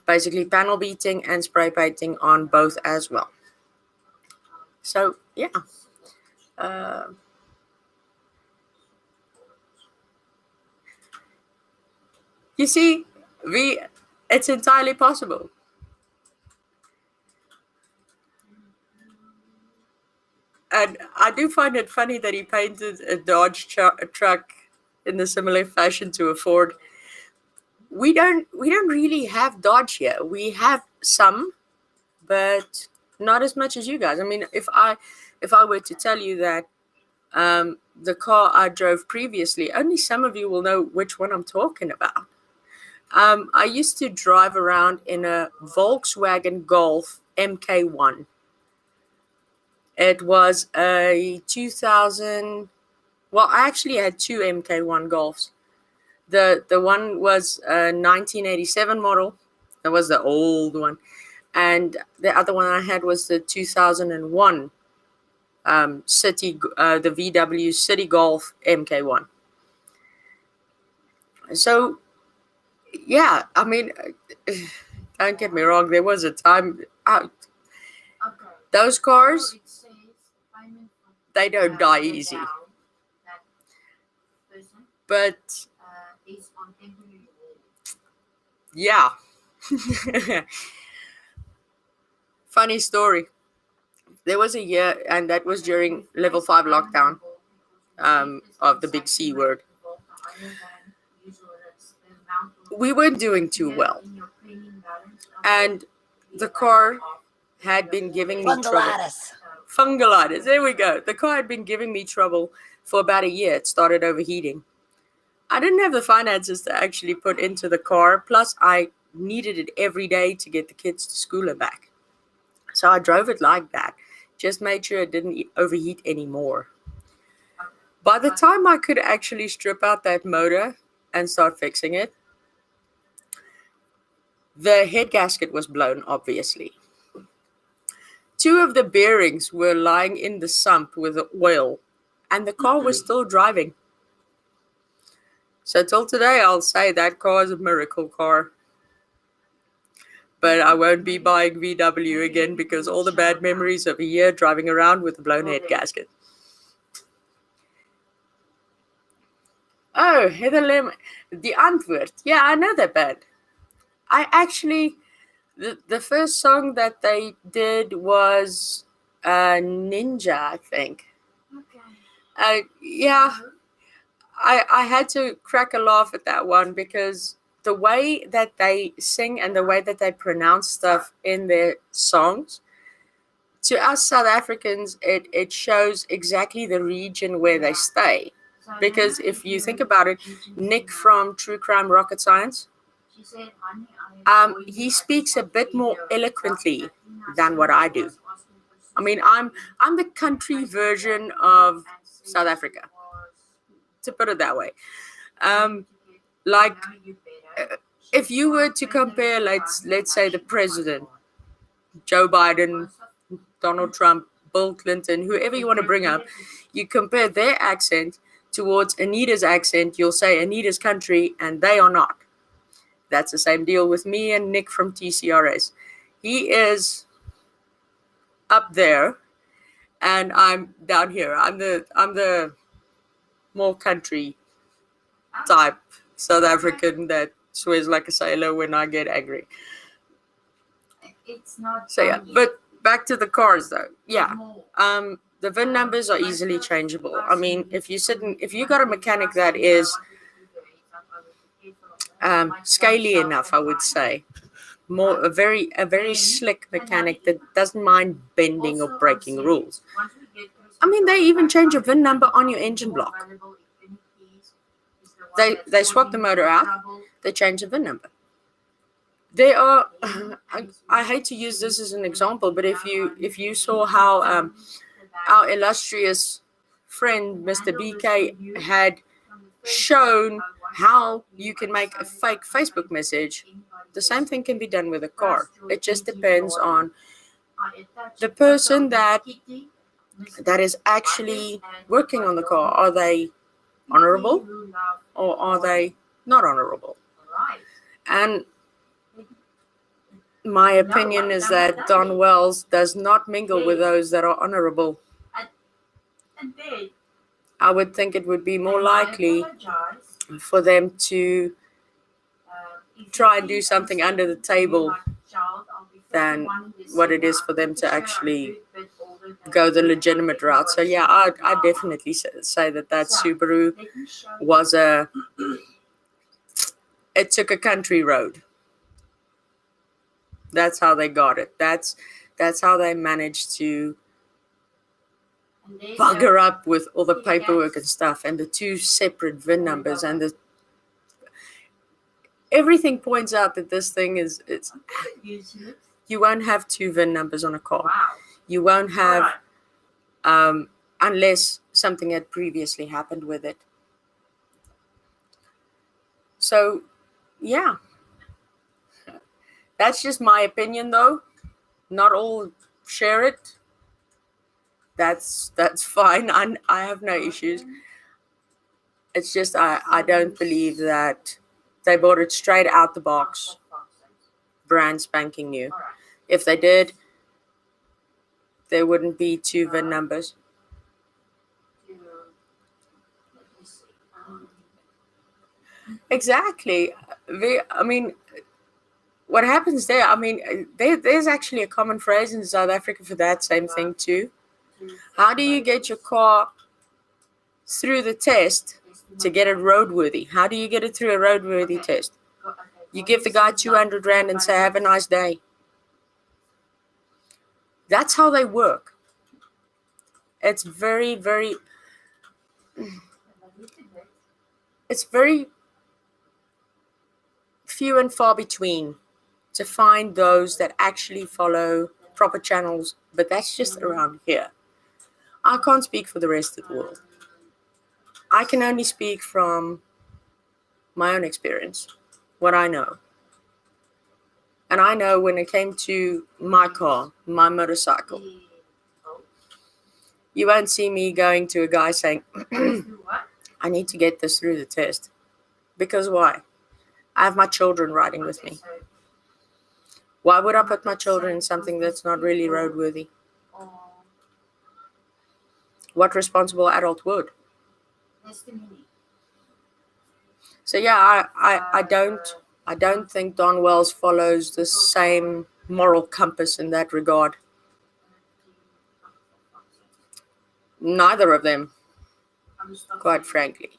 basically panel beating and spray painting on both as well. So yeah, you see, it's entirely possible. And I do find it funny that he painted a Dodge truck in the similar fashion to a Ford. We don't really have Dodge here. We have some, but not as much as you guys. I mean, if I were to tell you that the car I drove previously, only some of you will know which one I'm talking about. I used to drive around in a Volkswagen Golf MK1. It was a 2000. Well, I actually had 2 MK1 Golfs. The one was a 1987 model. That was the old one. And the other one I had was the 2001 the VW City Golf MK1. So, yeah, I mean, don't get me wrong. There was a time out. Those cars, they don't die easy. But Yeah. Funny story. There was a year, and that was during level 5 lockdown, of the big C word. We weren't doing too well. And the car had been giving me trouble.
Fungalitis.
Fungalitis. There we go. The car had been giving me trouble for about a year. It started overheating. I didn't have the finances to actually put into the car. Plus, I needed it every day to get the kids to school and back. So I drove it like that. Just made sure it didn't overheat anymore. By the time I could actually strip out that motor and start fixing it, the head gasket was blown, obviously. 2 of the bearings were lying in the sump with the oil, and the car was still driving. So till today, I'll say that car is a miracle car. But I won't be buying VW again because all the bad memories of a year driving around with a blown head gasket. Oh, Heather Lim, the Antwoord. Yeah, I know that band. I actually, the first song that they did was Ninja, I think. Yeah, I had to crack a laugh at that one because the way that they sing and the way that they pronounce stuff in their songs, to us South Africans, it shows exactly the region where they stay. Because if you think about it, Nick from True Crime Rocket Science, he speaks a bit more eloquently than what I do. I mean, I'm the country version of South Africa, to put it that way. Like, if you were to compare, let's say the president, Joe Biden, Donald Trump, Bill Clinton, whoever you want to bring up, you compare their accent towards Anita's accent, you'll say Anita's country, and they are not. That's the same deal with me and Nick from TCRS. He is up there, and I'm down here. I'm the more country type South African that swears like a sailor when I get angry. So yeah, but back to the cars though. Yeah, the VIN numbers are easily changeable. I mean, if you got a mechanic that is scaly enough, I would say, a very slick mechanic that doesn't mind bending or breaking rules. I mean, they even change a VIN number on your engine block. They swap the motor out, they change the VIN number. They are. I hate to use this as an example, but if you saw how our illustrious friend Mr. BK had shown how you can make a fake Facebook message, the same thing can be done with a car. It just depends on the person that is actually working on the car. Are they honorable or are they not honorable? And my opinion is that Don Wells does not mingle with those that are honorable. I would think it would be more likely for them to try and do something under the table than what it is for them to actually go the legitimate route. So yeah, I definitely say that Subaru was it took a country road. That's how they got it. That's how they managed to bugger up with all the paperwork and stuff, and the 2 separate VIN numbers, and everything points out that this thing it's you won't have 2 VIN numbers on a car. You won't have unless something had previously happened with it. So yeah, that's just my opinion though. Not all share it. That's fine. I have no issues. It's just I don't believe that they bought it straight out the box, brand spanking new. If they did, there wouldn't be 2 VIN numbers. Exactly. I mean, what happens there, I mean, there's actually a common phrase in South Africa for that same thing too. How do you get your car through the test to get it roadworthy? How do you get it through a roadworthy test? You give the guy 200 Rand and say, have a nice day. That's how they work. It's very, very, it's very few and far between to find those that actually follow proper channels, but that's just around here. I can't speak for the rest of the world. I can only speak from my own experience, what I know. And I know when it came to my car, my motorcycle, you won't see me going to a guy saying, I need to get this through the test. Because why? I have my children riding with me. Why would I put my children in something that's not really roadworthy? What responsible adult would? So yeah, I don't think Don Wells follows the same moral compass in that regard. Neither of them, quite frankly.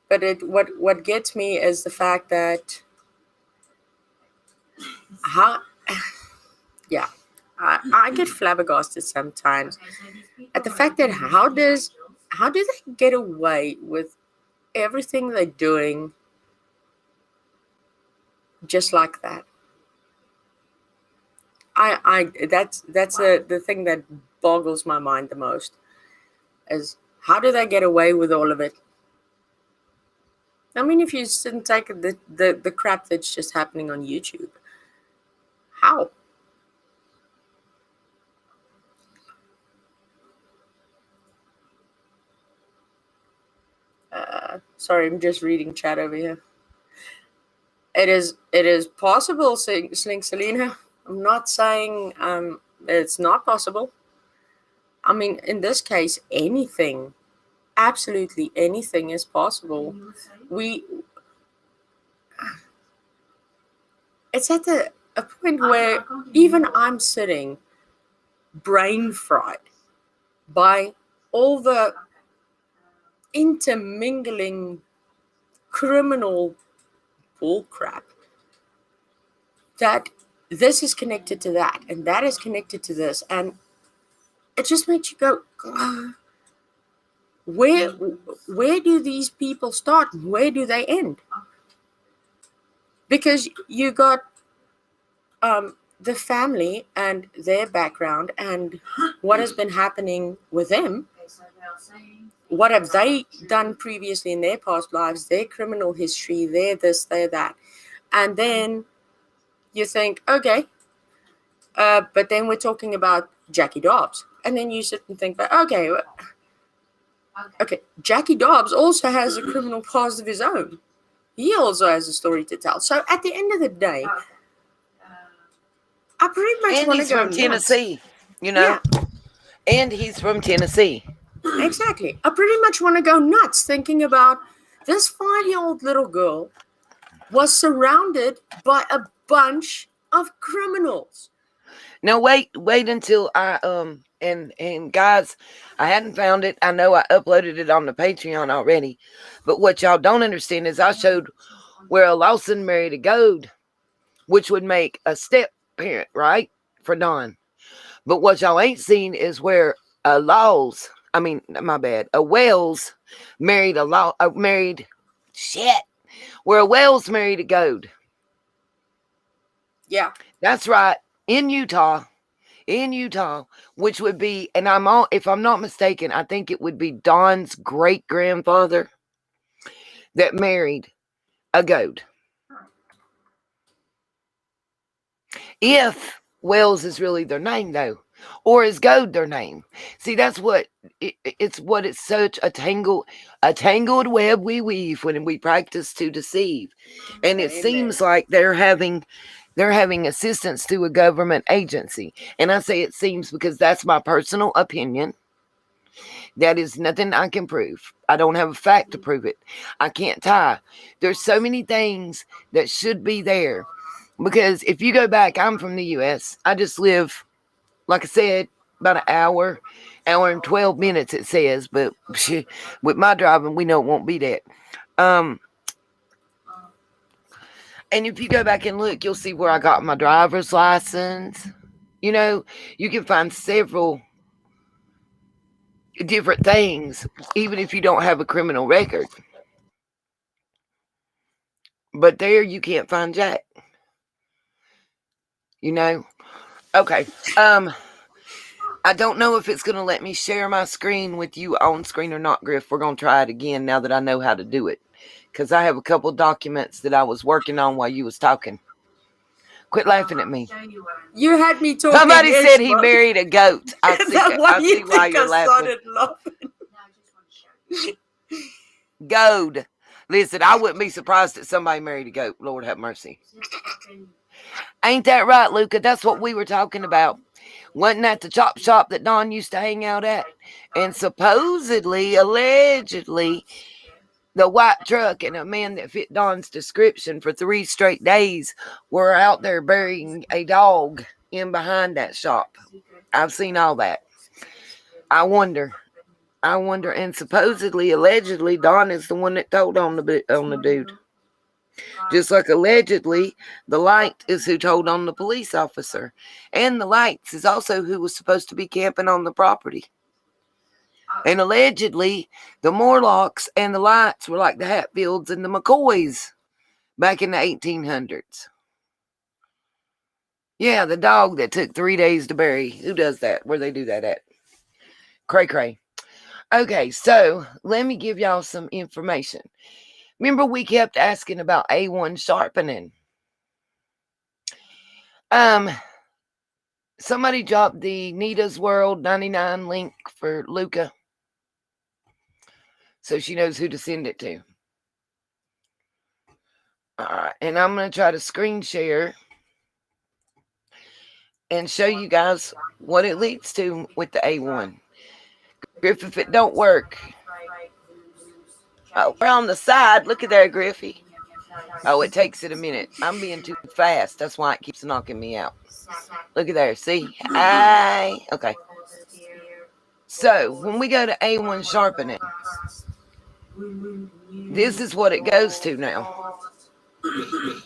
But what gets me is the fact that I get flabbergasted sometimes at the fact that how do they get away with everything they're doing just like that? That's the thing that boggles my mind the most, is how do they get away with all of it? I mean, if you sit and take the crap that's just happening on YouTube, how? Sorry, I'm just reading chat over here. It is possible, Sling Selena. I'm not saying it's not possible. I mean, in this case, anything, absolutely anything is possible. It's at a point where even I'm sitting brain fried by all the intermingling criminal bullcrap, that this is connected to that and that is connected to this, and it just makes you go, where do these people start and where do they end? Because you got the family and their background and what has been happening with them. What have they done previously in their past lives, their criminal history, their this, their that. And then you think, okay, but then we're talking about Jackie Dobbs. And then you sit and think, but okay, Jackie Dobbs also has a criminal past of his own. He also has a story to tell. So at the end of the day, I pretty much want to go
from Tennessee, you know? Yeah. And he's from Tennessee.
Exactly. I pretty much want to go nuts thinking about this 5-year-old little girl was surrounded by a bunch of criminals.
Now wait until I and guys, I hadn't found it. I know I uploaded it on the Patreon already, but what y'all don't understand is I showed where a Lawson married a Goad, which would make a step parent, right, for Don. But what y'all ain't seen is where a Wells married where a Wells married a Goad.
Yeah,
that's right, in Utah, which would be, and if I'm not mistaken, I think it would be Don's great grandfather that married a Goad. If Wells is really their name, though, or is Goad their name? See, that's what it's such a tangled web we weave when we practice to deceive, and it seems like they're having assistance through a government agency. And I say it seems because that's my personal opinion. That is nothing I can prove. I don't have a fact to prove it. I can't tie. There's so many things that should be there. Because if you go back, I'm from the U.S. I just live, like I said, about an hour and 12 minutes, it says. But with my driving, we know it won't be that. Um, and if you go back and look, you'll see where I got my driver's license. You know, you can find several different things, even if you don't have a criminal record. But there you can't find Jack. You know? Okay. I don't know if it's gonna let me share my screen with you on screen or not, Griff. We're gonna try it again now that I know how to do it. Because I have a couple documents that I was working on while you was talking. Quit laughing at me.
You had me talking.
Somebody said he married a goat. I see, I see why you're laughing. Goat. Listen, I wouldn't be surprised if somebody married a goat. Lord have mercy. Ain't that right, Luca? That's what we were talking about. Wasn't that the chop shop that Don used to hang out at? And supposedly, allegedly, the white truck and a man that fit Don's description for 3 straight days were out there burying a dog in behind that shop. I've seen all that. I wonder, and supposedly, allegedly, Don is the one that told on the dude. Just like allegedly, the light is who told on the police officer. And the lights is also who was supposed to be camping on the property. And allegedly, the Morlocks and the lights were like the Hatfields and the McCoys back in the 1800s. Yeah, the dog that took 3 days to bury. Who does that? Where they do that at? Cray cray. Okay, so let me give y'all some information. Remember we kept asking about A1 sharpening. Somebody dropped the Nita's World 99 link for Luca, so she knows who to send it to. All right, and I'm going to try to screen share and show you guys what it leads to with the A1. Griff, if it don't work. Oh, we're on the side. Look at there, Griffy. Oh, it takes it a minute. I'm being too fast. That's why it keeps knocking me out. Look at there. See? Okay. So, when we go to A1 sharpening, this is what it goes to now.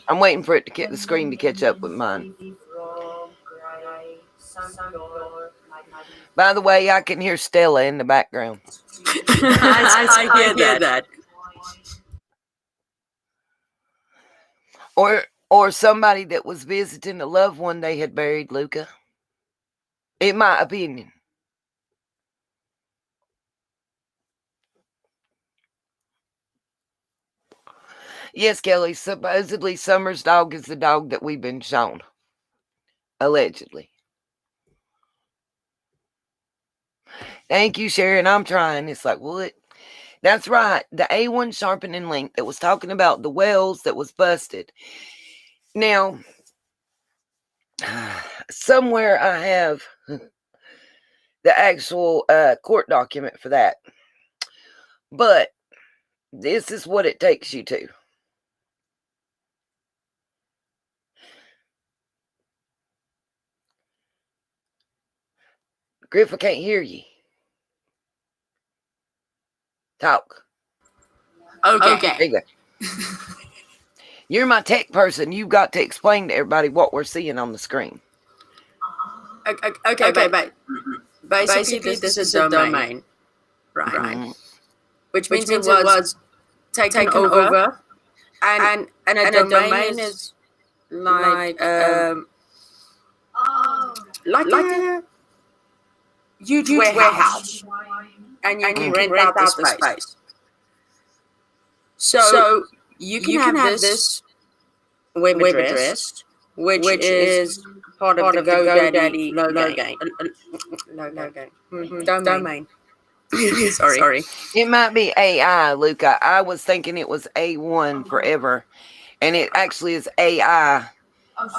I'm waiting for it to get the screen to catch up with mine. By the way, I can hear Stella in the background.
I hear that.
Or somebody that was visiting a loved one they had buried, Luca. In my opinion. Yes, Kelly, supposedly Summer's dog is the dog that we've been shown. Allegedly. Thank you, Sharon. I'm trying. It's like, what? That's right. The A1 sharpening link that was talking about the wells that was busted. Now, somewhere I have the actual court document for that. But this is what it takes you to. Griff, I can't hear you. Talk.
Okay.
There you go. You're my tech person. You've got to explain to everybody what we're seeing on the screen.
Okay, but basically this is a domain, right?
Mm-hmm.
Which means it was taken over, and a domain is like a huge warehouse, and you can rent out the space. So you can have this web address, which is part of the GoDaddy domain. Sorry.
It might be AI, Luca. I was thinking it was A1 forever, and it actually is AI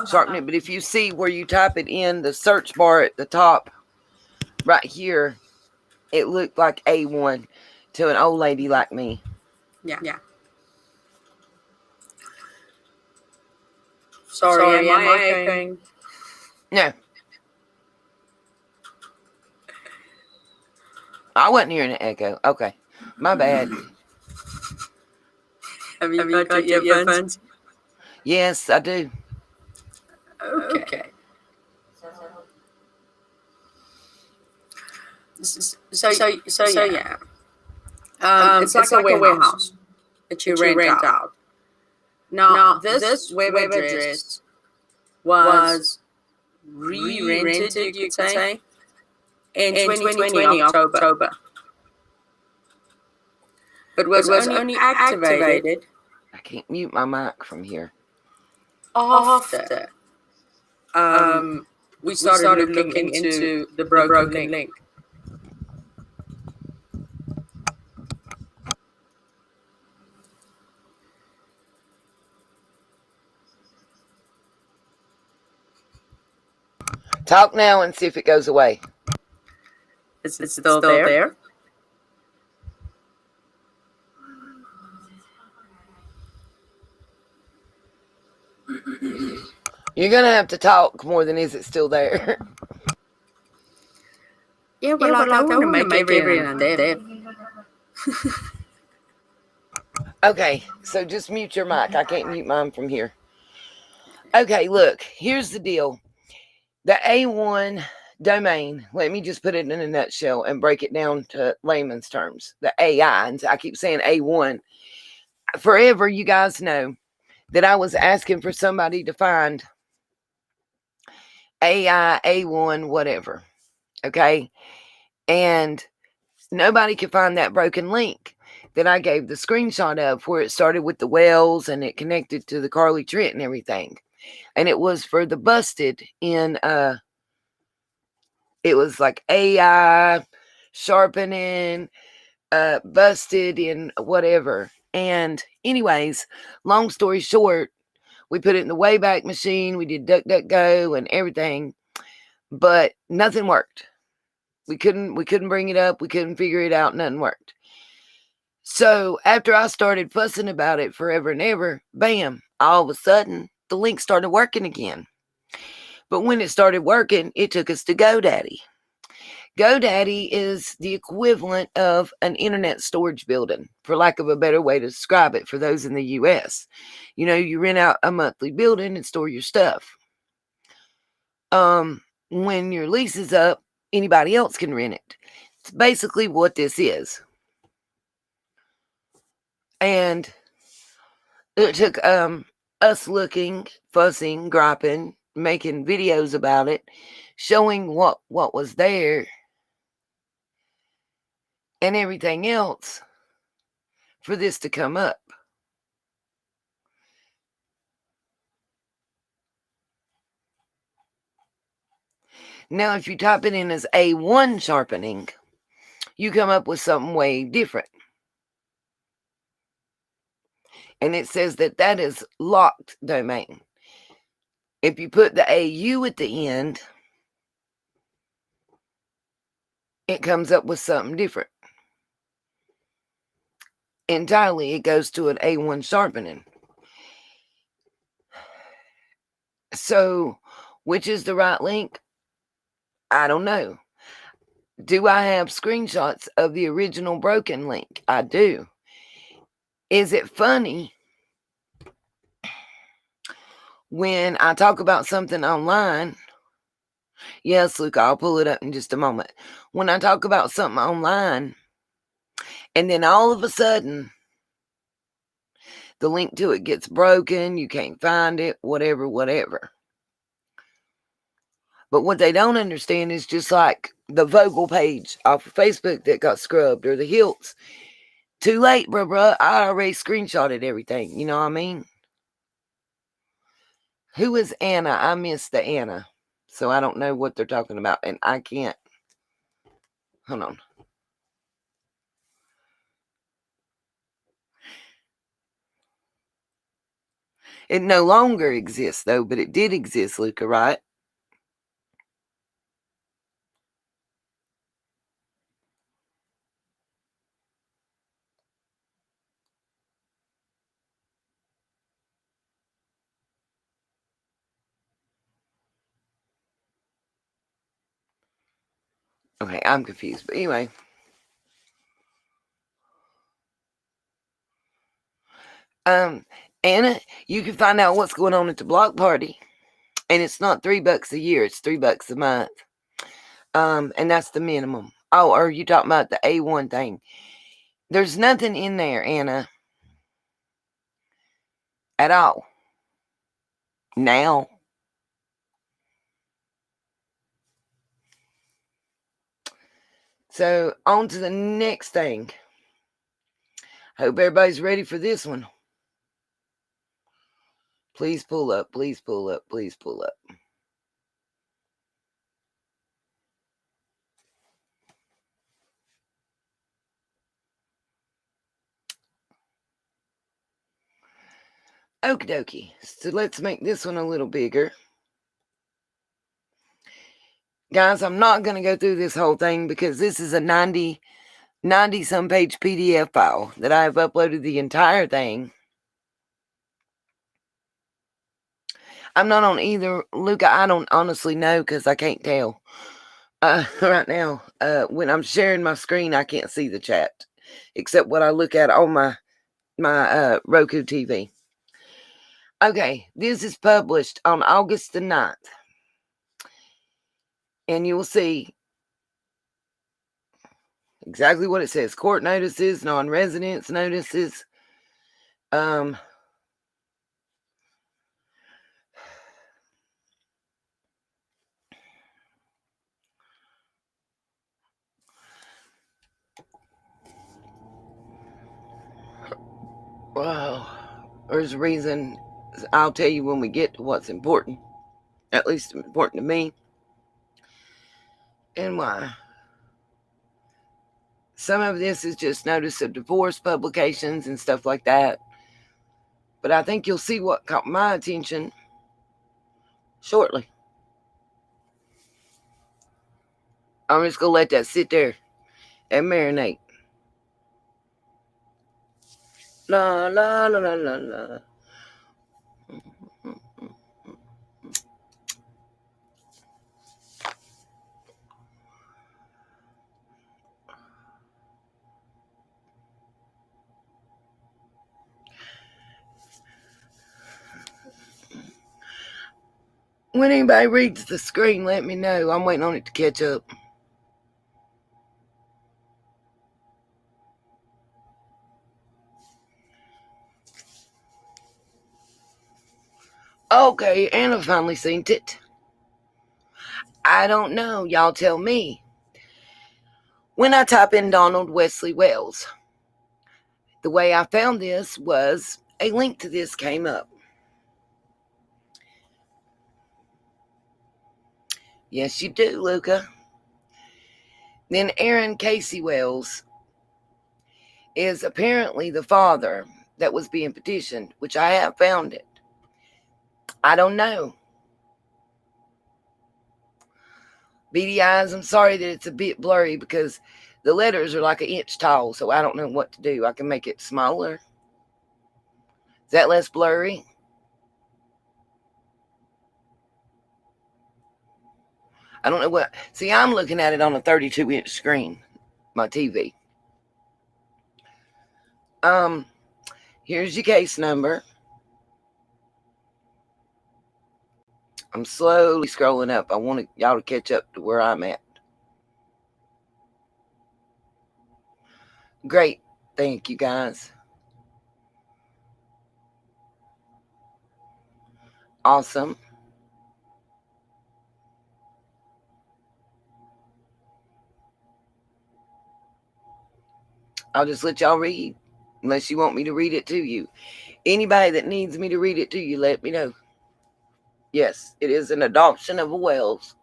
sharpening. But if you see where you type it in the search bar at the top, right here, It looked like A1 to an old lady like me.
Yeah. Sorry, am I echoing?
No. I wasn't hearing an echo. Okay. My bad.
Have you got your earphones?
Yes, I do.
Okay. So yeah. It's like a warehouse that you rent out. Now, this web address was re-rented, you could say, in 2020 October. But was only activated
I can't mute my mic from here.
after we started looking into the broken link.
Talk now and see if it goes away.
Is it still there?
You're going to have to talk more than is it still there.
Yeah, well, I want to make everyone deaf.
Okay, so just mute your mic. I can't mute mine from here. Okay, look, here's the deal. The A1 domain, let me just put it in a nutshell and break it down to layman's terms. The AI, and I keep saying A1. Forever, you guys know that I was asking for somebody to find AI, A1, whatever. Okay? And nobody could find that broken link that I gave the screenshot of where it started with the wells and it connected to the Carly Trent and everything. And it was for the busted in it was like AI sharpening, busted in whatever. And anyways, long story short, we put it in the Wayback Machine. We did DuckDuckGo and everything, but nothing worked. We couldn't bring it up. We couldn't figure it out. Nothing worked. So after I started fussing about it forever and ever, bam, all of a sudden the link started working again. But when it started working, it took us to GoDaddy. GoDaddy is the equivalent of an internet storage building, for lack of a better way to describe it for those in the US. You know, you rent out a monthly building and store your stuff. When your lease is up, anybody else can rent it. It's basically what this is. And it took us looking, fussing, griping, making videos about it, showing what was there and everything else for this to come up. Now, if you type it in as A1 sharpening, you come up with something way different. And it says that that is locked domain. If you put the AU at the end, it comes up with something different. Entirely, it goes to an A1 sharpening. So, which is the right link? I don't know. Do I have screenshots of the original broken link? I do. Is it funny when I talk about something online? Yes, Luke, I'll pull it up in just a moment. When I talk about something online, and then all of a sudden, the link to it gets broken, you can't find it, whatever. But what they don't understand is just like the Vogel page off of Facebook that got scrubbed, or the Hilts. Too late, bruh. I already screenshotted everything. You know what I mean? Who is Anna? I missed the Anna. So I don't know what they're talking about. And I can't. Hold on. It no longer exists, though, but it did exist, Luca, right? Okay, I'm confused. But anyway. Anna, you can find out what's going on at the block party. And it's not $3 a year, it's $3 a month. And that's the minimum. Oh, are you talking about the A1 thing? There's nothing in there, Anna. At all. Now. So, on to the next thing. Hope everybody's ready for this one. Please pull up, please pull up, please pull up. Okie dokie. So let's make this one a little bigger. Guys, I'm not going to go through this whole thing because this is a 90 some page PDF file that I've uploaded the entire thing. I'm not on either. Luca, I don't honestly know because I can't tell. Right now, when I'm sharing my screen, I can't see the chat except what I look at on my Roku TV. Okay, this is published on August the 9th. And you will see exactly what it says. Court notices, non-residence notices. Well, there's a reason. I'll tell you when we get to what's important. At least important to me. And why. Some of this is just notice of divorce publications and stuff like that. But I think you'll see what caught my attention shortly. I'm just going to let that sit there and marinate. La, la, la, la, la, la. When anybody reads the screen, let me know. I'm waiting on it to catch up. Okay, Anna finally seen it. I don't know. Y'all tell me. When I type in Donald Wesley Wells, the way I found this was a link to this came up. Yes, you do, Luca. Then Aaron Casey Wells is apparently the father that was being petitioned, which I have found it. I don't know. Beady eyes, I'm sorry that it's a bit blurry because the letters are like an inch tall, so I don't know what to do. I can make it smaller. Is that less blurry? I don't know what. See, I'm looking at it on a 32-inch screen, my TV. Here's your case number. I'm slowly scrolling up. I want y'all to catch up to where I'm at. Great. Thank you, guys. Awesome. I'll just let y'all read, unless you want me to read it to you. Anybody that needs me to read it to you, let me know. Yes, it is an adoption of a Wells.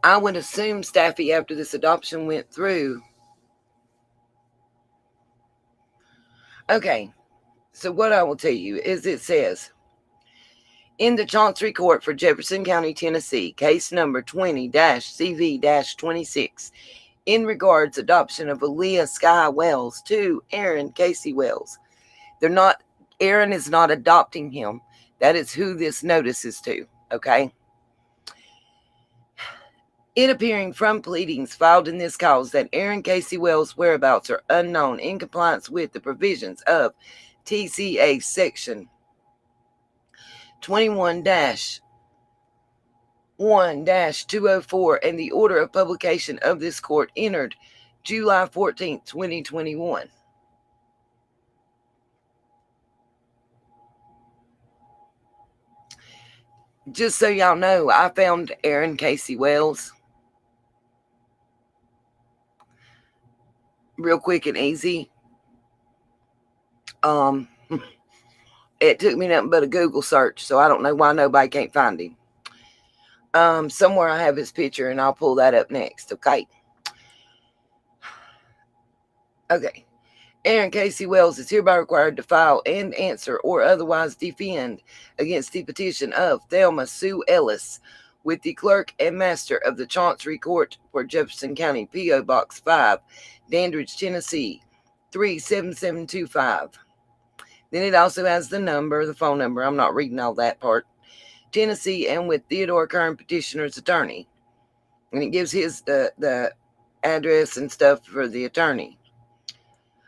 I would assume, Staffy, after this adoption went through. Okay, so what I will tell you is it says, In the Chancery Court for Jefferson County, Tennessee, case number 20-CV-26, in regards adoption of Aaliyah Sky Wells to Aaron Casey Wells. Aaron is not adopting him. That is who this notice is to, okay? It appearing from pleadings filed in this cause that Aaron Casey Wells' whereabouts are unknown in compliance with the provisions of TCA Section 21-1-204 and the order of publication of this court entered July 14th, 2021. Just so y'all know, I found Aaron Casey Wells real quick and easy. It took me nothing but a Google search, so I don't know why nobody can't find him. Somewhere I have his picture, and I'll pull that up next, okay? Okay. Aaron Casey Wells is hereby required to file and answer or otherwise defend against the petition of Thelma Sue Ellis with the clerk and master of the Chancery Court for Jefferson County, P.O. Box 5, Dandridge, Tennessee, 37725. Then it also has the phone number. I'm not reading all that part. Tennessee, and with Theodore Kern, petitioner's attorney. And it gives his the address and stuff for the attorney.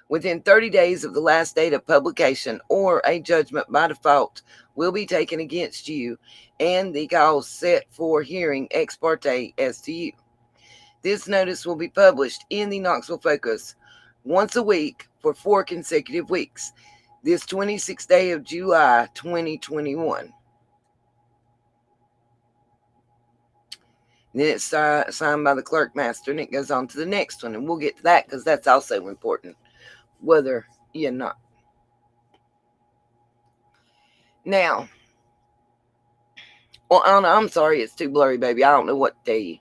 Within 30 days of the last date of publication, or a judgment by default will be taken against you, and the cause set for hearing ex parte as to you. This notice will be published in the Knoxville Focus once a week for 4 consecutive weeks, this 26th day of July, 2021. Then it's signed by the clerk master, and it goes on to the next one, and we'll get to that because that's also important, whether you're not. Now, well, Anna, I'm sorry, it's too blurry, baby. I don't know what to tell you,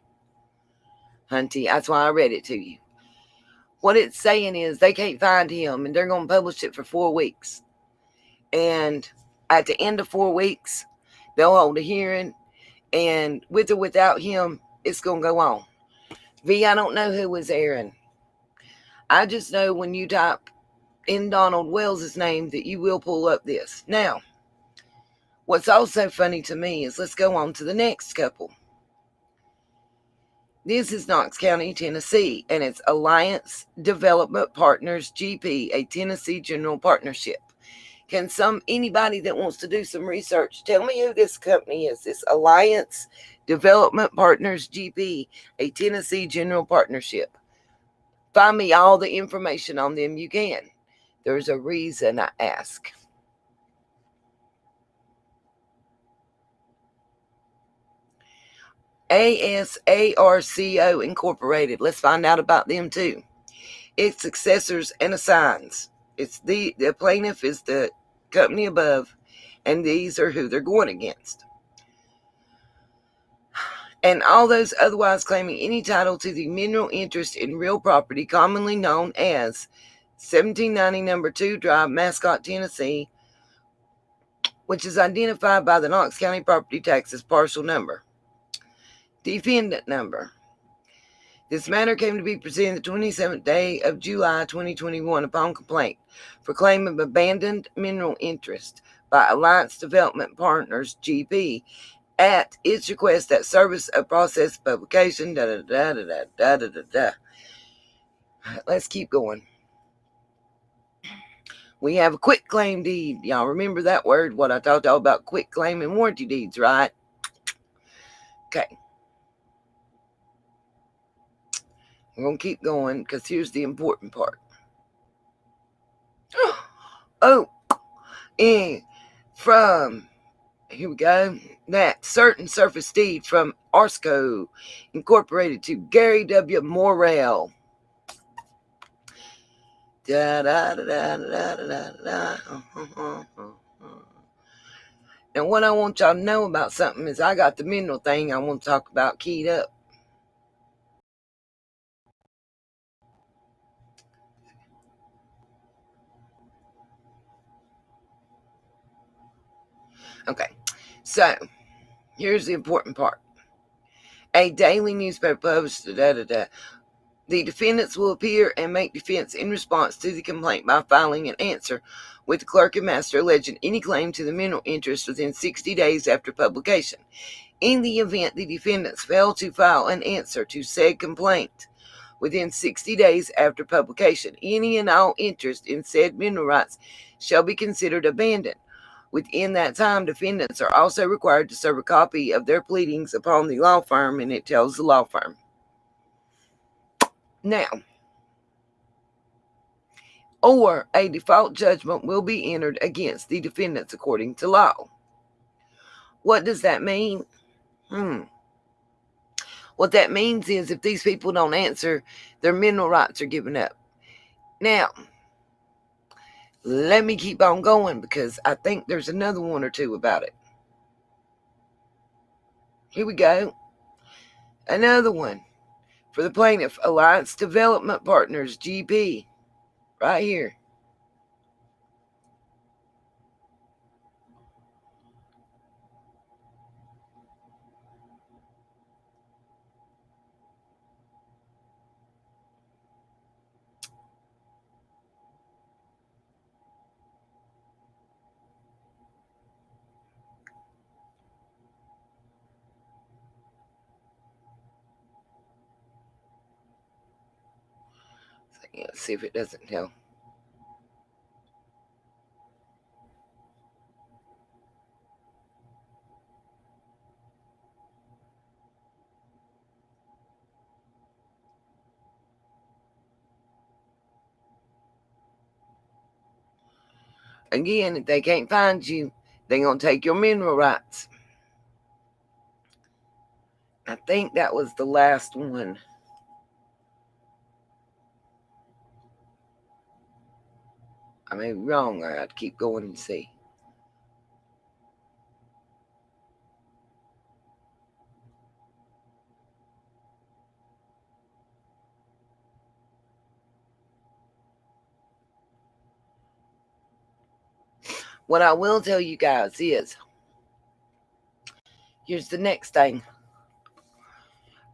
hunty. That's why I read it to you. What it's saying is they can't find him, and they're going to publish it for 4 weeks. And at the end of 4 weeks, they'll hold a hearing, and with or without him, it's going to go on. V, I don't know who was Aaron. I just know when you type in Donald Wells' name that you will pull up this. Now, what's also funny to me is let's go on to the next couple. This is Knox County, Tennessee, and it's Alliance Development Partners GP, a Tennessee general partnership. Can anybody that wants to do some research tell me who this company is? This Alliance Development Partners GP, a Tennessee general partnership. Find me all the information on them you can. There's a reason I ask. ASARCO Incorporated. Let's find out about them too. Its successors and assigns. It's the plaintiff is the company above, and these are who they're going against. And all those otherwise claiming any title to the mineral interest in real property commonly known as 1790 No. 2 Drive, Mascot, Tennessee, which is identified by the Knox County Property Taxes parcel number. Defendant number. This matter came to be presented the 27th day of July 2021 upon complaint for claim of abandoned mineral interest by Alliance Development Partners GP at its request that service of process publication. Let's keep going. We have a quit claim deed. Y'all remember that word? What I told y'all about quit claim and warranty deeds, right? Okay. We're going to keep going because here's the important part. Oh, and here we go, that certain surface deed from Arsco Incorporated to Gary W. Morrell. And what I want y'all to know about something is I got the mineral thing I want to talk about keyed up. Okay, So, here's the important part. A daily newspaper published, the defendants will appear and make defense in response to the complaint by filing an answer with the clerk and master alleging any claim to the mineral interest within 60 days after publication. In the event the defendants fail to file an answer to said complaint within 60 days after publication, any and all interest in said mineral rights shall be considered abandoned. Within that time, defendants are also required to serve a copy of their pleadings upon the law firm, and it tells the law firm. Now, or a default judgment will be entered against the defendants according to law. What does that mean? What that means is if these people don't answer, their mineral rights are given up. Now, let me keep on going because I think there's another one or two about it. Here we go. Another one for the plaintiff, Alliance Development Partners, GP, right here. Let's see if it doesn't tell. Again, if they can't find you, they're going to take your mineral rights. I think that was the last one. I may be wrong. I have to keep going and see. What I will tell you guys is, here's the next thing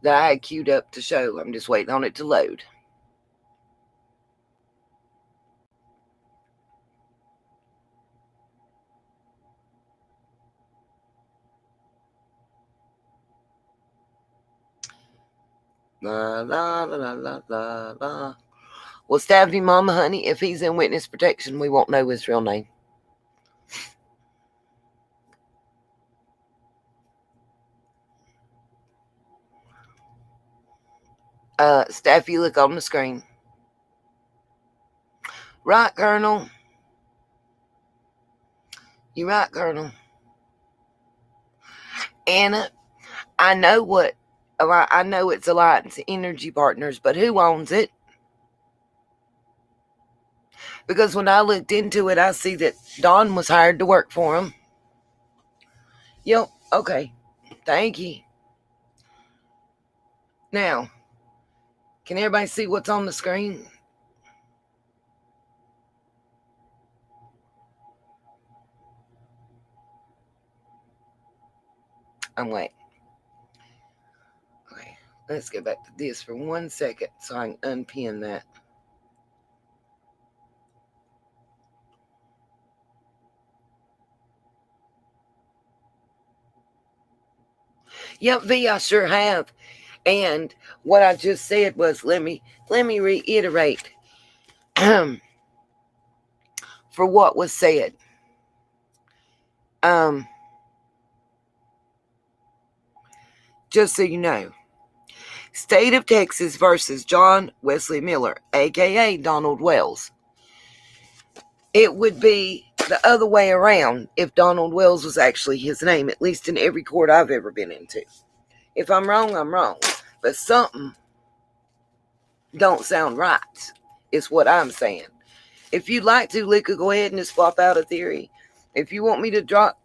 that I had queued up to show. I'm just waiting on it to load. La la la la la la. Well, Staffy Mama Honey, if he's in witness protection, we won't know his real name. Staffy, look on the screen. Right, Colonel. You right, Colonel. Anna, I know it's Alliance Energy Partners, but who owns it? Because when I looked into it, I see that Dawn was hired to work for him. Yep, okay. Thank you. Now, can everybody see what's on the screen? I'm waiting. Okay, let's get back to this for 1 second so I can unpin that. Yep, V, I sure have. And what I just said was, let me reiterate for what was said. Just so you know, State of Texas versus John Wesley Miller, aka Donald Wells. It would be the other way around if Donald Wells was actually his name, at least in every court I've ever been into. If I'm wrong, I'm wrong. But something don't sound right, is what I'm saying. If you'd like to, Lika, go ahead and just swap out a theory. If you want me to drop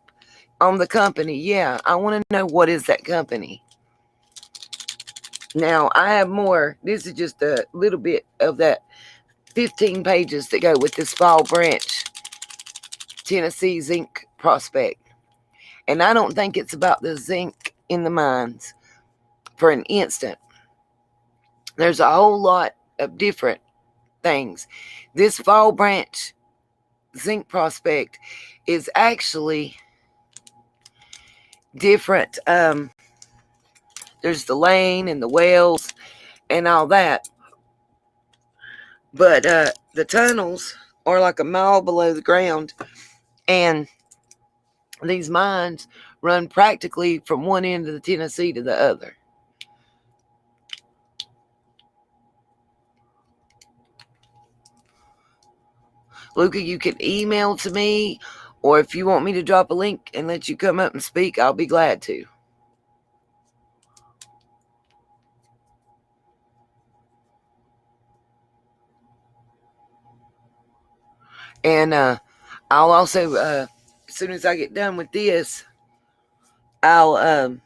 on the company, yeah, I want to know what is that company. Now, I have more. This is just a little bit of that 15 pages that go with this Fall Branch, Tennessee zinc prospect. And I don't think it's about the zinc in the mines for an instant. There's a whole lot of different things. This Fall Branch zinc prospect is actually different. There's the lane and the wells and all that. But the tunnels are like a mile below the ground. And these mines run practically from one end of the Tennessee to the other. Luca, you can email to me, or if you want me to drop a link and let you come up and speak, I'll be glad to. And I'll also, as soon as I get done with this, I'll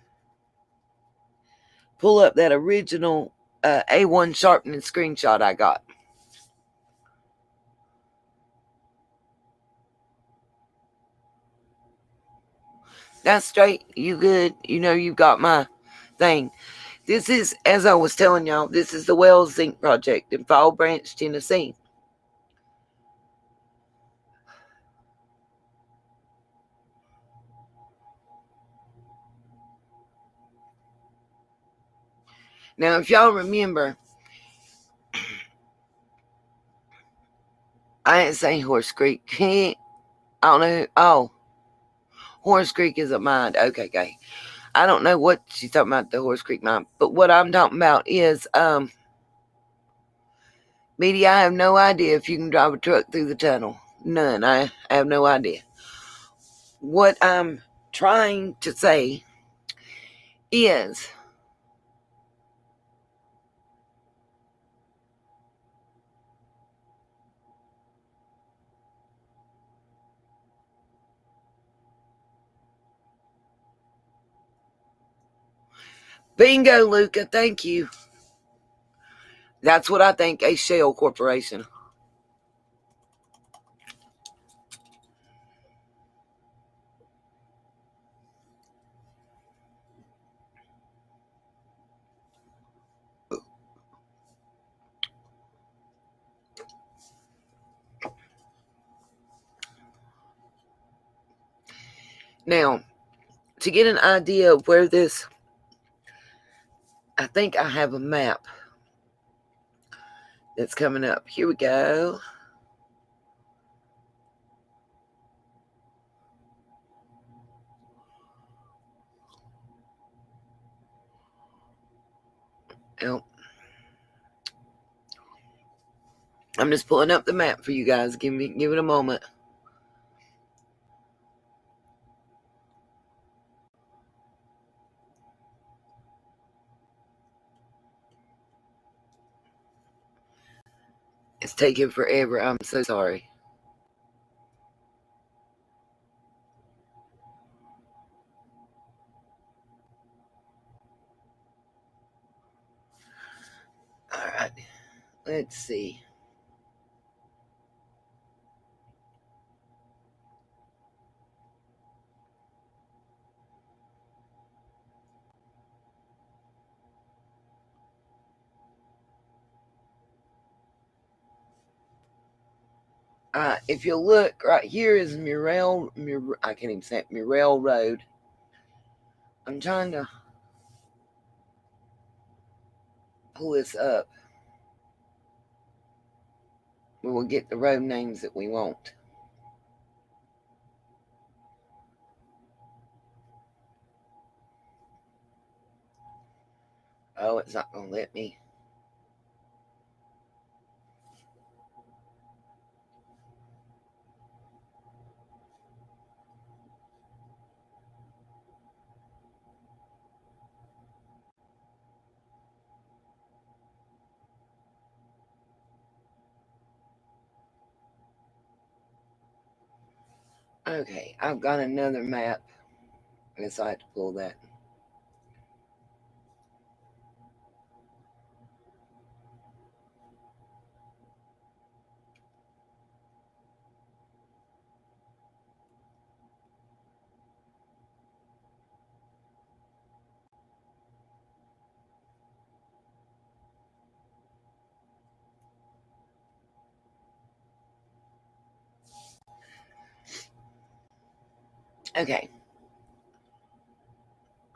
pull up that original A1 sharpening screenshot I got. That's straight. You good? You know you've got my thing. This is, as I was telling y'all, this is the Wells Zinc Project in Fall Branch, Tennessee. Now, if y'all remember, I didn't say Horse Creek. I don't know. Oh, Horse Creek is a mine. Okay. I don't know what she's talking about, the Horse Creek mine. But what I'm talking about is, Media, I have no idea if you can drive a truck through the tunnel. None. I have no idea. What I'm trying to say is, bingo, Luca, thank you. That's what I think, a shell corporation. Now, to get an idea of where this, I think I have a map that's coming up. Here we go. Oh, I'm just pulling up the map for you guys. Give it a moment. It's taking forever. I'm so sorry. All right. Let's see. If you look, right here is I can't even say it, Murrell Road. I'm trying to pull this up. We will get the road names that we want. Oh, it's not going to let me. Okay, I've got another map. I guess I have to pull that. Okay.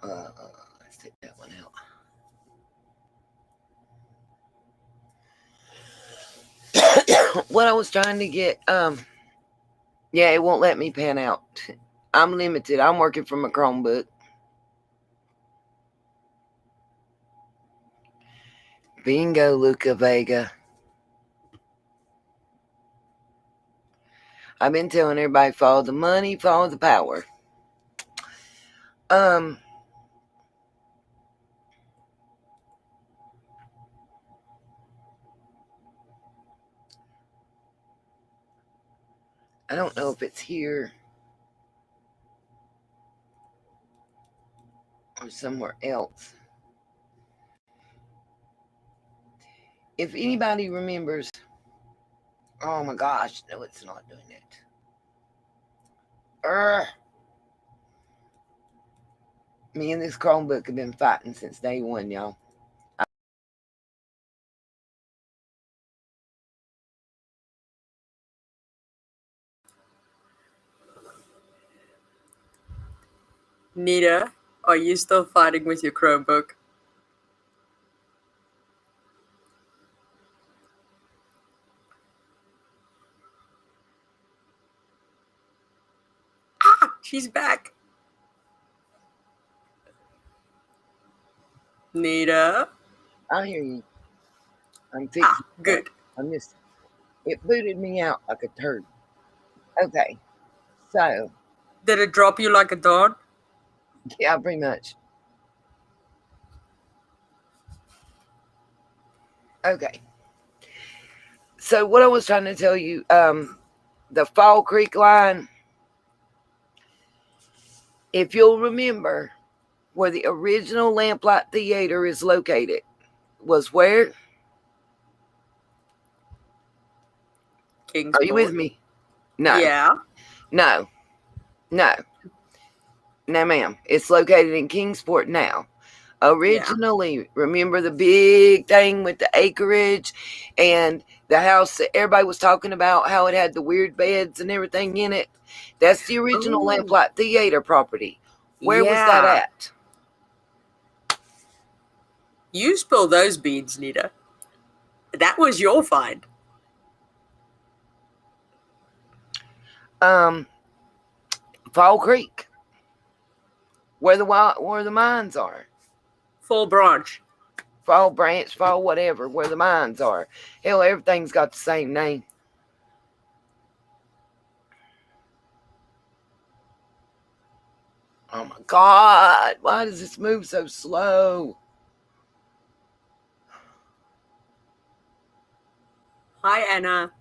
Let's take that one out. What I was trying to get, yeah, it won't let me pan out. I'm limited. I'm working from a Chromebook. Bingo, Luca Vega. I've been telling everybody, follow the money, follow the power. I don't know if it's here or somewhere else. If anybody remembers, oh my gosh, no, it's not doing it. Me and this Chromebook have been fighting since day one, y'all.
Nita, are you still fighting with your Chromebook? Ah, she's back. Nita?
I hear you. I'm fixing it.
Good.
I'm just, it booted me out like a turd. Okay, so.
Did it drop you like a dog?
Yeah, pretty much. Okay. So what I was trying to tell you, the Fall Creek line, if you'll remember where the original Lamplight Theater is located, was where?
Kingsport.
Are you with me? No.
Yeah.
No. No. No, ma'am. It's located in Kingsport now. Originally, remember the big thing with the acreage and the house that everybody was talking about, how it had the weird beds and everything in it? That's the original Lamplight Theater property. Where was that at?
You spilled those beans, Nita. That was your find.
Fall Creek. Where the mines are.
Fall Branch.
Fall Branch, Fall whatever, where the mines are. Hell, everything's got the same name. Oh my God, why does this move so slow?
Hi, Anna.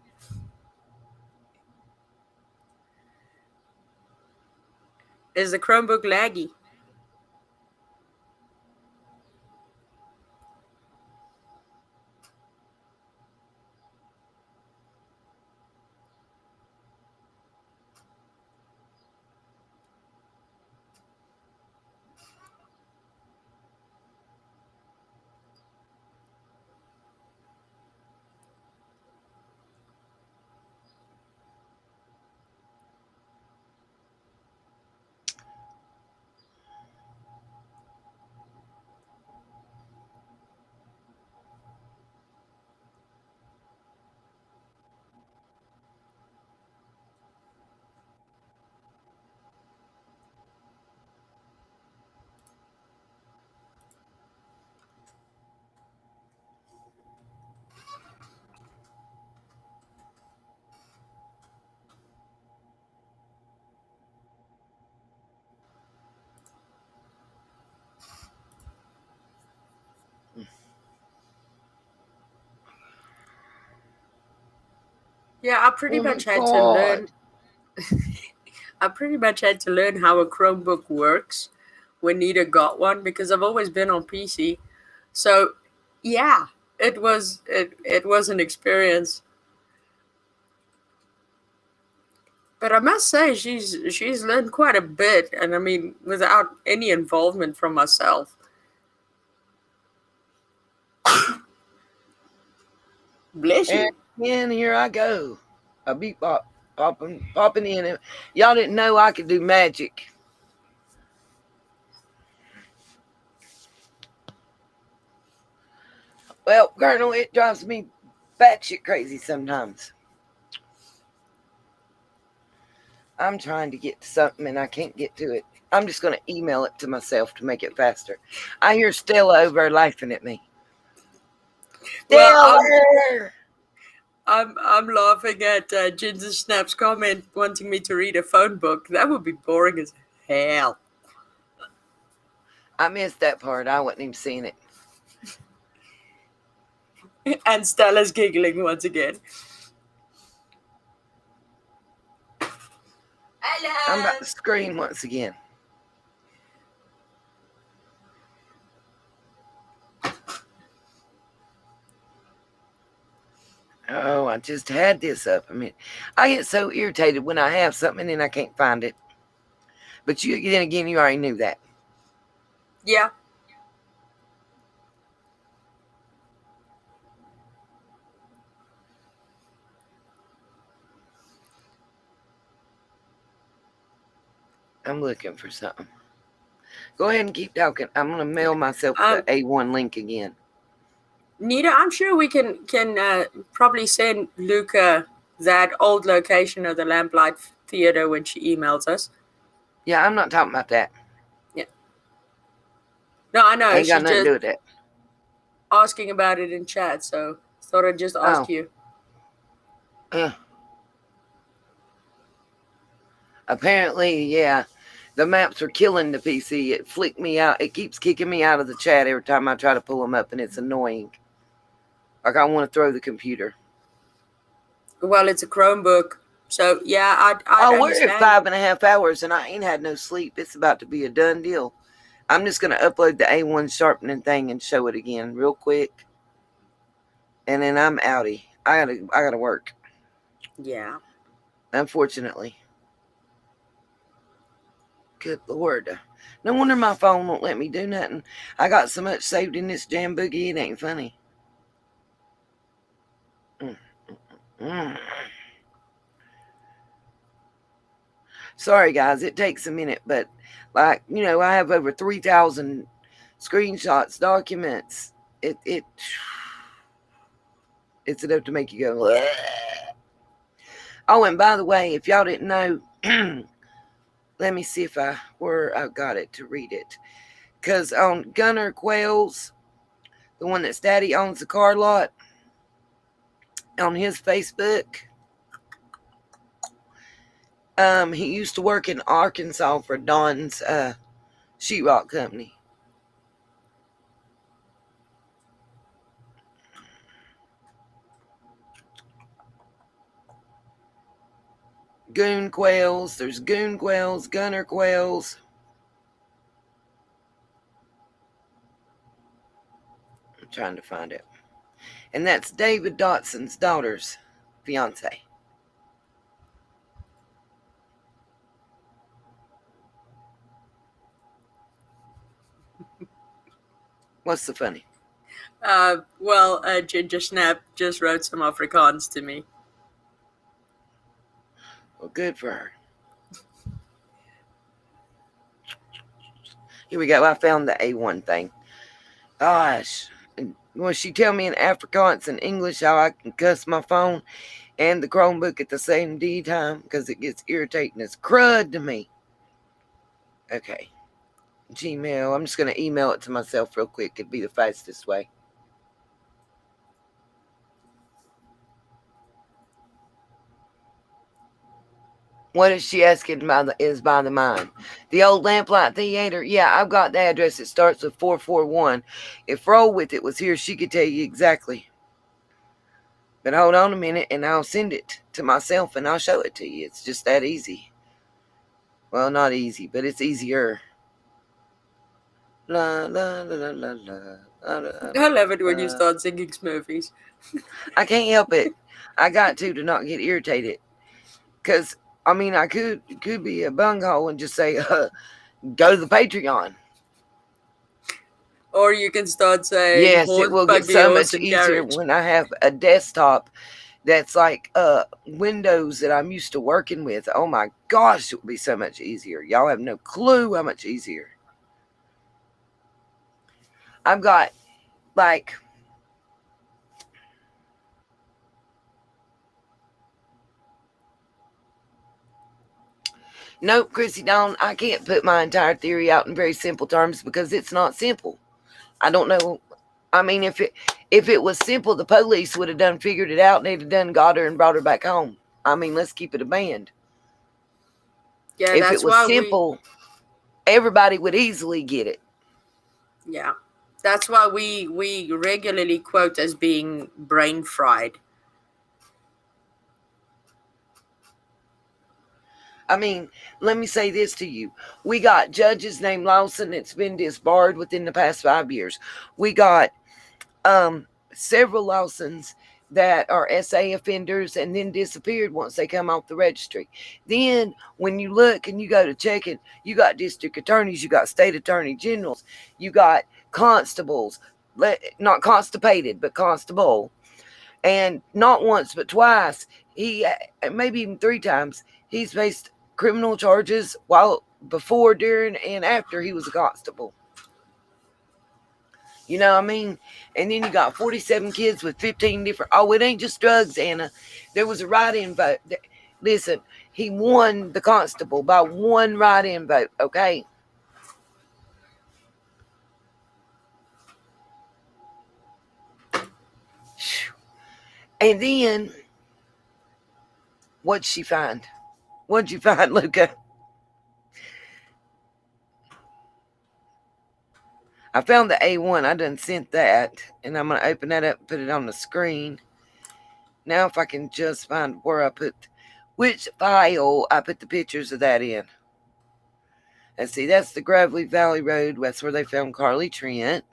Is the Chromebook laggy? Yeah, I pretty much had to learn. I pretty much had to learn how a Chromebook works when Nita got one because I've always been on PC. So, yeah, it was an experience. But I must say she's learned quite a bit, and I mean without any involvement from myself. Bless you.
And here I go. A beatbox. popping in. Y'all didn't know I could do magic. Well, Colonel, it drives me batshit crazy sometimes. I'm trying to get to something and I can't get to it. I'm just going to email it to myself to make it faster. I hear Stella over there laughing at me.
Well,
Stella!
I'm laughing at Ginger Snap's comment wanting me to read a phone book. That would be boring as hell.
I missed that part. I wasn't even seeing it.
And Stella's giggling once again.
I'm about to scream once again. Oh, I just had this up. I mean, I get so irritated when I have something and I can't find it. But then again, you already knew that.
Yeah.
I'm looking for something. Go ahead and keep talking. I'm going to mail myself the A1 link again.
Nita, I'm sure we can probably send Luca that old location of the Lamplight Theater when she emails us.
Yeah, I'm not talking about that.
Yeah. No, I know.
Ain't got
She's
nothing to
just
do with that.
asking about it in chat, so thought I'd just ask you.
Apparently, yeah. The maps are killing the PC. It flicked me out. It keeps kicking me out of the chat every time I try to pull them up, and it's annoying. Like I want to throw the computer.
Well, it's a Chromebook, so yeah, I
We're
understand.
at 5.5 hours, and I ain't had no sleep. It's about to be a done deal. I'm just going to upload the A1 sharpening thing and show it again real quick. And then I'm outie. I gotta work.
Yeah.
Unfortunately. Good Lord. No wonder my phone won't let me do nothing. I got so much saved in this jam boogie, it ain't funny. Sorry, guys. It takes a minute, but I have over 3,000 screenshots, documents. It's enough to make you go. Bleh. Oh, and by the way, if y'all didn't know, let me see if I got it to read it. Because on Gunner Quails, the one that's Daddy owns the car lot, on his Facebook, he used to work in Arkansas for Don's sheetrock company. Goon Quails. There's Goon Quails, Gunner Quails. I'm trying to find it. And that's David Dotson's daughter's fiance. What's the funny?
Ginger Snap just wrote some Afrikaans to me.
Well, good for her. Here we go. I found the A1 thing. Gosh. Will she tell me in Afrikaans and English how I can cuss my phone and the Chromebook at the same time? Because it gets irritating as crud to me. Okay. Gmail. I'm just going to email it to myself real quick. It'd be the fastest way. What is she asking by the mind? The old Lamplight Theater? Yeah, I've got the address. It starts with 441. If Roll With It was here, she could tell you exactly. But hold on a minute, and I'll send it to myself, and I'll show it to you. It's just that easy. Well, not easy, but it's easier. La, la, la, la, la, la.
I love it when you start singing Smurfies.
I can't help it. I got to not get irritated. Because, I mean, I could be a bunghole and just say, go to the Patreon.
Or you can start saying,
yes, it will get so much easier when I have a desktop that's like windows that I'm used to working with. Oh my gosh, it would be so much easier. Y'all have no clue how much easier. I've got like nope, Chrissy Dawn, I can't put my entire theory out in very simple terms because it's not simple. I don't know. I mean, if it was simple, the police would have done figured it out and they'd have done got her and brought her back home. I mean, let's keep it a band.
Yeah,
If it
that's
was
why
simple, everybody would easily get it.
yeah, that's why we regularly quote as being brain fried.
I mean, let me say this to you. We got judges named Lawson that's been disbarred within the past 5 years. We got several Lawsons that are SA offenders and then disappeared once they come off the registry. Then when you look and you go to check it, you got district attorneys, you got state attorney generals, you got constables, not constipated, but constable. And not once but twice, he maybe even 3 times, he's faced criminal charges while before, during, and after he was a constable. You know what I mean? And then you got 47 kids with 15 different. Oh, it ain't just drugs, Anna. There was a write-in vote. Listen, he won the constable by one write-in vote. Okay. And then, what'd she find? What'd you find, Luca? I found the A1. I done sent that. And I'm going to open that up and put it on the screen. Now if I can just find where I put, which file I put the pictures of that in. Let's see, that's the Gravelly Valley Road. That's where they found Carly Trent.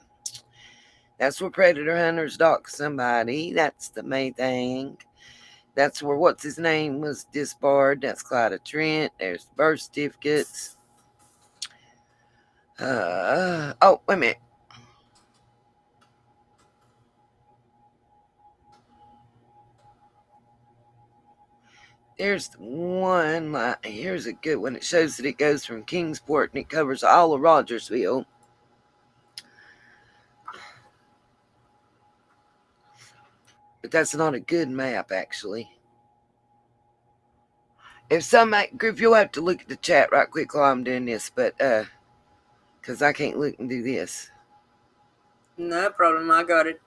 That's where predator hunters docked somebody. That's the main thing. That's where what's his name was disbarred. That's Clyda Trent. There's the birth certificates. Oh, wait a minute. There's one. Here's a good one. It shows that it goes from Kingsport and it covers all of Rogersville. But that's not a good map, actually. If some group, you'll have to look at the chat right quick while I'm doing this, but because I can't look and do this.
No problem, I got it.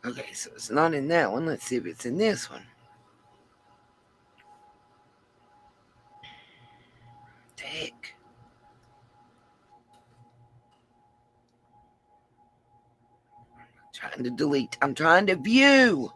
Okay, so it's not in that one. Let's see if it's in this one. What the heck? I'm trying to delete. I'm trying to view.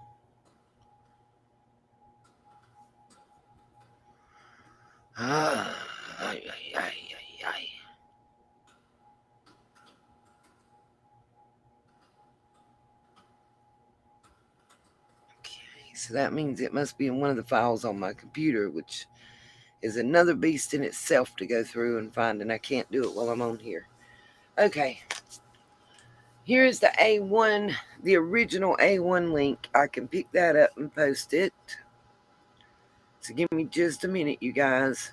Okay, so that means it must be in one of the files on my computer, which is another beast in itself to go through and find, and I can't do it while I'm on here. Okay. Here's the A1, the original A1 link. I can pick that up and post it. So give me just a minute, you guys.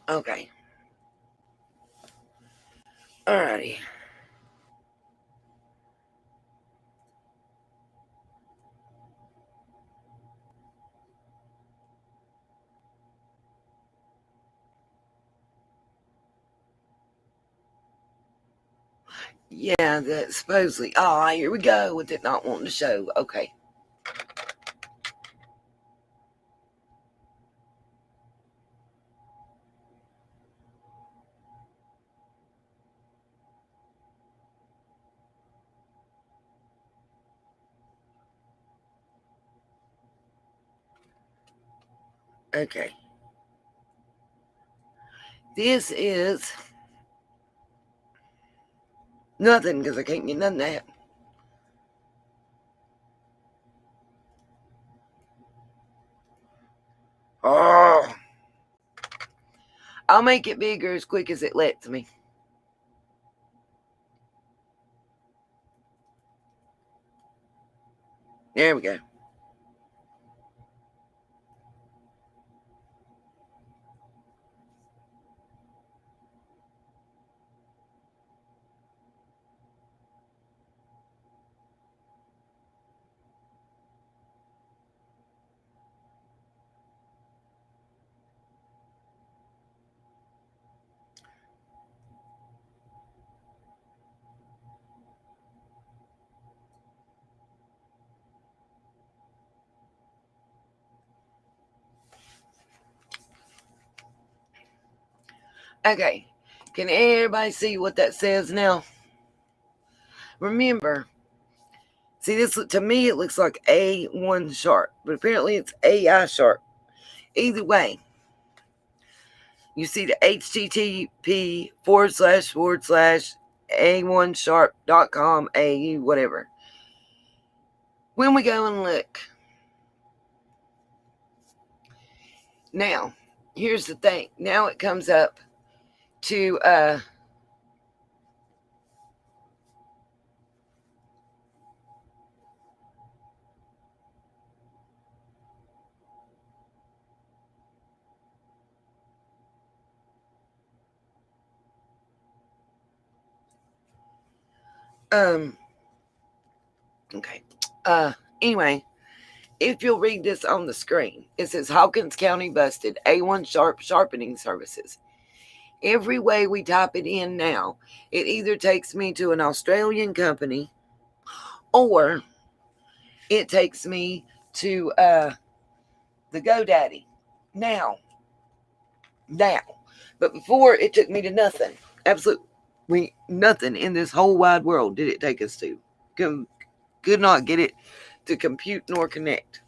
Okay. Alrighty. Yeah, that supposedly. Oh, here we go with it not wanting to show. Okay. Okay. This is nothing because I can't get none of that. Oh. I'll make it bigger as quick as it lets me. There we go. Okay. Can everybody see what that says now? Remember, see this to me it looks like A1 sharp, but apparently it's AI sharp. Either way, you see the http / A1sharp.com AU whatever. When we go and look. Now, here's the thing. Now it comes up to okay. Anyway, if you'll read this on the screen, it says Hawkins County busted A1 sharp sharpening services. Every way we type it in now, it either takes me to an Australian company or it takes me to the GoDaddy. Now. But before it took me to nothing. Absolutely nothing in this whole wide world did it take us to. Could not get it to compute nor connect.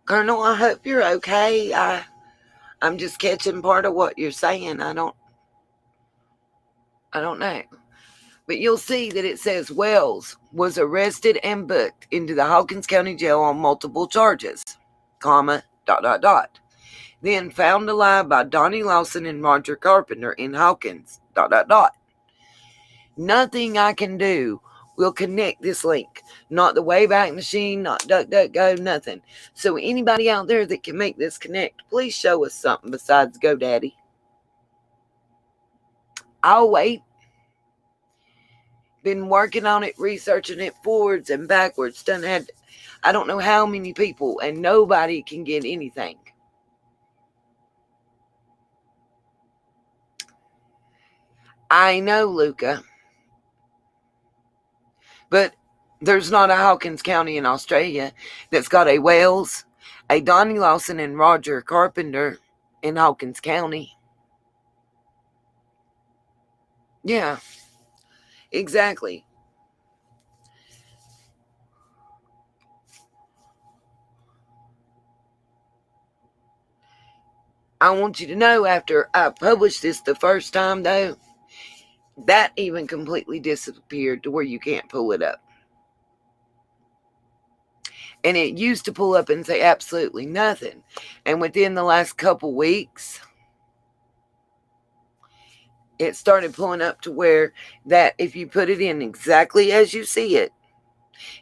Colonel, I hope you're okay. I'm just catching part of what you're saying. I don't know. But you'll see that it says Wells was arrested and booked into the Hawkins County Jail on multiple charges, comma, ... Then found alive by Donnie Lawson and Roger Carpenter in Hawkins, ... Nothing I can do will connect this link. Not the Wayback Machine, not DuckDuckGo, nothing. So anybody out there that can make this connect, please show us something besides GoDaddy. I'll wait. Been working on it, researching it forwards and backwards. I don't know how many people, and nobody can get anything. I know, Luca. But there's not a Hawkins County in Australia that's got a Wells, a Donnie Lawson and Roger Carpenter in Hawkins County. Yeah, exactly. I want you to know after I published this the first time, though, that even completely disappeared to where you can't pull it up. And it used to pull up and say absolutely nothing. And within the last couple weeks, it started pulling up to where that if you put it in exactly as you see it,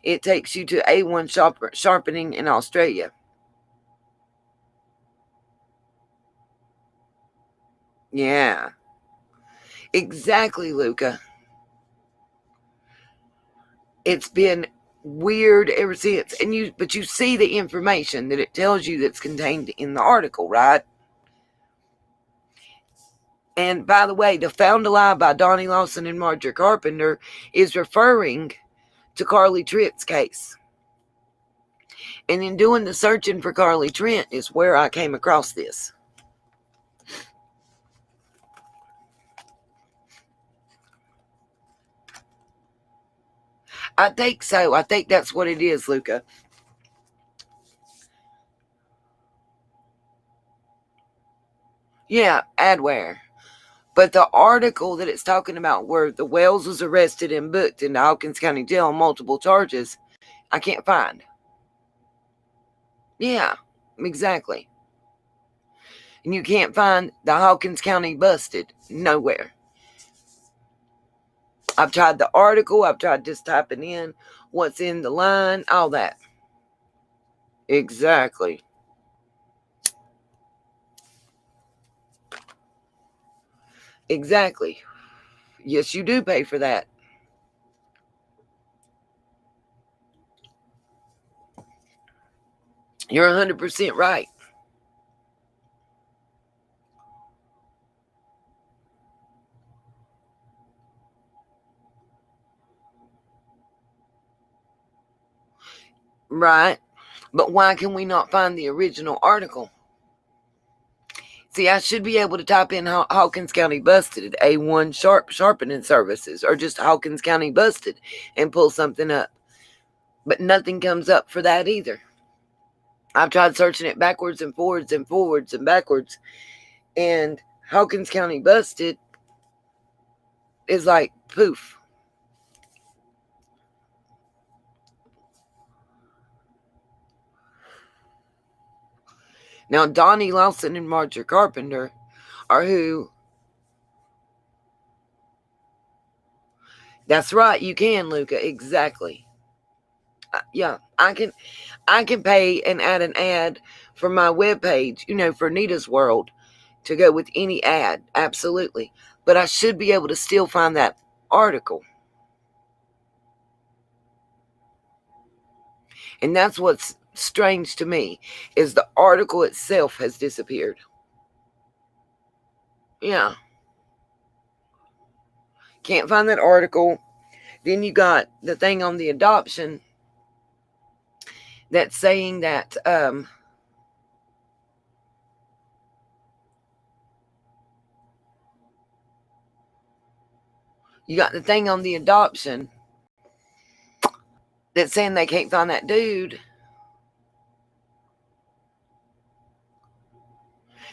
it takes you to A1 sharpening in Australia. Yeah. Exactly, Luca. It's been weird ever since. But you see the information that it tells you that's contained in the article, right? And by the way, the Found Alive by Donnie Lawson and Roger Carpenter is referring to Carly Tripp's case. And in doing the searching for Carly Trent is where I came across this. I think so. I think that's what it is, Luca. Yeah, adware. But the article that it's talking about where the Wells was arrested and booked in the Hawkins County Jail on multiple charges, I can't find. Yeah, exactly. And you can't find the Hawkins County busted nowhere. I've tried the article. I've tried just typing in what's in the line, all that. Exactly. Exactly. Yes, you do pay for that. You're 100% right. Right. But why can we not find the original article? See, I should be able to type in Hawkins County busted A1 sharpening services or just Hawkins County busted and pull something up. But nothing comes up for that either. I've tried searching it backwards and forwards and forwards and backwards. And Hawkins County busted is like poof. Now, Donnie Lawson and Marjorie Carpenter are who. That's right, you can, Luca. Exactly. Yeah, I can pay and add an ad for my webpage, for Nita's World to go with any ad. Absolutely. But I should be able to still find that article. And that's what's strange to me is the article itself has disappeared. Yeah. Can't find that article. Then you got the thing on the adoption that's saying that you got the thing on the adoption that's saying they can't find that dude.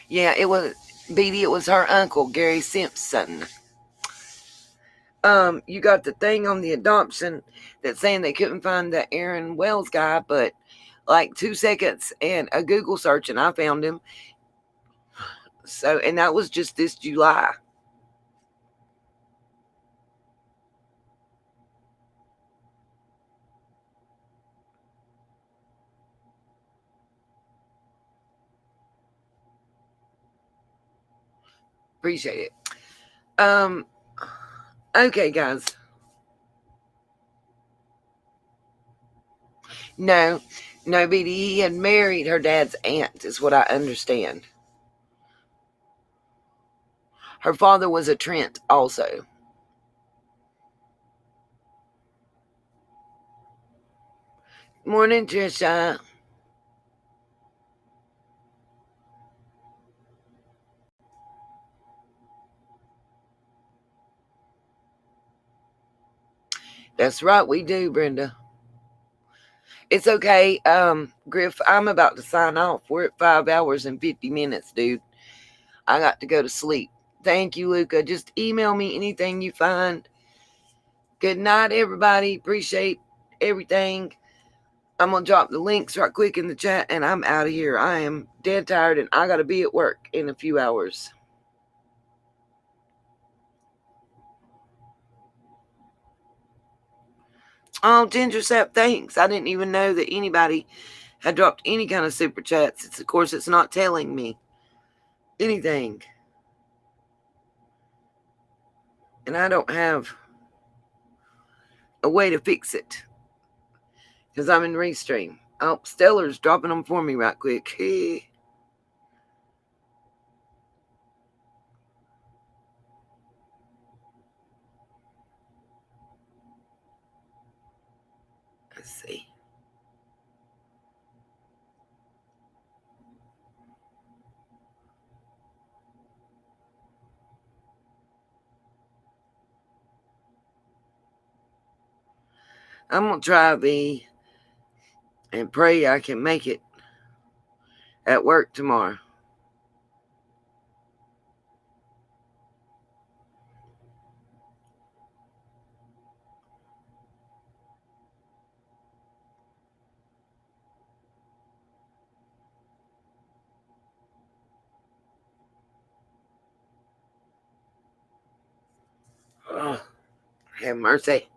Yeah, it was Beatty. It was her uncle, Gary Simpson. You got the thing on the adoption that's saying they couldn't find the Aaron Wells guy, but like 2 seconds and a Google search and I found him. So, and that was just this July. Appreciate it. Okay, guys. No, Beatty, he had married her dad's aunt, is what I understand. Her father was a Trent also. Morning, Trisha. That's right, we do, Brenda. It's okay, Griff, I'm about to sign off. We're at 5 hours and 50 minutes, dude. I got to go to sleep. Thank you, Luca. Just email me anything you find. Good night, everybody. Appreciate everything. I'm going to drop the links right quick in the chat, and I'm out of here. I am dead tired, and I got to be at work in a few hours. Oh, Ginger Sap, thanks. I didn't even know that anybody had dropped any kind of super chats. Of course, it's not telling me anything. And I don't have a way to fix it because I'm in Restream. Oh, Stellar's dropping them for me right quick. Let's see. I'm going to try V and pray I can make it at work tomorrow. Oh, have mercy.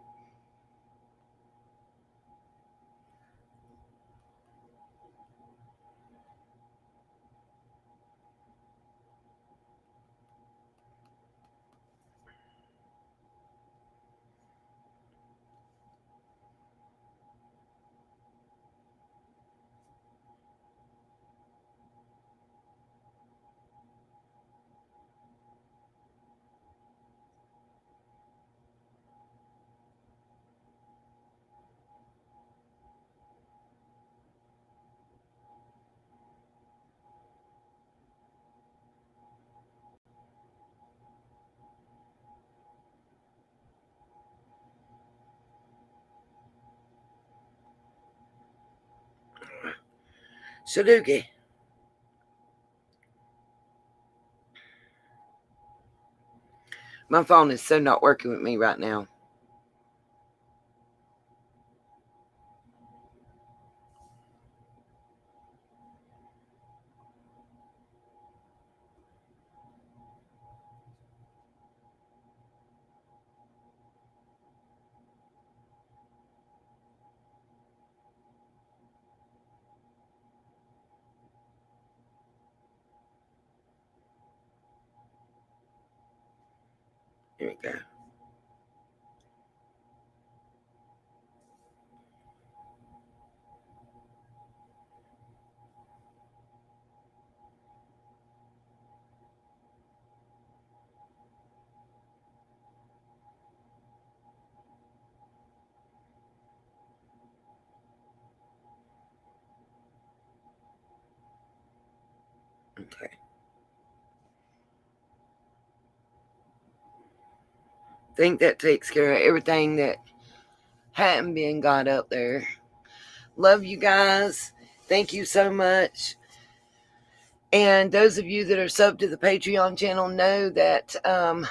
Saduki. My phone is so not working with me right now. Here we go. Okay. Think that takes care of everything that hadn't been got up there. Love you guys. Thank you so much. And those of you that are subbed to the Patreon channel know that I'm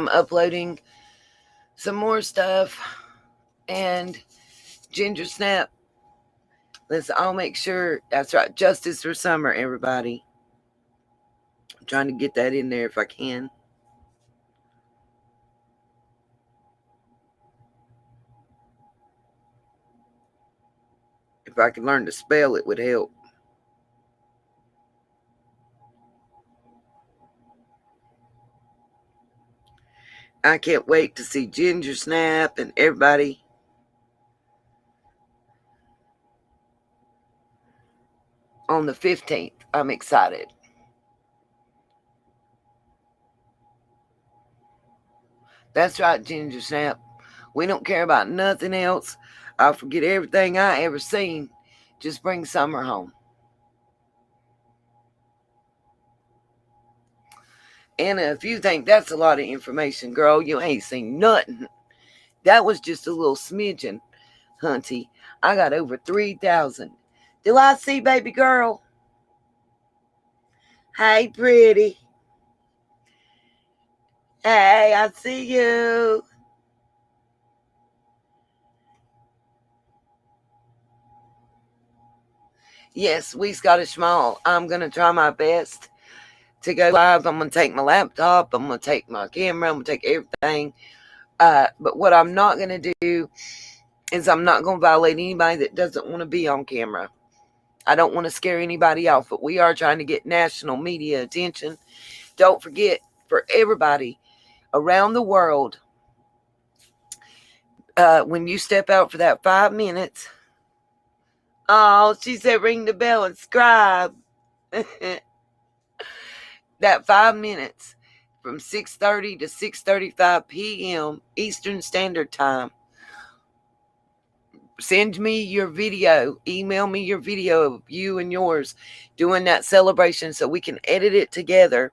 uploading some more stuff. And Ginger Snap, let's all make sure that's right. Justice for Summer, everybody. I'm trying to get that in there if I can. If I could learn to spell, it would help. I can't wait to see Ginger Snap and everybody. On the 15th. I'm excited. That's right, Ginger Snap. We don't care about nothing else. I'll forget everything I ever seen. Just bring Summer home. Anna, if you think that's a lot of information, girl, you ain't seen nothing. That was just a little smidgen, hunty. I got over 3,000. Do I see, baby girl? Hey, pretty. Hey, I see you. Yes, we Scottish Mall. I'm going to try my best to go live. I'm going to take my laptop. I'm going to take my camera. I'm going to take everything. But what I'm not going to do is I'm not going to violate anybody that doesn't want to be on camera. I don't want to scare anybody off, but we are trying to get national media attention. Don't forget, for everybody around the world, when you step out for that 5 minutes, oh, she said ring the bell and subscribe. That 5 minutes from 6:30 to 6:35 p.m. Eastern Standard Time. Send me your video. Email me your video of you and yours doing that celebration so we can edit it together.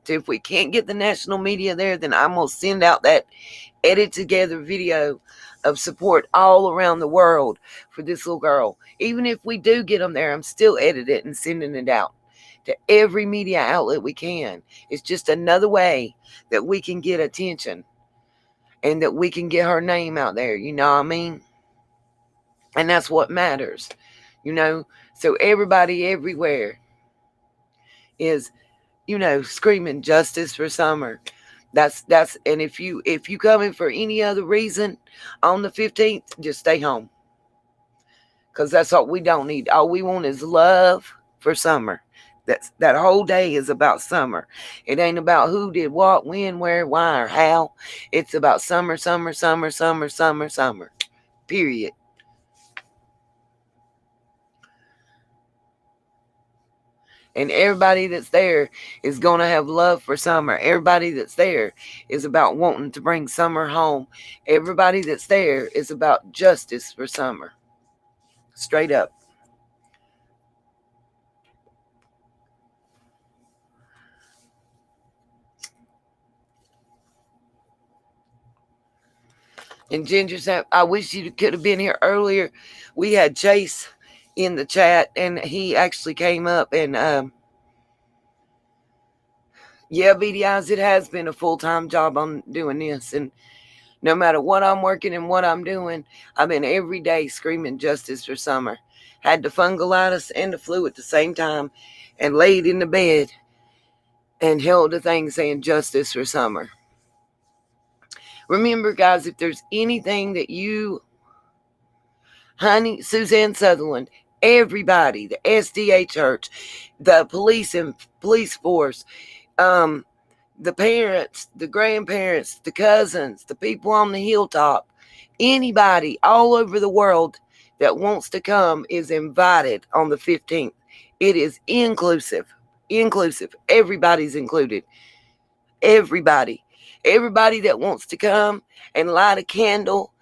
So if we can't get the national media there, then I'm going to send out that edit together video of support all around the world for this little girl. Even if we do get them there, I'm still editing it and sending it out to every media outlet we can. It's just another way that we can get attention and that we can get her name out there. You know what I mean? And that's what matters, you know. So everybody everywhere is, you know, screaming justice for Summer. That's and if you coming for any other reason on the 15th, just stay home. Because that's what we don't need. All we want is love for Summer. That whole day is about Summer. It ain't about who did what, when, where, why, or how. It's about Summer, Summer, Summer, Summer, Summer, Summer. Period. And everybody that's there is going to have love for Summer. Everybody that's there is about wanting to bring Summer home. Everybody that's there is about justice for Summer. Straight up. And Ginger said, I wish you could have been here earlier. We had Chase in the chat, and he actually came up and, yeah, BDIs, it has been a full-time job on doing this. And no matter what I'm working and what I'm doing, I've been every day screaming justice for Summer. Had the fungolitis and the flu at the same time and laid in the bed and held the thing saying justice for Summer. Remember, guys, if there's anything that you, honey, Suzanne Sutherland, everybody, the SDA church, the police and police force, the parents, the grandparents, the cousins, the people on the hilltop, anybody all over the world that wants to come is invited on the 15th. It is inclusive. Everybody's included. Everybody that wants to come and light a candle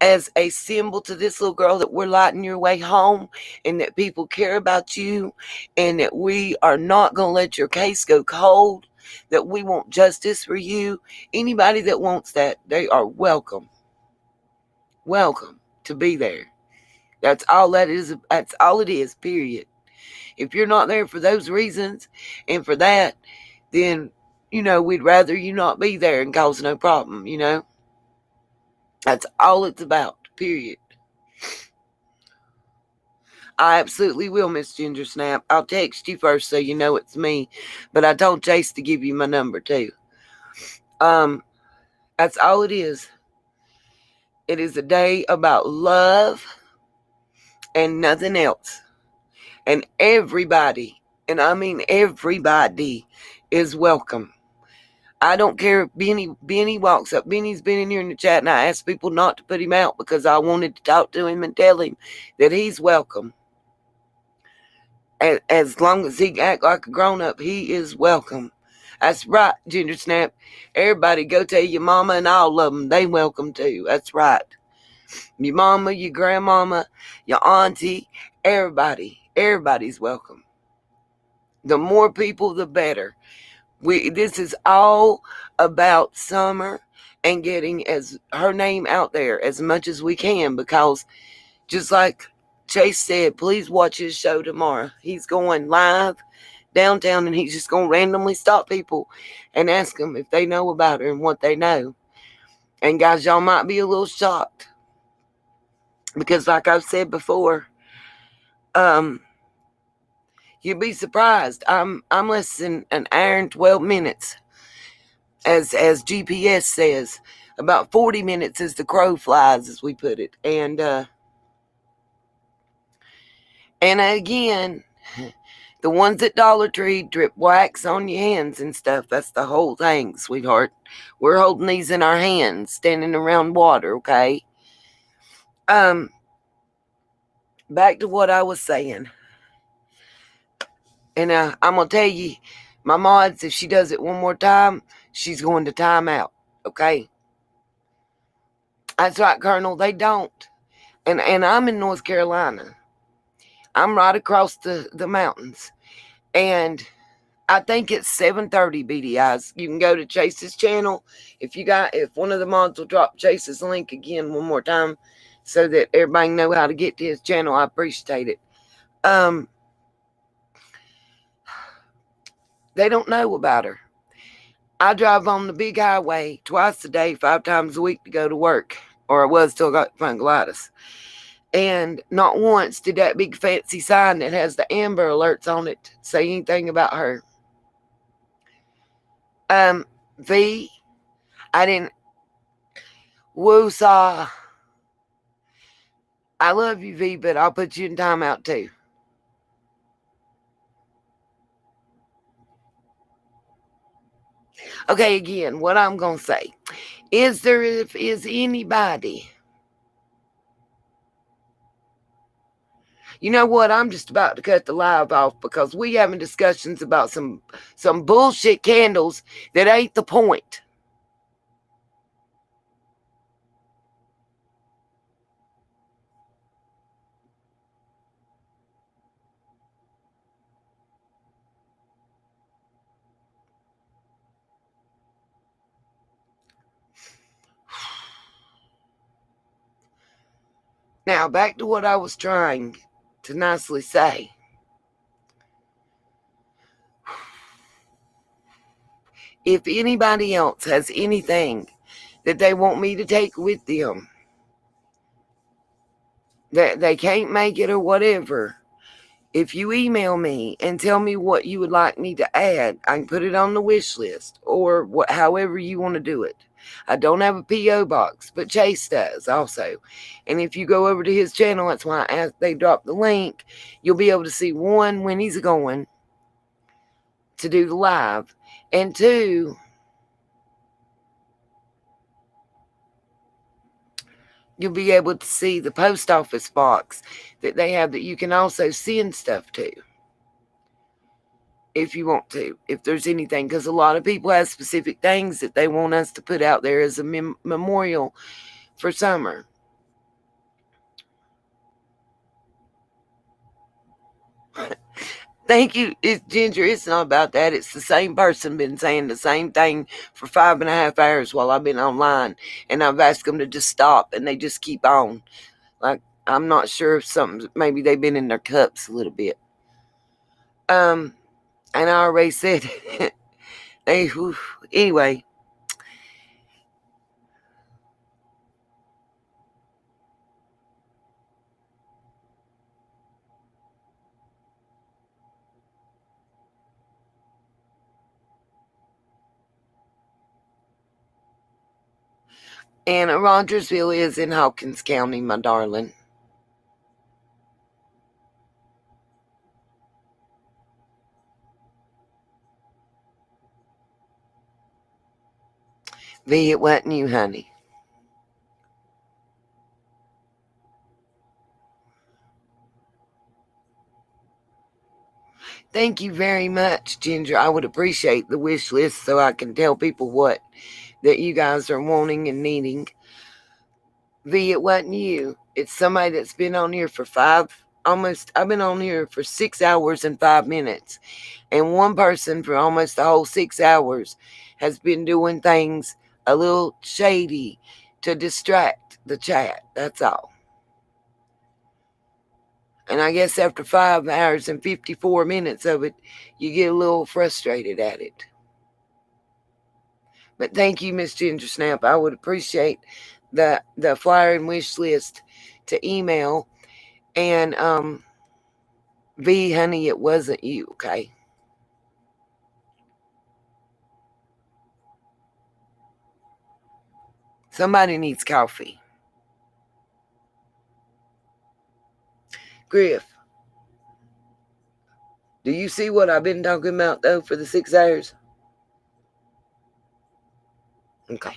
as a symbol to this little girl that we're lighting your way home, and that people care about you, and that we are not going to let your case go cold, that we want justice for you. Anybody that wants that, they are welcome to be there. That's all it is, period. If you're not there for those reasons and for that, then, you know, we'd rather you not be there and cause no problem, you know. That's all it's about, period. I absolutely will, Miss Ginger Snap. I'll text you first so you know it's me. But I told Chase to give you my number too. That's all it is. It is a day about love and nothing else. And everybody, and I mean everybody, is welcome. I don't care if Benny walks up. Benny's been in here in the chat, and I asked people not to put him out because I wanted to talk to him and tell him that he's welcome. As long as he act like a grown-up, he is welcome. That's right, Ginger Snap. Everybody go tell your mama and all of them, they welcome too. That's right. Your mama, your grandmama, your auntie, everybody's welcome. The more people, the better. This is all about Summer and getting her name out there as much as we can, because just like Chase said, please watch his show tomorrow. He's going live downtown, and he's just going to randomly stop people and ask them if they know about her and what they know. And guys, y'all might be a little shocked, because like I've said before, you'd be surprised. I'm less than an hour and 12 minutes, as GPS says. About 40 minutes as the crow flies, as we put it. And again, the ones at Dollar Tree drip wax on your hands and stuff. That's the whole thing, sweetheart. We're holding these in our hands, standing around water, okay? Back to what I was saying. And I'm going to tell you, my mods, if she does it one more time, she's going to time out, okay? That's right, Colonel. They don't. And I'm in North Carolina. I'm right across the mountains. And I think it's 7:30 BDIs. You can go to Chase's channel. If one of the mods will drop Chase's link again one more time so that everybody can know how to get to his channel, I appreciate it. They don't know about her. I drive on the big highway twice a day, 5 times a week to go to work. Or I was till I got fungulitis. And not once did that big fancy sign that has the Amber Alerts on it say anything about her. V, I didn't. Woosah. I love you, V, but I'll put you in timeout too. Okay, again, what I'm going to say. Is anybody... You know what? I'm just about to cut the live off because we having discussions about some bullshit candles that ain't the point. Now, back to what I was trying to nicely say. If anybody else has anything that they want me to take with them, that they can't make it or whatever, if you email me and tell me what you would like me to add, I can put it on the wish list or however you want to do it. I don't have a P.O. box, but Chase does also. And if you go over to his channel, that's why they dropped the link. You'll be able to see, one, when he's going to do the live, and two, you'll be able to see the post office box that they have that you can also send stuff to if you want to, if there's anything, because a lot of people have specific things that they want us to put out there as a memorial for summer. Thank you, Ginger. It's not about that. It's the same person been saying the same thing for 5.5 hours while I've been online, and I've asked them to just stop, and they just keep on. Like, I'm not sure if maybe they've been in their cups a little bit. And I already said, anyway. Anna Rogersville is in Hawkins County, my darling. V, it wasn't you, honey. Thank you very much, Ginger. I would appreciate the wish list so I can tell people what that you guys are wanting and needing. V, it wasn't you. It's somebody that's been on here for I've been on here for 6 hours and 5 minutes. And one person for almost the whole 6 hours has been doing things a little shady to distract the chat. That's all. And I guess after 5 hours and 54 minutes of it, you get a little frustrated at it. But thank you, Miss Ginger Snap. I would appreciate the flyer and wish list to email. And V, honey, it wasn't you, okay? Somebody needs coffee. Griff, do you see what I've been talking about, though, for the 6 hours? Okay.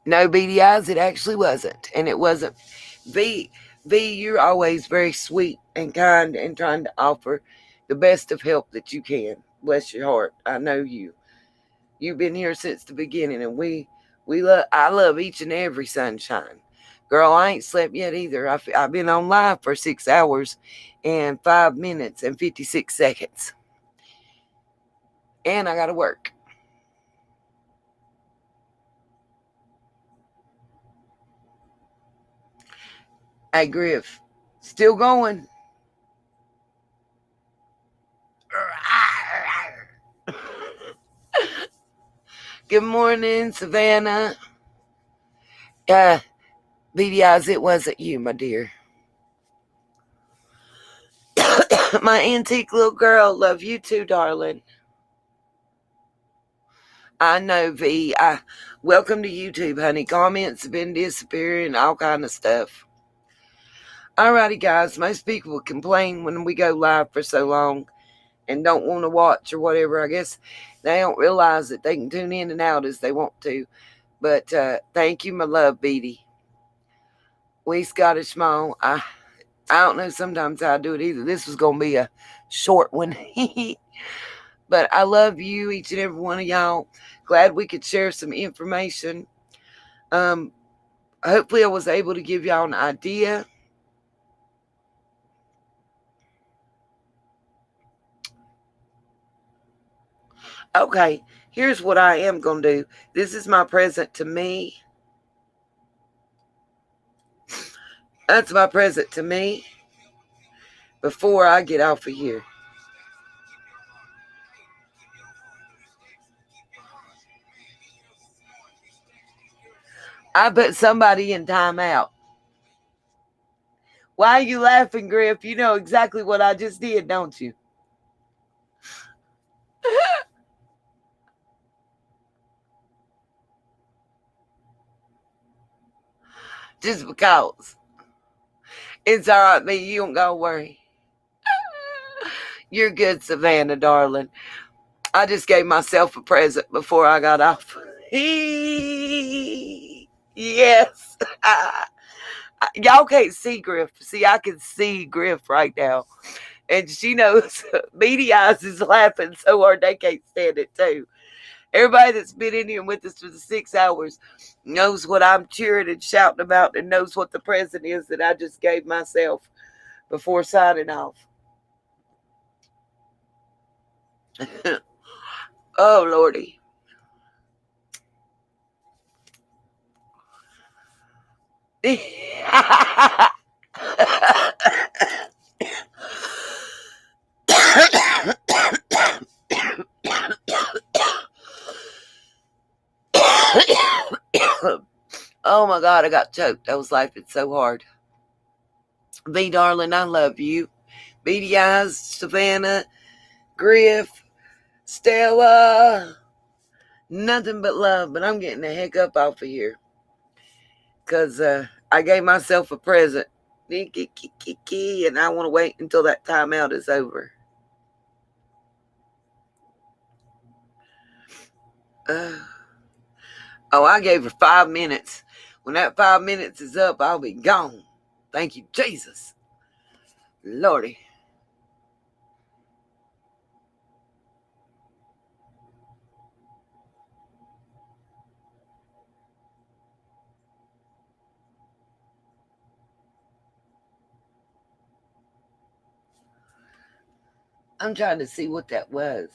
No BDIs, it actually wasn't. And it wasn't. V, you're always very sweet and kind and trying to offer the best of help that you can. Bless your heart. I know you. You've been here since the beginning, and I love each and every sunshine. Girl, I ain't slept yet either. I've been on live for 6 hours and 5 minutes and 56 seconds. And I got to work. Hey, Griff, still going. Good morning, Savannah. BDIs, it wasn't you, my dear. My antique little girl, love you too, darling. I know, V. Welcome to YouTube, honey. Comments have been disappearing, all kind of stuff. Alrighty, guys. Most people complain when we go live for so long and don't want to watch or whatever. I guess they don't realize that they can tune in and out as they want to. But thank you, my love, Beatty. We Scottish Mom. I don't know sometimes how I do it either. This was going to be a short one. But I love you, each and every one of y'all. Glad we could share some information. Hopefully I was able to give y'all an idea. Okay, here's what I am going to do. This is my present to me. That's my present to me before I get off of here. I put somebody in timeout. Why are you laughing, Griff? You know exactly what I just did, don't you? Just because. It's all right, me. You don't gotta worry. You're good, Savannah, darling. I just gave myself a present before I got off. Yes. Y'all can't see Griff. See, I can see Griff right now. And she knows Beady Eyes is laughing so hard they can't stand it too. Everybody that's been in here with us for the 6 hours knows what I'm cheering and shouting about and knows what the present is that I just gave myself before signing off. Oh, Lordy. Oh my God, I got choked. I was laughing so hard. V, darling, I love you. Beady Eyes, Savannah, Griff, Stella. Nothing but love, but I'm getting the heck up off of here. Because I gave myself a present. And I want to wait until that timeout is over. I gave her 5 minutes. When that 5 minutes is up, I'll be gone. Thank you, Jesus. Lordy. I'm trying to see what that was.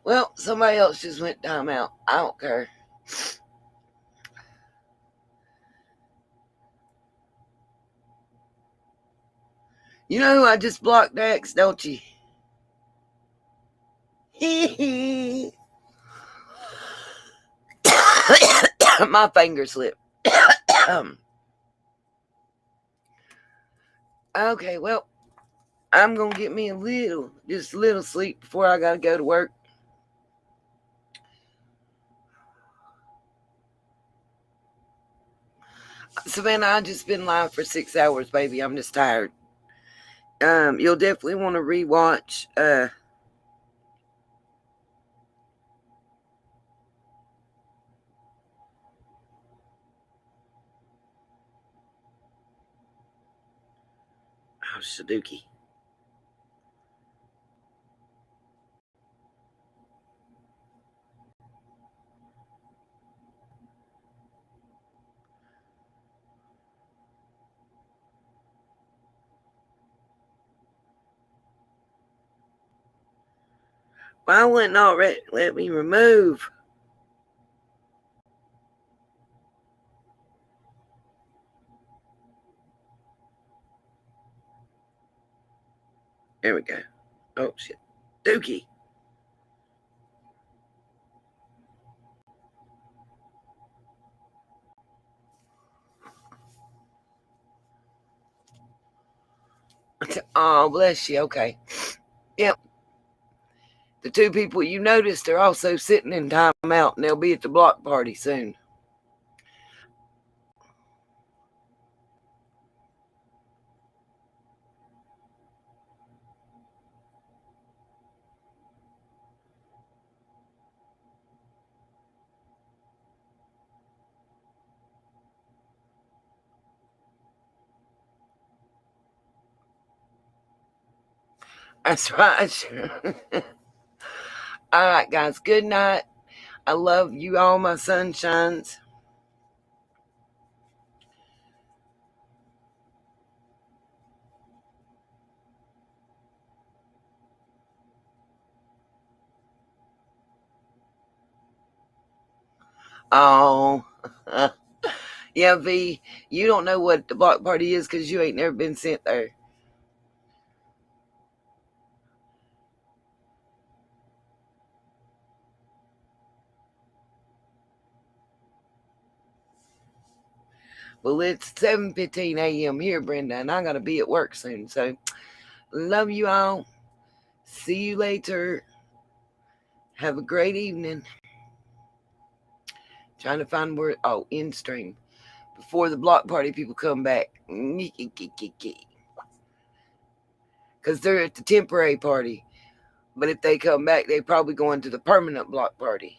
Well, somebody else just went timeout. I don't care. You know who I just blocked X, don't you? My finger slipped. Okay, well, I'm going to get me just a little sleep before I got to go to work. Savannah, I just been live for 6 hours, baby. I'm just tired. You'll definitely want to rewatch Sudoku. Why wouldn't already let me remove? There we go. Oh shit. Dookie. Oh, bless you. Okay. Yep. The two people you noticed are also sitting in timeout, and they'll be at the block party soon. That's right. All right, guys. Good night. I love you all, my sunshines. Oh. Yeah, V, you don't know what the block party is because you ain't never been sent there. Well, it's 7:15 a.m. here, Brenda, and I got to be at work soon. So, love you all. See you later. Have a great evening. Trying to find where, oh, in stream. Before the block party people come back. Because they're at the temporary party. But if they come back, they probably going to the permanent block party.